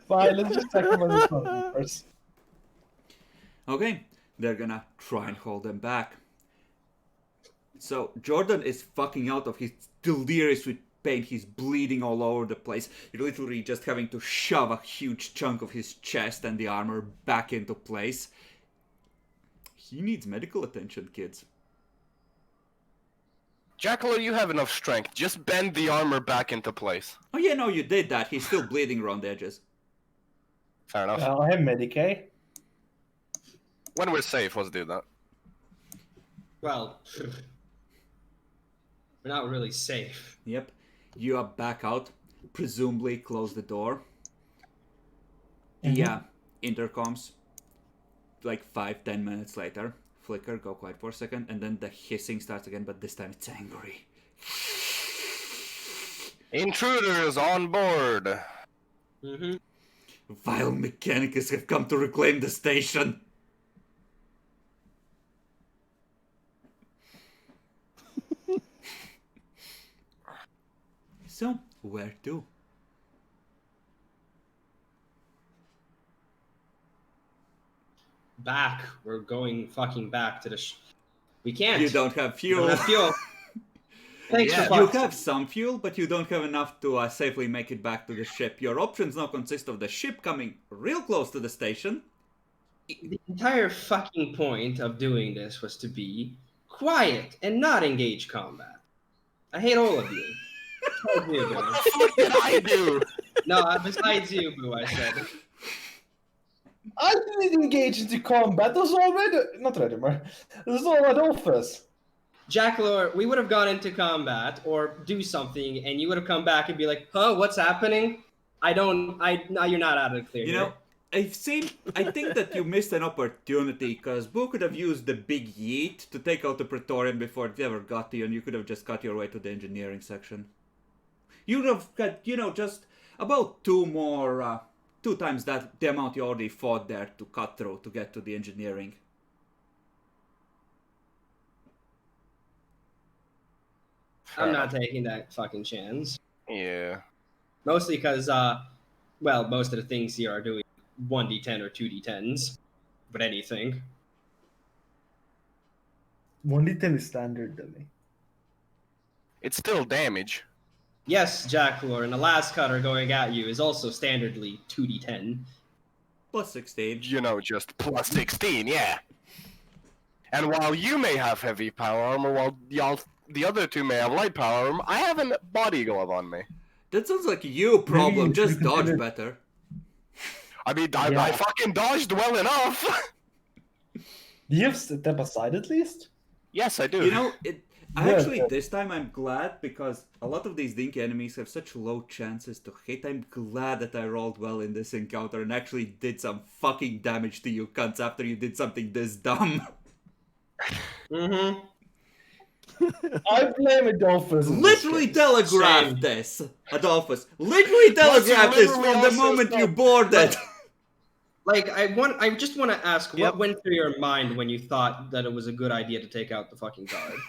[SPEAKER 4] Fine, let's just sacrifice the stormtroopers.
[SPEAKER 1] Okay, they're gonna try and hold them back. So Jordan is fucking out of his delirious with pain. He's bleeding all over the place. You're literally just having to shove a huge chunk of his chest and the armor back into place. He needs medical attention, kids.
[SPEAKER 3] Jackalor, you have enough strength. Just bend the armor back into place.
[SPEAKER 1] Oh yeah, no, you did that. He's still bleeding around the edges.
[SPEAKER 3] Fair enough.
[SPEAKER 4] I have Medicaid.
[SPEAKER 3] When we're safe, let's do that.
[SPEAKER 2] Well, we're not really safe.
[SPEAKER 1] Yep. You are back out. Presumably close the door. The intercoms, like 5-10 minutes later, flicker, go quiet for a second, and then the hissing starts again, but this time it's angry.
[SPEAKER 3] Intruders on board.
[SPEAKER 2] Mm-hmm.
[SPEAKER 1] Vile Mechanicus have come to reclaim the station. So, where to?
[SPEAKER 2] Back. We're going fucking back to the. We can't.
[SPEAKER 1] You don't have
[SPEAKER 2] We
[SPEAKER 1] fuel.
[SPEAKER 2] don't have fuel. Thanks
[SPEAKER 3] Yeah.
[SPEAKER 2] for
[SPEAKER 1] You
[SPEAKER 2] fucking.
[SPEAKER 1] have some fuel, but you don't have enough to safely make it back to the ship. Your options now consist of the ship coming real close to the station.
[SPEAKER 2] The entire fucking point of doing this was to be quiet and not engage combat. I hate all of you. All of you, Boo.
[SPEAKER 3] What did I do?
[SPEAKER 2] No, besides you, Boo, I said.
[SPEAKER 4] I didn't engage into combat. Those all not Redimer. Those all Adolphus.
[SPEAKER 2] Jackalor, we would have gone into combat or do something, and you would have come back and be like, "Huh, what's happening?" Now you're not out of the clear.
[SPEAKER 1] You
[SPEAKER 2] here.
[SPEAKER 1] know, I think that you missed an opportunity, because Boo could have used the big yeet to take out the Praetorian before it ever got to you, and you could have just cut your way to the engineering section. You would have got, just about two times the amount you already fought there to cut through to get to the engineering.
[SPEAKER 2] I'm not taking that fucking chance.
[SPEAKER 3] Yeah.
[SPEAKER 2] Mostly because, most of the things here are doing 1d10 or 2d10s, but anything.
[SPEAKER 4] 1d10 is standard, Billy.
[SPEAKER 3] It's still damage.
[SPEAKER 2] Yes, Jacklor, and the last cutter going at you is also standardly 2d10.
[SPEAKER 1] Plus 16.
[SPEAKER 3] You know, just plus 16, yeah. And while you may have heavy power armor, while the other two may have light power armor, I have a body glove on me.
[SPEAKER 1] That sounds like you problem.
[SPEAKER 4] Maybe
[SPEAKER 1] Just
[SPEAKER 4] you
[SPEAKER 1] dodge
[SPEAKER 4] consider-
[SPEAKER 1] better.
[SPEAKER 3] I mean,
[SPEAKER 4] Yeah.
[SPEAKER 3] I fucking dodged well enough.
[SPEAKER 4] Do you have step aside at least?
[SPEAKER 3] Yes, I do.
[SPEAKER 1] You know,
[SPEAKER 4] Yeah.
[SPEAKER 1] actually, this time I'm glad because a lot of these dinky enemies have such low chances to hit. I'm glad that I rolled well in this encounter and actually did some fucking damage to you cunts after you did something this dumb.
[SPEAKER 2] Mm-hmm.
[SPEAKER 4] I blame Adolphus. in this
[SPEAKER 1] Literally
[SPEAKER 4] case.
[SPEAKER 1] telegraphed
[SPEAKER 2] Same.
[SPEAKER 1] this, Adolphus. Literally telegraphed this
[SPEAKER 3] literally
[SPEAKER 1] from the
[SPEAKER 3] also
[SPEAKER 1] moment you
[SPEAKER 3] said-
[SPEAKER 1] boarded.
[SPEAKER 2] Like, I just want to ask,
[SPEAKER 6] Yep.
[SPEAKER 2] what went through your mind when you thought that it was a good idea to take out the fucking guard?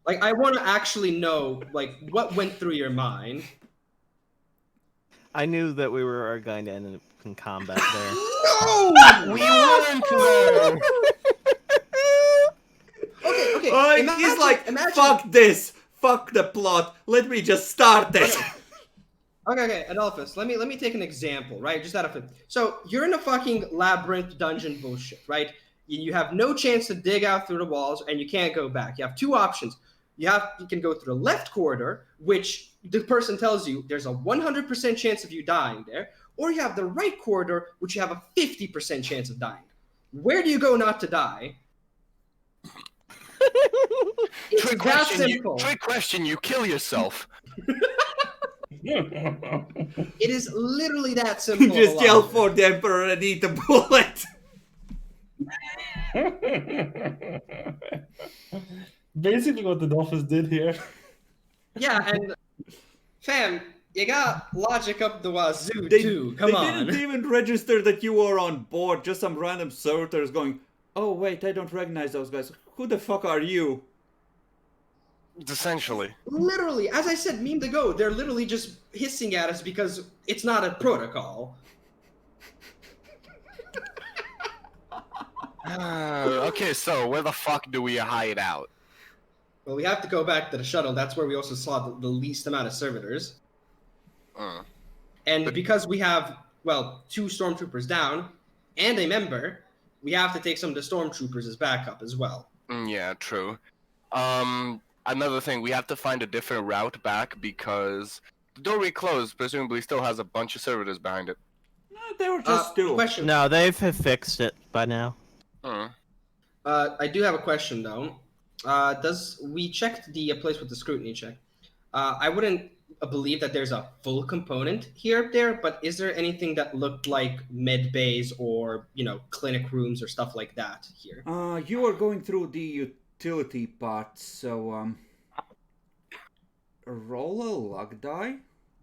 [SPEAKER 2] Like, I want to actually know, like, what went through your mind?
[SPEAKER 6] I knew that we were going to end up in combat there.
[SPEAKER 3] No! We weren't though!
[SPEAKER 2] Okay.
[SPEAKER 1] Oh, he's
[SPEAKER 2] imagine-
[SPEAKER 1] like,
[SPEAKER 2] imagine-
[SPEAKER 1] fuck this, fuck the plot. Let me just start it.
[SPEAKER 2] Okay, Adolphus, let me take an example, right? Just out of it. So you're in a fucking labyrinth dungeon bullshit, right? You have no chance to dig out through the walls, and you can't go back. You have two options. You can go through the left corridor, which the person tells you there's a 100% chance of you dying there, or you have the right corridor, which you have a 50% chance of dying. Where do you go not to die? It's
[SPEAKER 3] Trick
[SPEAKER 2] that
[SPEAKER 3] question,
[SPEAKER 2] simple.
[SPEAKER 3] trick question, you kill yourself.
[SPEAKER 2] It is literally that simple.
[SPEAKER 1] You just
[SPEAKER 2] of a
[SPEAKER 1] yell
[SPEAKER 2] logic.
[SPEAKER 1] for the Emperor and eat a bullet.
[SPEAKER 4] Basically, what Adolphus did here.
[SPEAKER 2] Yeah, and fam, you got logic up the wazoo
[SPEAKER 1] They,
[SPEAKER 2] too. Come
[SPEAKER 1] they
[SPEAKER 2] on.
[SPEAKER 1] didn't even register that you were on board. Just some random servitors going, oh wait, I don't recognize those guys. Who the fuck are you?
[SPEAKER 3] Essentially.
[SPEAKER 2] Literally, as I said, meme to go. They're literally just hissing at us because it's not a protocol.
[SPEAKER 3] Okay, so where the fuck do we hide out?
[SPEAKER 2] Well, we have to go back to the shuttle. That's where we also saw the least amount of servitors. And because we have, well, 2 stormtroopers down and a member, we have to take some of the stormtroopers as backup as well.
[SPEAKER 3] Yeah, true. Another thing, we have to find a different route back because the door we closed presumably still has a bunch of servitors behind it.
[SPEAKER 1] They were just two.
[SPEAKER 2] Question.
[SPEAKER 6] No, they've fixed it by now.
[SPEAKER 2] I do have a question though. We checked the place with the scrutiny check. I wouldn't believe that there's a full component here there, but is there anything that looked like med bays or clinic rooms or stuff like that here?
[SPEAKER 1] You are going through the utility part, so roll a luck die.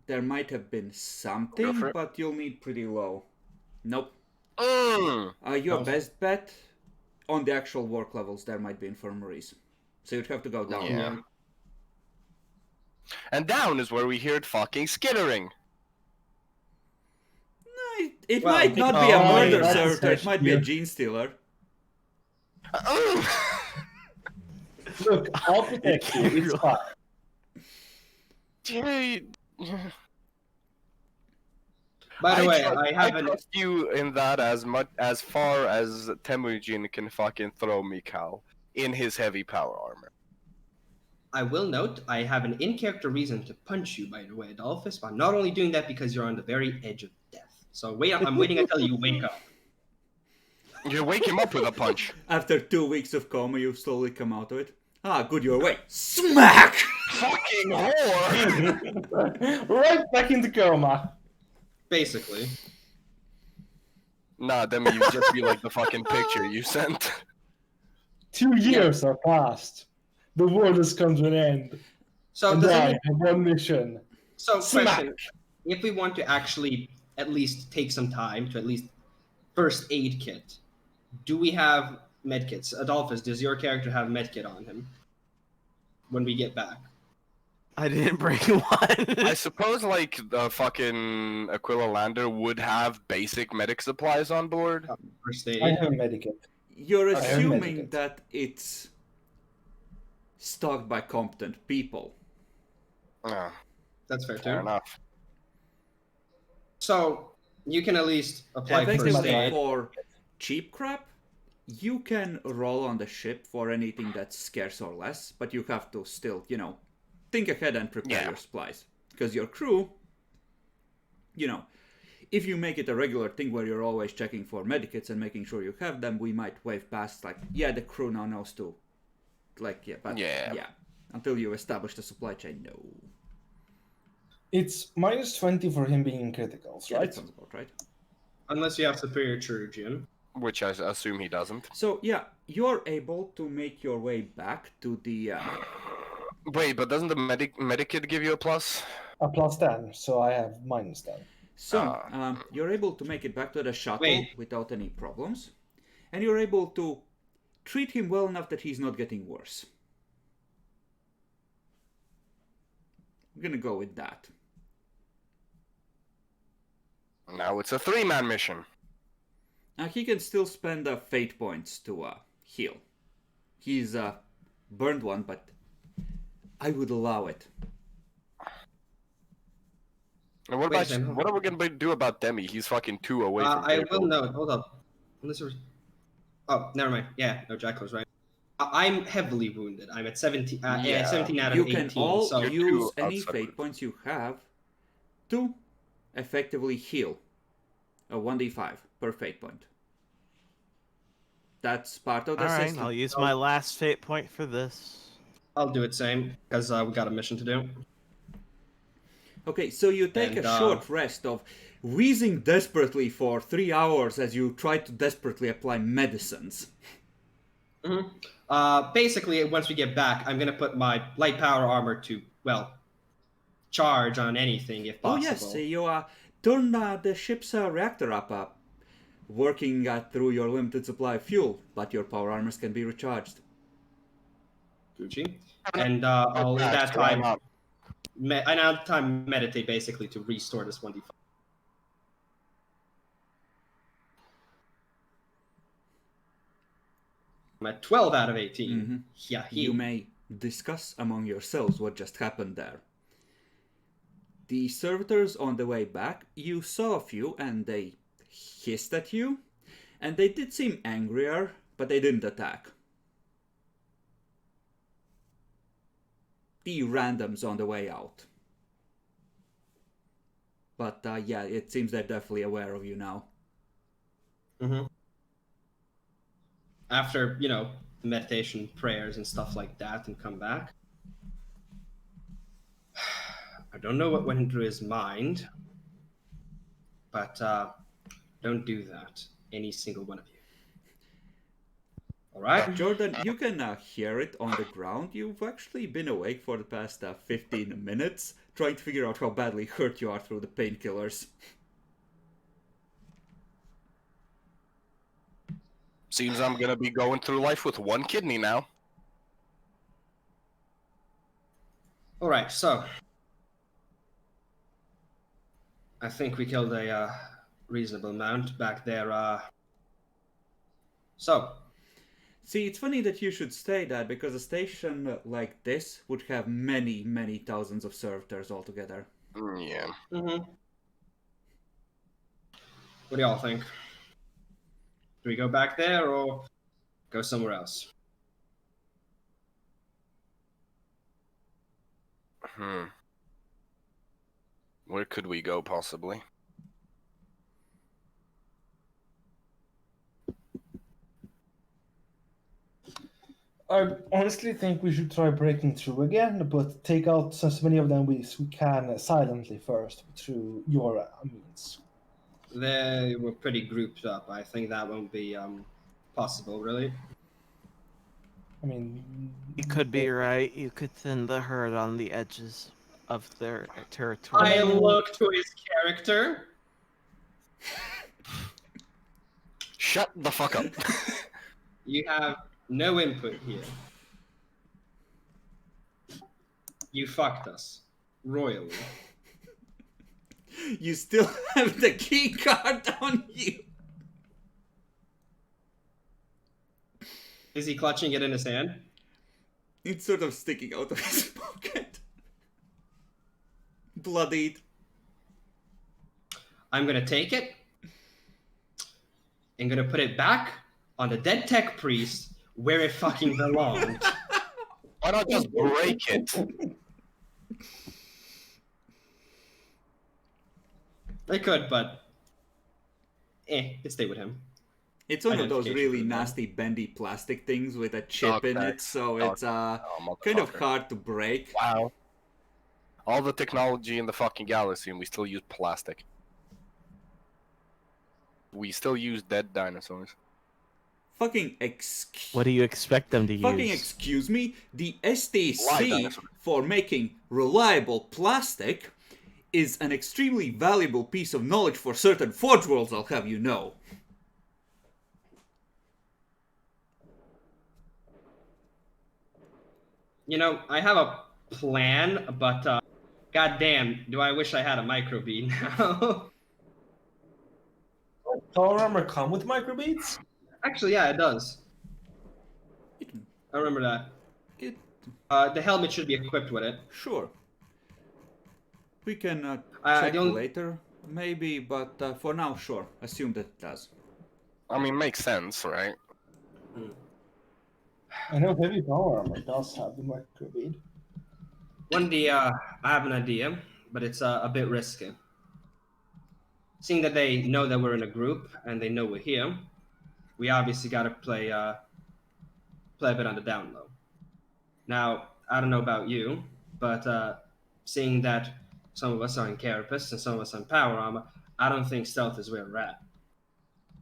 [SPEAKER 1] There might have been something,
[SPEAKER 3] for it.
[SPEAKER 1] but you'll need pretty low. Nope.
[SPEAKER 3] Mm.
[SPEAKER 1] Your best bet on the actual work levels, there might be infirmaries. So you'd have to go down.
[SPEAKER 3] Yeah. And down is where we hear it fucking skittering.
[SPEAKER 1] No, it
[SPEAKER 2] Well,
[SPEAKER 1] might not be a
[SPEAKER 4] oh,
[SPEAKER 1] murder
[SPEAKER 4] that's
[SPEAKER 1] servitor, it might be a
[SPEAKER 4] yeah.
[SPEAKER 1] gene stealer.
[SPEAKER 4] Look, I'll protect you. It's fine.
[SPEAKER 2] By the way,
[SPEAKER 3] trust,
[SPEAKER 2] I have an
[SPEAKER 3] trust you in that as far as Temujin can fucking throw Mikal in his heavy power armor.
[SPEAKER 2] I will note I have an in-character reason to punch you, by the way, Adolphus, but I'm not only doing that because you're on the very edge of death. So I'm waiting until you wake up.
[SPEAKER 3] You wake him up with a punch.
[SPEAKER 1] After 2 weeks of coma, you slowly come out of it. Ah, good, you're awake. Smack!
[SPEAKER 3] Fucking whore!
[SPEAKER 4] Right back into coma.
[SPEAKER 2] Basically.
[SPEAKER 3] Nah, then you just be like the fucking picture you sent.
[SPEAKER 4] 2 years are passed. The world has come to an end.
[SPEAKER 2] So
[SPEAKER 4] And
[SPEAKER 2] does
[SPEAKER 4] I
[SPEAKER 2] any,
[SPEAKER 4] have one mission.
[SPEAKER 2] so
[SPEAKER 4] Smack.
[SPEAKER 2] question, if we want to actually at least take some time to at least first aid kit, do we have medkits? Adolphus, does your character have medkit on him when we get back?
[SPEAKER 6] I didn't bring one.
[SPEAKER 3] I suppose like the fucking Aquila Lander would have basic medic supplies on board.
[SPEAKER 2] First aid.
[SPEAKER 4] I have a medikit.
[SPEAKER 1] You're
[SPEAKER 4] I have
[SPEAKER 1] assuming
[SPEAKER 4] medicine.
[SPEAKER 1] that it's stocked by competent people.
[SPEAKER 3] Oh,
[SPEAKER 2] That's fair
[SPEAKER 3] fair
[SPEAKER 2] too.
[SPEAKER 3] enough.
[SPEAKER 2] So you can at least apply first
[SPEAKER 1] Effectively,
[SPEAKER 2] aid.
[SPEAKER 1] for cheap crap, you can roll on the ship for anything that's scarce or less, but you have to still, think ahead and prepare
[SPEAKER 3] Yeah.
[SPEAKER 1] your supplies. Because your crew, if you make it a regular thing where you're always checking for medikits and making sure you have them, we might wave past, the crew now knows to,
[SPEAKER 3] Yeah.
[SPEAKER 1] until you establish the supply chain, no.
[SPEAKER 4] It's minus 20 for him being in criticals,
[SPEAKER 1] Yeah,
[SPEAKER 4] right?
[SPEAKER 1] that sounds about right.
[SPEAKER 2] Unless you have superior chirurgeon.
[SPEAKER 3] Which I assume he doesn't.
[SPEAKER 1] So, yeah, you're able to make your way back to the...
[SPEAKER 3] Wait, but doesn't the medikit give you a plus?
[SPEAKER 4] A plus 10, so I have minus 10.
[SPEAKER 1] So, you're able to make it back to the shuttle
[SPEAKER 2] Wait.
[SPEAKER 1] without any problems. And you're able to treat him well enough that he's not getting worse. I'm gonna go with that.
[SPEAKER 3] Now it's a 3-man mission.
[SPEAKER 1] He can still spend fate points to heal. He's burned one, but I would allow it.
[SPEAKER 3] And what
[SPEAKER 2] Wait a
[SPEAKER 3] about
[SPEAKER 2] second.
[SPEAKER 3] what are we gonna do about Demi? He's fucking 2 away from
[SPEAKER 2] I
[SPEAKER 3] critical.
[SPEAKER 2] will note. Hold up. Unless there's... Oh, never mind. Yeah, no, Jack was right. I'm heavily wounded. I'm at 17.
[SPEAKER 3] Yeah.
[SPEAKER 2] 17 out of
[SPEAKER 1] You
[SPEAKER 2] 18.
[SPEAKER 1] can all
[SPEAKER 2] so
[SPEAKER 3] You're
[SPEAKER 1] use
[SPEAKER 3] two
[SPEAKER 1] any
[SPEAKER 3] outside
[SPEAKER 1] fate
[SPEAKER 3] group.
[SPEAKER 1] points you have to effectively heal. A 1d5 per fate point. That's part of the
[SPEAKER 6] All right,
[SPEAKER 1] system.
[SPEAKER 6] I'll use my last fate point for this.
[SPEAKER 2] I'll do it same because we got a mission to do.
[SPEAKER 1] Okay, so you take
[SPEAKER 2] And,
[SPEAKER 1] a short rest of wheezing desperately for 3 hours as you try to desperately apply medicines.
[SPEAKER 2] Basically, once we get back, I'm gonna put my light power armor to charge on anything if
[SPEAKER 1] Oh
[SPEAKER 2] possible.
[SPEAKER 1] yes, you turn the ship's reactor up, working through your limited supply of fuel, but your power armors can be recharged.
[SPEAKER 2] Gucci. And I'll in that
[SPEAKER 3] Why
[SPEAKER 2] time,
[SPEAKER 3] not?
[SPEAKER 2] I now have time meditate basically to restore this 1d5. I'm at 12 out of 18.
[SPEAKER 1] Mhm.
[SPEAKER 2] Yeah,
[SPEAKER 1] You may discuss among yourselves what just happened there. The servitors on the way back, you saw a few and they hissed at you, and they did seem angrier, but they didn't attack. The randoms on the way out. But yeah, it seems they're definitely aware of you now.
[SPEAKER 2] After, meditation, prayers, and stuff like that, and come back. I don't know what went through his mind, but don't do that, any single one of you. All right?
[SPEAKER 1] Jordan, you can hear it on the ground. You've actually been awake for the past 15 minutes, trying to figure out how badly hurt you are through the painkillers.
[SPEAKER 3] Seems I'm gonna be going through life with 1 kidney now.
[SPEAKER 2] All right, so I think we killed a reasonable amount back there. So,
[SPEAKER 1] See, it's funny that you should say that, because a station like this would have many, many thousands of servitors altogether.
[SPEAKER 3] Yeah.
[SPEAKER 2] what do y'all think? Do we go back there or go somewhere else?
[SPEAKER 3] Where could we go, possibly?
[SPEAKER 4] I honestly think we should try breaking through again, but take out as many of them as we can silently first through your means.
[SPEAKER 2] They were pretty grouped up. I think that won't be possible, really.
[SPEAKER 4] I mean,
[SPEAKER 6] You could be right. You could thin the herd on the edges of their territory.
[SPEAKER 2] I look to his character.
[SPEAKER 3] Shut the fuck up.
[SPEAKER 2] You have no input here. You fucked us royally.
[SPEAKER 1] You still have the key card on you.
[SPEAKER 2] Is he clutching it in his hand?
[SPEAKER 1] It's sort of sticking out of his pocket. bloodied.
[SPEAKER 2] I'm gonna take it and gonna put it back on the dead tech priest where it fucking belongs.
[SPEAKER 3] Why not just break it?
[SPEAKER 2] I could, but it stayed with him.
[SPEAKER 1] It's one of those
[SPEAKER 2] Identification
[SPEAKER 1] really
[SPEAKER 2] for the
[SPEAKER 1] nasty bendy plastic things with a chip
[SPEAKER 3] Dog
[SPEAKER 1] in it,
[SPEAKER 3] tags.
[SPEAKER 1] so
[SPEAKER 3] Dog
[SPEAKER 1] it's
[SPEAKER 3] Oh,
[SPEAKER 1] kind of
[SPEAKER 3] motherfucker.
[SPEAKER 1] hard to break.
[SPEAKER 3] Wow. All the technology in the fucking galaxy, and we still use plastic. We still use dead dinosaurs.
[SPEAKER 1] Fucking
[SPEAKER 6] What do you expect them to
[SPEAKER 1] Fucking
[SPEAKER 6] use?
[SPEAKER 1] excuse me, the
[SPEAKER 3] Live
[SPEAKER 1] STC
[SPEAKER 3] dinosaur.
[SPEAKER 1] for making reliable plastic is an extremely valuable piece of knowledge for certain Forge Worlds, I'll have you know.
[SPEAKER 2] You know, I have a plan, but goddamn, do I wish I had a microbead now?
[SPEAKER 4] Power armor come with microbeads?
[SPEAKER 2] Actually, yeah, it does.
[SPEAKER 1] It,
[SPEAKER 2] I remember that.
[SPEAKER 1] it,
[SPEAKER 2] The helmet should be equipped with it.
[SPEAKER 1] sure. We can
[SPEAKER 2] I
[SPEAKER 1] check
[SPEAKER 2] don't-
[SPEAKER 1] later, maybe, but for now, sure. Assume that it does.
[SPEAKER 3] I mean, makes sense, right?
[SPEAKER 4] I know heavy power armor does have the microbead.
[SPEAKER 2] I have an idea, but it's a bit risky. Seeing that they know that we're in a group and they know we're here, we obviously got to play a bit on the down low. Now, I don't know about you, but seeing that some of us are in carapace and some of us are in power armor, I don't think stealth is where we're at.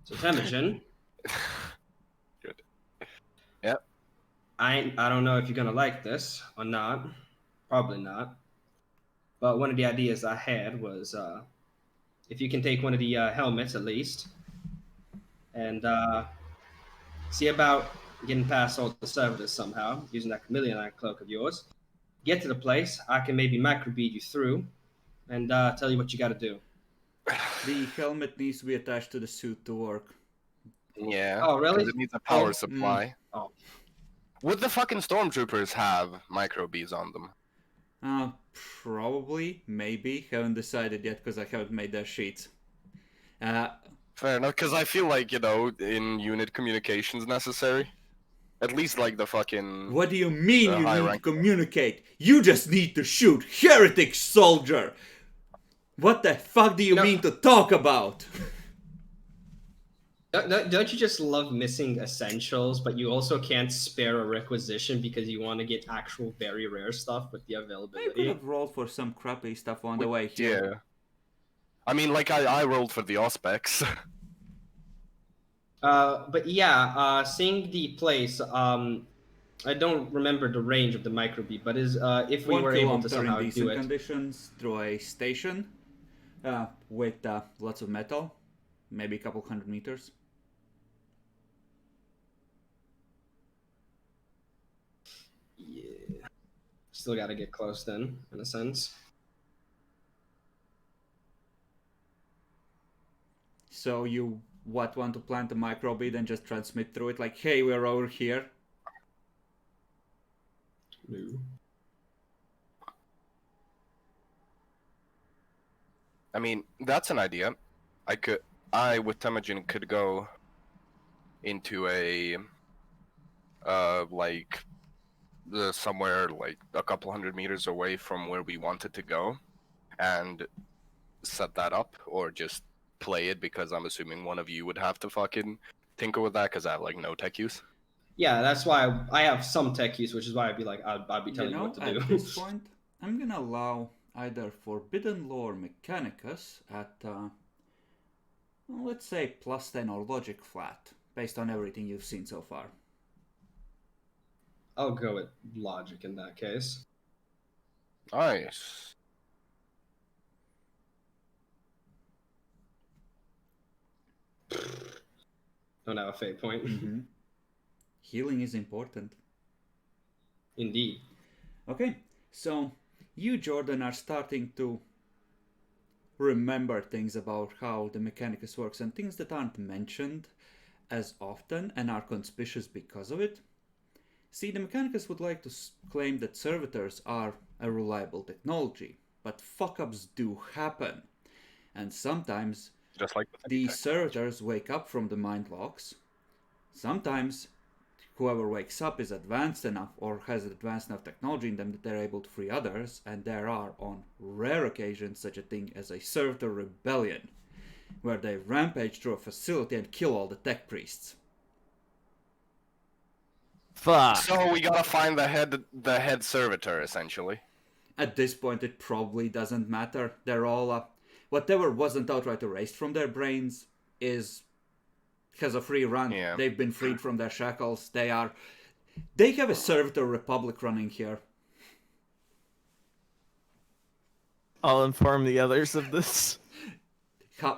[SPEAKER 2] So, Temujin,
[SPEAKER 3] Good. Yep.
[SPEAKER 2] I don't know if you're gonna like this or not. Probably not. But one of the ideas I had was if you can take one of the helmets at least, and see about getting past all the servitors somehow using that chameleon eye cloak of yours. Get to the place, I can maybe microbead you through, and tell you what you got to do.
[SPEAKER 1] The helmet needs to be attached to the suit to work.
[SPEAKER 3] Yeah.
[SPEAKER 2] Oh, really?
[SPEAKER 3] 'cause it needs a power
[SPEAKER 2] Oh,
[SPEAKER 3] supply.
[SPEAKER 2] Oh,
[SPEAKER 3] Would the fucking stormtroopers have microbeads on them?
[SPEAKER 1] Probably, maybe. Haven't decided yet because I haven't made their sheets.
[SPEAKER 3] Fair enough, because I feel like, in unit communication's necessary. At least like the fucking...
[SPEAKER 1] What do you mean you
[SPEAKER 3] high
[SPEAKER 1] need to
[SPEAKER 3] rank.
[SPEAKER 1] communicate? You just need to shoot, heretic soldier! What the fuck do you
[SPEAKER 2] No.
[SPEAKER 1] mean to talk about?
[SPEAKER 2] don't you just love missing essentials, but you also can't spare a requisition because you want to get actual very rare stuff with the
[SPEAKER 1] I could
[SPEAKER 2] availability?
[SPEAKER 1] have rolled for some crappy stuff on the way here.
[SPEAKER 3] Yeah. I mean, like, I rolled for the Auspex.
[SPEAKER 2] But yeah, seeing the place, I don't remember the range of the microbead, but is if we
[SPEAKER 1] 1
[SPEAKER 2] were able to
[SPEAKER 1] kilometer
[SPEAKER 2] somehow
[SPEAKER 1] in
[SPEAKER 2] do
[SPEAKER 1] decent
[SPEAKER 2] it.
[SPEAKER 1] conditions through a station with lots of metal, maybe a couple 100 meters.
[SPEAKER 2] Yeah. Still got to get close then, in a sense.
[SPEAKER 1] So you want to plant a microbead and just transmit through it like, hey, we're over here?
[SPEAKER 2] No.
[SPEAKER 3] I mean, that's an idea. I with Temujin could go into a, somewhere like a couple 100 meters away from where we wanted to go, and set that up, or just play it, because I'm assuming one of you would have to fucking tinker with that, because I have like no tech use.
[SPEAKER 2] Yeah, that's why I have some tech use, which is why I'd be like, I'd be
[SPEAKER 1] You
[SPEAKER 2] telling you,
[SPEAKER 1] know,
[SPEAKER 2] what to
[SPEAKER 1] at
[SPEAKER 2] do.
[SPEAKER 1] this point, I'm gonna allow either Forbidden Lore Mechanicus at, let's say, +10 or Logic flat, based on everything you've seen so far.
[SPEAKER 2] I'll go with logic in that case.
[SPEAKER 3] Nice.
[SPEAKER 2] Don't have a fate point.
[SPEAKER 1] Mm-hmm. Healing is important.
[SPEAKER 2] Indeed.
[SPEAKER 1] Okay, so you, Jordan, are starting to remember things about how the Mechanicus works and things that aren't mentioned as often and are conspicuous because of it. See, the Mechanicus would like to claim that servitors are a reliable technology, but fuck-ups do happen. And sometimes
[SPEAKER 3] Just like
[SPEAKER 1] the
[SPEAKER 3] tech.
[SPEAKER 1] servitors wake up from the mind locks. Sometimes whoever wakes up is advanced enough or has advanced enough technology in them that they're able to free others, and there are, on rare occasions, such a thing as a servitor rebellion, where they rampage through a facility and kill all the tech priests.
[SPEAKER 6] Fuck.
[SPEAKER 3] So we gotta find the head servitor, essentially.
[SPEAKER 1] At this point, it probably doesn't matter. They're all, whatever wasn't outright erased from their brains has a free run.
[SPEAKER 3] Yeah.
[SPEAKER 1] They've been freed from their shackles. They have a servitor republic running here.
[SPEAKER 6] I'll inform the others of this.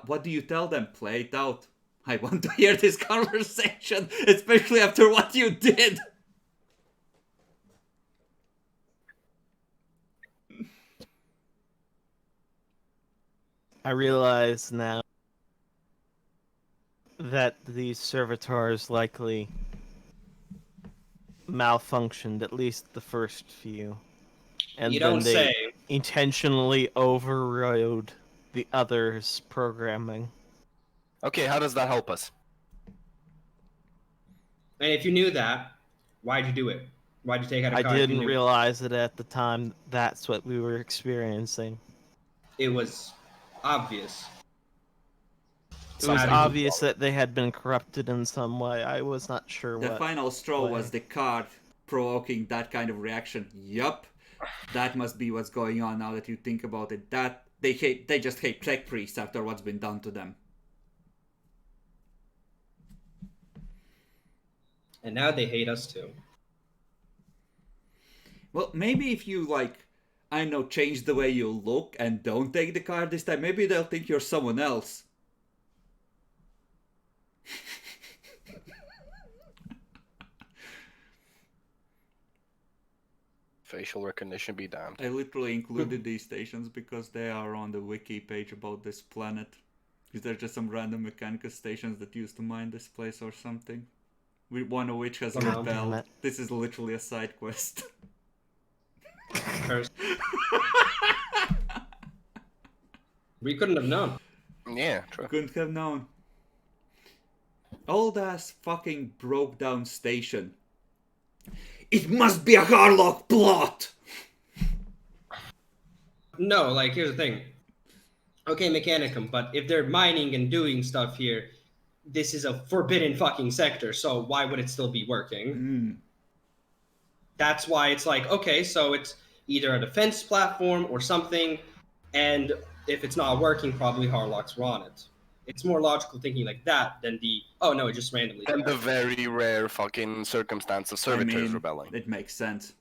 [SPEAKER 1] What do you tell them? Play it out. I want to hear this conversation, especially after what you did.
[SPEAKER 6] I realize now that these servitors likely malfunctioned, at least the first few. And
[SPEAKER 2] You
[SPEAKER 6] then
[SPEAKER 2] don't
[SPEAKER 6] they
[SPEAKER 2] say.
[SPEAKER 6] intentionally overrode the others' programming.
[SPEAKER 3] Okay, how does that help us?
[SPEAKER 2] And if you knew that, why'd you do it? Why'd you take out a
[SPEAKER 6] I
[SPEAKER 2] card? if you
[SPEAKER 6] didn't
[SPEAKER 2] knew
[SPEAKER 6] realize it at the time that's what we were experiencing.
[SPEAKER 2] it was obvious.
[SPEAKER 6] It was
[SPEAKER 2] Sad.
[SPEAKER 6] obvious that they had been corrupted in some way. I was not sure
[SPEAKER 1] The
[SPEAKER 6] what.
[SPEAKER 1] final straw
[SPEAKER 6] way.
[SPEAKER 1] was the card provoking that kind of reaction. Yup, that must be what's going on now that you think about it. That they just hate tech priests after what's been done to them.
[SPEAKER 2] And now they hate us too.
[SPEAKER 1] Well, maybe if you, change the way you look and don't take the card this time, maybe they'll think you're someone else.
[SPEAKER 3] Facial recognition be damned.
[SPEAKER 1] I literally included these stations because they are on the wiki page about this planet. Is there just some random Mechanicus stations that used to mine this place or something? One of which has
[SPEAKER 2] God damn
[SPEAKER 1] rebelled.
[SPEAKER 6] it.
[SPEAKER 1] This is literally a side quest.
[SPEAKER 2] Curse. We couldn't have known.
[SPEAKER 3] Yeah, true.
[SPEAKER 1] Couldn't have known. Old ass fucking broke down station. It must be a Harlock plot!
[SPEAKER 2] No, here's the thing. Okay, Mechanicum, but if they're mining and doing stuff here, this is a forbidden fucking sector, so why would it still be working? That's why it's okay, so it's either a defense platform or something, and if it's not working, probably Harlocks were on it. It's more logical thinking like that than it just randomly.
[SPEAKER 3] And the very rare fucking circumstance of servitors rebelling.
[SPEAKER 1] It makes sense.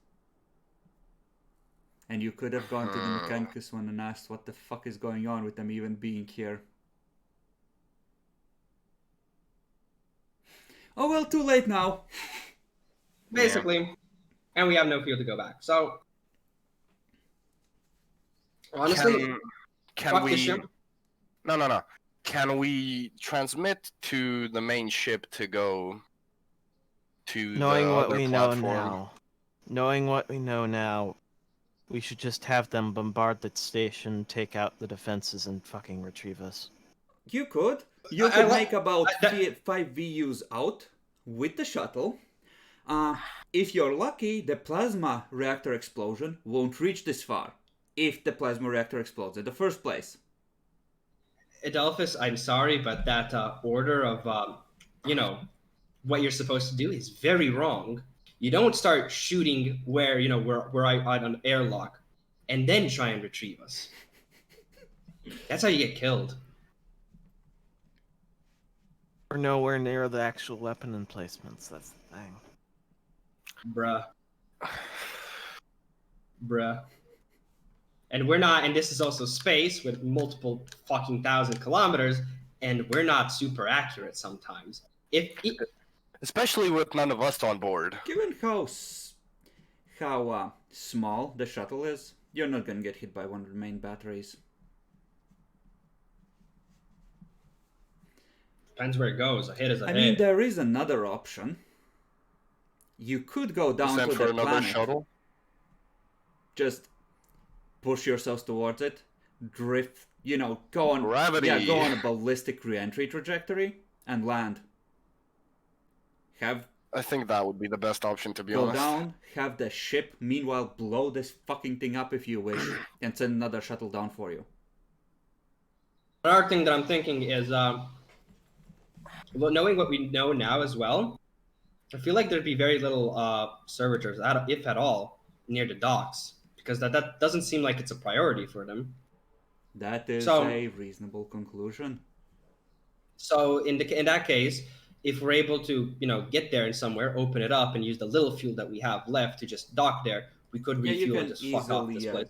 [SPEAKER 1] And you could have gone to the Mechanicus one and asked what the fuck is going on with them even being here. Oh well, too late now.
[SPEAKER 2] Basically, and we have no field to go back. So, honestly,
[SPEAKER 3] Can
[SPEAKER 2] fuck
[SPEAKER 3] we?
[SPEAKER 2] this ship.
[SPEAKER 3] No. Can we transmit to the main ship to go to
[SPEAKER 6] Knowing
[SPEAKER 3] the
[SPEAKER 6] what
[SPEAKER 3] other
[SPEAKER 6] we
[SPEAKER 3] platform?
[SPEAKER 6] know now, we should just have them bombard the station, take out the defenses, and fucking retrieve us.
[SPEAKER 1] You could. You
[SPEAKER 2] I
[SPEAKER 1] could
[SPEAKER 2] like-
[SPEAKER 1] make about
[SPEAKER 2] that-
[SPEAKER 1] 5 VUs out with the shuttle. If you're lucky, the plasma reactor explosion won't reach this far. If the plasma reactor explodes in the first place.
[SPEAKER 2] Adelphus, I'm sorry, but that order of, what you're supposed to do is very wrong. You don't start shooting where, we're on an airlock and then try and retrieve us. That's how you get killed.
[SPEAKER 6] We're nowhere near the actual weapon emplacements, that's the thing.
[SPEAKER 2] Bruh. And we're not, and this is also space with multiple fucking 1,000 kilometers, and we're not super accurate sometimes.
[SPEAKER 3] Especially with none of us on board.
[SPEAKER 1] Given how small the shuttle is, you're not gonna get hit by one of the main batteries.
[SPEAKER 2] Depends where it goes. A hit is a hit.
[SPEAKER 1] I mean, there is another option. You could go down
[SPEAKER 3] Send
[SPEAKER 1] to
[SPEAKER 3] for
[SPEAKER 1] the
[SPEAKER 3] another
[SPEAKER 1] planet.
[SPEAKER 3] shuttle.
[SPEAKER 1] Just push yourselves towards it, drift, go on,
[SPEAKER 3] Gravity.
[SPEAKER 1] go on a ballistic re-entry trajectory and land.
[SPEAKER 3] I think that would be the best option, to be
[SPEAKER 1] Go
[SPEAKER 3] honest.
[SPEAKER 1] down, have the ship, meanwhile blow this fucking thing up if you wish, and send another shuttle down for you.
[SPEAKER 2] Another thing that I'm thinking is, knowing what we know now as well, I feel like there'd be very little servitors, if at all, near the docks, because that doesn't seem like it's a priority for them.
[SPEAKER 1] That is
[SPEAKER 2] So-
[SPEAKER 1] a reasonable conclusion.
[SPEAKER 2] So in that case, if we're able to, get there in somewhere, open it up, and use the little fuel that we have left to just dock there, we could
[SPEAKER 1] Yeah, you
[SPEAKER 2] refuel
[SPEAKER 1] can
[SPEAKER 2] and just fuck off this place.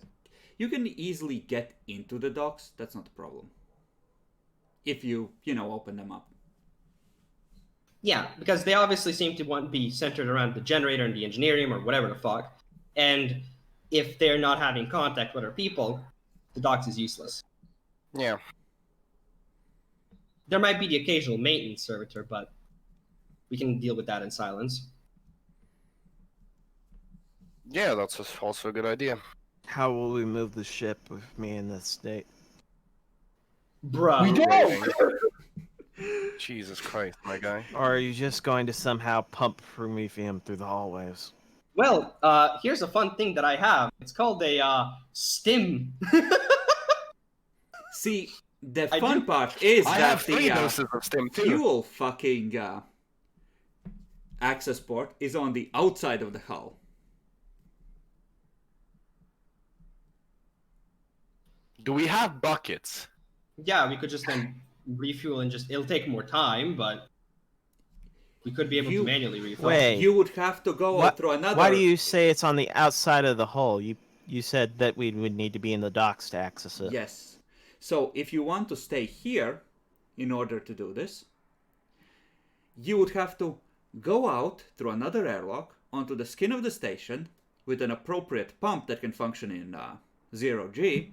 [SPEAKER 1] you can easily get into the docks. That's not a problem. If you open them up.
[SPEAKER 2] Yeah, because they obviously seem to want to be centered around the generator and the engineering or whatever the fuck. And if they're not having contact with our people, the docks is useless.
[SPEAKER 3] Yeah.
[SPEAKER 2] There might be the occasional maintenance servitor, but we can deal with that in silence.
[SPEAKER 3] Yeah, that's also a good idea.
[SPEAKER 6] How will we move the ship with me in this state?
[SPEAKER 2] Bruh.
[SPEAKER 4] We don't!
[SPEAKER 3] Jesus Christ, my guy.
[SPEAKER 6] Or are you just going to somehow pump Prometheum through the hallways?
[SPEAKER 2] Well, here's a fun thing that I have. It's called a stim.
[SPEAKER 1] See, the
[SPEAKER 2] I
[SPEAKER 1] fun
[SPEAKER 2] do-
[SPEAKER 1] part is
[SPEAKER 3] I
[SPEAKER 1] that
[SPEAKER 3] have 3
[SPEAKER 1] the
[SPEAKER 3] doses of stim too.
[SPEAKER 1] fuel fucking access port is on the outside of the hull.
[SPEAKER 3] Do we have buckets?
[SPEAKER 2] Yeah, we could just then refuel and it'll take more time, but we could be able to manually refuel.
[SPEAKER 6] Wait.
[SPEAKER 1] You would have to go
[SPEAKER 6] What-
[SPEAKER 1] through another.
[SPEAKER 6] Why do you say it's on the outside of the hull? You said that we would need to be in the docks to access it.
[SPEAKER 1] Yes. So if you want to stay here in order to do this, you would have to go out through another airlock onto the skin of the station with an appropriate pump that can function in 0G,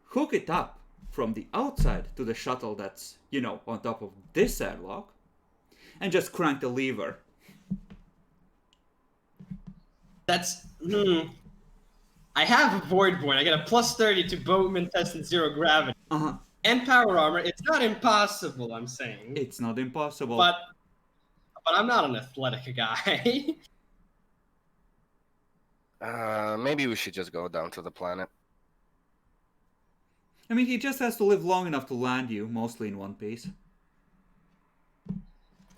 [SPEAKER 1] hook it up from the outside to the shuttle that's, on top of this airlock, and just crank the lever.
[SPEAKER 2] That's I have a void point. I get a +30 to boatman test and 0 gravity.
[SPEAKER 1] Uh-huh.
[SPEAKER 2] And power armor. It's not impossible, I'm saying.
[SPEAKER 1] It's not impossible.
[SPEAKER 2] But I'm not an athletic guy.
[SPEAKER 3] Maybe we should just go down to the planet.
[SPEAKER 1] I mean, he just has to live long enough to land you, mostly in one piece.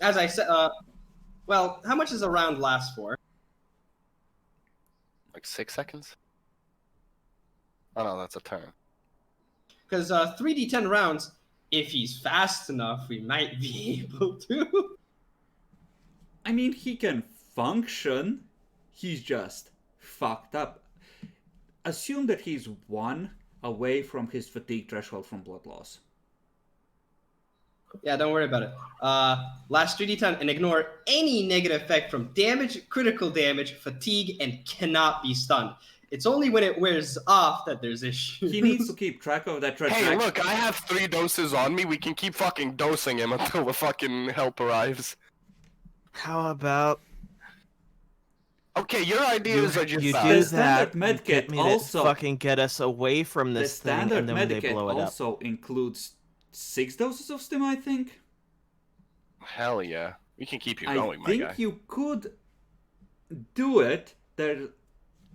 [SPEAKER 2] As I said, well, how much does a round last for?
[SPEAKER 3] Like 6 seconds? Oh no, that's a turn.
[SPEAKER 2] Because 3d10 rounds, if he's fast enough, we might be able to.
[SPEAKER 1] I mean, he can function. He's just fucked up. Assume that he's 1 away from his fatigue threshold from blood loss.
[SPEAKER 2] Yeah, don't worry about it. Last 3d10 and ignore any negative effect from damage, critical damage, fatigue, and cannot be stunned. It's only when it wears off that there's issues.
[SPEAKER 1] He needs to keep track of that red
[SPEAKER 3] Hey,
[SPEAKER 1] flag.
[SPEAKER 3] look, I have 3 doses on me. We can keep fucking dosing him until the fucking help arrives.
[SPEAKER 6] How about
[SPEAKER 3] Okay, your ideas are just
[SPEAKER 6] you
[SPEAKER 3] bad.
[SPEAKER 6] do
[SPEAKER 1] The standard
[SPEAKER 6] that?
[SPEAKER 1] medkit
[SPEAKER 6] Get me
[SPEAKER 1] also-
[SPEAKER 6] to fucking get us away from
[SPEAKER 1] The
[SPEAKER 6] this thing,
[SPEAKER 1] standard
[SPEAKER 6] and then when they
[SPEAKER 1] medikit
[SPEAKER 6] blow it up.
[SPEAKER 1] also includes 6 doses of stim, I think.
[SPEAKER 3] Hell yeah. We can keep you
[SPEAKER 1] I
[SPEAKER 3] going, my
[SPEAKER 1] think
[SPEAKER 3] guy.
[SPEAKER 1] you could do it.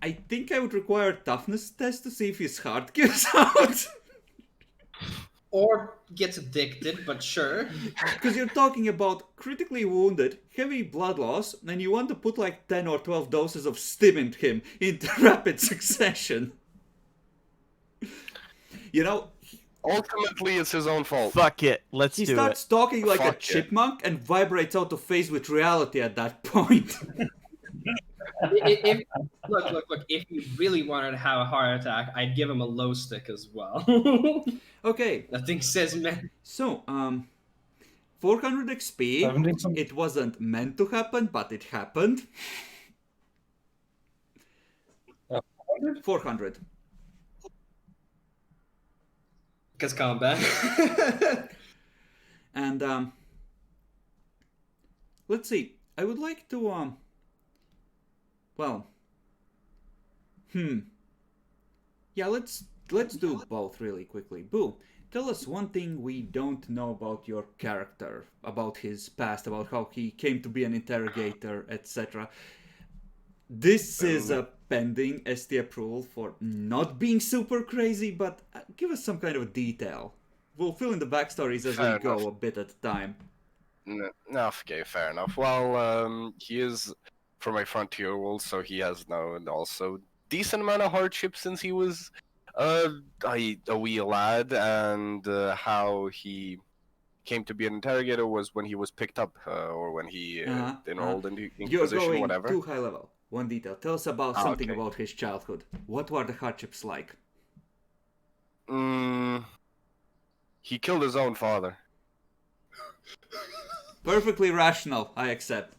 [SPEAKER 1] I think I would require a toughness test to see if his heart gives out.
[SPEAKER 2] Or gets addicted, but sure.
[SPEAKER 1] Because you're talking about critically wounded, heavy blood loss, and you want to put like 10 or 12 doses of stim into him in rapid succession.
[SPEAKER 3] Ultimately, it's his own fault.
[SPEAKER 6] Fuck it, let's
[SPEAKER 1] He
[SPEAKER 6] do
[SPEAKER 1] starts talking like a
[SPEAKER 3] Fuck it.
[SPEAKER 1] chipmunk and vibrates out of phase with reality at that point.
[SPEAKER 2] Look. If he really wanted to have a heart attack, I'd give him a low stick as well.
[SPEAKER 1] Okay,
[SPEAKER 2] Nothing says man.
[SPEAKER 1] so, 400 XP.
[SPEAKER 4] Finding some-
[SPEAKER 1] It wasn't meant to happen, but it happened. 400.
[SPEAKER 2] Because combat.
[SPEAKER 1] And, let's see. I would like to, Yeah, let's do both really quickly. Boo, tell us one thing we don't know about your character, about his past, about how he came to be an interrogator, etc. This is a pending ST approval for not being super crazy, but give us some kind of detail. We'll fill in the backstories as
[SPEAKER 3] Fair
[SPEAKER 1] we go
[SPEAKER 3] enough.
[SPEAKER 1] a bit at a time.
[SPEAKER 3] No, okay, fair enough. Well, he is from a frontier world, so he has known also decent amount of hardship since he was a wee lad, and how he came to be an interrogator was when he was picked up, or when he enrolled in the
[SPEAKER 1] You're
[SPEAKER 3] Inquisition,
[SPEAKER 1] going
[SPEAKER 3] whatever.
[SPEAKER 1] too high level. One detail. Tell us about something
[SPEAKER 3] Okay.
[SPEAKER 1] about his childhood. What were the hardships like?
[SPEAKER 3] He killed his own father.
[SPEAKER 1] Perfectly rational, I accept.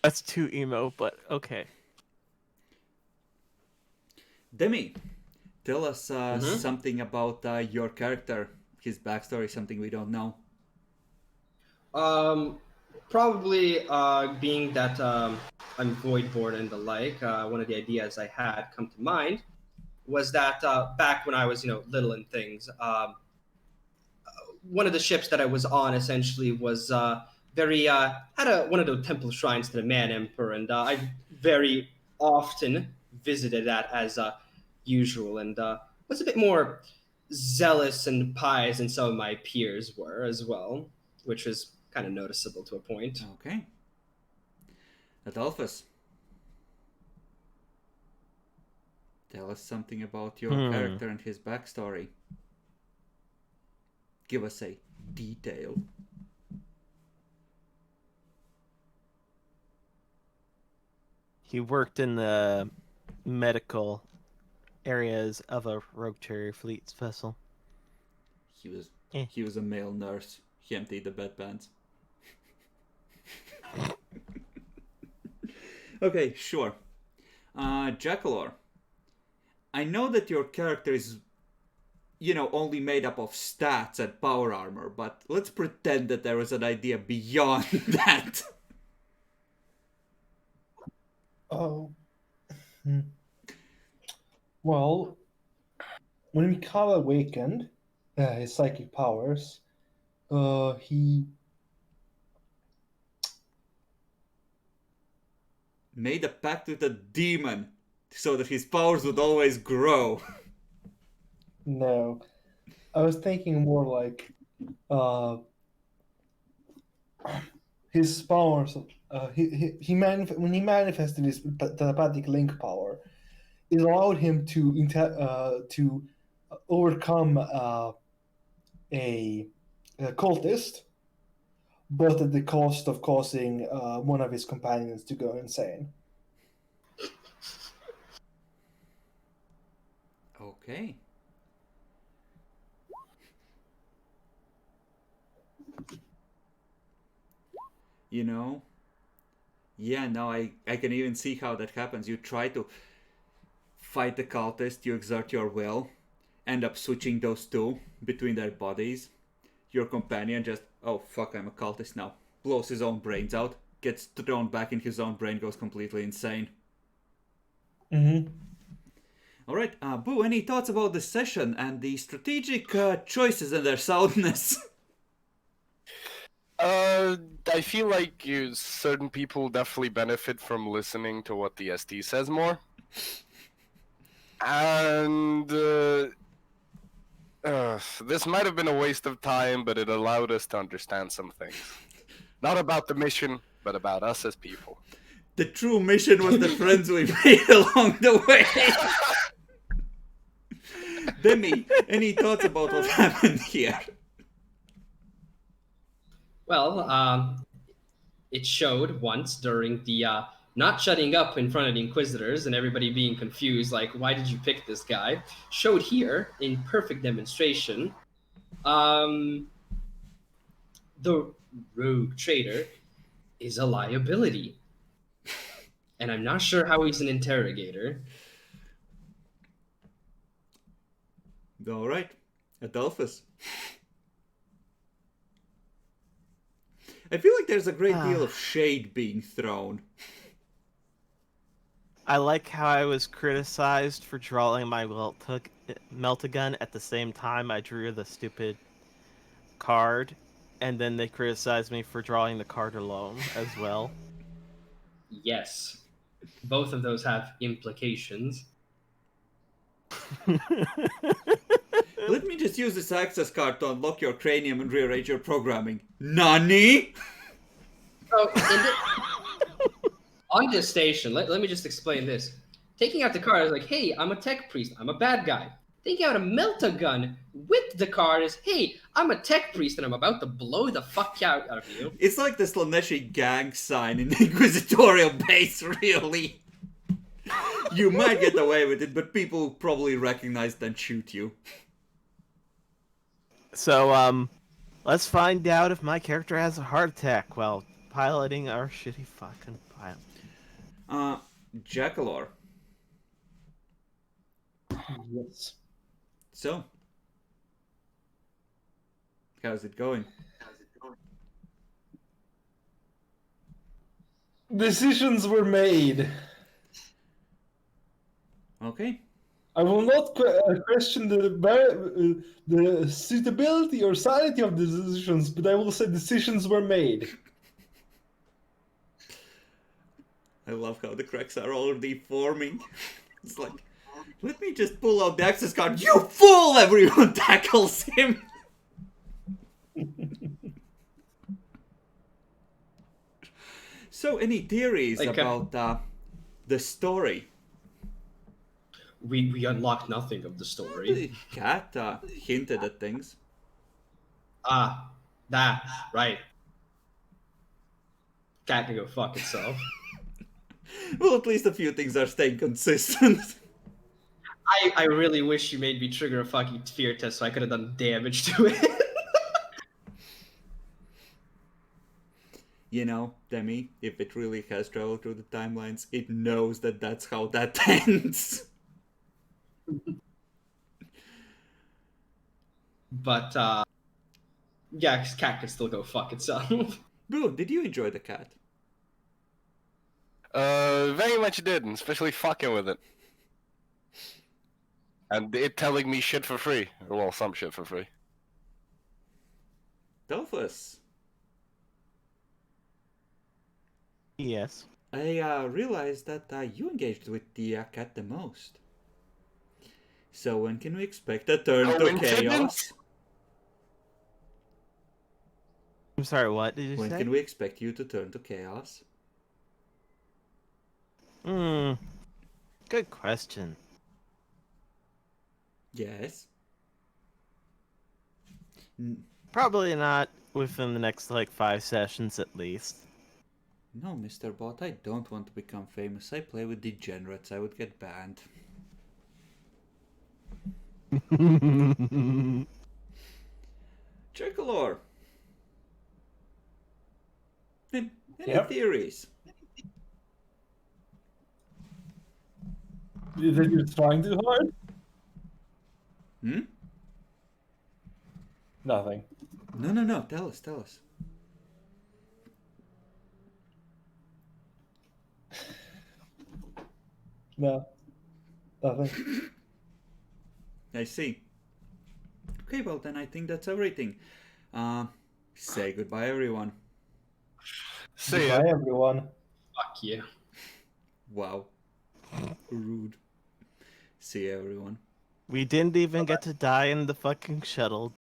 [SPEAKER 6] That's too emo, but okay.
[SPEAKER 1] Demi, tell us
[SPEAKER 2] Mhm.
[SPEAKER 1] something about your character, his backstory, something we don't know.
[SPEAKER 2] Probably being that I'm voidborn and the like, one of the ideas I had come to mind was that back when I was, little and things, one of the ships that I was on essentially was very had one of those temple shrines to the Man Emperor, and I very often visited that as usual, and was a bit more zealous and pious than some of my peers were as well, which was kind of noticeable to a point.
[SPEAKER 1] Okay. Adolphus, tell us something about your character and his backstory. Give us a detail.
[SPEAKER 6] He worked in the medical areas of a rogue carrier fleet's vessel.
[SPEAKER 1] He was a male nurse. He emptied the bedpans. Okay, sure. Jackalor, I know that your character is, only made up of stats and power armor, but let's pretend that there is an idea beyond that.
[SPEAKER 4] Oh. Well, when Mikhail awakened his psychic powers, he
[SPEAKER 1] Made a pact with a demon so that his powers would always grow.
[SPEAKER 4] no. I was thinking more like his powers. When he manifested his telepathic link power, it allowed him to overcome a cultist, but at the cost of causing one of his companions to go insane.
[SPEAKER 1] Okay. Yeah, no, I can even see how that happens. You try to fight the cultist, you exert your will, end up switching those two between their bodies. Your companion just, oh fuck, I'm a cultist now. Blows his own brains out, gets thrown back in his own brain, goes completely insane.
[SPEAKER 4] Mm-hmm.
[SPEAKER 1] Alright, Boo, any thoughts about this session and the strategic choices and their soundness?
[SPEAKER 3] I feel like certain people definitely benefit from listening to what the ST says more. And this might have been a waste of time, but it allowed us to understand some things. Not about the mission, but about us as people.
[SPEAKER 1] The true mission was the friends we made along the way. Demi, any thoughts about what happened here?
[SPEAKER 2] Well, it showed once during the not shutting up in front of the Inquisitors and everybody being confused, like, why did you pick this guy? Showed here in perfect demonstration. The rogue trader is a liability. And I'm not sure how he's an interrogator.
[SPEAKER 1] Alright, Adolphus. I feel like there's a great deal of shade being thrown.
[SPEAKER 6] I like how I was criticized for drawing my Meltagun at the same time I drew the stupid card, and then they criticized me for drawing the card alone as well.
[SPEAKER 2] Yes. Both of those have implications.
[SPEAKER 1] Let me just use this access card to unlock your cranium and rearrange your programming. Nani?
[SPEAKER 2] So, on this station, let me just explain this. Taking out the card is like, hey, I'm a tech priest, I'm a bad guy. Taking out a Melta-gun with the card is, hey, I'm a tech priest and I'm about to blow the fuck out of you.
[SPEAKER 1] It's like the Slaneshi gang sign in the Inquisitorial base, really. You might get away with it, but people probably recognize and shoot you.
[SPEAKER 6] So, let's find out if my character has a heart attack while piloting our shitty fucking pilot.
[SPEAKER 1] Jackalor.
[SPEAKER 4] Yes.
[SPEAKER 1] So, how's it going?
[SPEAKER 4] Decisions were made.
[SPEAKER 1] Okay.
[SPEAKER 4] I will not question the suitability or sanity of the decisions, but I will say decisions were made.
[SPEAKER 1] I love how the cracks are already forming. It's like, let me just pull out the access card. You fool! Everyone tackles him. So, any theories
[SPEAKER 2] Like,
[SPEAKER 1] about the story?
[SPEAKER 2] We unlocked nothing of the
[SPEAKER 1] The
[SPEAKER 2] story.
[SPEAKER 1] cat hinted at things.
[SPEAKER 2] Ah, that, right. Cat can go fuck itself.
[SPEAKER 1] Well, at least a few things are staying consistent.
[SPEAKER 2] I really wish you made me trigger a fucking fear test so I could have done damage to it.
[SPEAKER 1] You know, Demi, if it really has traveled through the timelines, it knows that that's how that ends.
[SPEAKER 2] But, yeah, 'cause cat can still go fuck itself.
[SPEAKER 1] Boone, did you enjoy the cat?
[SPEAKER 3] Very much did, and especially fucking with it. And it telling me shit for free. Well, some shit for free.
[SPEAKER 1] Dolphus,
[SPEAKER 6] Yes.
[SPEAKER 1] I realized that you engaged with the cat the most. So when can we expect a turn to
[SPEAKER 3] Coincidence?
[SPEAKER 1] chaos?
[SPEAKER 6] I'm sorry, what did you
[SPEAKER 1] When
[SPEAKER 6] say?
[SPEAKER 1] can we expect you to turn to chaos?
[SPEAKER 6] Good question.
[SPEAKER 1] Yes.
[SPEAKER 6] Probably not within the next, 5 sessions at least.
[SPEAKER 1] No, Mr. Bot, I don't want to become famous. I play with degenerates. I would get banned. Tricolor. Any
[SPEAKER 4] Yep.
[SPEAKER 1] theories?
[SPEAKER 4] You think you're trying too hard?
[SPEAKER 1] Hmm?
[SPEAKER 4] Nothing.
[SPEAKER 1] No. Tell us.
[SPEAKER 4] No. Nothing.
[SPEAKER 1] I see. Okay, well then I think that's everything. Say goodbye, everyone.
[SPEAKER 3] See ya.
[SPEAKER 4] Goodbye, everyone.
[SPEAKER 2] Fuck you.
[SPEAKER 1] Wow. Rude. See you, everyone.
[SPEAKER 6] We didn't even get to die in the fucking shuttle.